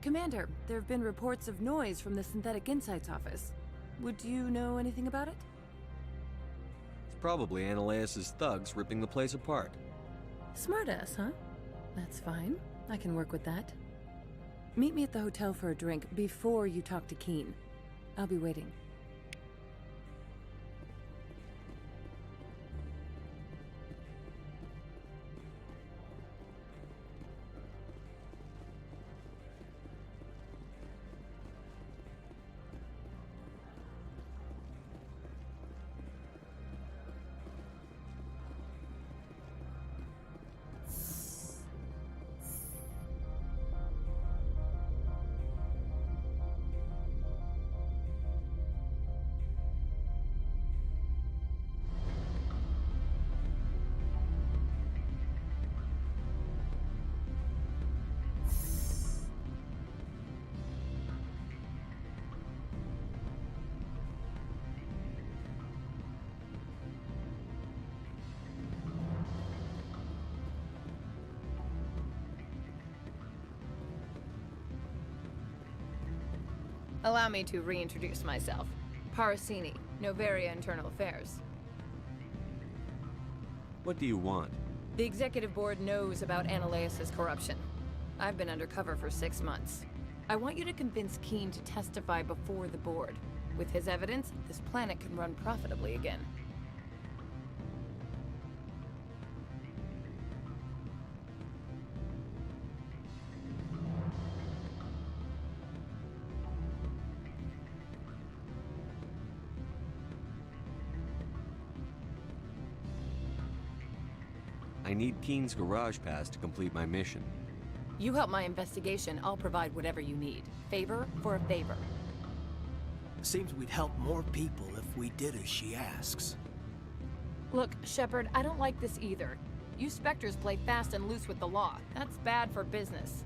[SPEAKER 14] Commander, there have been reports of noise from the Synthetic Insights office. Would you know anything about it?
[SPEAKER 10] It's probably Ananias' thugs ripping the place apart.
[SPEAKER 14] Smartass, huh? That's fine. I can work with that. Meet me at the hotel for a drink before you talk to Keen. I'll be waiting.
[SPEAKER 5] Allow me to reintroduce myself. Parasini, Novaria Internal Affairs.
[SPEAKER 10] What do you want?
[SPEAKER 5] The Executive Board knows about Ananias' corruption. I've been undercover for 6 months. I want you to convince Keen to testify before the Board. With his evidence, this planet can run profitably again.
[SPEAKER 10] I need Keen's garage pass to complete my mission.
[SPEAKER 5] You help my investigation, I'll provide whatever you need. Favor for a favor.
[SPEAKER 19] Seems we'd help more people if we did as she asks.
[SPEAKER 5] Look, Shepard, I don't like this either. You Spectres play fast and loose with the law. That's bad for business.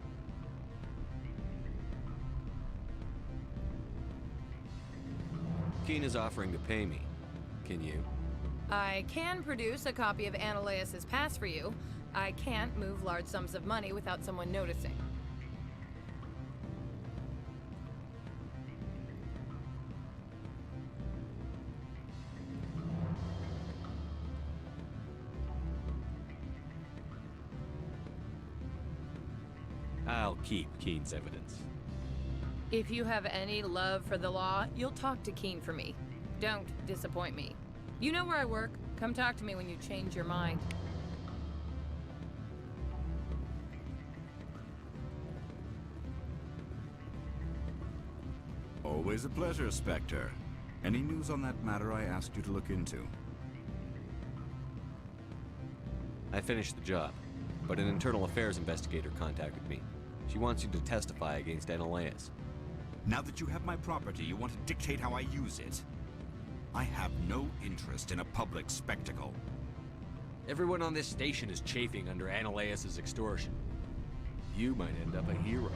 [SPEAKER 10] Keen is offering to pay me. Can you?
[SPEAKER 5] I can produce a copy of Ananias' pass for you. I can't move large sums of money without someone noticing.
[SPEAKER 10] I'll keep Keen's evidence.
[SPEAKER 5] If you have any love for the law, you'll talk to Keen for me. Don't disappoint me. You know where I work. Come talk to me when you change your mind.
[SPEAKER 11] Always a pleasure, Spectre. Any news on that matter I asked you to look into?
[SPEAKER 10] I finished the job, but an internal affairs investigator contacted me. She wants you to testify against Ananias.
[SPEAKER 11] Now that you have my property, you want to dictate how I use it? I have no interest in a public spectacle.
[SPEAKER 10] Everyone on this station is chafing under Ananias' extortion. You might end up a hero.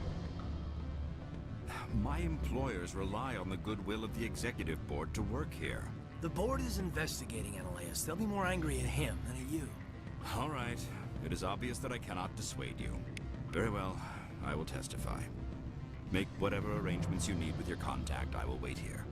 [SPEAKER 11] My employers rely on the goodwill of the Executive Board to work here.
[SPEAKER 19] The board is investigating Ananias. They'll be more angry at him than at you.
[SPEAKER 11] All right. It is obvious that I cannot dissuade you. Very well. I will testify. Make whatever arrangements you need with your contact. I will wait here.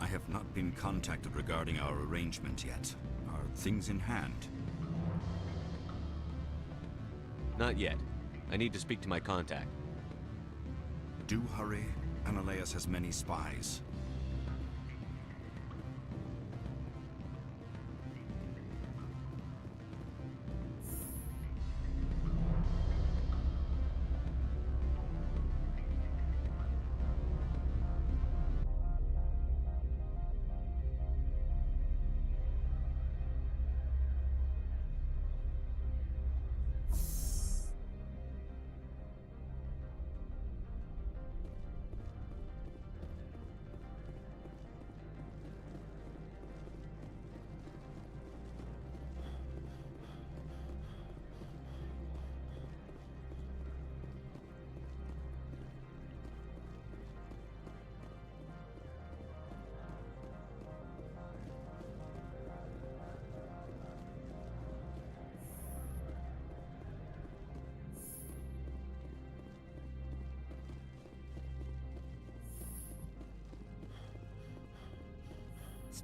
[SPEAKER 11] I have not been contacted regarding our arrangement yet. Are things in hand?
[SPEAKER 10] Not yet. I need to speak to my contact.
[SPEAKER 11] Do hurry. Ananias has many spies.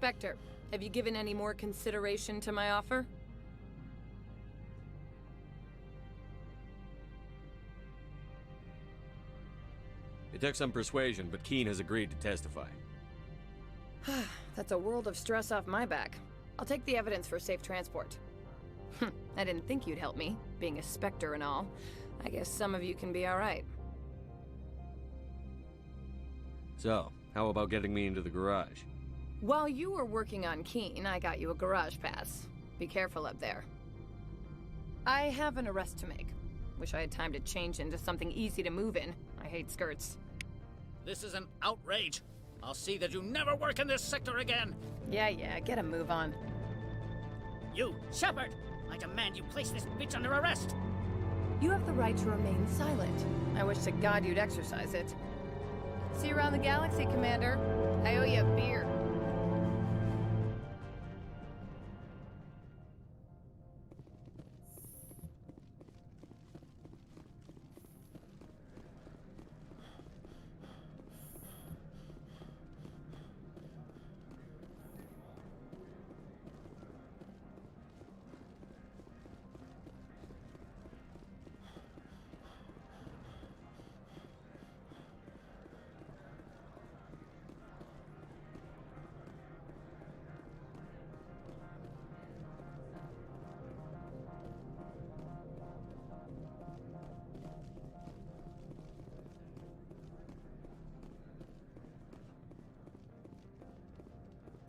[SPEAKER 5] Spectre, have you given any more consideration to my offer?
[SPEAKER 10] It took some persuasion, but Keene has agreed to testify.
[SPEAKER 5] That's a world of stress off my back. I'll take the evidence for safe transport. I didn't think you'd help me, being a Spectre and all. I guess some of you can be alright.
[SPEAKER 10] So, how about getting me into the garage?
[SPEAKER 5] While you were working on Keene, I got you a garage pass. Be careful up there. I have an arrest to make. Wish I had time to change into something easy to move in. I hate skirts.
[SPEAKER 16] This is an outrage. I'll see that you never work in this sector again.
[SPEAKER 5] Yeah, get a move on.
[SPEAKER 16] You, Shepard! I demand you place this bitch under arrest!
[SPEAKER 5] You have the right to remain silent. I wish to God you'd exercise it. See you around the galaxy, Commander. I owe you a beer.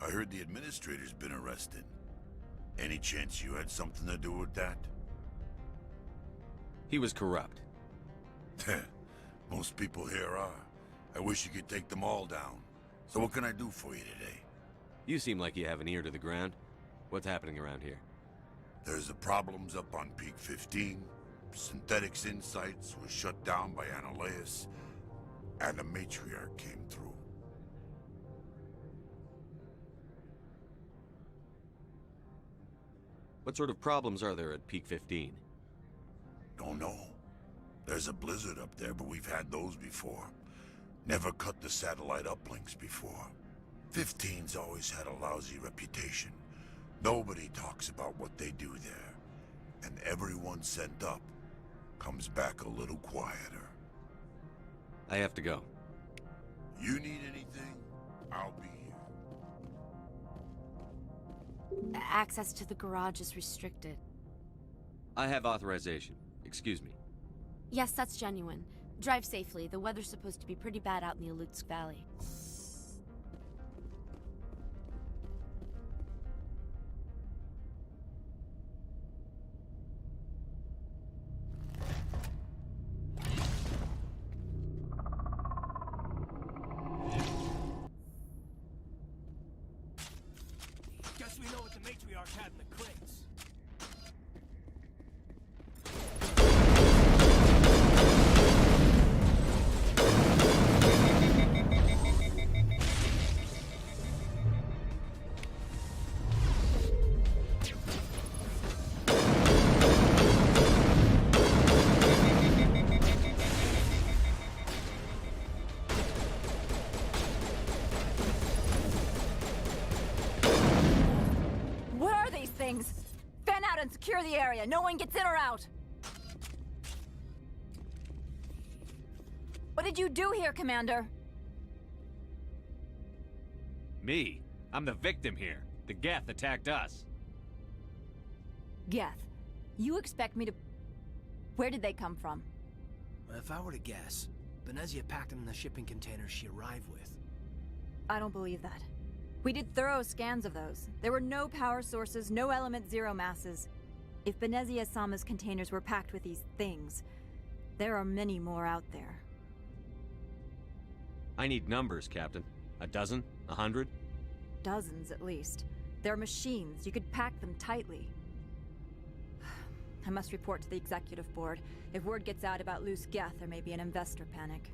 [SPEAKER 4] I heard the administrator's been arrested. Any chance you had something to do with that?
[SPEAKER 10] He was corrupt.
[SPEAKER 4] Most people here are. I wish you could take them all down. So what can I do for you today?
[SPEAKER 10] You seem like you have an ear to the ground. What's happening around here?
[SPEAKER 4] There's the problems up on Peak 15. Synthetics Insights was shut down by Analeus. And the Matriarch came through.
[SPEAKER 10] What sort of problems are there at Peak 15?
[SPEAKER 4] Don't know. There's a blizzard up there, but we've had those before. Never cut the satellite uplinks before. 15's always had a lousy reputation. Nobody talks about what they do there. And everyone sent up comes back a little quieter.
[SPEAKER 10] I have to go.
[SPEAKER 4] You need anything? I'll be here.
[SPEAKER 23] Access to the garage is restricted.
[SPEAKER 10] I have authorization. Excuse me.
[SPEAKER 23] Yes, that's genuine. Drive safely. The weather's supposed to be pretty bad out in the Alutsk Valley.
[SPEAKER 22] Guess we know what the Matriarch had in the crates.
[SPEAKER 9] What are these things? Fan out and secure the area. No one gets in or out. What did you do here, Commander?
[SPEAKER 10] Me? I'm the victim here. The Geth attacked us.
[SPEAKER 9] Geth. You expect me to... Where did they come from?
[SPEAKER 22] If I were to guess, Benezia packed them in the shipping containers she arrived with.
[SPEAKER 9] I don't believe that. We did thorough scans of those. There were no power sources, no element zero masses. If Benezia Sama's containers were packed with these things, there are many more out there.
[SPEAKER 10] I need numbers, Captain. A dozen? 100?
[SPEAKER 9] Dozens, at least. They're machines. You could pack them tightly. I must report to the Executive Board. If word gets out about loose Geth, there may be an investor panic.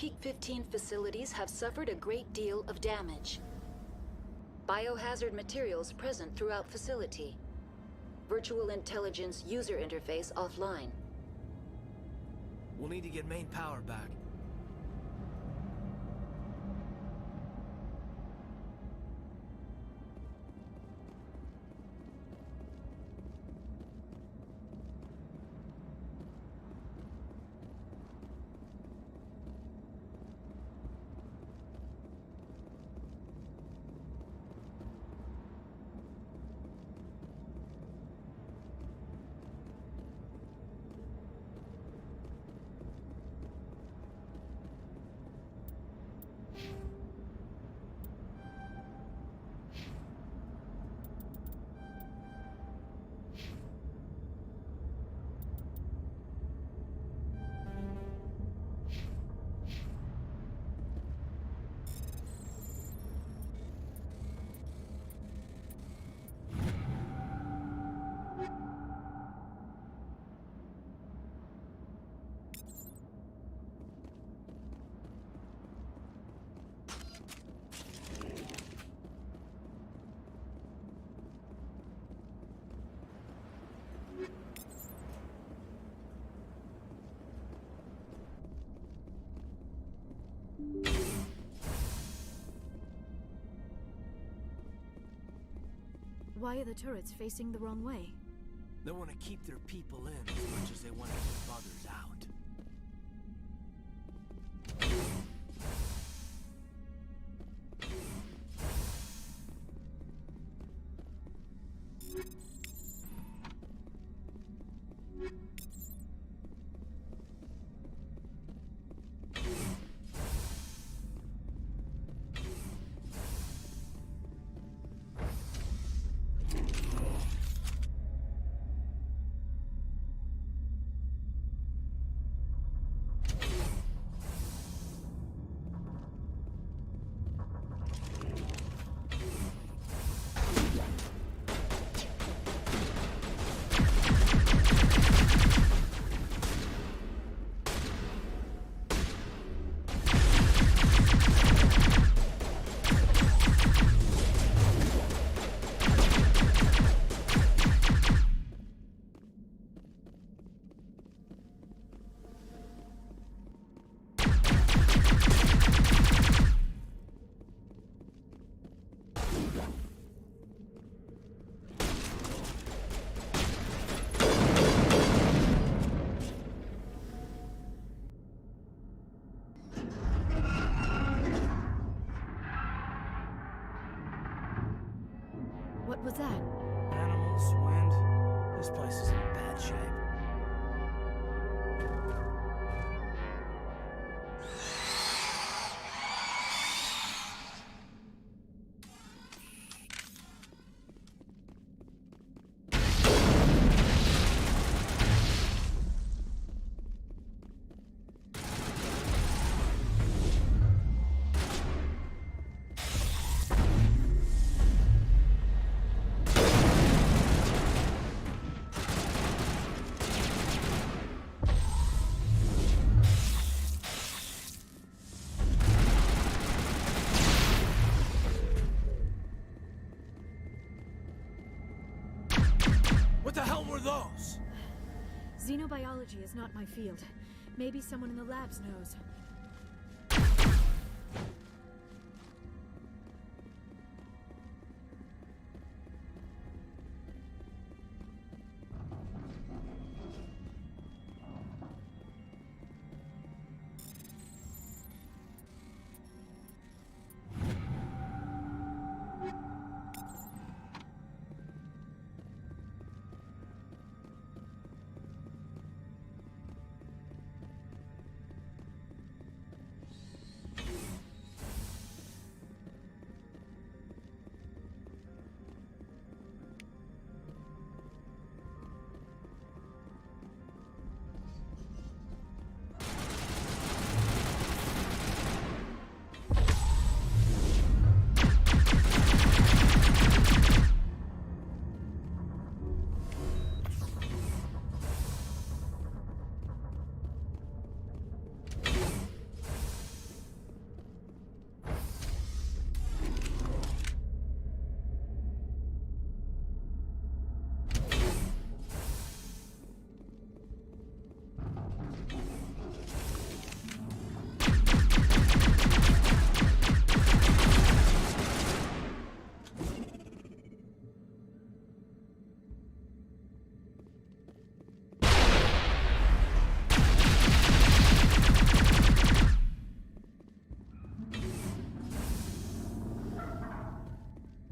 [SPEAKER 17] Peak 15 facilities have suffered a great deal of damage. Biohazard materials present throughout facility. Virtual intelligence user interface offline.
[SPEAKER 19] We'll need to get main power back.
[SPEAKER 2] Why are the turrets facing the wrong way?
[SPEAKER 19] They want to keep their people in as much as they want to keep others out.
[SPEAKER 2] What was that?
[SPEAKER 19] Animals, wind. This place is in bad shape. What the hell were those?
[SPEAKER 2] Xenobiology is not my field. Maybe someone in the labs knows.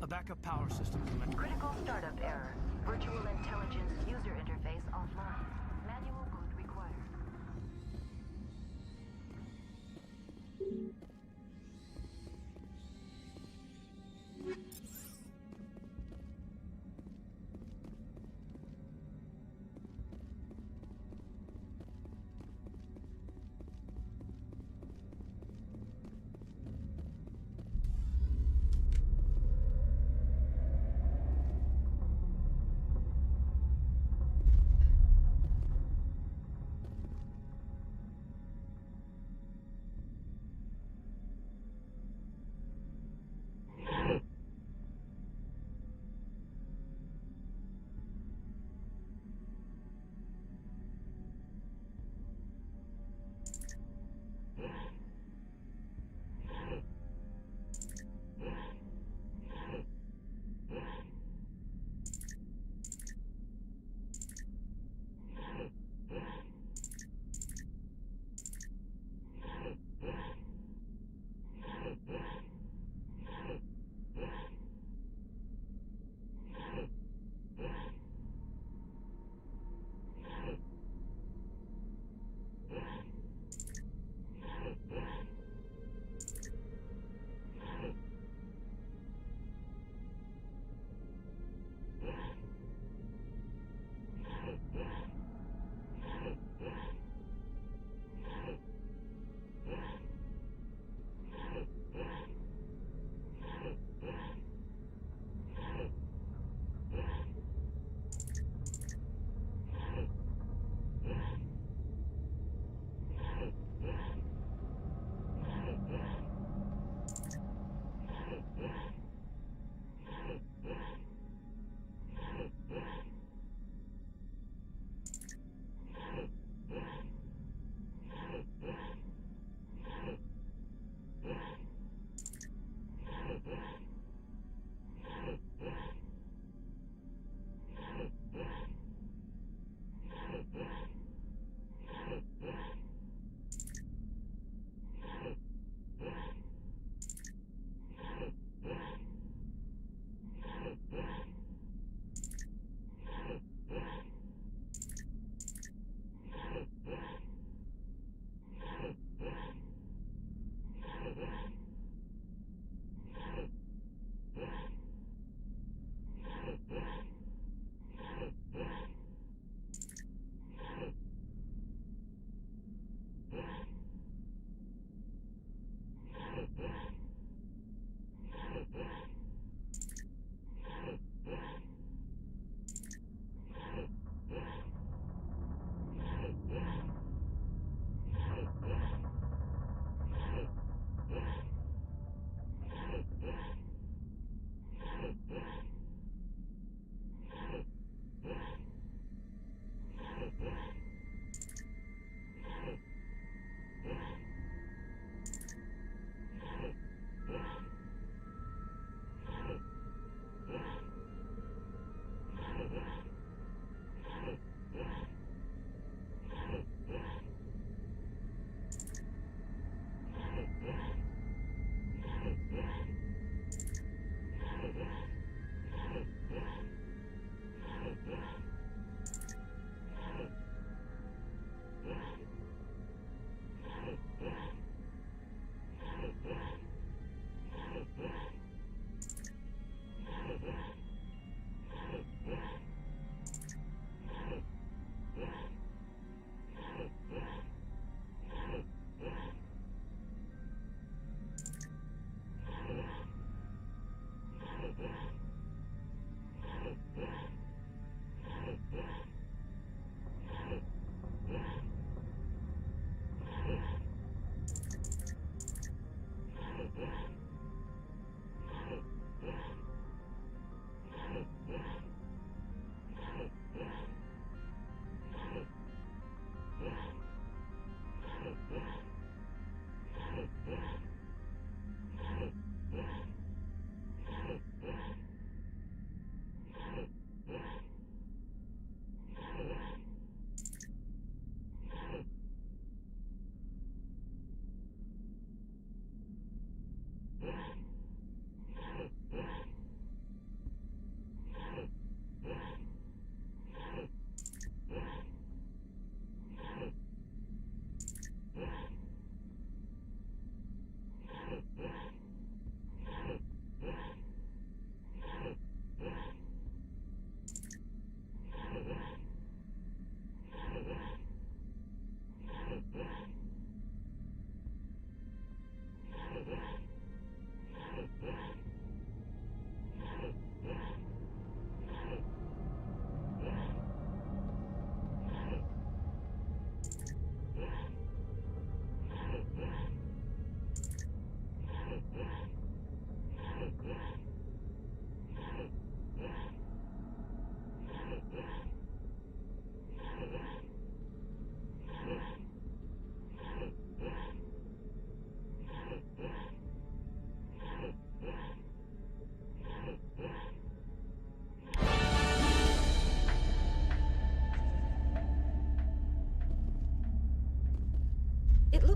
[SPEAKER 22] A backup power system.
[SPEAKER 17] Critical startup error. Virtual intelligence user interface offline. Manual boot required.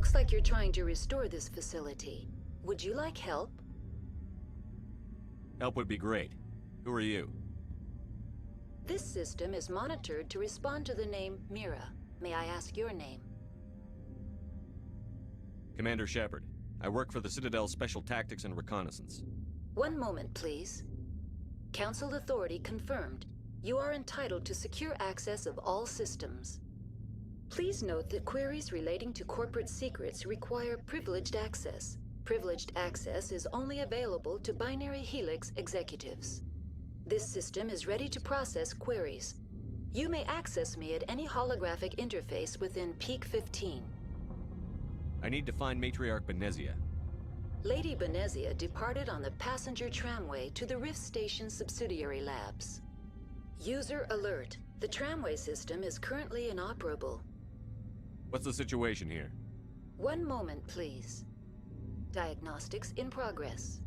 [SPEAKER 17] Looks like you're trying to restore this facility. Would you like help?
[SPEAKER 10] Help would be great. Who are you?
[SPEAKER 17] This system is monitored to respond to the name Mira. May I ask your name?
[SPEAKER 10] Commander Shepard. I work for the Citadel Special Tactics and Reconnaissance.
[SPEAKER 17] One moment, please. Council authority confirmed. You are entitled to secure access of all systems. Please note that queries relating to corporate secrets require privileged access. Privileged access is only available to Binary Helix executives. This system is ready to process queries. You may access me at any holographic interface within Peak 15.
[SPEAKER 10] I need to find Matriarch Benezia.
[SPEAKER 17] Lady Benezia departed on the passenger tramway to the Rift Station subsidiary labs. User alert. The tramway system is currently inoperable.
[SPEAKER 10] What's the situation here?
[SPEAKER 17] One moment, please. Diagnostics in progress.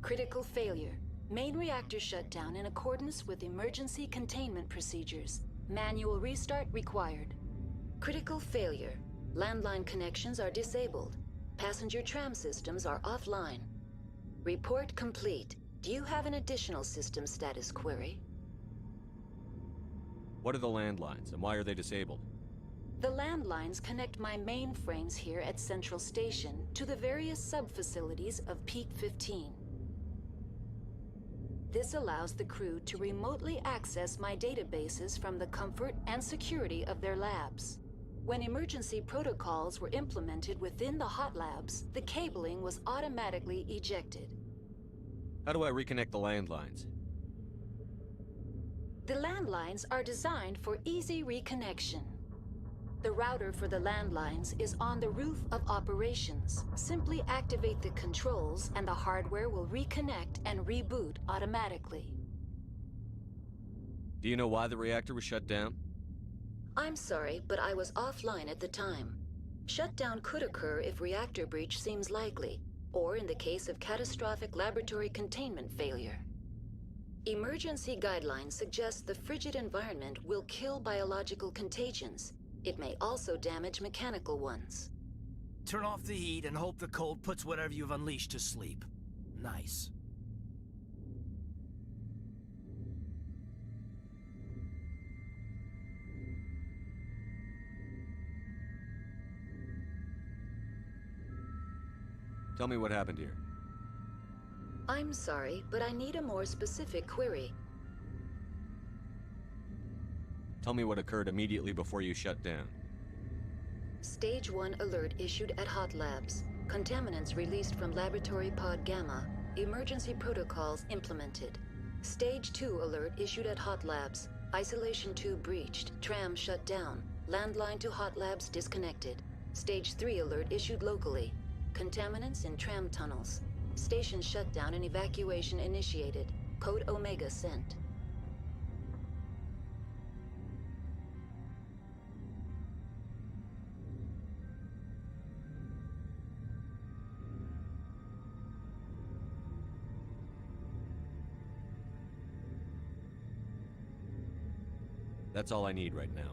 [SPEAKER 17] Critical failure. Main reactor shut down in accordance with emergency containment procedures. Manual restart required. Critical failure. Landline connections are disabled. Passenger tram systems are offline. Report complete. Do you have an additional system status query?
[SPEAKER 10] What are the landlines, and why are they disabled?
[SPEAKER 17] The landlines connect my mainframes here at Central Station to the various sub-facilities of Peak 15. This allows the crew to remotely access my databases from the comfort and security of their labs. When emergency protocols were implemented within the hot labs, the cabling was automatically ejected.
[SPEAKER 10] How do I reconnect the landlines?
[SPEAKER 17] The landlines are designed for easy reconnection. The router for the landlines is on the roof of operations. Simply activate the controls and the hardware will reconnect and reboot automatically.
[SPEAKER 10] Do you know why the reactor was shut down?
[SPEAKER 17] I'm sorry, but I was offline at the time. Shutdown could occur if reactor breach seems likely, or in the case of catastrophic laboratory containment failure. Emergency guidelines suggest the frigid environment will kill biological contagions. It may also damage mechanical ones.
[SPEAKER 19] Turn off the heat and hope the cold puts whatever you've unleashed to sleep. Nice.
[SPEAKER 10] Tell me what happened here.
[SPEAKER 17] I'm sorry, but I need a more specific query.
[SPEAKER 10] Tell me what occurred immediately before you shut down.
[SPEAKER 17] Stage 1 alert issued at Hot Labs. Contaminants released from Laboratory Pod Gamma. Emergency protocols implemented. Stage 2 alert issued at Hot Labs. Isolation tube breached. Tram shut down. Landline to Hot Labs disconnected. Stage 3 alert issued locally. Contaminants in tram tunnels. Station shutdown and evacuation initiated. Code Omega sent.
[SPEAKER 10] That's all I need right now.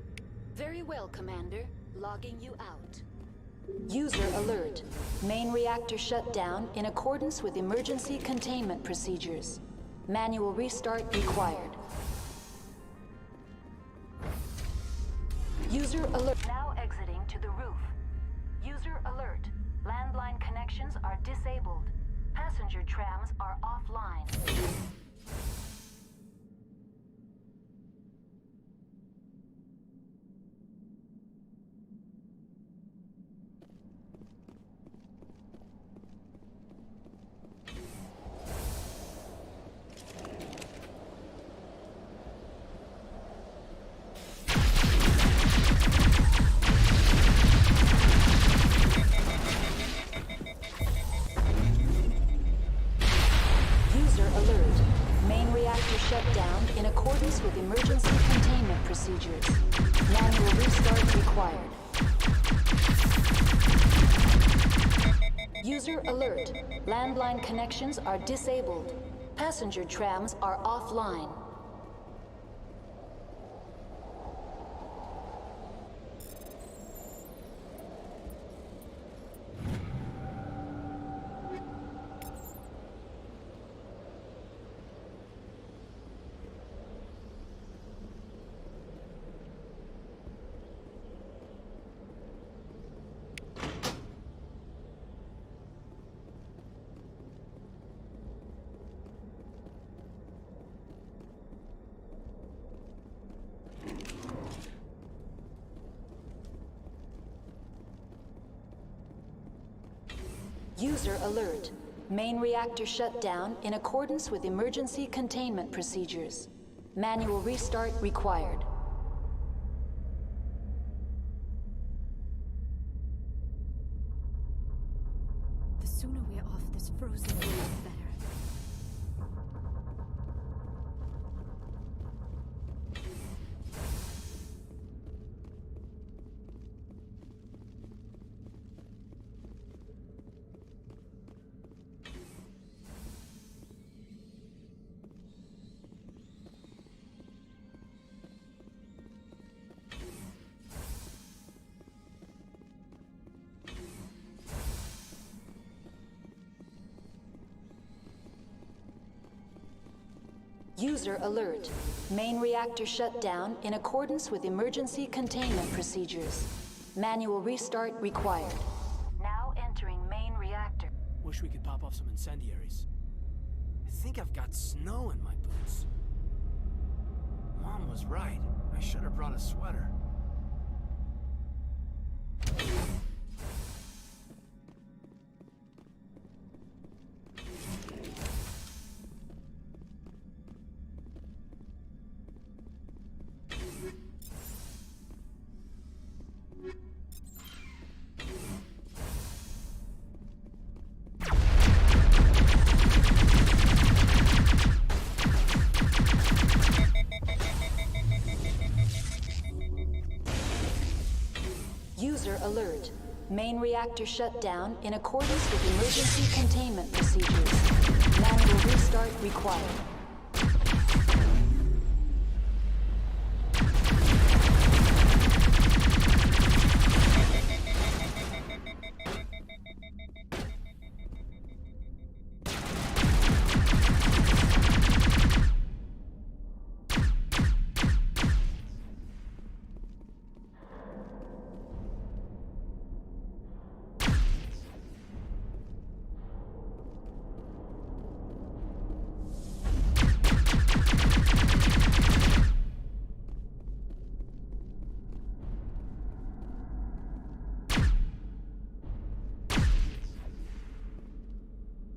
[SPEAKER 17] Very well, Commander. Logging you out. User alert. Main reactor shut down in accordance with emergency containment procedures. Manual restart required. User alert. Now exiting to the roof. User alert. Landline connections are disabled. Passenger trams are offline. Manual restart required. User alert. Landline connections are disabled. Passenger trams are offline. User alert. Main reactor shut down in accordance with emergency containment procedures. Manual restart required.
[SPEAKER 2] The sooner we're off this frozen world, the better.
[SPEAKER 17] User alert. Main reactor shut down in accordance with emergency containment procedures. Manual restart required. Now entering main reactor.
[SPEAKER 22] Wish we could pop off some incendiaries. I think I've got snow in my boots. Mom was right. I should have brought a sweater.
[SPEAKER 17] User alert. Main reactor shut down in accordance with emergency containment procedures. Manual restart required.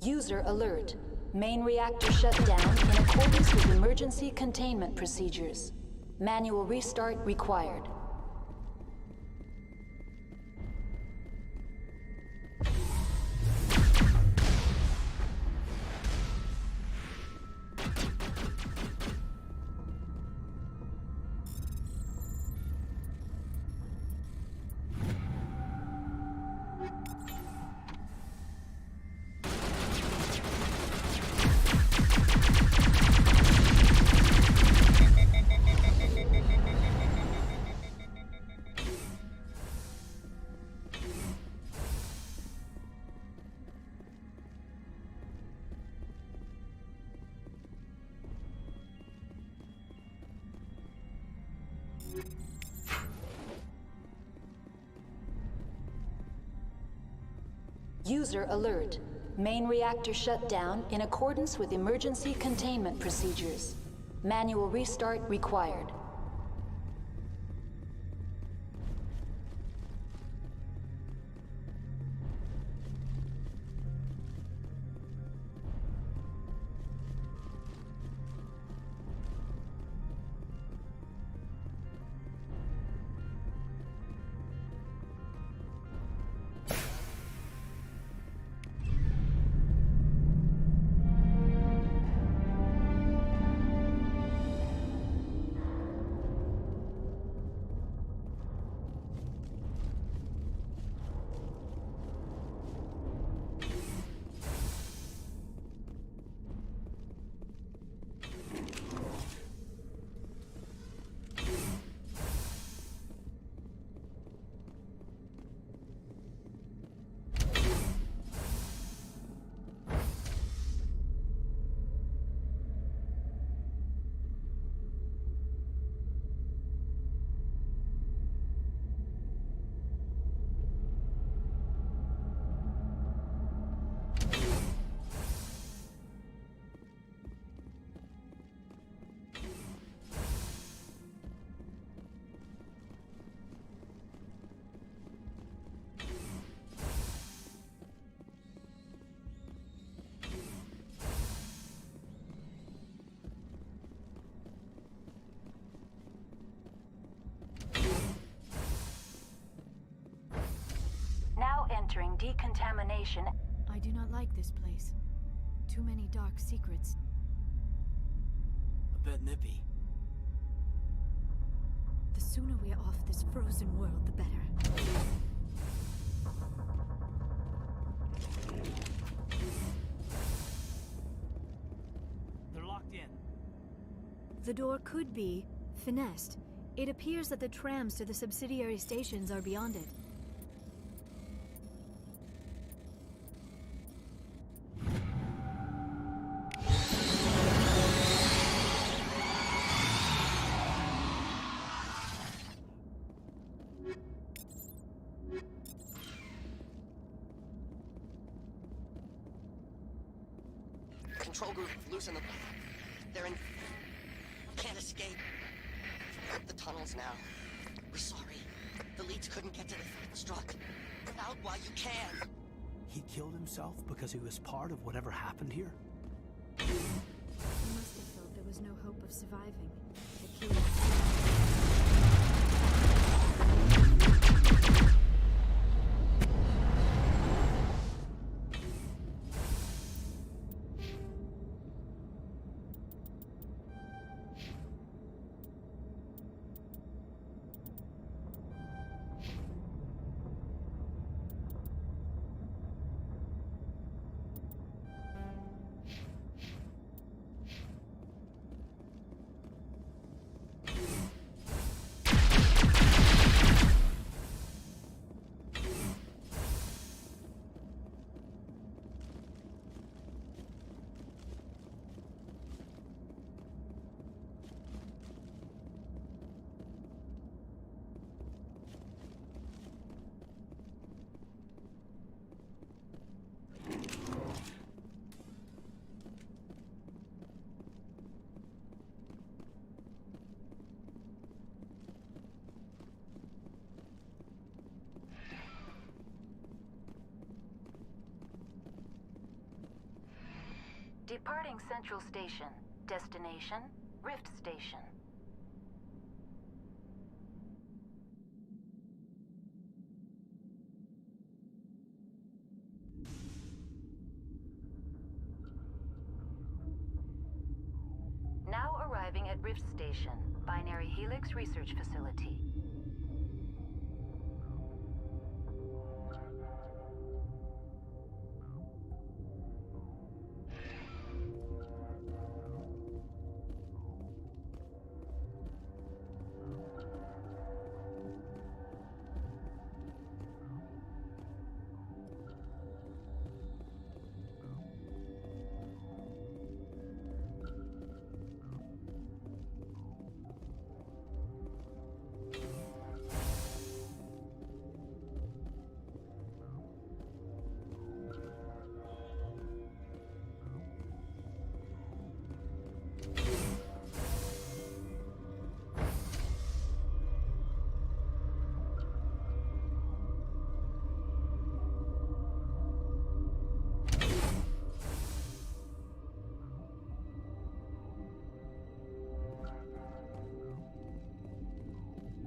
[SPEAKER 17] User alert. Main reactor shut down in accordance with emergency containment procedures. Manual restart required. User alert. Main reactor shut down in accordance with emergency containment procedures. Manual restart required.
[SPEAKER 23] destination.
[SPEAKER 2] I do not like this place. Too many dark secrets.
[SPEAKER 19] A bit nippy.
[SPEAKER 2] The sooner we are off this frozen world, the better.
[SPEAKER 22] They're locked in.
[SPEAKER 2] The door could be finessed. It appears that the trams to the subsidiary stations are beyond it.
[SPEAKER 3] Control group, loosen them. They're in... Can't escape. The tunnels now. We're sorry. The leads couldn't get to the struck. Out while you can.
[SPEAKER 22] He killed himself because he was part of whatever happened here?
[SPEAKER 2] He must have felt there was no hope of surviving. The killer.
[SPEAKER 23] Departing Central Station. Destination, Rift Station. Now arriving at Rift Station, Binary Helix Research Facility.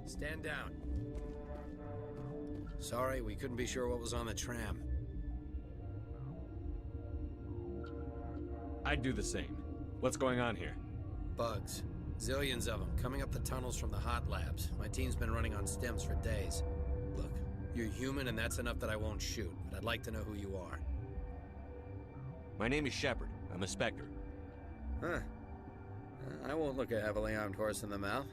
[SPEAKER 6] Stand down. Sorry, we couldn't be sure what was on the tram.
[SPEAKER 10] I'd do the same. What's going on here?
[SPEAKER 6] Bugs. Zillions of them, coming up the tunnels from the hot labs. My team's been running on stems for days. Look, you're human and that's enough that I won't shoot, but I'd like to know who you are.
[SPEAKER 10] My name is Shepard. I'm a Spectre.
[SPEAKER 6] Huh. I won't look a heavily armed horse in the mouth.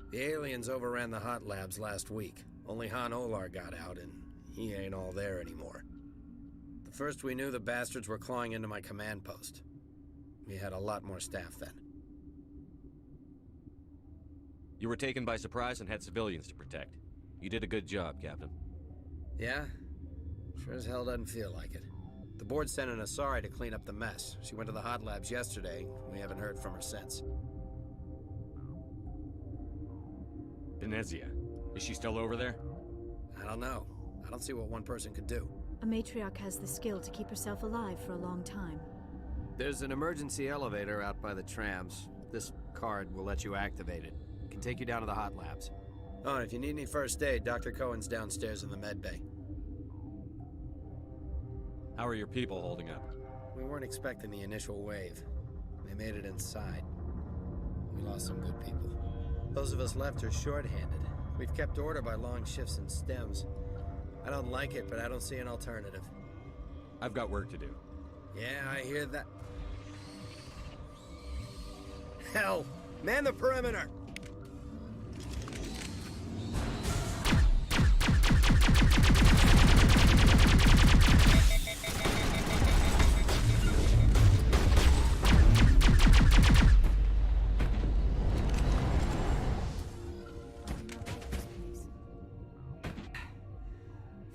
[SPEAKER 6] The aliens overran the hot labs last week. Only Han Olar got out, and he ain't all there anymore. The first we knew, the bastards were clawing into my command post. We had a lot more staff then.
[SPEAKER 10] You were taken by surprise and had civilians to protect. You did a good job, Captain.
[SPEAKER 6] Yeah? Sure as hell doesn't feel like it. The board sent an Asari to clean up the mess. She went to the hot labs yesterday. We haven't heard from her since.
[SPEAKER 10] Benezia. Is she still over there?
[SPEAKER 6] I don't know. I don't see what one person could do.
[SPEAKER 2] A matriarch has the skill to keep herself alive for a long time.
[SPEAKER 6] There's an emergency elevator out by the trams. This card will let you activate it. It can take you down to the hot labs. Oh, and if you need any first aid, Dr. Cohen's downstairs in the med bay.
[SPEAKER 10] How are your people holding up?
[SPEAKER 6] We weren't expecting the initial wave. They made it inside. We lost some good people. Those of us left are short-handed. We've kept order by long shifts and stems. I don't like it, but I don't see an alternative.
[SPEAKER 10] I've got work to do.
[SPEAKER 6] Yeah, I hear that. Hell! Man the perimeter!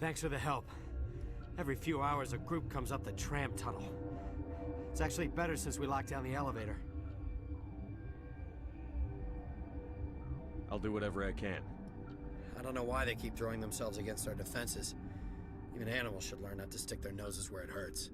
[SPEAKER 13] Thanks for the help. Every few hours, a group comes up the tram tunnel. It's actually better since we locked down the elevator.
[SPEAKER 10] I'll do whatever I can.
[SPEAKER 6] I don't know why they keep throwing themselves against our defenses. Even animals should learn not to stick their noses where it hurts.